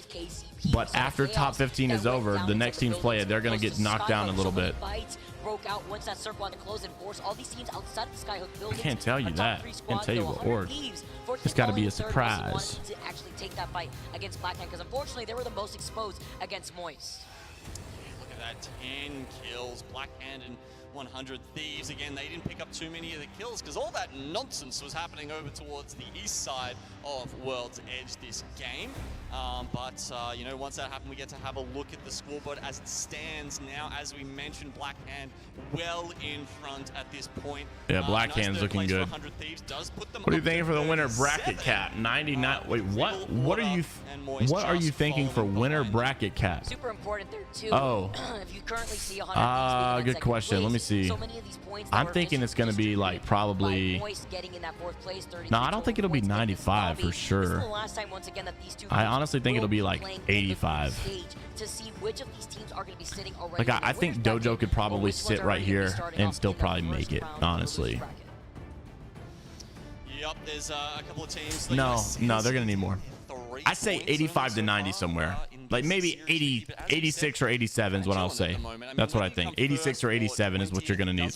Speaker 1: But after top 15 is over, the next teams play it, they're going to get knocked down a little bit.
Speaker 15: Broke out once that circle had to close and force all these teams outside of the Skyhook building.
Speaker 1: I can't tell you that. I can't tell you what org. It's got to be a surprise.
Speaker 15: To actually take that fight against Blackhand because unfortunately they were the most exposed against Moist.
Speaker 16: Look at that, 10 kills. Blackhand and 100 Thieves. Again, they didn't pick up too many of the kills because all that nonsense was happening over towards the east side of World's Edge this game. You know, once that happened, we get to have a look at the scoreboard as it stands now. As we mentioned, Blackhand well in front at this point.
Speaker 1: Yeah, Blackhand's looking good. What are you thinking for the winner bracket cap? 99. Wait, what? What are you thinking for winner bracket cap?
Speaker 15: Super important there too.
Speaker 1: Oh.
Speaker 15: If you currently see 100
Speaker 1: good question. Let me see. I'm thinking it's going to be like probably. No, I don't think it'll be 95 for sure. I honestly think it'll be like 85. Like I think Dojo could probably sit right here and still probably make it, honestly.
Speaker 16: Yep, there's a couple of teams.
Speaker 1: No, they're going to need more. I say 85 to 90 somewhere. Like maybe 86 or 87 is what I'll say. That's what I think. 86 or 87 is what you're going to need.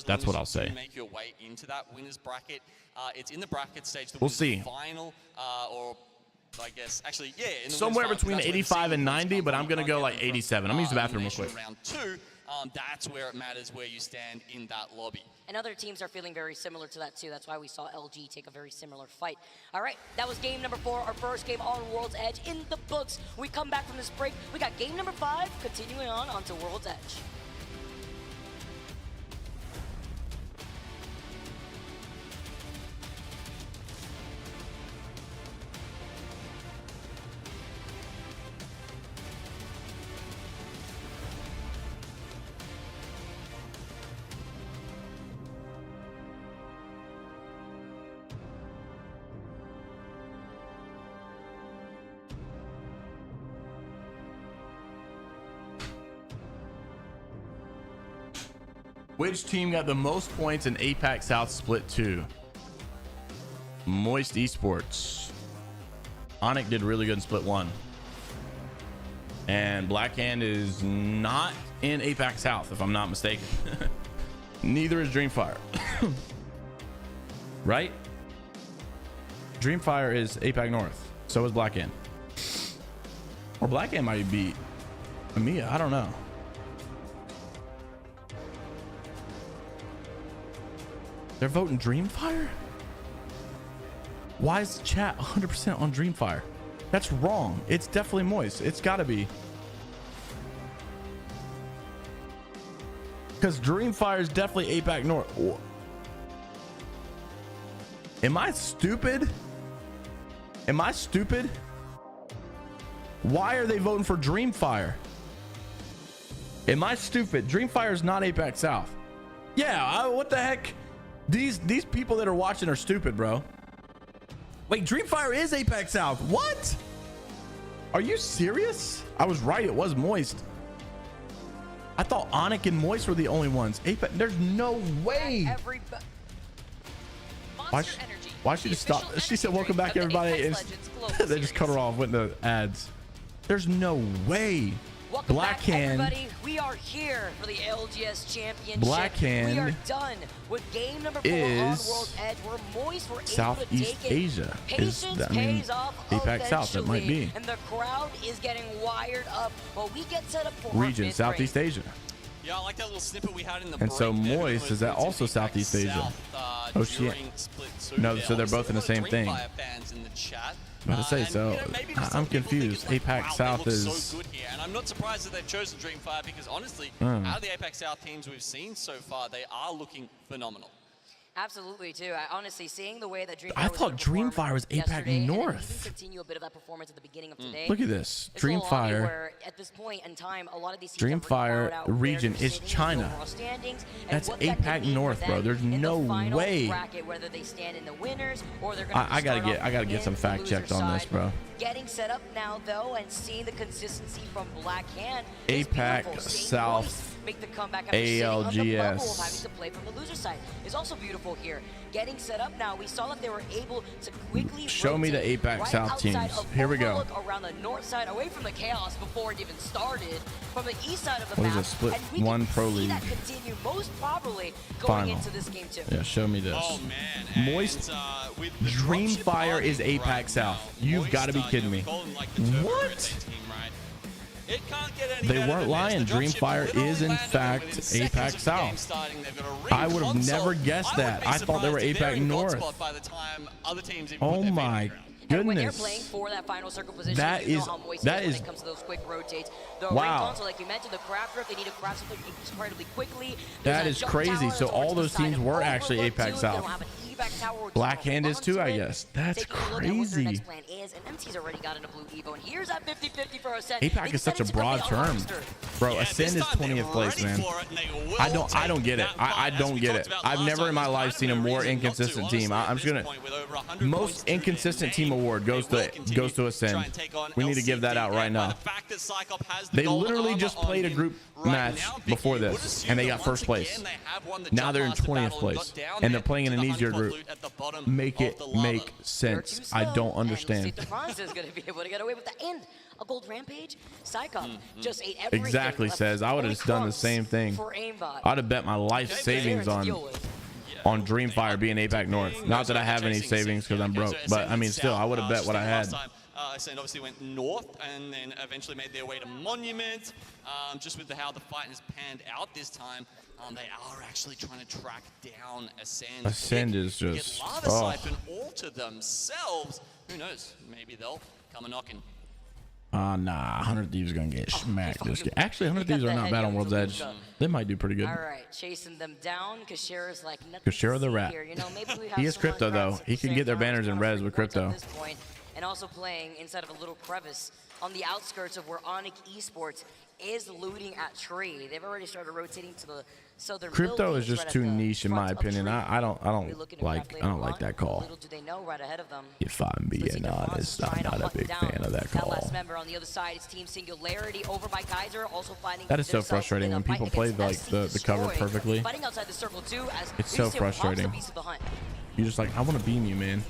Speaker 1: That's what I'll say.
Speaker 16: Make your way into that winners bracket. It's in the bracket stage.
Speaker 1: We'll see.
Speaker 16: Final, or I guess actually, yeah.
Speaker 1: Somewhere between 85 and 90, but I'm going to go like 87. I'm going to use the bathroom real quick.
Speaker 16: Round 2. That's where it matters where you stand in that lobby.
Speaker 15: And other teams are feeling very similar to that too. That's why we saw LG take a very similar fight. All right, that was game number 4, our first game on World's Edge in the books. We come back from this break. We got game number 5, continuing on onto World's Edge.
Speaker 1: Which team got the most points in APAC South Split 2? Moist Esports. Onyx did really good in Split 1. And Blackhand is not in APAC South, if I'm not mistaken. Neither is Dreamfire. Right? Dreamfire is APAC North. So is Blackhand. Or Blackhand might beat Amiya. I don't know. They're voting Dreamfire? Why is the chat 100% on Dreamfire? That's wrong. It's definitely Moist. It's got to be. Because Dreamfire is definitely APAC North. Am I stupid? Am I stupid? Why are they voting for Dreamfire? Am I stupid? Dreamfire is not APAC South. Yeah, what the heck? These people that are watching are stupid, bro. Wait, Dreamfire is APAC South. What? Are you serious? I was right. It was Moist. I thought Onyx and Moist were the only ones. APAC. There's no way. Why she just stopped? She said, "Welcome back, everybody." And they just cut her off with the ads. There's no way.
Speaker 15: Welcome
Speaker 1: Blackhand.
Speaker 15: back, everybody. We are here for the ALGS Championship.
Speaker 1: Blackhand.
Speaker 15: We are done with game number 4 on World's Edge. We're Moist. We're
Speaker 1: Southeast
Speaker 15: able to take it.
Speaker 1: Asia.
Speaker 15: Patience pays off
Speaker 1: APAC South. That might be.
Speaker 15: And the crowd is getting wired up. But we get set up for
Speaker 1: Region Southeast Asia.
Speaker 16: Yeah, I like that little snippet we had in the
Speaker 1: And so Moist is that also Southeast Asia? Oh shit. No, so they're both in the same thing. I was about to say, so I'm confused. APAC South is
Speaker 16: so good here, and I'm not surprised that they've chosen Dreamfire because honestly, out of the APAC South teams we've seen so far, they are looking phenomenal.
Speaker 15: Absolutely, too. Honestly, seeing the way that Dreamfire
Speaker 1: I thought Dreamfire was APAC North.
Speaker 15: Continue a bit of that performance at the beginning of today.
Speaker 1: Look at this.
Speaker 15: It's a little obvious
Speaker 1: Dreamfire.
Speaker 15: where at this point in time, a lot of these teams have
Speaker 1: Dreamfire
Speaker 15: already found out
Speaker 1: region
Speaker 15: where they're
Speaker 1: is
Speaker 15: sitting in
Speaker 1: China.
Speaker 15: the overall standings and
Speaker 1: That's
Speaker 15: what that could
Speaker 1: APAC
Speaker 15: mean for
Speaker 1: North, bro.
Speaker 15: them
Speaker 1: There's
Speaker 15: in
Speaker 1: no
Speaker 15: the final
Speaker 1: way.
Speaker 15: bracket, whether they stand in the winners or they're going to
Speaker 1: I gotta get some fact checked on this, bro.
Speaker 15: Getting set up now, though, and seeing the consistency from Black Hand.
Speaker 1: APAC South.
Speaker 15: Make the comeback after sitting on the bubble of having
Speaker 1: ALGS.
Speaker 15: to play from the loser side is also beautiful here. Getting set up now, we saw that they were able to quickly
Speaker 1: Show me the
Speaker 15: rotate
Speaker 1: APAC
Speaker 15: right
Speaker 1: South
Speaker 15: outside
Speaker 1: teams.
Speaker 15: of
Speaker 1: Here we go.
Speaker 15: Overlook, around the north side, away from the chaos before it even started, from the east side of the
Speaker 1: What is
Speaker 15: map.
Speaker 1: a split
Speaker 15: and we
Speaker 1: one
Speaker 15: can
Speaker 1: pro
Speaker 15: see
Speaker 1: league
Speaker 15: that continue most probably going
Speaker 1: final?
Speaker 15: into this game too.
Speaker 1: Yeah, show me this.
Speaker 16: Oh man.
Speaker 1: Moist Dreamfire is APAC South. You've got to be kidding me. What?
Speaker 16: It can't get any
Speaker 1: They
Speaker 16: better
Speaker 1: weren't
Speaker 16: than
Speaker 1: lying.
Speaker 16: this. The dropship
Speaker 1: Dreamfire
Speaker 16: literally
Speaker 1: is in
Speaker 16: landed
Speaker 1: fact
Speaker 16: within seconds
Speaker 1: APAC
Speaker 16: of the game
Speaker 1: South.
Speaker 16: starting. They've got a
Speaker 1: I would have
Speaker 16: re-console.
Speaker 1: never guessed that. I thought they were
Speaker 16: surprised if they're
Speaker 1: APAC
Speaker 16: in God
Speaker 1: North.
Speaker 16: spot by the time other teams even
Speaker 1: Oh
Speaker 16: put their feet
Speaker 1: my
Speaker 15: And when you're
Speaker 1: goodness.
Speaker 15: playing for that final circle position,
Speaker 1: That
Speaker 15: you
Speaker 1: is-
Speaker 15: know how moist
Speaker 1: that
Speaker 15: it is
Speaker 1: is-
Speaker 15: when it comes to those quick rotates. The
Speaker 1: Wow.
Speaker 15: ring console, like you mentioned, the crafter, if they need to craft something incredibly quickly.
Speaker 1: That is crazy. So all those teams were actually APAC South. Black Hand is too, I guess. That's crazy.
Speaker 15: Next plan is, and MT's already got in a blue Evo, and here's that 50-50 for Ascend.
Speaker 1: APAC is such a broad term, bro. Ascend is 20th place, man. I don't get it. I don't get it. I've never in my life seen a more inconsistent team. I'm just gonna most inconsistent team award goes to Ascend. We need to give that out right now. They literally just played a group match before this, and they got first place. Now they're in 20th place, and they're playing in an easier group. Make it make sense. I don't understand.
Speaker 15: Franz is going to be able to get away with the end. A gold rampage. Psychop just ate everything.
Speaker 1: Exactly,
Speaker 15: left.
Speaker 1: says I would have done the same thing.
Speaker 15: For aimbot.
Speaker 1: I'd have bet my life savings on Dreamfire being APAC North. Not that I have any savings because I'm broke, but I mean still I would have bet what I had.
Speaker 16: Ascend obviously went north and then eventually made their way to Monument. Just with how the fight has panned out this time, they are actually trying to track down Ascend.
Speaker 1: Ascend is
Speaker 16: Get
Speaker 1: just
Speaker 16: Lava Siphon all to themselves. Who knows? Maybe they'll come a knocking.
Speaker 1: Nah, 100 Thieves gonna get smacked. Actually, 100 Thieves are not bad on World's Edge. They might do pretty good.
Speaker 15: All right, chasing them down. Kashira's like nothing.
Speaker 1: Kashira the rat.
Speaker 15: Here. You know, maybe we have
Speaker 1: He is
Speaker 15: someone
Speaker 1: crypto though.
Speaker 15: grabs
Speaker 1: He can get their banners in res with crypto.
Speaker 15: at this point, and also playing inside of a little crevice on the outskirts of where Onyx Esports is looting at tree. They've already started rotating to the southern
Speaker 1: Crypto is
Speaker 15: buildings
Speaker 1: just
Speaker 15: right at
Speaker 1: too
Speaker 15: the
Speaker 1: niche in my
Speaker 15: front of
Speaker 1: opinion.
Speaker 15: tree.
Speaker 1: I don't like that call.
Speaker 15: Little do they know right ahead of them.
Speaker 1: If I'm being honest, I'm not a big fan of that
Speaker 15: That last
Speaker 1: call.
Speaker 15: member on the other side is Team Singularity over by Kaiser, also finding
Speaker 1: That is so
Speaker 15: themselves
Speaker 1: frustrating
Speaker 15: in a
Speaker 1: when people
Speaker 15: fight
Speaker 1: play
Speaker 15: against
Speaker 1: like
Speaker 15: FC
Speaker 1: the cover
Speaker 15: Destroy,
Speaker 1: perfectly.
Speaker 15: Fighting outside the circle too, as
Speaker 1: It's so
Speaker 15: Lucio pops the
Speaker 1: frustrating.
Speaker 15: beast of the hunt.
Speaker 1: You're just like, I want to beam you, man.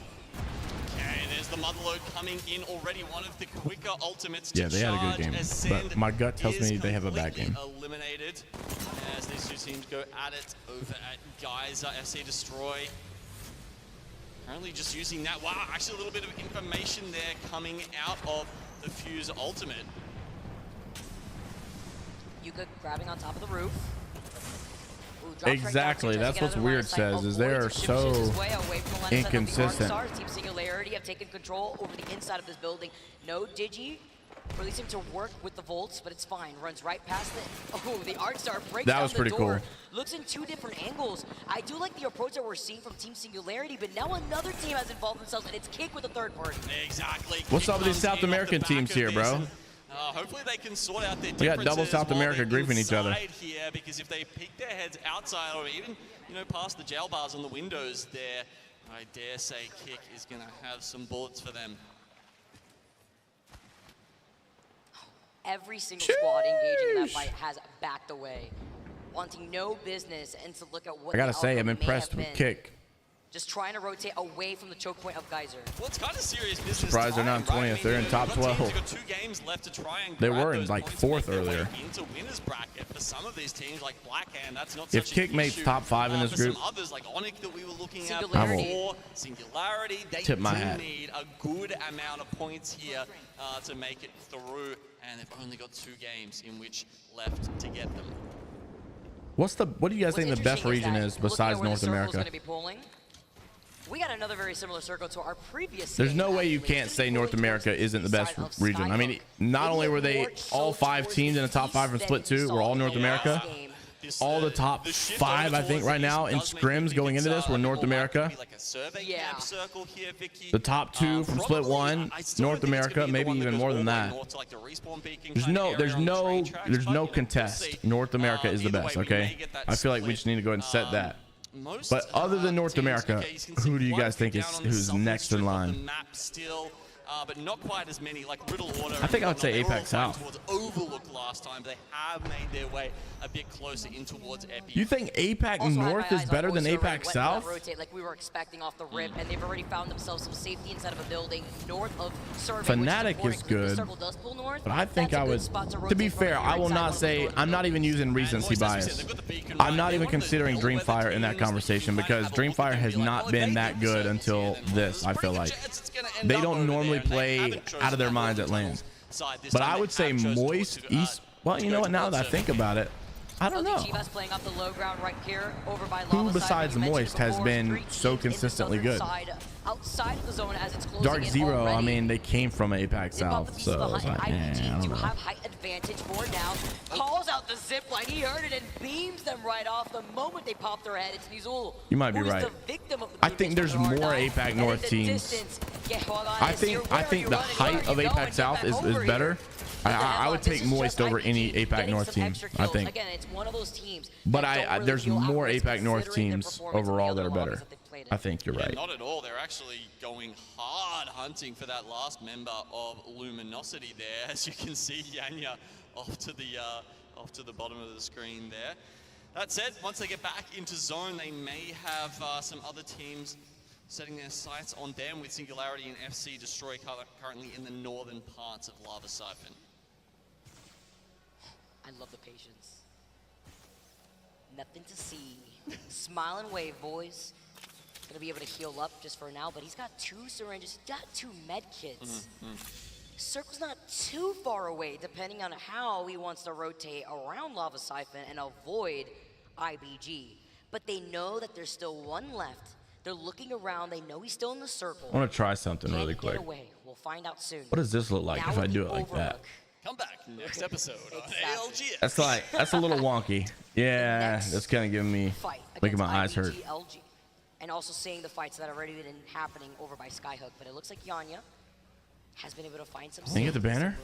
Speaker 16: Okay, there's the Motherload coming in already. One of the quicker ultimates to
Speaker 1: Yeah, they had a
Speaker 16: charge.
Speaker 1: good game,
Speaker 16: Ascend
Speaker 1: but my gut tells
Speaker 16: is
Speaker 1: me they have a bad game.
Speaker 16: completely eliminated as these two teams go at it over at Geyser. FC Destroy currently just using that. Wow, actually a little bit of information there coming out of the Fuse ultimate.
Speaker 15: Yuka grabbing on top of the roof. Ooh, drops right
Speaker 1: Exactly.
Speaker 15: down to
Speaker 1: That's
Speaker 15: get
Speaker 1: what's
Speaker 15: out of the line
Speaker 1: weird,
Speaker 15: of sight.
Speaker 1: says, is they are
Speaker 15: Avoids, shifts his
Speaker 1: so
Speaker 15: way away from the line of sight of the
Speaker 1: inconsistent.
Speaker 15: Arc Stars. Team Singularity have taken control over the inside of this building. No Digi. Releasing to work with the Volts, but it's fine. Runs right past it. Oh, the Arc Star breaks
Speaker 1: That
Speaker 15: down
Speaker 1: was
Speaker 15: the
Speaker 1: pretty
Speaker 15: door.
Speaker 1: cool.
Speaker 15: Looks in two different angles. I do like the approach that we're seeing from Team Singularity, but now another team has involved themselves, and it's Kick with a third party.
Speaker 16: Exactly.
Speaker 1: What's
Speaker 16: Kick
Speaker 1: up with these
Speaker 16: comes
Speaker 1: South
Speaker 16: in off the
Speaker 1: American
Speaker 16: back
Speaker 1: teams
Speaker 16: of
Speaker 1: here,
Speaker 16: this,
Speaker 1: bro?
Speaker 16: and, hopefully they can sort out their
Speaker 1: We got double
Speaker 16: differences
Speaker 1: South
Speaker 16: while
Speaker 1: America
Speaker 16: they're
Speaker 1: griefing each other.
Speaker 16: inside here, because if they peek their heads outside or even, past the jail bars on the windows there, I dare say Kick is going to have some bullets for them.
Speaker 15: Every single squad engaging in that fight has backed away, wanting no business, and to look at what
Speaker 1: I gotta
Speaker 15: the
Speaker 1: say, I'm
Speaker 15: outcome may
Speaker 1: impressed
Speaker 15: have
Speaker 1: with
Speaker 15: been.
Speaker 1: Kick.
Speaker 15: Just trying to rotate away from the choke point of Geyser.
Speaker 16: Well, it's kind of serious business.
Speaker 1: Surprised they're not in 20th. They're in top 12.
Speaker 16: Teams have got 2 games left to try and
Speaker 1: They
Speaker 16: grab
Speaker 1: were in
Speaker 16: those
Speaker 1: like
Speaker 16: points and make
Speaker 1: 4th
Speaker 16: their way
Speaker 1: earlier.
Speaker 16: into winners bracket. For some of these teams like Blackhand, that's not
Speaker 1: If
Speaker 16: such
Speaker 1: Kick
Speaker 16: an
Speaker 1: makes
Speaker 16: issue.
Speaker 1: top 5 in this
Speaker 16: for
Speaker 1: group,
Speaker 16: some others like Onyx that we were looking at
Speaker 15: Singularity.
Speaker 16: before, Singularity, they
Speaker 1: Tip
Speaker 16: do
Speaker 1: my hat.
Speaker 16: need a good amount of points here to make it through, and they've only got 2 games in which left to get them.
Speaker 1: What do you guys think the best region is besides North America?
Speaker 15: We got another very similar circle to our previous.
Speaker 1: There's
Speaker 15: game,
Speaker 1: no way you
Speaker 15: actually.
Speaker 1: can't say North America isn't the best region. I mean, not only were they all 5 teams in the top 5 from Split 2, were all North America. all the top 5, I think, right now in scrims going into this were North America.
Speaker 15: Yeah.
Speaker 1: The top 2 from Split 1, North America, maybe even more than that. There's no contest. North America is the best, okay? I feel like we just need to go ahead and set that. But other than North America, who do you guys think is who's next in line?
Speaker 16: But not quite as many, like Riddle Auto.
Speaker 1: I think I would say Apex South.
Speaker 16: Towards Overlook last time. They have made their way a bit closer in towards Epi.
Speaker 1: You think APAC North is better than APAC South?
Speaker 15: Rotate like we were expecting off the rip, and they've already found themselves some safety inside of a building north of Survey.
Speaker 1: Fnatic is good, but I think I would, to be fair, I will not say, I'm not even using recency bias. I'm not even considering Dreamfire in that conversation because Dreamfire has not been that good until this, I feel like. They don't normally play out of their minds at LAN. But I would say Moist, East, well, you know what, now that I think about it, I don't know. Who besides Moist has been so consistently good?
Speaker 15: Outside of the zone as it's closing
Speaker 1: Dark Zero, I mean, they came from APAC South, so it's like, I don't know.
Speaker 15: Have height advantage for now. Calls out the zip line. He heard it and beams them right off the moment they pop their head. It's Nizul.
Speaker 1: You might be right. I think there's more APAC North teams. I think the height of APAC South is better. I would take Moist over any APAC North team, I think.
Speaker 15: Again, it's one of those teams.
Speaker 1: But there's more APAC North teams overall that are better. I think you're right.
Speaker 16: Not at all. They're actually going hard hunting for that last member of Luminosity there. As you can see, Yanya off to the bottom of the screen there. That said, once they get back into zone, they may have some other teams setting their sights on them, with Singularity and FC Destroy currently in the northern parts of Lava Siphon.
Speaker 15: I love the patience. Nothing to see. Smile and wave, boys. Gonna be able to heal up just for now, but he's got 2 syringes. He's got 2 med kits. Circle's not too far away, depending on how he wants to rotate around Lava Siphon and avoid IBG. But they know that there's still 1 left. They're looking around. They know he's still in the circle.
Speaker 1: I want to try something really quick.
Speaker 15: We'll find out soon.
Speaker 1: What does this look like if I do it like that?
Speaker 16: Come back next episode on ALGS.
Speaker 1: That's a little wonky. Yeah, that's kind of giving me, making my eyes hurt.
Speaker 15: LG. And also seeing the fights that have already been happening over by Skyhook. But it looks like Yanya has been able to find some.
Speaker 1: Can you get the banner?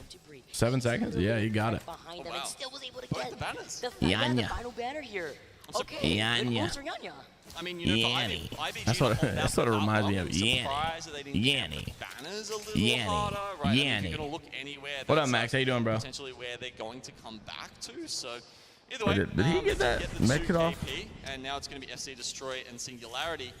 Speaker 1: 7 seconds? Yeah, you got it.
Speaker 15: Behind them and still was able to get
Speaker 16: the
Speaker 15: final banner here. Okay,
Speaker 1: Yanya.
Speaker 15: Yanya.
Speaker 16: I mean, you know,
Speaker 1: Yanny. That's what it reminds me of. Yanny. Yanny. Yanny. What up, Max? How you doing, bro?
Speaker 16: Potentially where they're going to come back to. So either way,
Speaker 1: did he get that medkit off?
Speaker 16: And now it's going to be FC Destroy and Singularity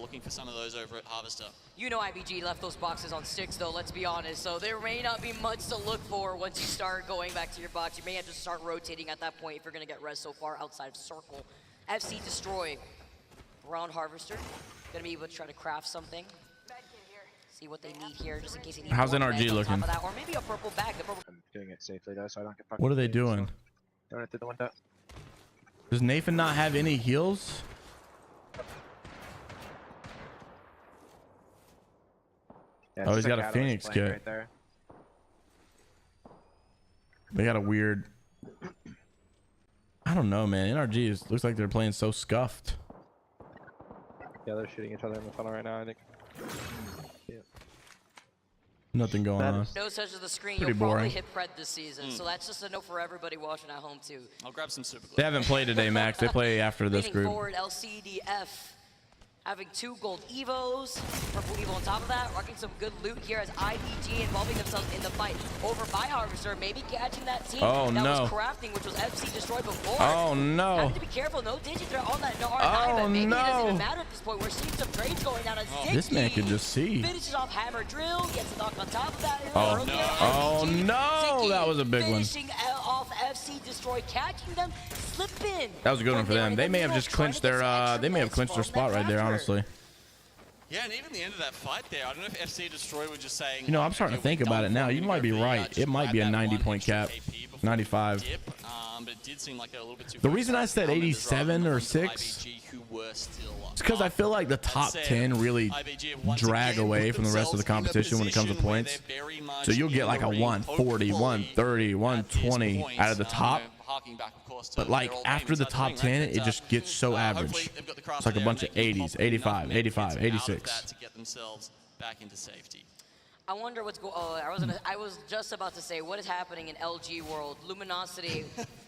Speaker 16: looking for some of those over at Harvester.
Speaker 15: You know IBG left those boxes on 6, though, let's be honest. So there may not be much to look for once you start going back to your box. You may have to start rotating at that point if you're going to get res so far outside of Circle. FC Destroy. Round Harvester. Going to be able to try to craft something. See what they need here, just in case they need.
Speaker 1: How's NRG looking?
Speaker 15: That, or maybe a purple bag.
Speaker 18: I'm doing it safely, though, so I don't get back.
Speaker 1: What are they doing?
Speaker 18: Throw it through the window.
Speaker 1: Does Nathan not have any heals?
Speaker 18: Yeah,
Speaker 1: oh, he's got a Phoenix kit.
Speaker 18: Right there.
Speaker 1: They got a weird. I don't know, man. NRG looks like they're playing so scuffed.
Speaker 18: Yeah, they're shooting each other in the funnel right now, I think. Yeah.
Speaker 1: Nothing going on.
Speaker 15: No such as the screen.
Speaker 1: Pretty
Speaker 15: You'll
Speaker 1: boring.
Speaker 15: probably hit Pred this season, so that's just a note for everybody watching at home too.
Speaker 16: I'll grab some super glue.
Speaker 1: They haven't played today, Max. They play after this
Speaker 15: Leaning
Speaker 1: group.
Speaker 15: forward, LCDF. Having 2 gold Evos, purple Evo on top of that, rocking some good loot here as IBG involving themselves in the fight. Over by Harvester, maybe catching that team that was crafting, which was FC Destroyed before.
Speaker 1: Oh no.
Speaker 15: Have to be careful, no Digithreat on that, no R9,
Speaker 1: Oh
Speaker 15: but maybe it doesn't even
Speaker 1: no.
Speaker 15: matter at this point. We're seeing some trades going down as
Speaker 1: This man can just see.
Speaker 15: finishes off Hammer Drill, gets a knock on top of that.
Speaker 1: Oh no. Oh no. That was a big one.
Speaker 15: Finishing off FC Destroy, catching them, slipping.
Speaker 1: That was a good one for them. They may have just clinched their spot right there, honestly.
Speaker 16: Yeah, and even the end of that fight there, I don't know if FC Destroy were just saying.
Speaker 1: You know, I'm starting to think about it now. You might be right. It might be a 90-point cap. 95.
Speaker 16: But it did seem like a little bit too
Speaker 1: The reason I said 87 or 6 is because I feel like the top 10 really drag away from the rest of the competition when it comes to points. So you'll get like a 140, 130, 120 out of the top.
Speaker 16: harking back, of course, to
Speaker 1: But like
Speaker 16: their old
Speaker 1: after
Speaker 16: name
Speaker 1: the
Speaker 16: inside
Speaker 1: top
Speaker 16: ring,
Speaker 1: 10,
Speaker 16: right?
Speaker 1: it just gets so average.
Speaker 16: they've got the crowd
Speaker 1: It's like a
Speaker 16: there
Speaker 1: bunch of
Speaker 16: making
Speaker 1: 80s,
Speaker 16: pop enough
Speaker 1: 85,
Speaker 16: men
Speaker 1: 85,
Speaker 16: out of
Speaker 1: 86.
Speaker 16: that to get themselves back into safety.
Speaker 15: I wonder what's going. Oh, I was just about to say, what is happening in LG world? Luminosity.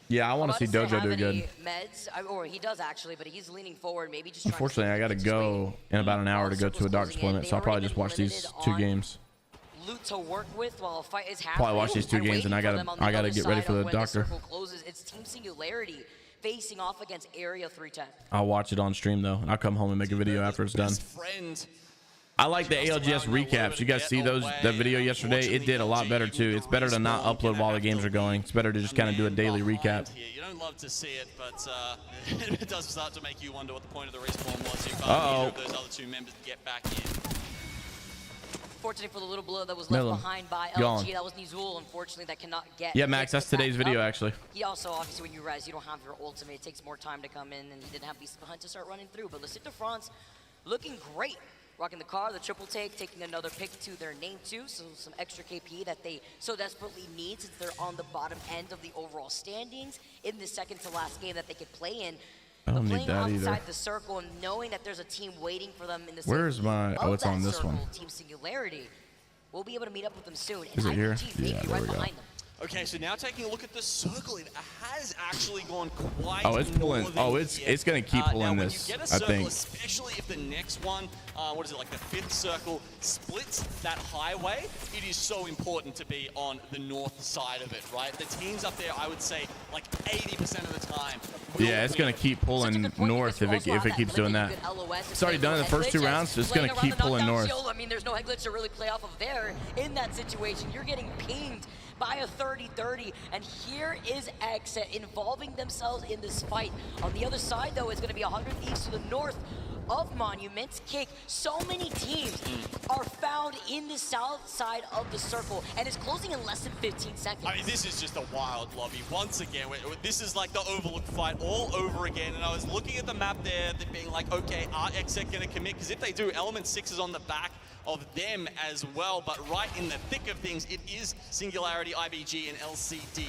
Speaker 1: Yeah, I want to see Dojo do good.
Speaker 15: Meds, or he does actually, but he's leaning forward, maybe just.
Speaker 1: Unfortunately, I got to go in about an hour to go to a dark deployment, so I'll probably just watch these 2 games.
Speaker 15: Loot to work with while a fight is happening.
Speaker 1: Probably watch these 2 games, and I gotta get ready for the doctor.
Speaker 15: Closes, it's Team Singularity facing off against Area 310.
Speaker 1: I'll watch it on stream though. I'll come home and make a video after it's done. I like the ALGS recaps. You guys see that video yesterday? It did a lot better too. It's better to not upload while the games are going. It's better to just kind of do a daily recap.
Speaker 16: You don't love to see it, but it does start to make you wonder what the point of the respawn was if
Speaker 1: Uh-oh.
Speaker 16: either of those other 2 members get back in.
Speaker 15: Fortunately for the little blood that was left behind by
Speaker 1: Gone.
Speaker 15: LG, that was Nizul, unfortunately, that cannot get.
Speaker 1: Yeah, Max, that's today's video actually.
Speaker 15: He also, obviously, when you res, you don't have your ultimate. It takes more time to come in, and he didn't have Beast behind to start running through. But Lecite de France looking great. Rocking the car, the triple take, taking another pick to their name too, so some extra KP that they so desperately need since they're on the bottom end of the overall standings in the second to last game that they could play in.
Speaker 1: I don't
Speaker 15: But
Speaker 1: need
Speaker 15: playing
Speaker 1: that
Speaker 15: outside
Speaker 1: either.
Speaker 15: the circle and knowing that there's a team waiting for them in the
Speaker 1: Where's my? Oh, it's on this one.
Speaker 15: Team Singularity. We'll be able to meet up with them soon.
Speaker 1: Is it here?
Speaker 15: IPG may
Speaker 1: Yeah,
Speaker 15: be
Speaker 1: there
Speaker 15: right
Speaker 1: we go.
Speaker 15: behind them.
Speaker 16: Okay, so now taking a look at the circle, it has actually gone quite.
Speaker 1: Oh, it's pulling. Oh, it's gonna keep pulling
Speaker 16: now,
Speaker 1: this.
Speaker 16: When you get a
Speaker 1: I
Speaker 16: circle,
Speaker 1: think.
Speaker 16: especially if the next one, what is it, like the 5th circle, splits that highway, it is so important to be on the north side of it, right? The teams up there, I would say, like 80% of the time.
Speaker 1: Yeah, it's gonna keep pulling north if it keeps doing that. It's already done in the first 2 rounds, so it's gonna keep pulling north.
Speaker 15: I mean, there's no head glitch to really play off of there. In that situation, you're getting pinged by a 30-30, and here is Exit involving themselves in this fight. On the other side, though, is going to be 100 Thieves to the north of Monument. Kick, so many teams are found in the south side of the circle, and it's closing in less than 15 seconds.
Speaker 16: I mean, this is just a wild lobby. Once again, this is like the Overlook fight all over again, and I was looking at the map there, being like, okay, are Exec going to commit? Because if they do, Element 6 is on the back of them as well, but right in the thick of things, it is Singularity, IBG, and LCDF.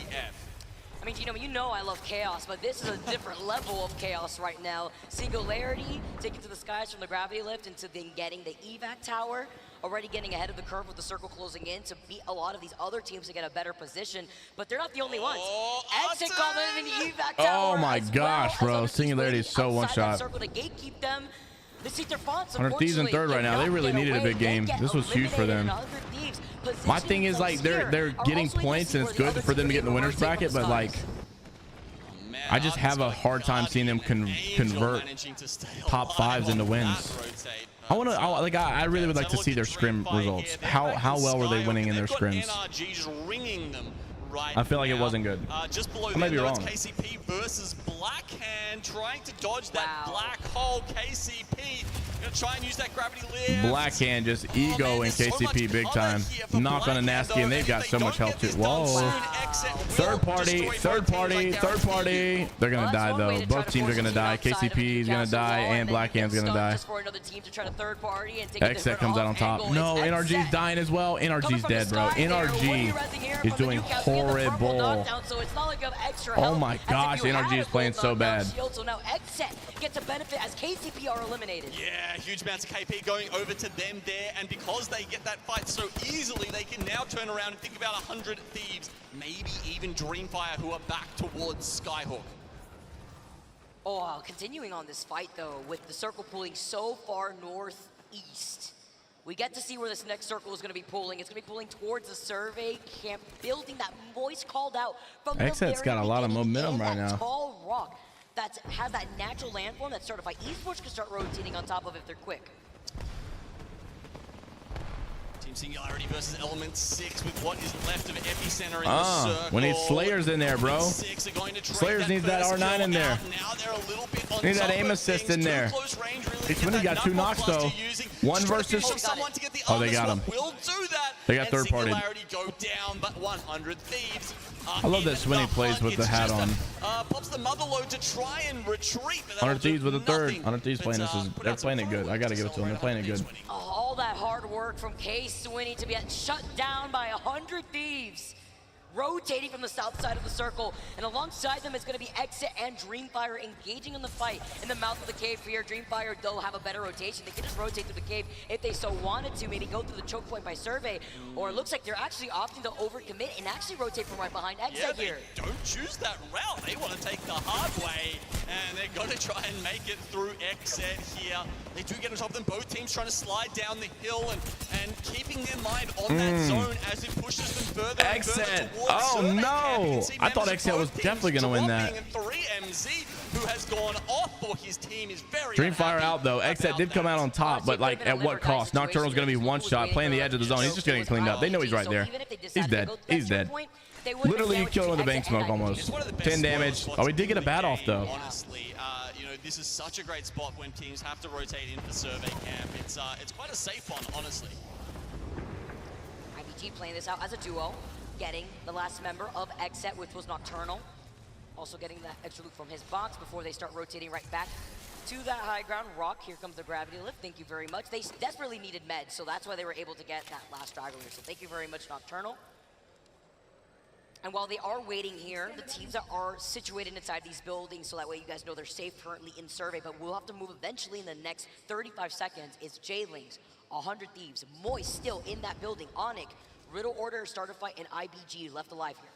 Speaker 15: I mean, you know I love chaos, but this is a different level of chaos right now. Singularity taking to the skies from the gravity lift into then getting the evac tower, already getting ahead of the curve with the circle closing in to beat a lot of these other teams to get a better position, but they're not the only ones. Exit coming in the evac tower.
Speaker 1: Oh my gosh, bro! Singularity is so one shot.
Speaker 15: Circle to gatekeep them.
Speaker 1: 100 Thieves in 3rd right now. They really needed a big game. This was huge for them. My thing is like they're getting points and it's good for them to get in the winners bracket, but like I just have a hard time seeing them convert top 5s into wins. I really would like to see their scrim results. How well were they winning in their scrims? I feel like it wasn't good.
Speaker 16: Just below
Speaker 1: I might be
Speaker 16: there,
Speaker 1: wrong.
Speaker 16: it's KCP versus Blackhand trying to dodge that black hole. KCP gonna try and use that gravity lift.
Speaker 1: Blackhand just ego in KCP big time. Knock on a nasty, and they've got so much health too. Whoa. Third party. They're gonna die though. Both teams are gonna die. KCP is gonna die, and Blackhand's gonna die. Exec comes out on top. No, NRG's dying as well. NRG's dead, bro. NRG is doing horrible. Oh my gosh, NRG is playing so bad.
Speaker 15: So now Exec gets a benefit as KCP are eliminated.
Speaker 16: Yeah, huge amounts of KP going over to them there, and because they get that fight so easily, they can now turn around and think about 100 Thieves, maybe even Dreamfire, who are back towards Skyhook.
Speaker 15: Oh, continuing on this fight though, with the circle pulling so far northeast. We get to see where this next circle is going to be pulling. It's going to be pulling towards the survey camp, building that voice called out from the
Speaker 1: Exet's got a lot of momentum right now.
Speaker 15: Tall rock that has that natural landform that certified esports can start rotating on top of if they're quick.
Speaker 16: Team Singularity versus Element 6 with what is left of Epicenter in the circle.
Speaker 1: We need Slayers in there, bro. Slayers needs that R9 in there. Need that aim assist in there. It's when he got 2 knocks though. One versus. Oh, they got him. They got third party.
Speaker 16: Go down, but 100 Thieves.
Speaker 1: I love that Swinny plays with the hat on.
Speaker 16: Pops the mother load to try and retreat.
Speaker 1: 100 Thieves with a third. 100 Thieves playing this. They're playing it good. I gotta give it to them. They're playing it good.
Speaker 15: All that hard work from K Swinny to be shut down by 100 Thieves. rotating from the south side of the circle. And alongside them is going to be Exit and Dreamfire engaging in the fight in the mouth of the cave here. Dreamfire, though, have a better rotation. They can just rotate through the cave if they so wanted to. Maybe go through the choke point by Survey. Or it looks like they're actually opting to overcommit and actually rotate from right behind Exit here.
Speaker 16: They don't choose that route. They want to take the hard way, and they're going to try and make it through Exit here. They do get on top of them. Both teams trying to slide down the hill and keeping their mind on that zone as it pushes them further and further towards
Speaker 1: Oh
Speaker 16: Survey
Speaker 1: no!
Speaker 16: Camp.
Speaker 1: I thought XL was definitely going to win that.
Speaker 16: And 3MZ, who has gone off for his team, is very
Speaker 1: Dreamfire out though. XZ did come out on top, but like at what cost? Nocturnal's going to be one shot, playing the edge of the zone. He's just getting cleaned up. They know he's right there. He's dead. He's dead. Literally, you killed him with a bank smoke almost. 10 damage. Oh, we did get a bat off though.
Speaker 16: Honestly, you know, this is such a great spot when teams have to rotate in for Survey Camp. It's quite a safe one, honestly.
Speaker 15: IBG playing this out as a duo, getting the last member of Exet, which was Nocturnal. Also getting that extra loot from his box before they start rotating right back to that high ground. Rock, here comes the gravity lift. Thank you very much. They desperately needed meds, so that's why they were able to get that last straggler. So thank you very much, Nocturnal. And while they are waiting here, the teams that are situated inside these buildings, so that way you guys know they're safe currently in Survey, but we'll have to move eventually in the next 35 seconds. It's J-Lings, 100 Thieves, Moist still in that building, Onyx, Riddle Order, Starter Fight, and IBG left alive here.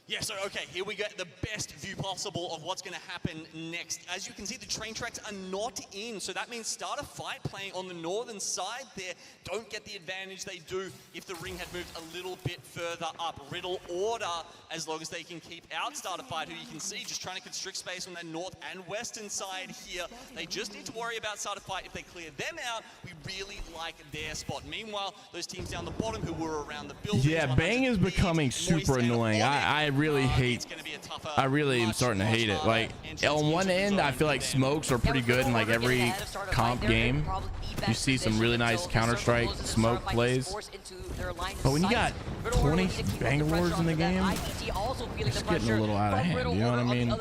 Speaker 16: Yeah, so okay, here we get the best view possible of what's going to happen next. As you can see, the train tracks are not in, so that means Starter Fight playing on the northern side there don't get the advantage they do if the ring had moved a little bit further up. Riddle Order, as long as they can keep out Starter Fight, who you can see just trying to constrict space on that north and western side here. They just need to worry about Starter Fight. If they clear them out, we really like their spot. Meanwhile, those teams down the bottom who were around the building.
Speaker 1: Yeah, Bang is becoming super annoying. I really hate. I really am starting to hate it. Like on one end, I feel like smokes are pretty good in like every comp game. You see some really nice Counter-Strike smoke plays. But when you got 20 Bangalores in the game, it's getting a little out of hand. You know what I mean?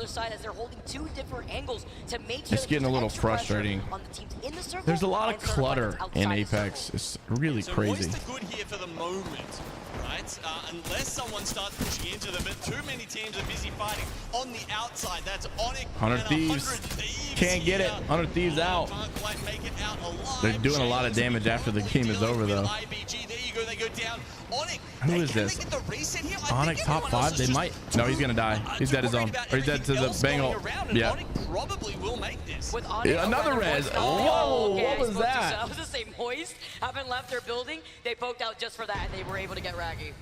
Speaker 1: It's getting a little frustrating. There's a lot of clutter in Apex. It's really crazy.
Speaker 16: Good here for the moment. Right? Unless someone starts pushing into them, but too many teams are busy fighting on the outside. That's Onyx
Speaker 1: 100 Thieves. Can't get it. 100 Thieves out.
Speaker 16: Can't quite make it out alive.
Speaker 1: They're doing a lot of damage after the game is over, though.
Speaker 16: IBG, there you go. They go down. Onyx.
Speaker 1: Who is this? Onyx top 5? They might. No, he's gonna die. He's dead his own. Or he's dead to the Bengal. Yeah.
Speaker 16: Probably will make this.
Speaker 1: Yeah, another res. Whoa, what was that?
Speaker 15: I was to say, Moist haven't left their building. They poked out just for that, and they were able to get Raggy.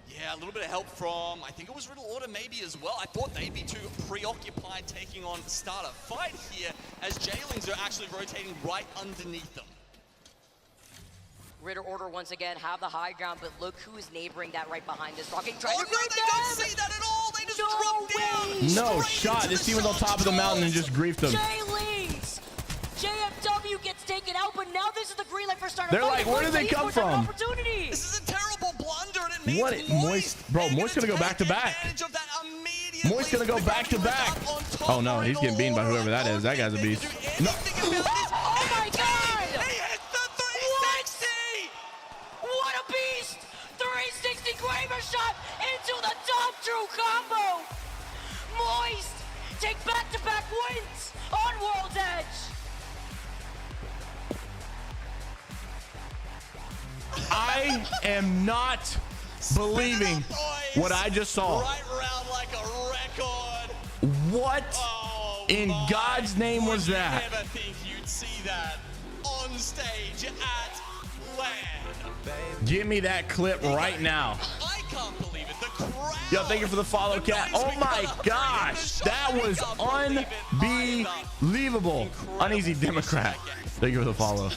Speaker 16: Yeah, a little bit of help from, I think it was Riddle Order maybe as well. I thought they'd be too preoccupied taking on Starter Fight here, as J-Lings are actually rotating right underneath them.
Speaker 15: Riddle Order once again have the high ground, but look who is neighboring that right behind us. Rocking trying
Speaker 16: no,
Speaker 15: to
Speaker 16: they don't see that at all. They just dropped down.
Speaker 1: No shot. This team was on top of the mountain and just griefed them.
Speaker 15: J-Lings! JFW gets taken out, but now this is the green light for Starter.
Speaker 1: They're like, where did they come from?
Speaker 16: This is a terrible blunder, and it means
Speaker 1: what? Moist, bro, Moist's gonna go back to back. Moist's gonna go back to back. Oh no, he's getting beaten by whoever that is. That guy's a beast. No.
Speaker 15: Oh my god! He hit the 360! What a beast! 360 Graver shot into the top true combo! Moist take back-to-back wins on World's Edge!
Speaker 1: I am not believing what I just saw.
Speaker 16: Right round like a record.
Speaker 1: What in God's name was that?
Speaker 16: I never think you'd see that on stage at LAN.
Speaker 1: Give me that clip right now.
Speaker 16: I can't believe it. The crowd.
Speaker 1: Yo, thank you for the follow, Cat. Oh my gosh, that was unbelievable. Uneasy Democrat. Thank you for the follow.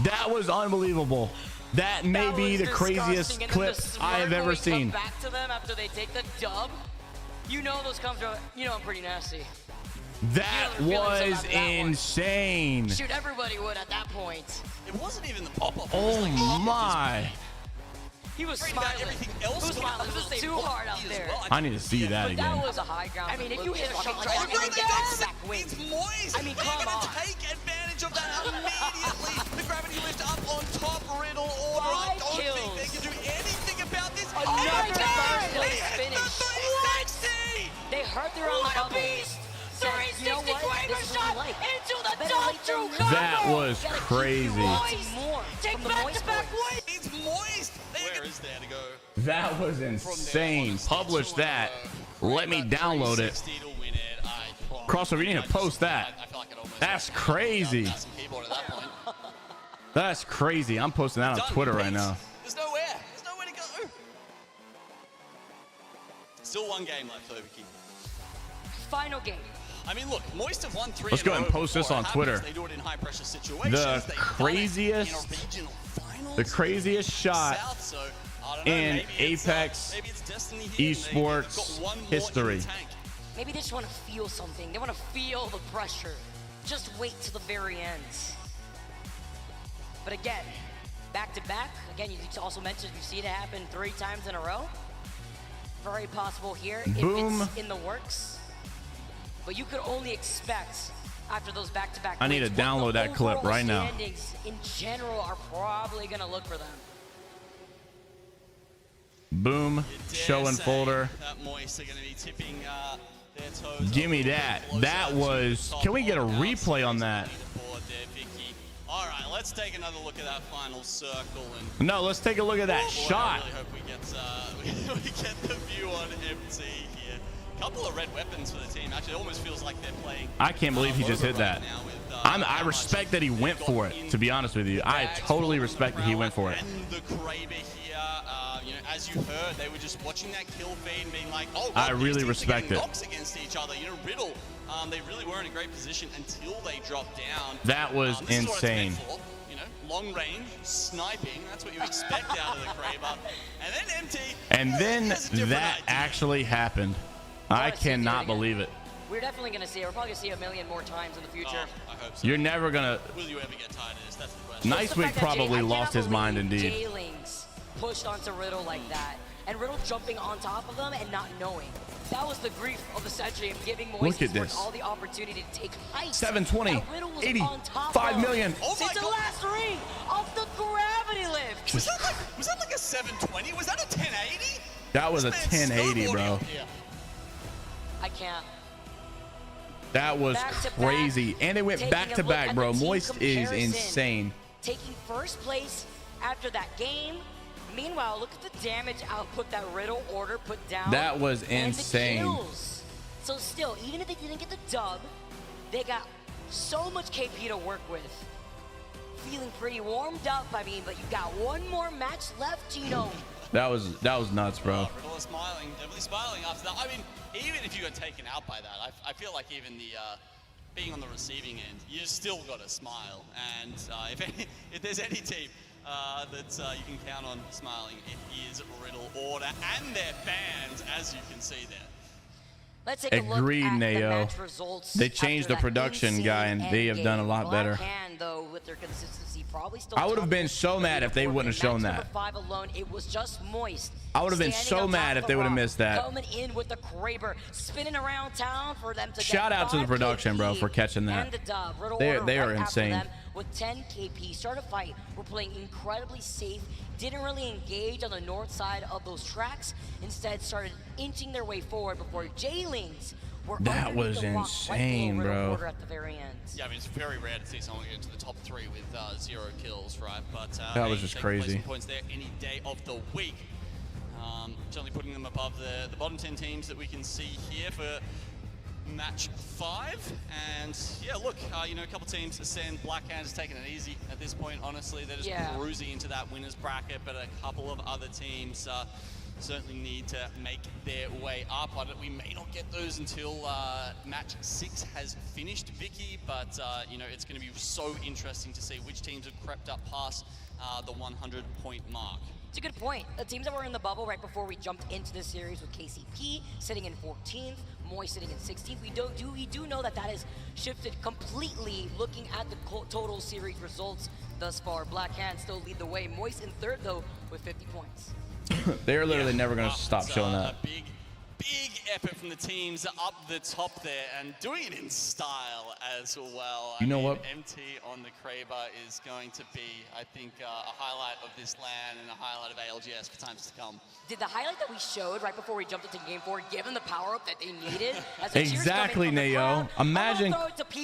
Speaker 1: That was unbelievable. That may be the craziest clip I have ever seen.
Speaker 15: Back to them after they take the dub. You know those comes from, you know I'm pretty nasty.
Speaker 1: That was insane.
Speaker 15: Shoot, everybody would at that point.
Speaker 16: It wasn't even the pop-up.
Speaker 1: Oh my.
Speaker 15: He was smiling.
Speaker 16: Everything else
Speaker 15: was smiling a little too hard out there.
Speaker 1: I need to see that again.
Speaker 15: That was a high ground. I mean, if you hit a shot like
Speaker 16: that, it's Moist.
Speaker 15: I mean,
Speaker 16: they're going to take advantage of that immediately. The gravity lift up on top. Riddle Order. I don't think they can do anything about this.
Speaker 15: Oh my god! heard they're on the bubble. 360 Kraber shot into the dog through.
Speaker 1: That was crazy.
Speaker 15: Take back-to-back wins.
Speaker 16: It's moist. Where is there to go?
Speaker 1: That was insane. Publish that. Let me download it. Crossover, you need to post that. That's crazy. That's crazy. I'm posting that on Twitter right now.
Speaker 16: There's nowhere. There's nowhere to go. Still one game left, though, Vicky.
Speaker 15: Final game.
Speaker 16: I mean, look, Moist have won 3.
Speaker 1: Let's go ahead and post this on Twitter.
Speaker 16: They do it in high pressure situations.
Speaker 1: The craziest shot in Apex esports history.
Speaker 15: Maybe they just want to feel something. They want to feel the pressure. Just wait to the very end. But again, back to back. Again, you also mentioned you've seen it happen 3 times in a row. Very possible here
Speaker 1: Boom.
Speaker 15: if it's in the works. But you could only expect after those back-to-back.
Speaker 1: I need to download that clip right now.
Speaker 15: Standings in general are probably going to look for them.
Speaker 1: Boom. Show and folder.
Speaker 16: That Moist are going to be tipping their toes.
Speaker 1: Give me that. That was. Can we get a replay on that?
Speaker 16: All right, let's take another look at that final circle. And
Speaker 1: no, let's take a look at that shot.
Speaker 16: I really hope we get the view on MT here. Couple of red weapons for the team. Actually, it almost feels like they're playing.
Speaker 1: I can't believe he just hit that. I respect that he went for it. To be honest with you, I totally respect that he went for it.
Speaker 16: And the Kraber here, you know, as you heard, they were just watching that kill feed and being like, oh, God,
Speaker 1: I really respect it.
Speaker 16: knocks against each other. You know, Riddle, they really were in a great position until they dropped down.
Speaker 1: That was insane.
Speaker 16: You know, long range sniping. That's what you expect out of the Kraber. And then MT.
Speaker 1: And then that actually happened. I cannot believe it.
Speaker 15: We're definitely going to see it. We're probably going to see it a million more times in the future.
Speaker 16: I hope so.
Speaker 1: You're never gonna.
Speaker 16: Will you ever get tired of this? That's the question.
Speaker 1: Nicewick probably lost his mind indeed.
Speaker 15: Jaylings pushed onto Riddle like that, and Riddle jumping on top of them and not knowing. That was the grief of the century of giving Moist all the opportunity to take height.
Speaker 1: 720, 85 million.
Speaker 15: Oh my God. The last ring of the gravity lift.
Speaker 16: Was that like a 720? Was that a 1080?
Speaker 1: That was a 1080, bro.
Speaker 15: I can't.
Speaker 1: That was crazy. And they went back to back, bro. Moist is insane.
Speaker 15: Taking first place after that game. Meanwhile, look at the damage output that Riddle order put down.
Speaker 1: That was insane.
Speaker 15: So still, even if they didn't get the dub, they got so much KP to work with. Feeling pretty warmed up, I mean, but you got one more match left, Gino.
Speaker 1: That was nuts, bro.
Speaker 16: Riddle is smiling, definitely smiling after that. I mean, even if you got taken out by that, I feel like even the being on the receiving end, you still got to smile. And if there's any team that you can count on smiling, it is Riddle Order and their fans, as you can see there.
Speaker 15: Let's take a look at the match results.
Speaker 1: They changed the production guy, and they have done a lot better.
Speaker 15: Blackhand, though, with their consistency, probably still
Speaker 1: I would have been so mad if they wouldn't have shown that.
Speaker 15: 5 alone, it was just Moist.
Speaker 1: I would have been so mad if they would have missed that.
Speaker 15: Coming in with the Kraber, spinning around town for them to
Speaker 1: shout out to the production, bro, for catching that.
Speaker 15: And the dub.
Speaker 1: They are insane.
Speaker 15: With 10 KP, start a fight. We're playing incredibly safe. Didn't really engage on the north side of those tracks. Instead, started inching their way forward before Jaylings were
Speaker 1: that was insane, bro.
Speaker 15: At the very end.
Speaker 16: Yeah, I mean, it's very rare to see someone get into the top 3 with 0 kills, right? But
Speaker 1: that was just crazy.
Speaker 16: Points there any day of the week. Certainly putting them above the bottom 10 teams that we can see here for match 5. And yeah, look, you know, a couple teams ascend. Blackhand has taken it easy at this point, honestly. They're just cruising into that winner's bracket, but a couple of other teams certainly need to make their way up. We may not get those until match 6 has finished, Vicky, but you know, it's going to be so interesting to see which teams have crept up past the 100-point mark.
Speaker 15: It's a good point. The teams that were in the bubble right before we jumped into this series with KCP sitting in 14th, Moist sitting in 16th. We do know that has shifted completely looking at the total series results thus far. Blackhand still lead the way. Moist in 3rd though with 50 points.
Speaker 1: They're literally never going to stop showing that.
Speaker 16: Big effort from the teams up the top there and doing it in style as well.
Speaker 1: You know what?
Speaker 16: MT on the Kraber is going to be, I think, a highlight of this LAN and a highlight of ALGS for times to come.
Speaker 15: Did the highlight that we showed right before we jumped into Game 4 give them the power-up that they needed?
Speaker 1: Exactly, Nayo. Imagine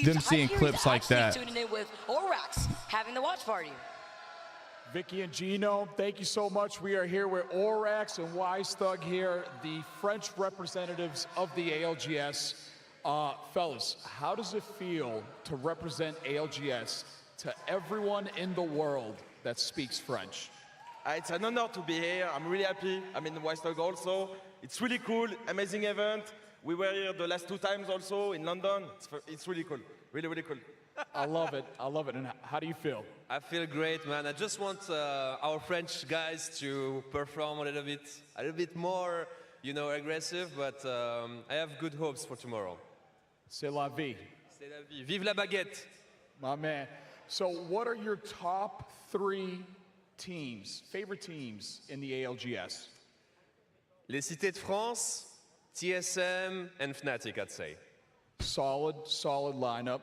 Speaker 1: them seeing clips like that.
Speaker 15: Tuning in with Orax having the watch party.
Speaker 10: Vicky and Gino, thank you so much. We are here with Orax and Ystug here, the French representatives of the ALGS. Fellas, how does it feel to represent ALGS to everyone in the world that speaks French?
Speaker 19: It's an honor to be here. I'm really happy. I'm in Ystug also. It's really cool, amazing event. We were here the last 2 times also in London. It's really cool, really, really cool.
Speaker 10: I love it. I love it. And how do you feel?
Speaker 20: I feel great, man. I just want our French guys to perform a little bit more, you know, aggressive. But I have good hopes for tomorrow.
Speaker 10: C'est la vie.
Speaker 20: C'est la vie. Vive la baguette.
Speaker 10: My man. So, what are your top 3 teams, favorite teams in the ALGS?
Speaker 20: Les Cités de France, TSM, and Fnatic, I'd say.
Speaker 10: Solid lineup.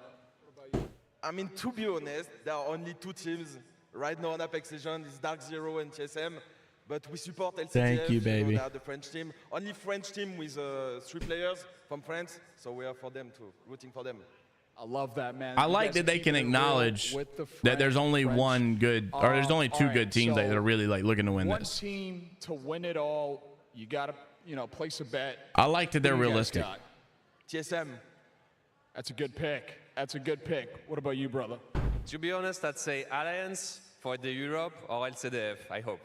Speaker 19: I mean, to be honest, there are only 2 teams right now on Apex Legends. It's Dark Zero and TSM, but we support LCTF.
Speaker 1: Thank you, baby.
Speaker 19: They are the French team. Only French team with 3 players from France, so we are for them too, rooting for them.
Speaker 10: I love that, man.
Speaker 1: I like that they can acknowledge that there's only one good, or there's only 2 good teams that are really like looking to win
Speaker 10: one
Speaker 1: this.
Speaker 10: One team to win it all. You got to, you know, place a bet.
Speaker 1: I like that they're realistic.
Speaker 19: TSM.
Speaker 10: That's a good pick. That's a good pick. What about you, brother?
Speaker 20: To be honest, I'd say Alliance for the Europe or LCDF, I hope.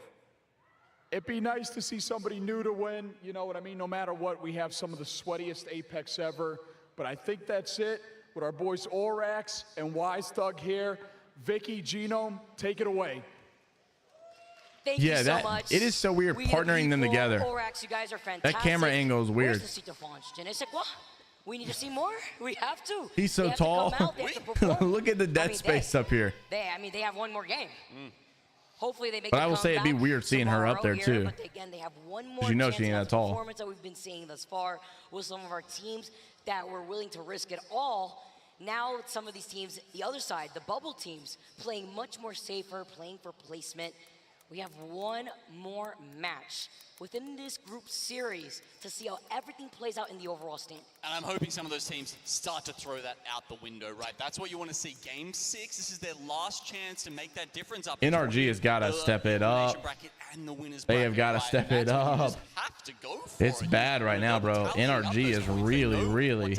Speaker 10: It'd be nice to see somebody new to win. You know what I mean? No matter what, we have some of the sweatiest Apex ever. But I think that's it with our boys Orax and Ystug here. Vicky, Genome, take it away.
Speaker 15: Thank you so much.
Speaker 1: It is so weird partnering them together.
Speaker 15: Orax, you guys are fantastic.
Speaker 1: That camera angle is weird.
Speaker 15: Where's the Je ne sais quoi? We need to see more. We have to.
Speaker 1: He's so tall. Look at the dead space up here.
Speaker 15: They have one more game. Hopefully they make.
Speaker 1: But I will say it'd be weird seeing her up there too.
Speaker 15: But again, they have one more.
Speaker 1: You know she ain't that tall.
Speaker 15: Performance that we've been seeing thus far with some of our teams that were willing to risk it all. Now some of these teams, the other side, the bubble teams, playing much more safer, playing for placement. We have one more match within this group series to see how everything plays out in the overall stand.
Speaker 16: And I'm hoping some of those teams start to throw that out the window, right? That's what you want to see. Game 6, this is their last chance to make that difference up.
Speaker 1: NRG has got to step it up. They have got to step it up. It's bad right now, bro. NRG is really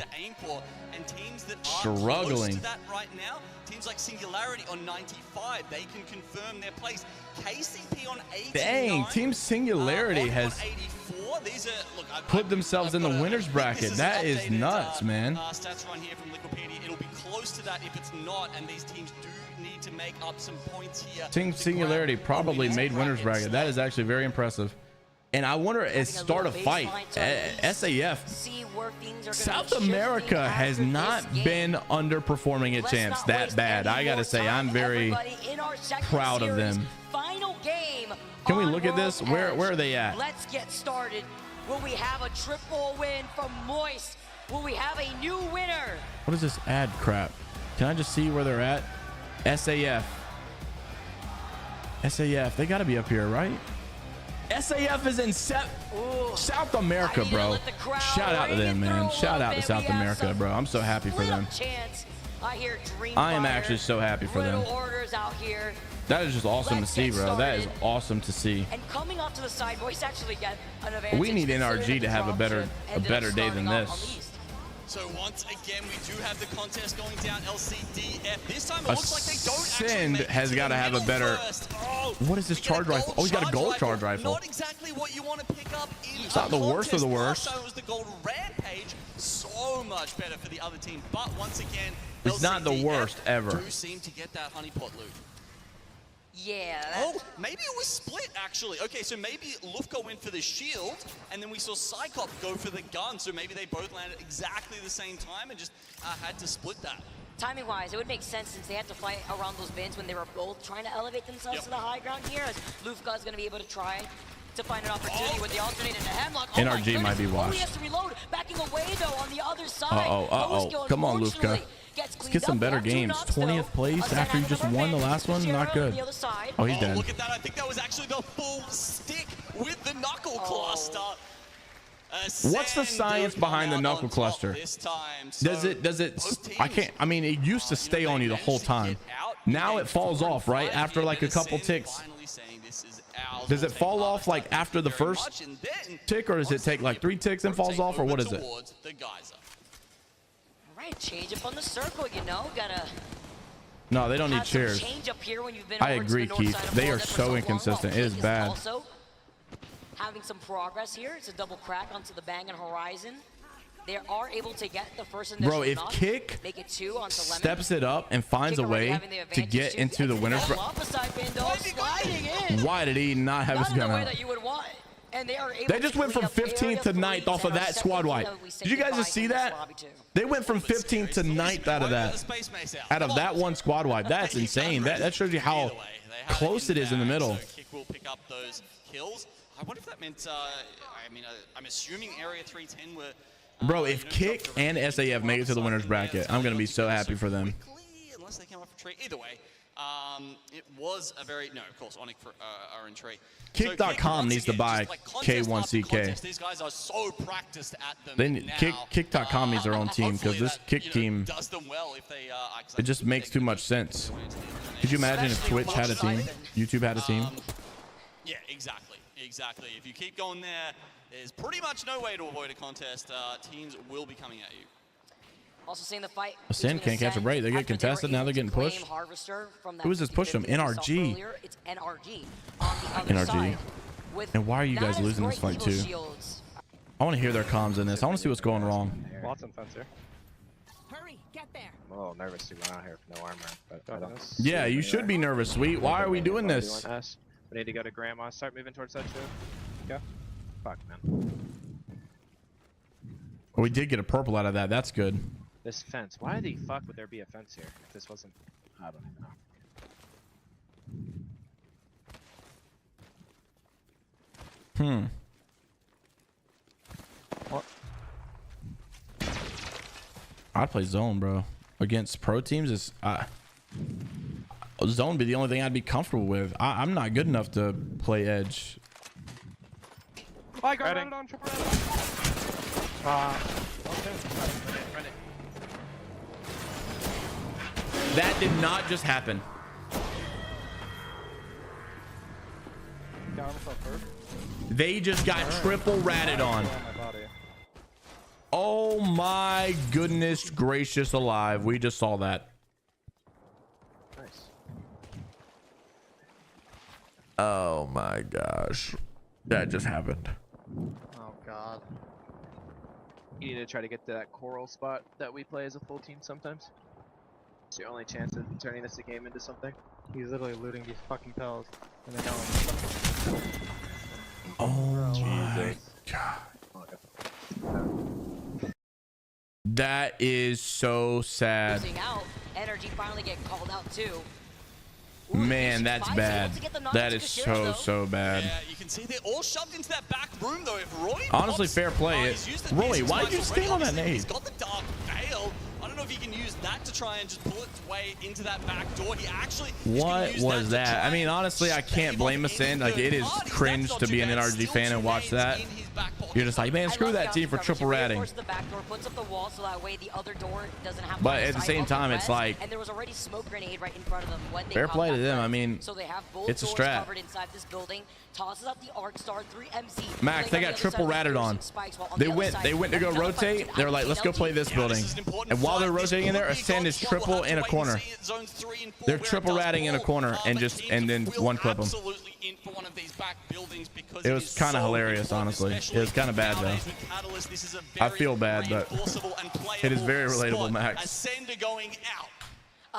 Speaker 1: struggling.
Speaker 16: Right now, teams like Singularity on 95, they can confirm their place. KCP on 89.
Speaker 1: Dang, Team Singularity has put themselves in the winner's bracket. That is nuts, man.
Speaker 16: Stats run here from Liquipedia. It'll be close to that if it's not, and these teams do need to make up some points here.
Speaker 1: Team Singularity probably made winner's bracket. That is actually very impressive. And I wonder, at start a fight, SAF, South America has not been underperforming at champs that bad. I gotta say, I'm very proud of them.
Speaker 15: Final game.
Speaker 1: Can we look at this? Where are they at?
Speaker 15: Let's get started. Will we have a triple win from Moist? Will we have a new winner?
Speaker 1: What is this ad crap? Can I just see where they're at? SAF, they gotta be up here, right? SAF is in South America, bro. Shout out to them, man. Shout out to South America, bro. I'm so happy for them. I am actually so happy for them. That is just awesome to see, bro. That is awesome to see.
Speaker 15: And coming off to the side, Voice actually get an advantage.
Speaker 1: We need NRG to have a better day than this.
Speaker 16: So once again, we do have the contest going down LCDF. This time it looks like they don't actually make it
Speaker 1: has got to have a better. What is this charge rifle? Oh, he's got a gold charge rifle.
Speaker 16: Not exactly what you want to pick up in
Speaker 1: it's not the worst of the worst.
Speaker 16: Last time it was the gold rampage. So much better for the other team. But once again,
Speaker 1: it's not the worst ever.
Speaker 16: Do seem to get that honeypot loot.
Speaker 15: Yeah.
Speaker 16: Oh, maybe it was split, actually. Okay, so maybe Lufka went for the shield, and then we saw Psychop go for the gun, so maybe they both landed exactly the same time and just had to split that.
Speaker 15: Timing-wise, it would make sense since they had to fight around those bins when they were both trying to elevate themselves to the high ground here, as Lufka is going to be able to try to find an opportunity with the alternate and a hemlock. Oh
Speaker 1: NRG might be
Speaker 15: Oh, he
Speaker 1: washed.
Speaker 15: has to reload. Backing away though on the other side.
Speaker 1: Uh-oh. Come on, Lufka. Let's get some better games. 20th place after you just won the last one? Not good. Oh, he's dead.
Speaker 16: Look at that. I think that was actually the full stick with the knuckle cluster.
Speaker 1: What's the science behind the knuckle cluster? Does it I can't, I mean, it used to stay on you the whole time. Now it falls off, right? After like a couple ticks. Does it fall off like after the first tick, or does it take like 3 ticks and falls off, or what is it?
Speaker 15: All right, change up on the circle, you know, gotta.
Speaker 1: No, they don't need
Speaker 15: have some
Speaker 1: chairs.
Speaker 15: change up here when you've been
Speaker 1: I
Speaker 15: over to
Speaker 1: agree,
Speaker 15: the north
Speaker 1: Keith.
Speaker 15: side of
Speaker 1: They
Speaker 15: Florida
Speaker 1: are
Speaker 15: for
Speaker 1: so
Speaker 15: long.
Speaker 1: inconsistent. It is
Speaker 15: Is
Speaker 1: bad.
Speaker 15: Also having some progress here. It's a double crack onto the Bang and Horizon. They are able to get the first initial
Speaker 1: Bro, if
Speaker 15: knock,
Speaker 1: Kick
Speaker 15: make it 2 onto Lemon.
Speaker 1: steps it up and finds a way to get into the winner's why did he not have his gun out?
Speaker 15: And they are able
Speaker 1: They just went from 15th to 9th off of that squad wipe. Did you guys just see that? They went from 15th to 9th out of that. Out of that one squad wipe. That's insane. That shows you how close it is in the middle.
Speaker 16: Kick will pick up those kills. I wonder if that meant, I mean, I'm assuming Area 310 were...
Speaker 1: Bro, if Kick and SAF make it to the winner's bracket, I'm going to be so happy for them.
Speaker 16: Unless they come off a tree. Either way, it was a very... No, of course, Onyx are in tree.
Speaker 1: Kick.com needs to buy K1CK.
Speaker 16: These guys are so practiced at them now.
Speaker 1: Kick.com needs their own team, because this Kick team,
Speaker 16: does them well if they
Speaker 1: it just makes too much sense. Could you imagine if Twitch had a team? YouTube had a team?
Speaker 16: Yeah, exactly. Exactly. If you keep going there, there's pretty much no way to avoid a contest. Teams will be coming at you.
Speaker 15: Also seeing the fight.
Speaker 1: Ascend can't catch a break. They get contested. Now they're getting pushed. Who is this pushing them? NRG.
Speaker 15: It's NRG on the other
Speaker 1: NRG.
Speaker 15: side.
Speaker 1: And why are you guys losing this fight too? I want to hear their comms in this. I want to see what's going wrong.
Speaker 18: Watson fence here.
Speaker 17: Hurry, get there.
Speaker 18: I'm a little nervous to run out here with no armor, but I don't.
Speaker 1: Yeah, you should be nervous, Sweet. Why are we doing this?
Speaker 18: We need to go to Grandma. Start moving towards that show. Go. Fuck, man.
Speaker 1: Well, we did get a purple out of that. That's good.
Speaker 18: This fence. Why the fuck would there be a fence here if this wasn't... I don't even know.
Speaker 1: What? I'd play zone, bro. Against pro teams, is zone be the only thing I'd be comfortable with. I'm not good enough to play edge.
Speaker 18: I got it on triple
Speaker 1: That did not just happen. They just got triple ratted on. Oh my goodness gracious alive. We just saw that.
Speaker 18: Nice.
Speaker 1: Oh my gosh. That just happened.
Speaker 18: Oh god. You need to try to get to that coral spot that we play as a full team sometimes. It's your only chance of turning this game into something. He's literally looting these fucking pills and then going.
Speaker 1: Oh my god. That is so sad.
Speaker 15: Losing out, Energy finally get called out too.
Speaker 1: Man, that's bad. That is so bad.
Speaker 16: Yeah, you can see they're all shoved into that back room though. If Roy
Speaker 1: Honestly, fair play. Roy, why did you stay on that nade?
Speaker 16: He's got the dark veil. I don't know if he can use that to try and just pull its way into that back door. He actually.
Speaker 1: What was that? I mean, honestly, I can't blame Ascend. Like, it is cringe to be an NRG fan and watch that. You're just like, man, screw that team for triple ratting. But at the same time, it's like,
Speaker 15: and there was already smoke grenade right in front of them when they
Speaker 1: fair play to them. I mean,
Speaker 15: so they have both
Speaker 1: it's a
Speaker 15: doors
Speaker 1: strat.
Speaker 15: covered inside this building. Tosses out the arc star 3MC.
Speaker 1: Max, they got triple ratted on. They went to go rotate. They're like, let's go play this building. And while they're rotating in there, Ascend is triple in a corner. They're triple ratting in a corner and then one clip them. It was kind of hilarious, honestly. It was kind of bad though. I feel bad, but it is very relatable, Max.
Speaker 16: Ascend going out.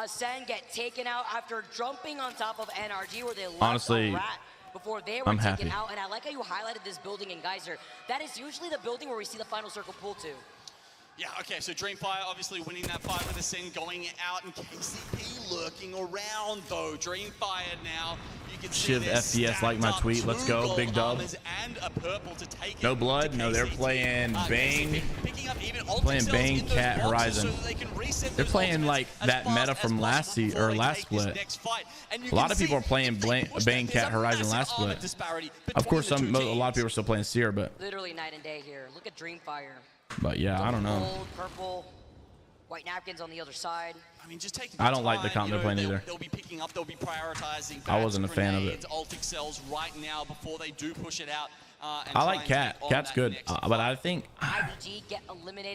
Speaker 15: Ascend get taken out after jumping on top of NRG where they left
Speaker 1: Honestly,
Speaker 15: a rat before they were
Speaker 1: I'm
Speaker 15: taken
Speaker 1: happy.
Speaker 15: out. And I like how you highlighted this building in Geyser. That is usually the building where we see the final circle pull to.
Speaker 16: Yeah, okay, so Dreamfire obviously winning that fight with Ascend, going out, and KCP lurking around though. Dreamfire now, you can see
Speaker 1: Shiv FPS like my tweet. Let's go, big dub.
Speaker 16: And a purple to take
Speaker 1: No blood. No, they're playing Bang. Playing Bang, Cat, Horizon. They're playing like that meta from last split. A lot of people are playing Bang, Cat, Horizon last split. Of course, a lot of people are still playing Seer, but
Speaker 15: Literally night and day here. Look at Dreamfire.
Speaker 1: But yeah, I don't know.
Speaker 15: Gold, purple, white napkins on the other side.
Speaker 16: I mean, just taking
Speaker 1: I don't like the comp they're playing either.
Speaker 16: They'll be picking up, they'll be prioritizing.
Speaker 1: I wasn't a fan of it.
Speaker 16: Ultic cells right now before they do push it out.
Speaker 1: I like Cat. Cat's good, but I think I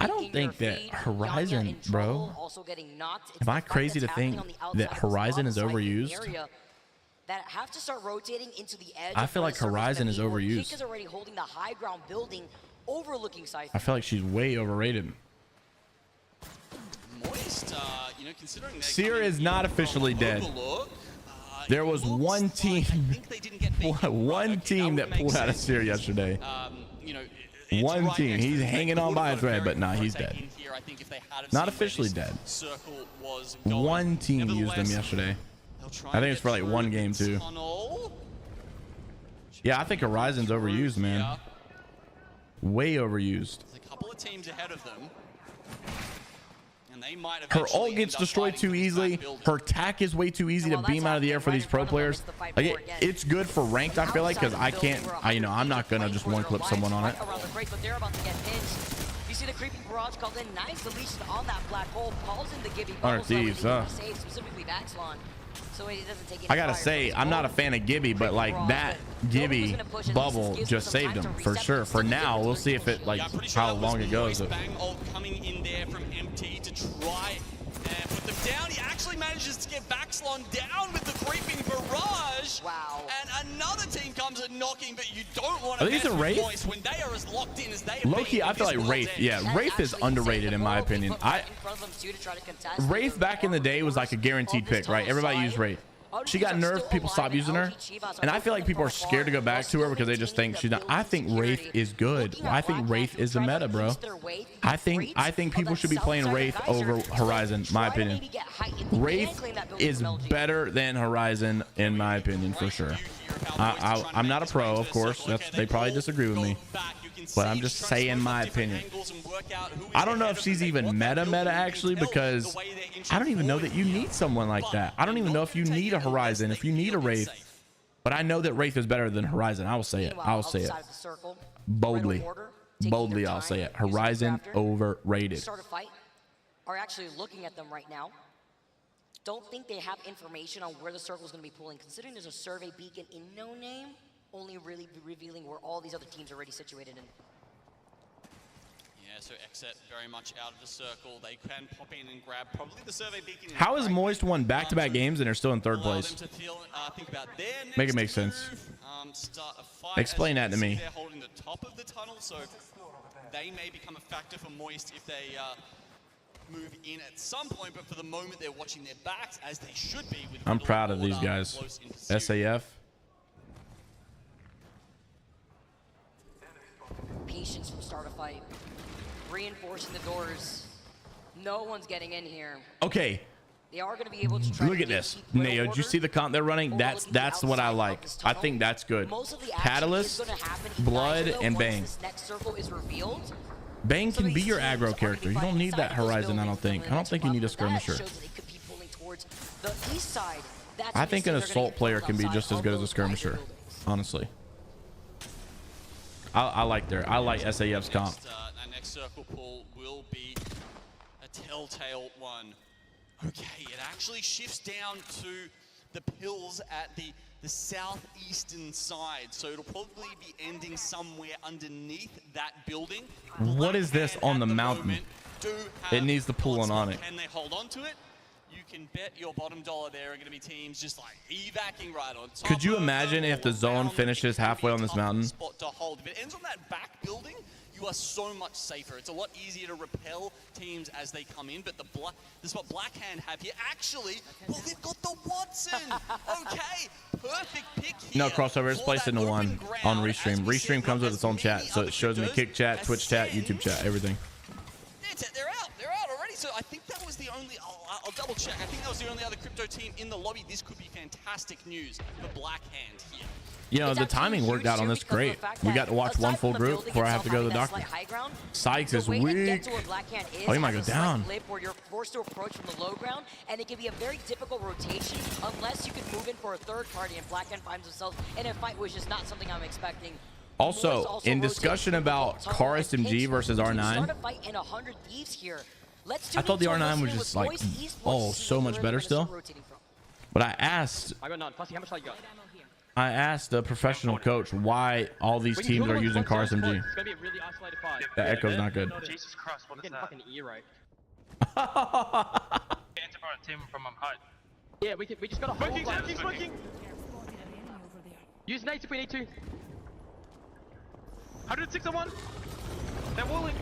Speaker 1: don't think that Horizon, bro. Am I crazy to think that Horizon is overused?
Speaker 15: That have to start rotating into the edge.
Speaker 1: I feel like Horizon is overused.
Speaker 15: Kick is already holding the high ground building, overlooking Cypher.
Speaker 1: I feel like she's way overrated.
Speaker 16: Moist, you know, considering
Speaker 1: Seer is not officially dead. There was one team, one team that pulled out of Seer yesterday. One team. He's hanging on by a thread, but nah, he's dead. Not officially dead. One team used him yesterday. I think it's for like one game too. Yeah, I think Horizon's overused, man. Way overused.
Speaker 16: There's a couple of teams ahead of them. And they might
Speaker 1: her ult gets destroyed too easily. Her tack is way too easy to beam out of the air for these pro players. Like it's good for ranked, I feel like, because I can't, you know, I'm not gonna just one clip someone on it.
Speaker 15: You see the creeping barrage called in. Nice deletion on that black hole. Calls in the Gibby.
Speaker 1: Hunter Thieves,
Speaker 15: specifically Vaxlon. So he doesn't take any
Speaker 1: I gotta say, I'm not a fan of Gibby, but like that Gibby bubble just saved him for sure. For now, we'll see if it like how long it goes.
Speaker 16: Bang ult coming in there from MT to try and put them down. He actually manages to get Vaxlon down with the creeping barrage.
Speaker 15: Wow.
Speaker 16: And another team comes and knocking, but you don't want to
Speaker 1: Are these a Wraith?
Speaker 16: Moist when they are as locked in as they
Speaker 1: Low-key, I feel like Wraith. Yeah, Wraith is underrated in my opinion. Wraith back in the day was like a guaranteed pick, right? Everybody used Wraith. She got nerfed, people stopped using her, and I feel like people are scared to go back to her because they just think she's not. I think Wraith is good. I think Wraith is the meta, bro. I think people should be playing Wraith over Horizon, my opinion. Wraith is better than Horizon in my opinion, for sure. I'm not a pro, of course. They probably disagree with me, but I'm just saying my opinion. I don't know if she's even meta actually, because I don't even know that you need someone like that. I don't even know if you need a Horizon, if you need a Wraith, but I know that Wraith is better than Horizon. I will say it. I'll say it boldly. Boldly, I'll say it. Horizon overrated.
Speaker 15: Are actually looking at them right now. Don't think they have information on where the circle is going to be pulling, considering there's a survey beacon in no name, only really revealing where all these other teams are already situated in.
Speaker 16: Yeah, so Exet very much out of the circle. They can pop in and grab probably the survey beacon.
Speaker 1: How is Moist won back-to-back games and they're still in third place? Make it make sense. Explain that to me.
Speaker 16: They're holding the top of the tunnel, so they may become a factor for Moist if they move in at some point, but for the moment they're watching their backs as they should be. With
Speaker 1: I'm proud of these guys. SAF.
Speaker 15: Patience from start of fight. Reinforcing the doors. No one's getting in here.
Speaker 1: Okay.
Speaker 15: They are going to be able to try
Speaker 1: Look at this. Neo, did you see the comp they're running? That's what I like. I think that's good. Catalyst, Blood, and Bang.
Speaker 15: Next circle is revealed.
Speaker 1: Bang can be your aggro character. You don't need that Horizon, I don't think. I don't think you need a skirmisher. I think an assault player can be just as good as a skirmisher, honestly. I like SAF's comp.
Speaker 16: That next circle pull will be a telltale one. Okay, it actually shifts down to the pills at the southeastern side, so it'll probably be ending somewhere underneath that building.
Speaker 1: What is this on the mountain? It needs to pull on it.
Speaker 16: Can they hold on to it? You can bet your bottom dollar there are going to be teams just like evacing right on top.
Speaker 1: Could you imagine if the zone finishes halfway on this mountain?
Speaker 16: Spot to hold. If it ends on that back building, you are so much safer. It's a lot easier to repel teams as they come in, but the spot Blackhand have here, actually, well, they've got the Watson. Okay, perfect pick here.
Speaker 1: No crossover. It's placed into one on Restream. Restream comes with its own chat, so it shows me Kick chat, Twitch chat, YouTube chat, everything.
Speaker 16: I think that was the only, I'll double check. I think that was the only other crypto team in the lobby. This could be fantastic news for Black Hand here.
Speaker 1: You know, the timing worked out on this great. We got to watch one full group before I have to go to the doctor. Sykes is weak. Oh, he might go down.
Speaker 15: Where you're forced to approach from the low ground, and it can be a very difficult rotation unless you can move in for a third party, and Black Hand finds himself in a fight, which is not something I'm expecting.
Speaker 1: Also, in discussion about car SMG versus R9, I thought the R9 was just like, oh, so much better still. But I asked the professional coach why all these teams are using car SMG. That echo's not good.
Speaker 9: Jesus Christ, what is that? Fucking ear right. Team from height. Yeah, we just got a whole smoking. Use nades if we need to. 106 on one. They're walling.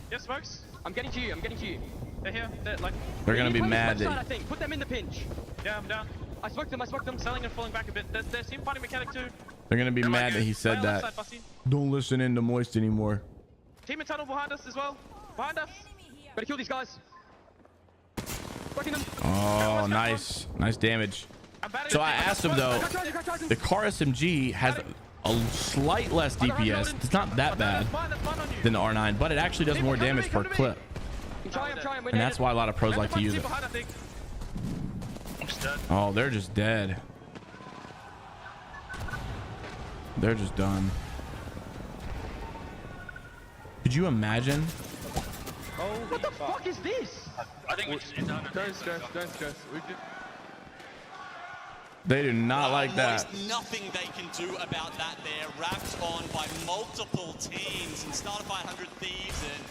Speaker 9: Yes, smokes. I'm getting to you. They're here.
Speaker 1: They're gonna be mad that.
Speaker 9: I think. Put them in the pinch. Yeah, I'm down. I smoked them. Selling and falling back a bit. There's team fighting mechanic too.
Speaker 1: They're gonna be mad that he said that. Don't listen in to Moist anymore.
Speaker 9: Team in tunnel behind us as well. Behind us. Better kill these guys. Working them.
Speaker 1: Oh, nice damage. So I asked him though, the car SMG has a slight less DPS. It's not that bad than the R9, but it actually does more damage per clip. And that's why a lot of pros like to use it. Oh, they're just dead. They're just done. Could you imagine?
Speaker 9: What the fuck is this? I think we just need to Don't stress.
Speaker 1: They do not like that.
Speaker 16: There's nothing they can do about that. They're wrapped on by multiple teams and started by 100 Thieves, and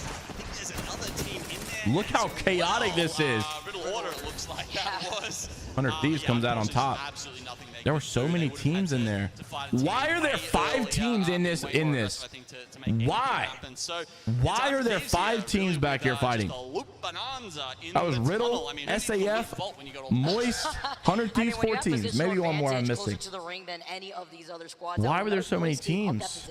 Speaker 16: I think there's another team in there.
Speaker 1: Look how chaotic this is.
Speaker 16: Riddle Order looks like that was.
Speaker 1: 100 Thieves comes out on top. There were so many teams in there. Why are there 5 teams in this? Why? Why are there 5 teams back here fighting? That was Riddle, SAF, Moist, 100 Thieves, 4 teams. Maybe one more I'm missing. Why were there so many teams?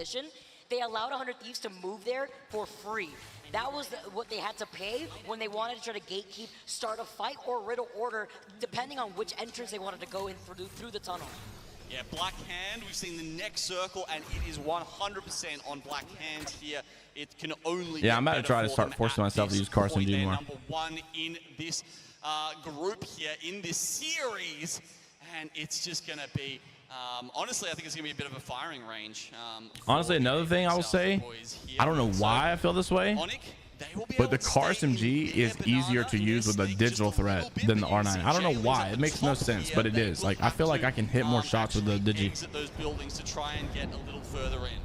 Speaker 15: They allowed 100 Thieves to move there for free. That was what they had to pay when they wanted to try to gatekeep, start a fight, or Riddle Order, depending on which entrance they wanted to go in through the tunnel.
Speaker 16: Yeah, Black Hand, we've seen the next circle, and it is 100% on Black Hand here. It can only
Speaker 1: Yeah, I'm about to try to start forcing myself to use car SMG more.
Speaker 16: Number 1 in this group here, in this series, and it's just going to be... honestly, I think it's going to be a bit of a firing range.
Speaker 1: Honestly, another thing I will say, I don't know why I feel this way, but the car SMG is easier to use with a digital threat than the R9. I don't know why. It makes no sense, but it is. Like, I feel like I can hit more shots with the Digi.
Speaker 16: Exit those buildings to try and get a little further in.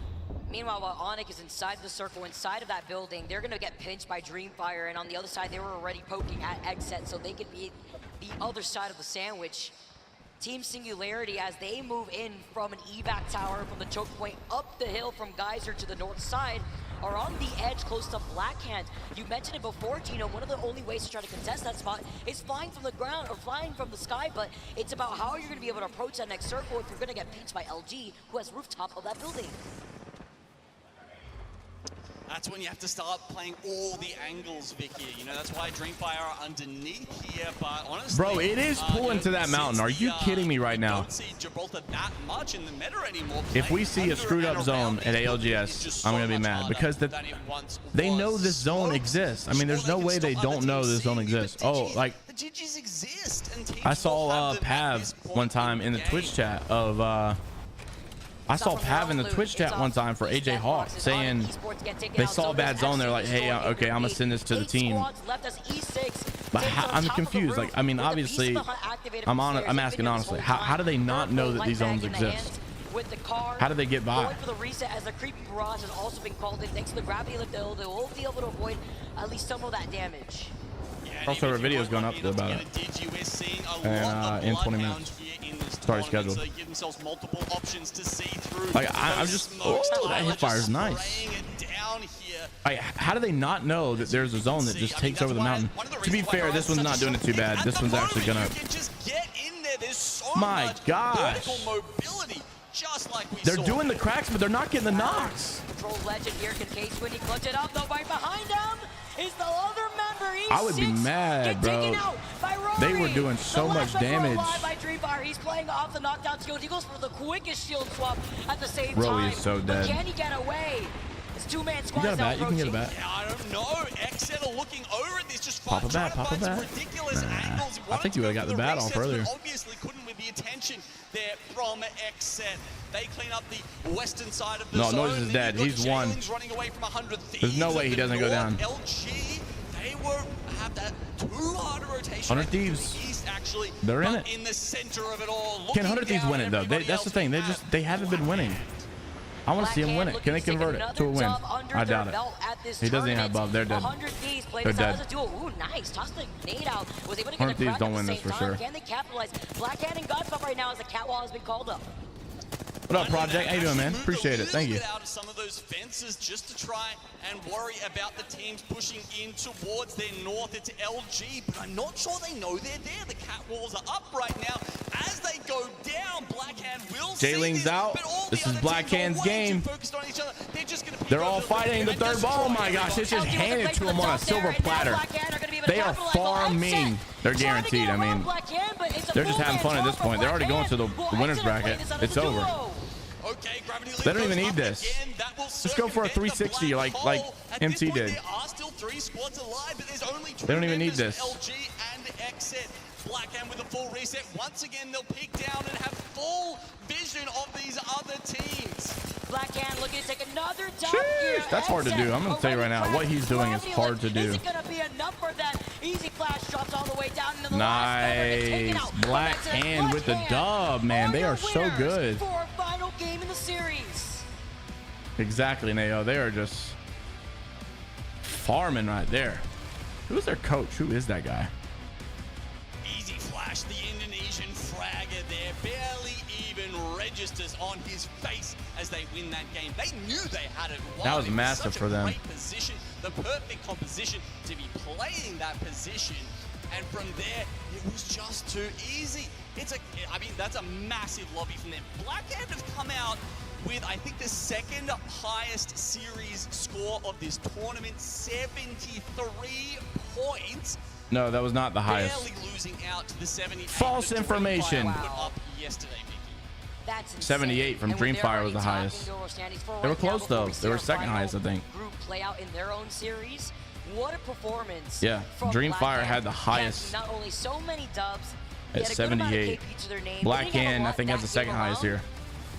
Speaker 15: Meanwhile, while Onyx is inside the circle, inside of that building, they're going to get pinched by Dreamfire, and on the other side, they were already poking at Exit, so they could be the other side of the sandwich. Team Singularity, as they move in from an evac tower from the choke point up the hill from Geyser to the north side, are on the edge close to Black Hand. You mentioned it before, Gino, one of the only ways to try to contest that spot is flying from the ground or flying from the sky, but it's about how you're going to be able to approach that next circle if you're going to get pinched by LG, who has rooftop of that building.
Speaker 16: That's when you have to start playing all the angles, Vicky. You know, that's why Dreamfire are underneath here, but honestly...
Speaker 1: Bro, it is pulling to that mountain. Are you kidding me right now?
Speaker 16: Don't see Gibraltar that much in the meta anymore.
Speaker 1: If we see a screwed up zone at ALGS, I'm going to be mad because they know this zone exists. I mean, there's no way they don't know this zone exists. Oh, like...
Speaker 16: The GGs exist, and
Speaker 1: I saw Pav one time in the Twitch chat of... I saw Pav in the Twitch chat one time for AJ Hawk saying they saw a bad zone. They're like, hey, okay, I'm going to send this to the team. But I'm confused. Like, I mean, obviously, I'm asking honestly, how do they not know that these zones exist? How do they get by?
Speaker 15: For the reset, as the creepy barrage has also been called in, thanks to the gravity of the build, they will be able to avoid at least some of that damage.
Speaker 1: Also, our video is going up about it. And in 20 minutes. Sorry, scheduled. Like, I'm just... Oh, that hipfire is nice. Like, how do they not know that there's a zone that just takes over the mountain? To be fair, this one's not doing it too bad. This one's actually gonna... My gosh. They're doing the cracks, but they're not getting the knocks.
Speaker 15: Control Legend here can case when he clutch it up, though, right behind him. is the other member.
Speaker 1: I would be mad, bro. They were doing so much damage.
Speaker 15: By Dreamfire. He's playing off the knockdown shield. He goes for the quickest shield swap at the same
Speaker 1: Bro,
Speaker 15: time.
Speaker 1: he's so dead.
Speaker 15: But can he get away? It's two-man squad.
Speaker 1: You got a bat. You can get a bat.
Speaker 16: I don't know. XZ are looking over at this, just
Speaker 1: Pop a bat. Pop a bat.
Speaker 16: ridiculous angles.
Speaker 1: I think you would have got the bat off earlier.
Speaker 16: Obviously couldn't with the attention there from XZ. They clean up the western side of the zone.
Speaker 1: No, Noise is dead. He's one.
Speaker 16: Running away from 100
Speaker 1: There's no way he doesn't go down.
Speaker 16: LG, they have that two-hard rotation.
Speaker 1: 100 Thieves.
Speaker 16: East, actually,
Speaker 1: They're in it.
Speaker 16: In the center of it all.
Speaker 1: Can 100 Thieves win it though? That's the thing. They haven't been winning. I want to see him win it. Can they convert it to a win? I doubt it. He doesn't even have buff. They're dead. They're dead.
Speaker 15: Ooh, nice. Tossed the nade out. Was able to get
Speaker 1: 100 Thieves don't win this for sure.
Speaker 15: Can they capitalize? Blackhand and Godspot right now as the catwall has been called up.
Speaker 1: What up, Project? How you doing, man? Appreciate it. Thank you.
Speaker 16: Out of some of those fences just to try and worry about the teams pushing in towards their north. It's LG, but I'm not sure they know they're there. The catwalls are up right now. As they go down, Blackhand will see
Speaker 1: J-Ling's out. This is Blackhand's game. They're all fighting the third ball. Oh my gosh, it's just handed to them on a silver platter. They are farming. They're guaranteed. I mean, they're just having fun at this point. They're already going to the winner's bracket. It's over. They don't even need this. Just go for a 360 like MT did. They don't even need this.
Speaker 16: LG and XZ. Blackhand with a full reset. Once again, they'll peek down and have full vision of these other teams.
Speaker 15: Blackhand looking to take another dive here.
Speaker 1: That's hard to do. I'm going to tell you right now, what he's doing is hard to do.
Speaker 15: Is it going to be enough for that? Easy flash drops all the way down into the
Speaker 1: nice. Blackhand with the dub, man. They are so good.
Speaker 15: For our final game in the series.
Speaker 1: Exactly, Nao. They are just farming right there. Who's their coach? Who is that guy?
Speaker 16: Easy flash, the Indonesian fragger there, barely even registers on his face as they win that game. They knew they had it won.
Speaker 1: That was massive for them.
Speaker 16: Great position, the perfect composition to be playing that position, and from there it was just too easy. I mean, that's a massive lobby from them. Blackhand have come out with, I think, the second highest series score of this tournament, 73 points.
Speaker 1: No, that was not the highest.
Speaker 16: Barely losing out to the 78.
Speaker 1: False information.
Speaker 16: Up yesterday,
Speaker 15: That's
Speaker 1: 78 from Dreamfire was the highest. They were close though. They were second highest, I think.
Speaker 15: Group play out in their own series. What a performance!
Speaker 1: Yeah, Dreamfire had the highest.
Speaker 15: Not only so many dubs,
Speaker 1: at 78. Blackhand, I think, has the second highest here.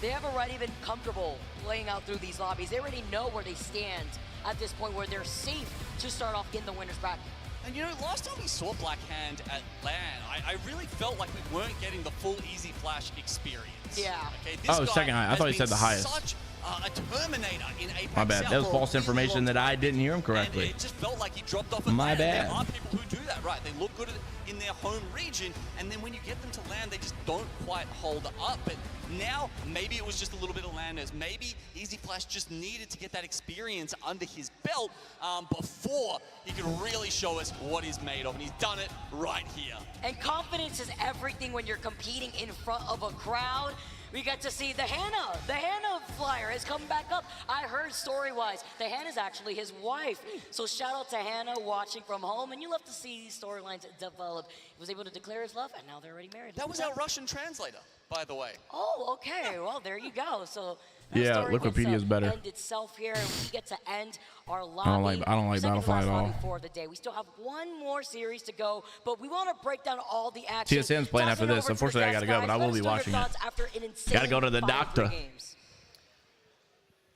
Speaker 15: They have already been comfortable playing out through these lobbies. They already know where they stand at this point, where they're safe to start off in the winner's bracket.
Speaker 16: And you know, last time we saw Blackhand at LAN, I really felt like we weren't getting the full Easy Flash experience.
Speaker 15: Yeah.
Speaker 16: Okay, this
Speaker 1: second highest. I thought he said the highest.
Speaker 16: Such a Terminator in Apex.
Speaker 1: My bad. That was false information that I didn't hear him correctly.
Speaker 16: And it just felt like he dropped off.
Speaker 1: My bad.
Speaker 16: There are people who do that, right? They look good in their home region, and then when you get them to land, they just don't quite hold up. But now, maybe it was just a little bit of landers. Maybe Easy Flash just needed to get that experience under his belt before he could really show us what he's made of, and he's done it right here.
Speaker 15: And confidence is everything when you're competing in front of a crowd. We got to see the Hannah flyer has come back up. I heard story-wise, the Hannah's actually his wife. So shout out to Hannah watching from home, and you love to see these storylines develop. He was able to declare his love, and now they're already married.
Speaker 16: That was our Russian translator, by the way.
Speaker 15: Oh, okay. Well, there you go. So
Speaker 1: yeah, Wikipedia is better.
Speaker 15: End itself here, and we get to end our
Speaker 1: I don't like Battlefly at all.
Speaker 15: For the day. We still have one more series to go, but we want to break down all the action.
Speaker 1: TSM's playing after this. Unfortunately, I got to go, but I will be watching it. Got to go to the doctor. Let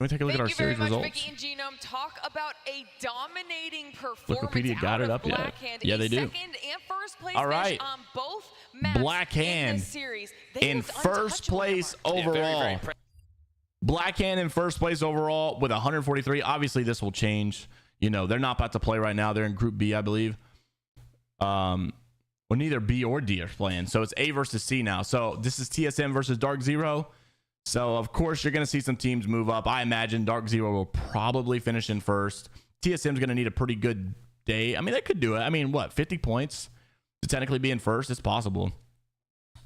Speaker 1: me take a look at our series results.
Speaker 3: Thank you very much, Vicky and Genome. Talk about a dominating performance.
Speaker 1: Wikipedia got it up yet? Yeah, they do.
Speaker 3: Second and first place
Speaker 1: all right.
Speaker 3: on both maps
Speaker 1: Blackhand
Speaker 3: in this series.
Speaker 1: in first place overall.
Speaker 16: Yeah,
Speaker 1: Blackhand in first place overall with 143. Obviously, this will change. You know, they're not about to play right now. They're in Group B, I believe. Well, neither B or D are playing. So it's A versus C now. So this is TSM versus Dark Zero. So, of course, you're going to see some teams move up. I imagine Dark Zero will probably finish in first. TSM's going to need a pretty good day. I mean, they could do it. I mean, what, 50 points to technically be in first? It's possible.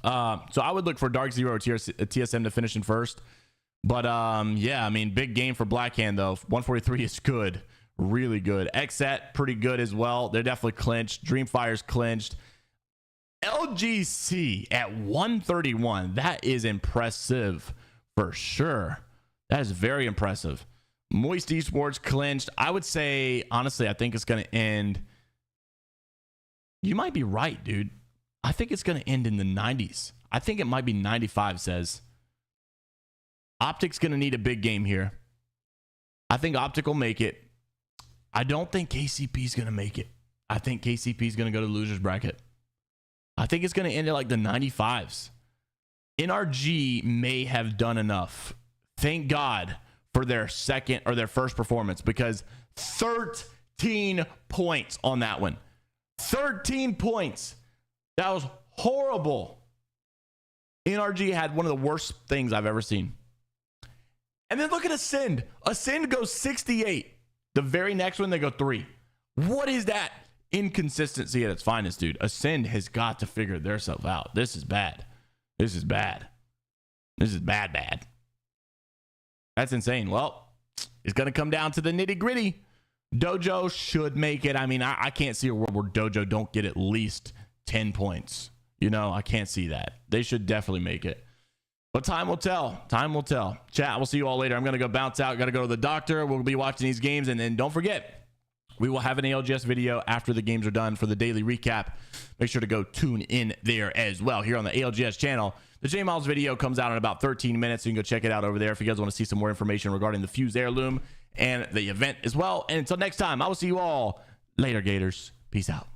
Speaker 1: So I would look for Dark Zero or TSM to finish in first. But, yeah, I mean, big game for Blackhand, though. 143 is good. really good. XSET, pretty good as well. They're definitely clinched. Dreamfire's clinched. LGC at 131. That is impressive for sure. That is very impressive. Moist Esports clinched. I would say, honestly, I think it's going to end. You might be right, dude. I think it's going to end in the 90s. I think it might be 95, says. Optic's going to need a big game here. I think Optic will make it. I don't think KCP is going to make it. I think KCP is going to go to losers bracket. I think it's going to end at like the 95s. NRG may have done enough. Thank God for their second or their first performance, because 13 points on that one. 13 points. That was horrible. NRG had one of the worst things I've ever seen. And then look at Ascend. Ascend goes 68. The very next one, they go 3. What is that? Inconsistency at its finest, dude. Ascend has got to figure themselves out. This is bad. This is bad. This is bad. That's insane. Well, it's going to come down to the nitty gritty. Dojo should make it. I mean, I can't see a world where Dojo don't get at least 10 points. You know, I can't see that. They should definitely make it. But time will tell. Time will tell. Chat, we'll see you all later. I'm going to go bounce out. Got to go to the doctor. We'll be watching these games. And then don't forget, we will have an ALGS video after the games are done for the daily recap. Make sure to go tune in there as well here on the ALGS channel. The J-Miles video comes out in about 13 minutes. So you can go check it out over there if you guys want to see some more information regarding the Fuse Heirloom and the event as well. And until next time, I will see you all later, Gators. Peace out.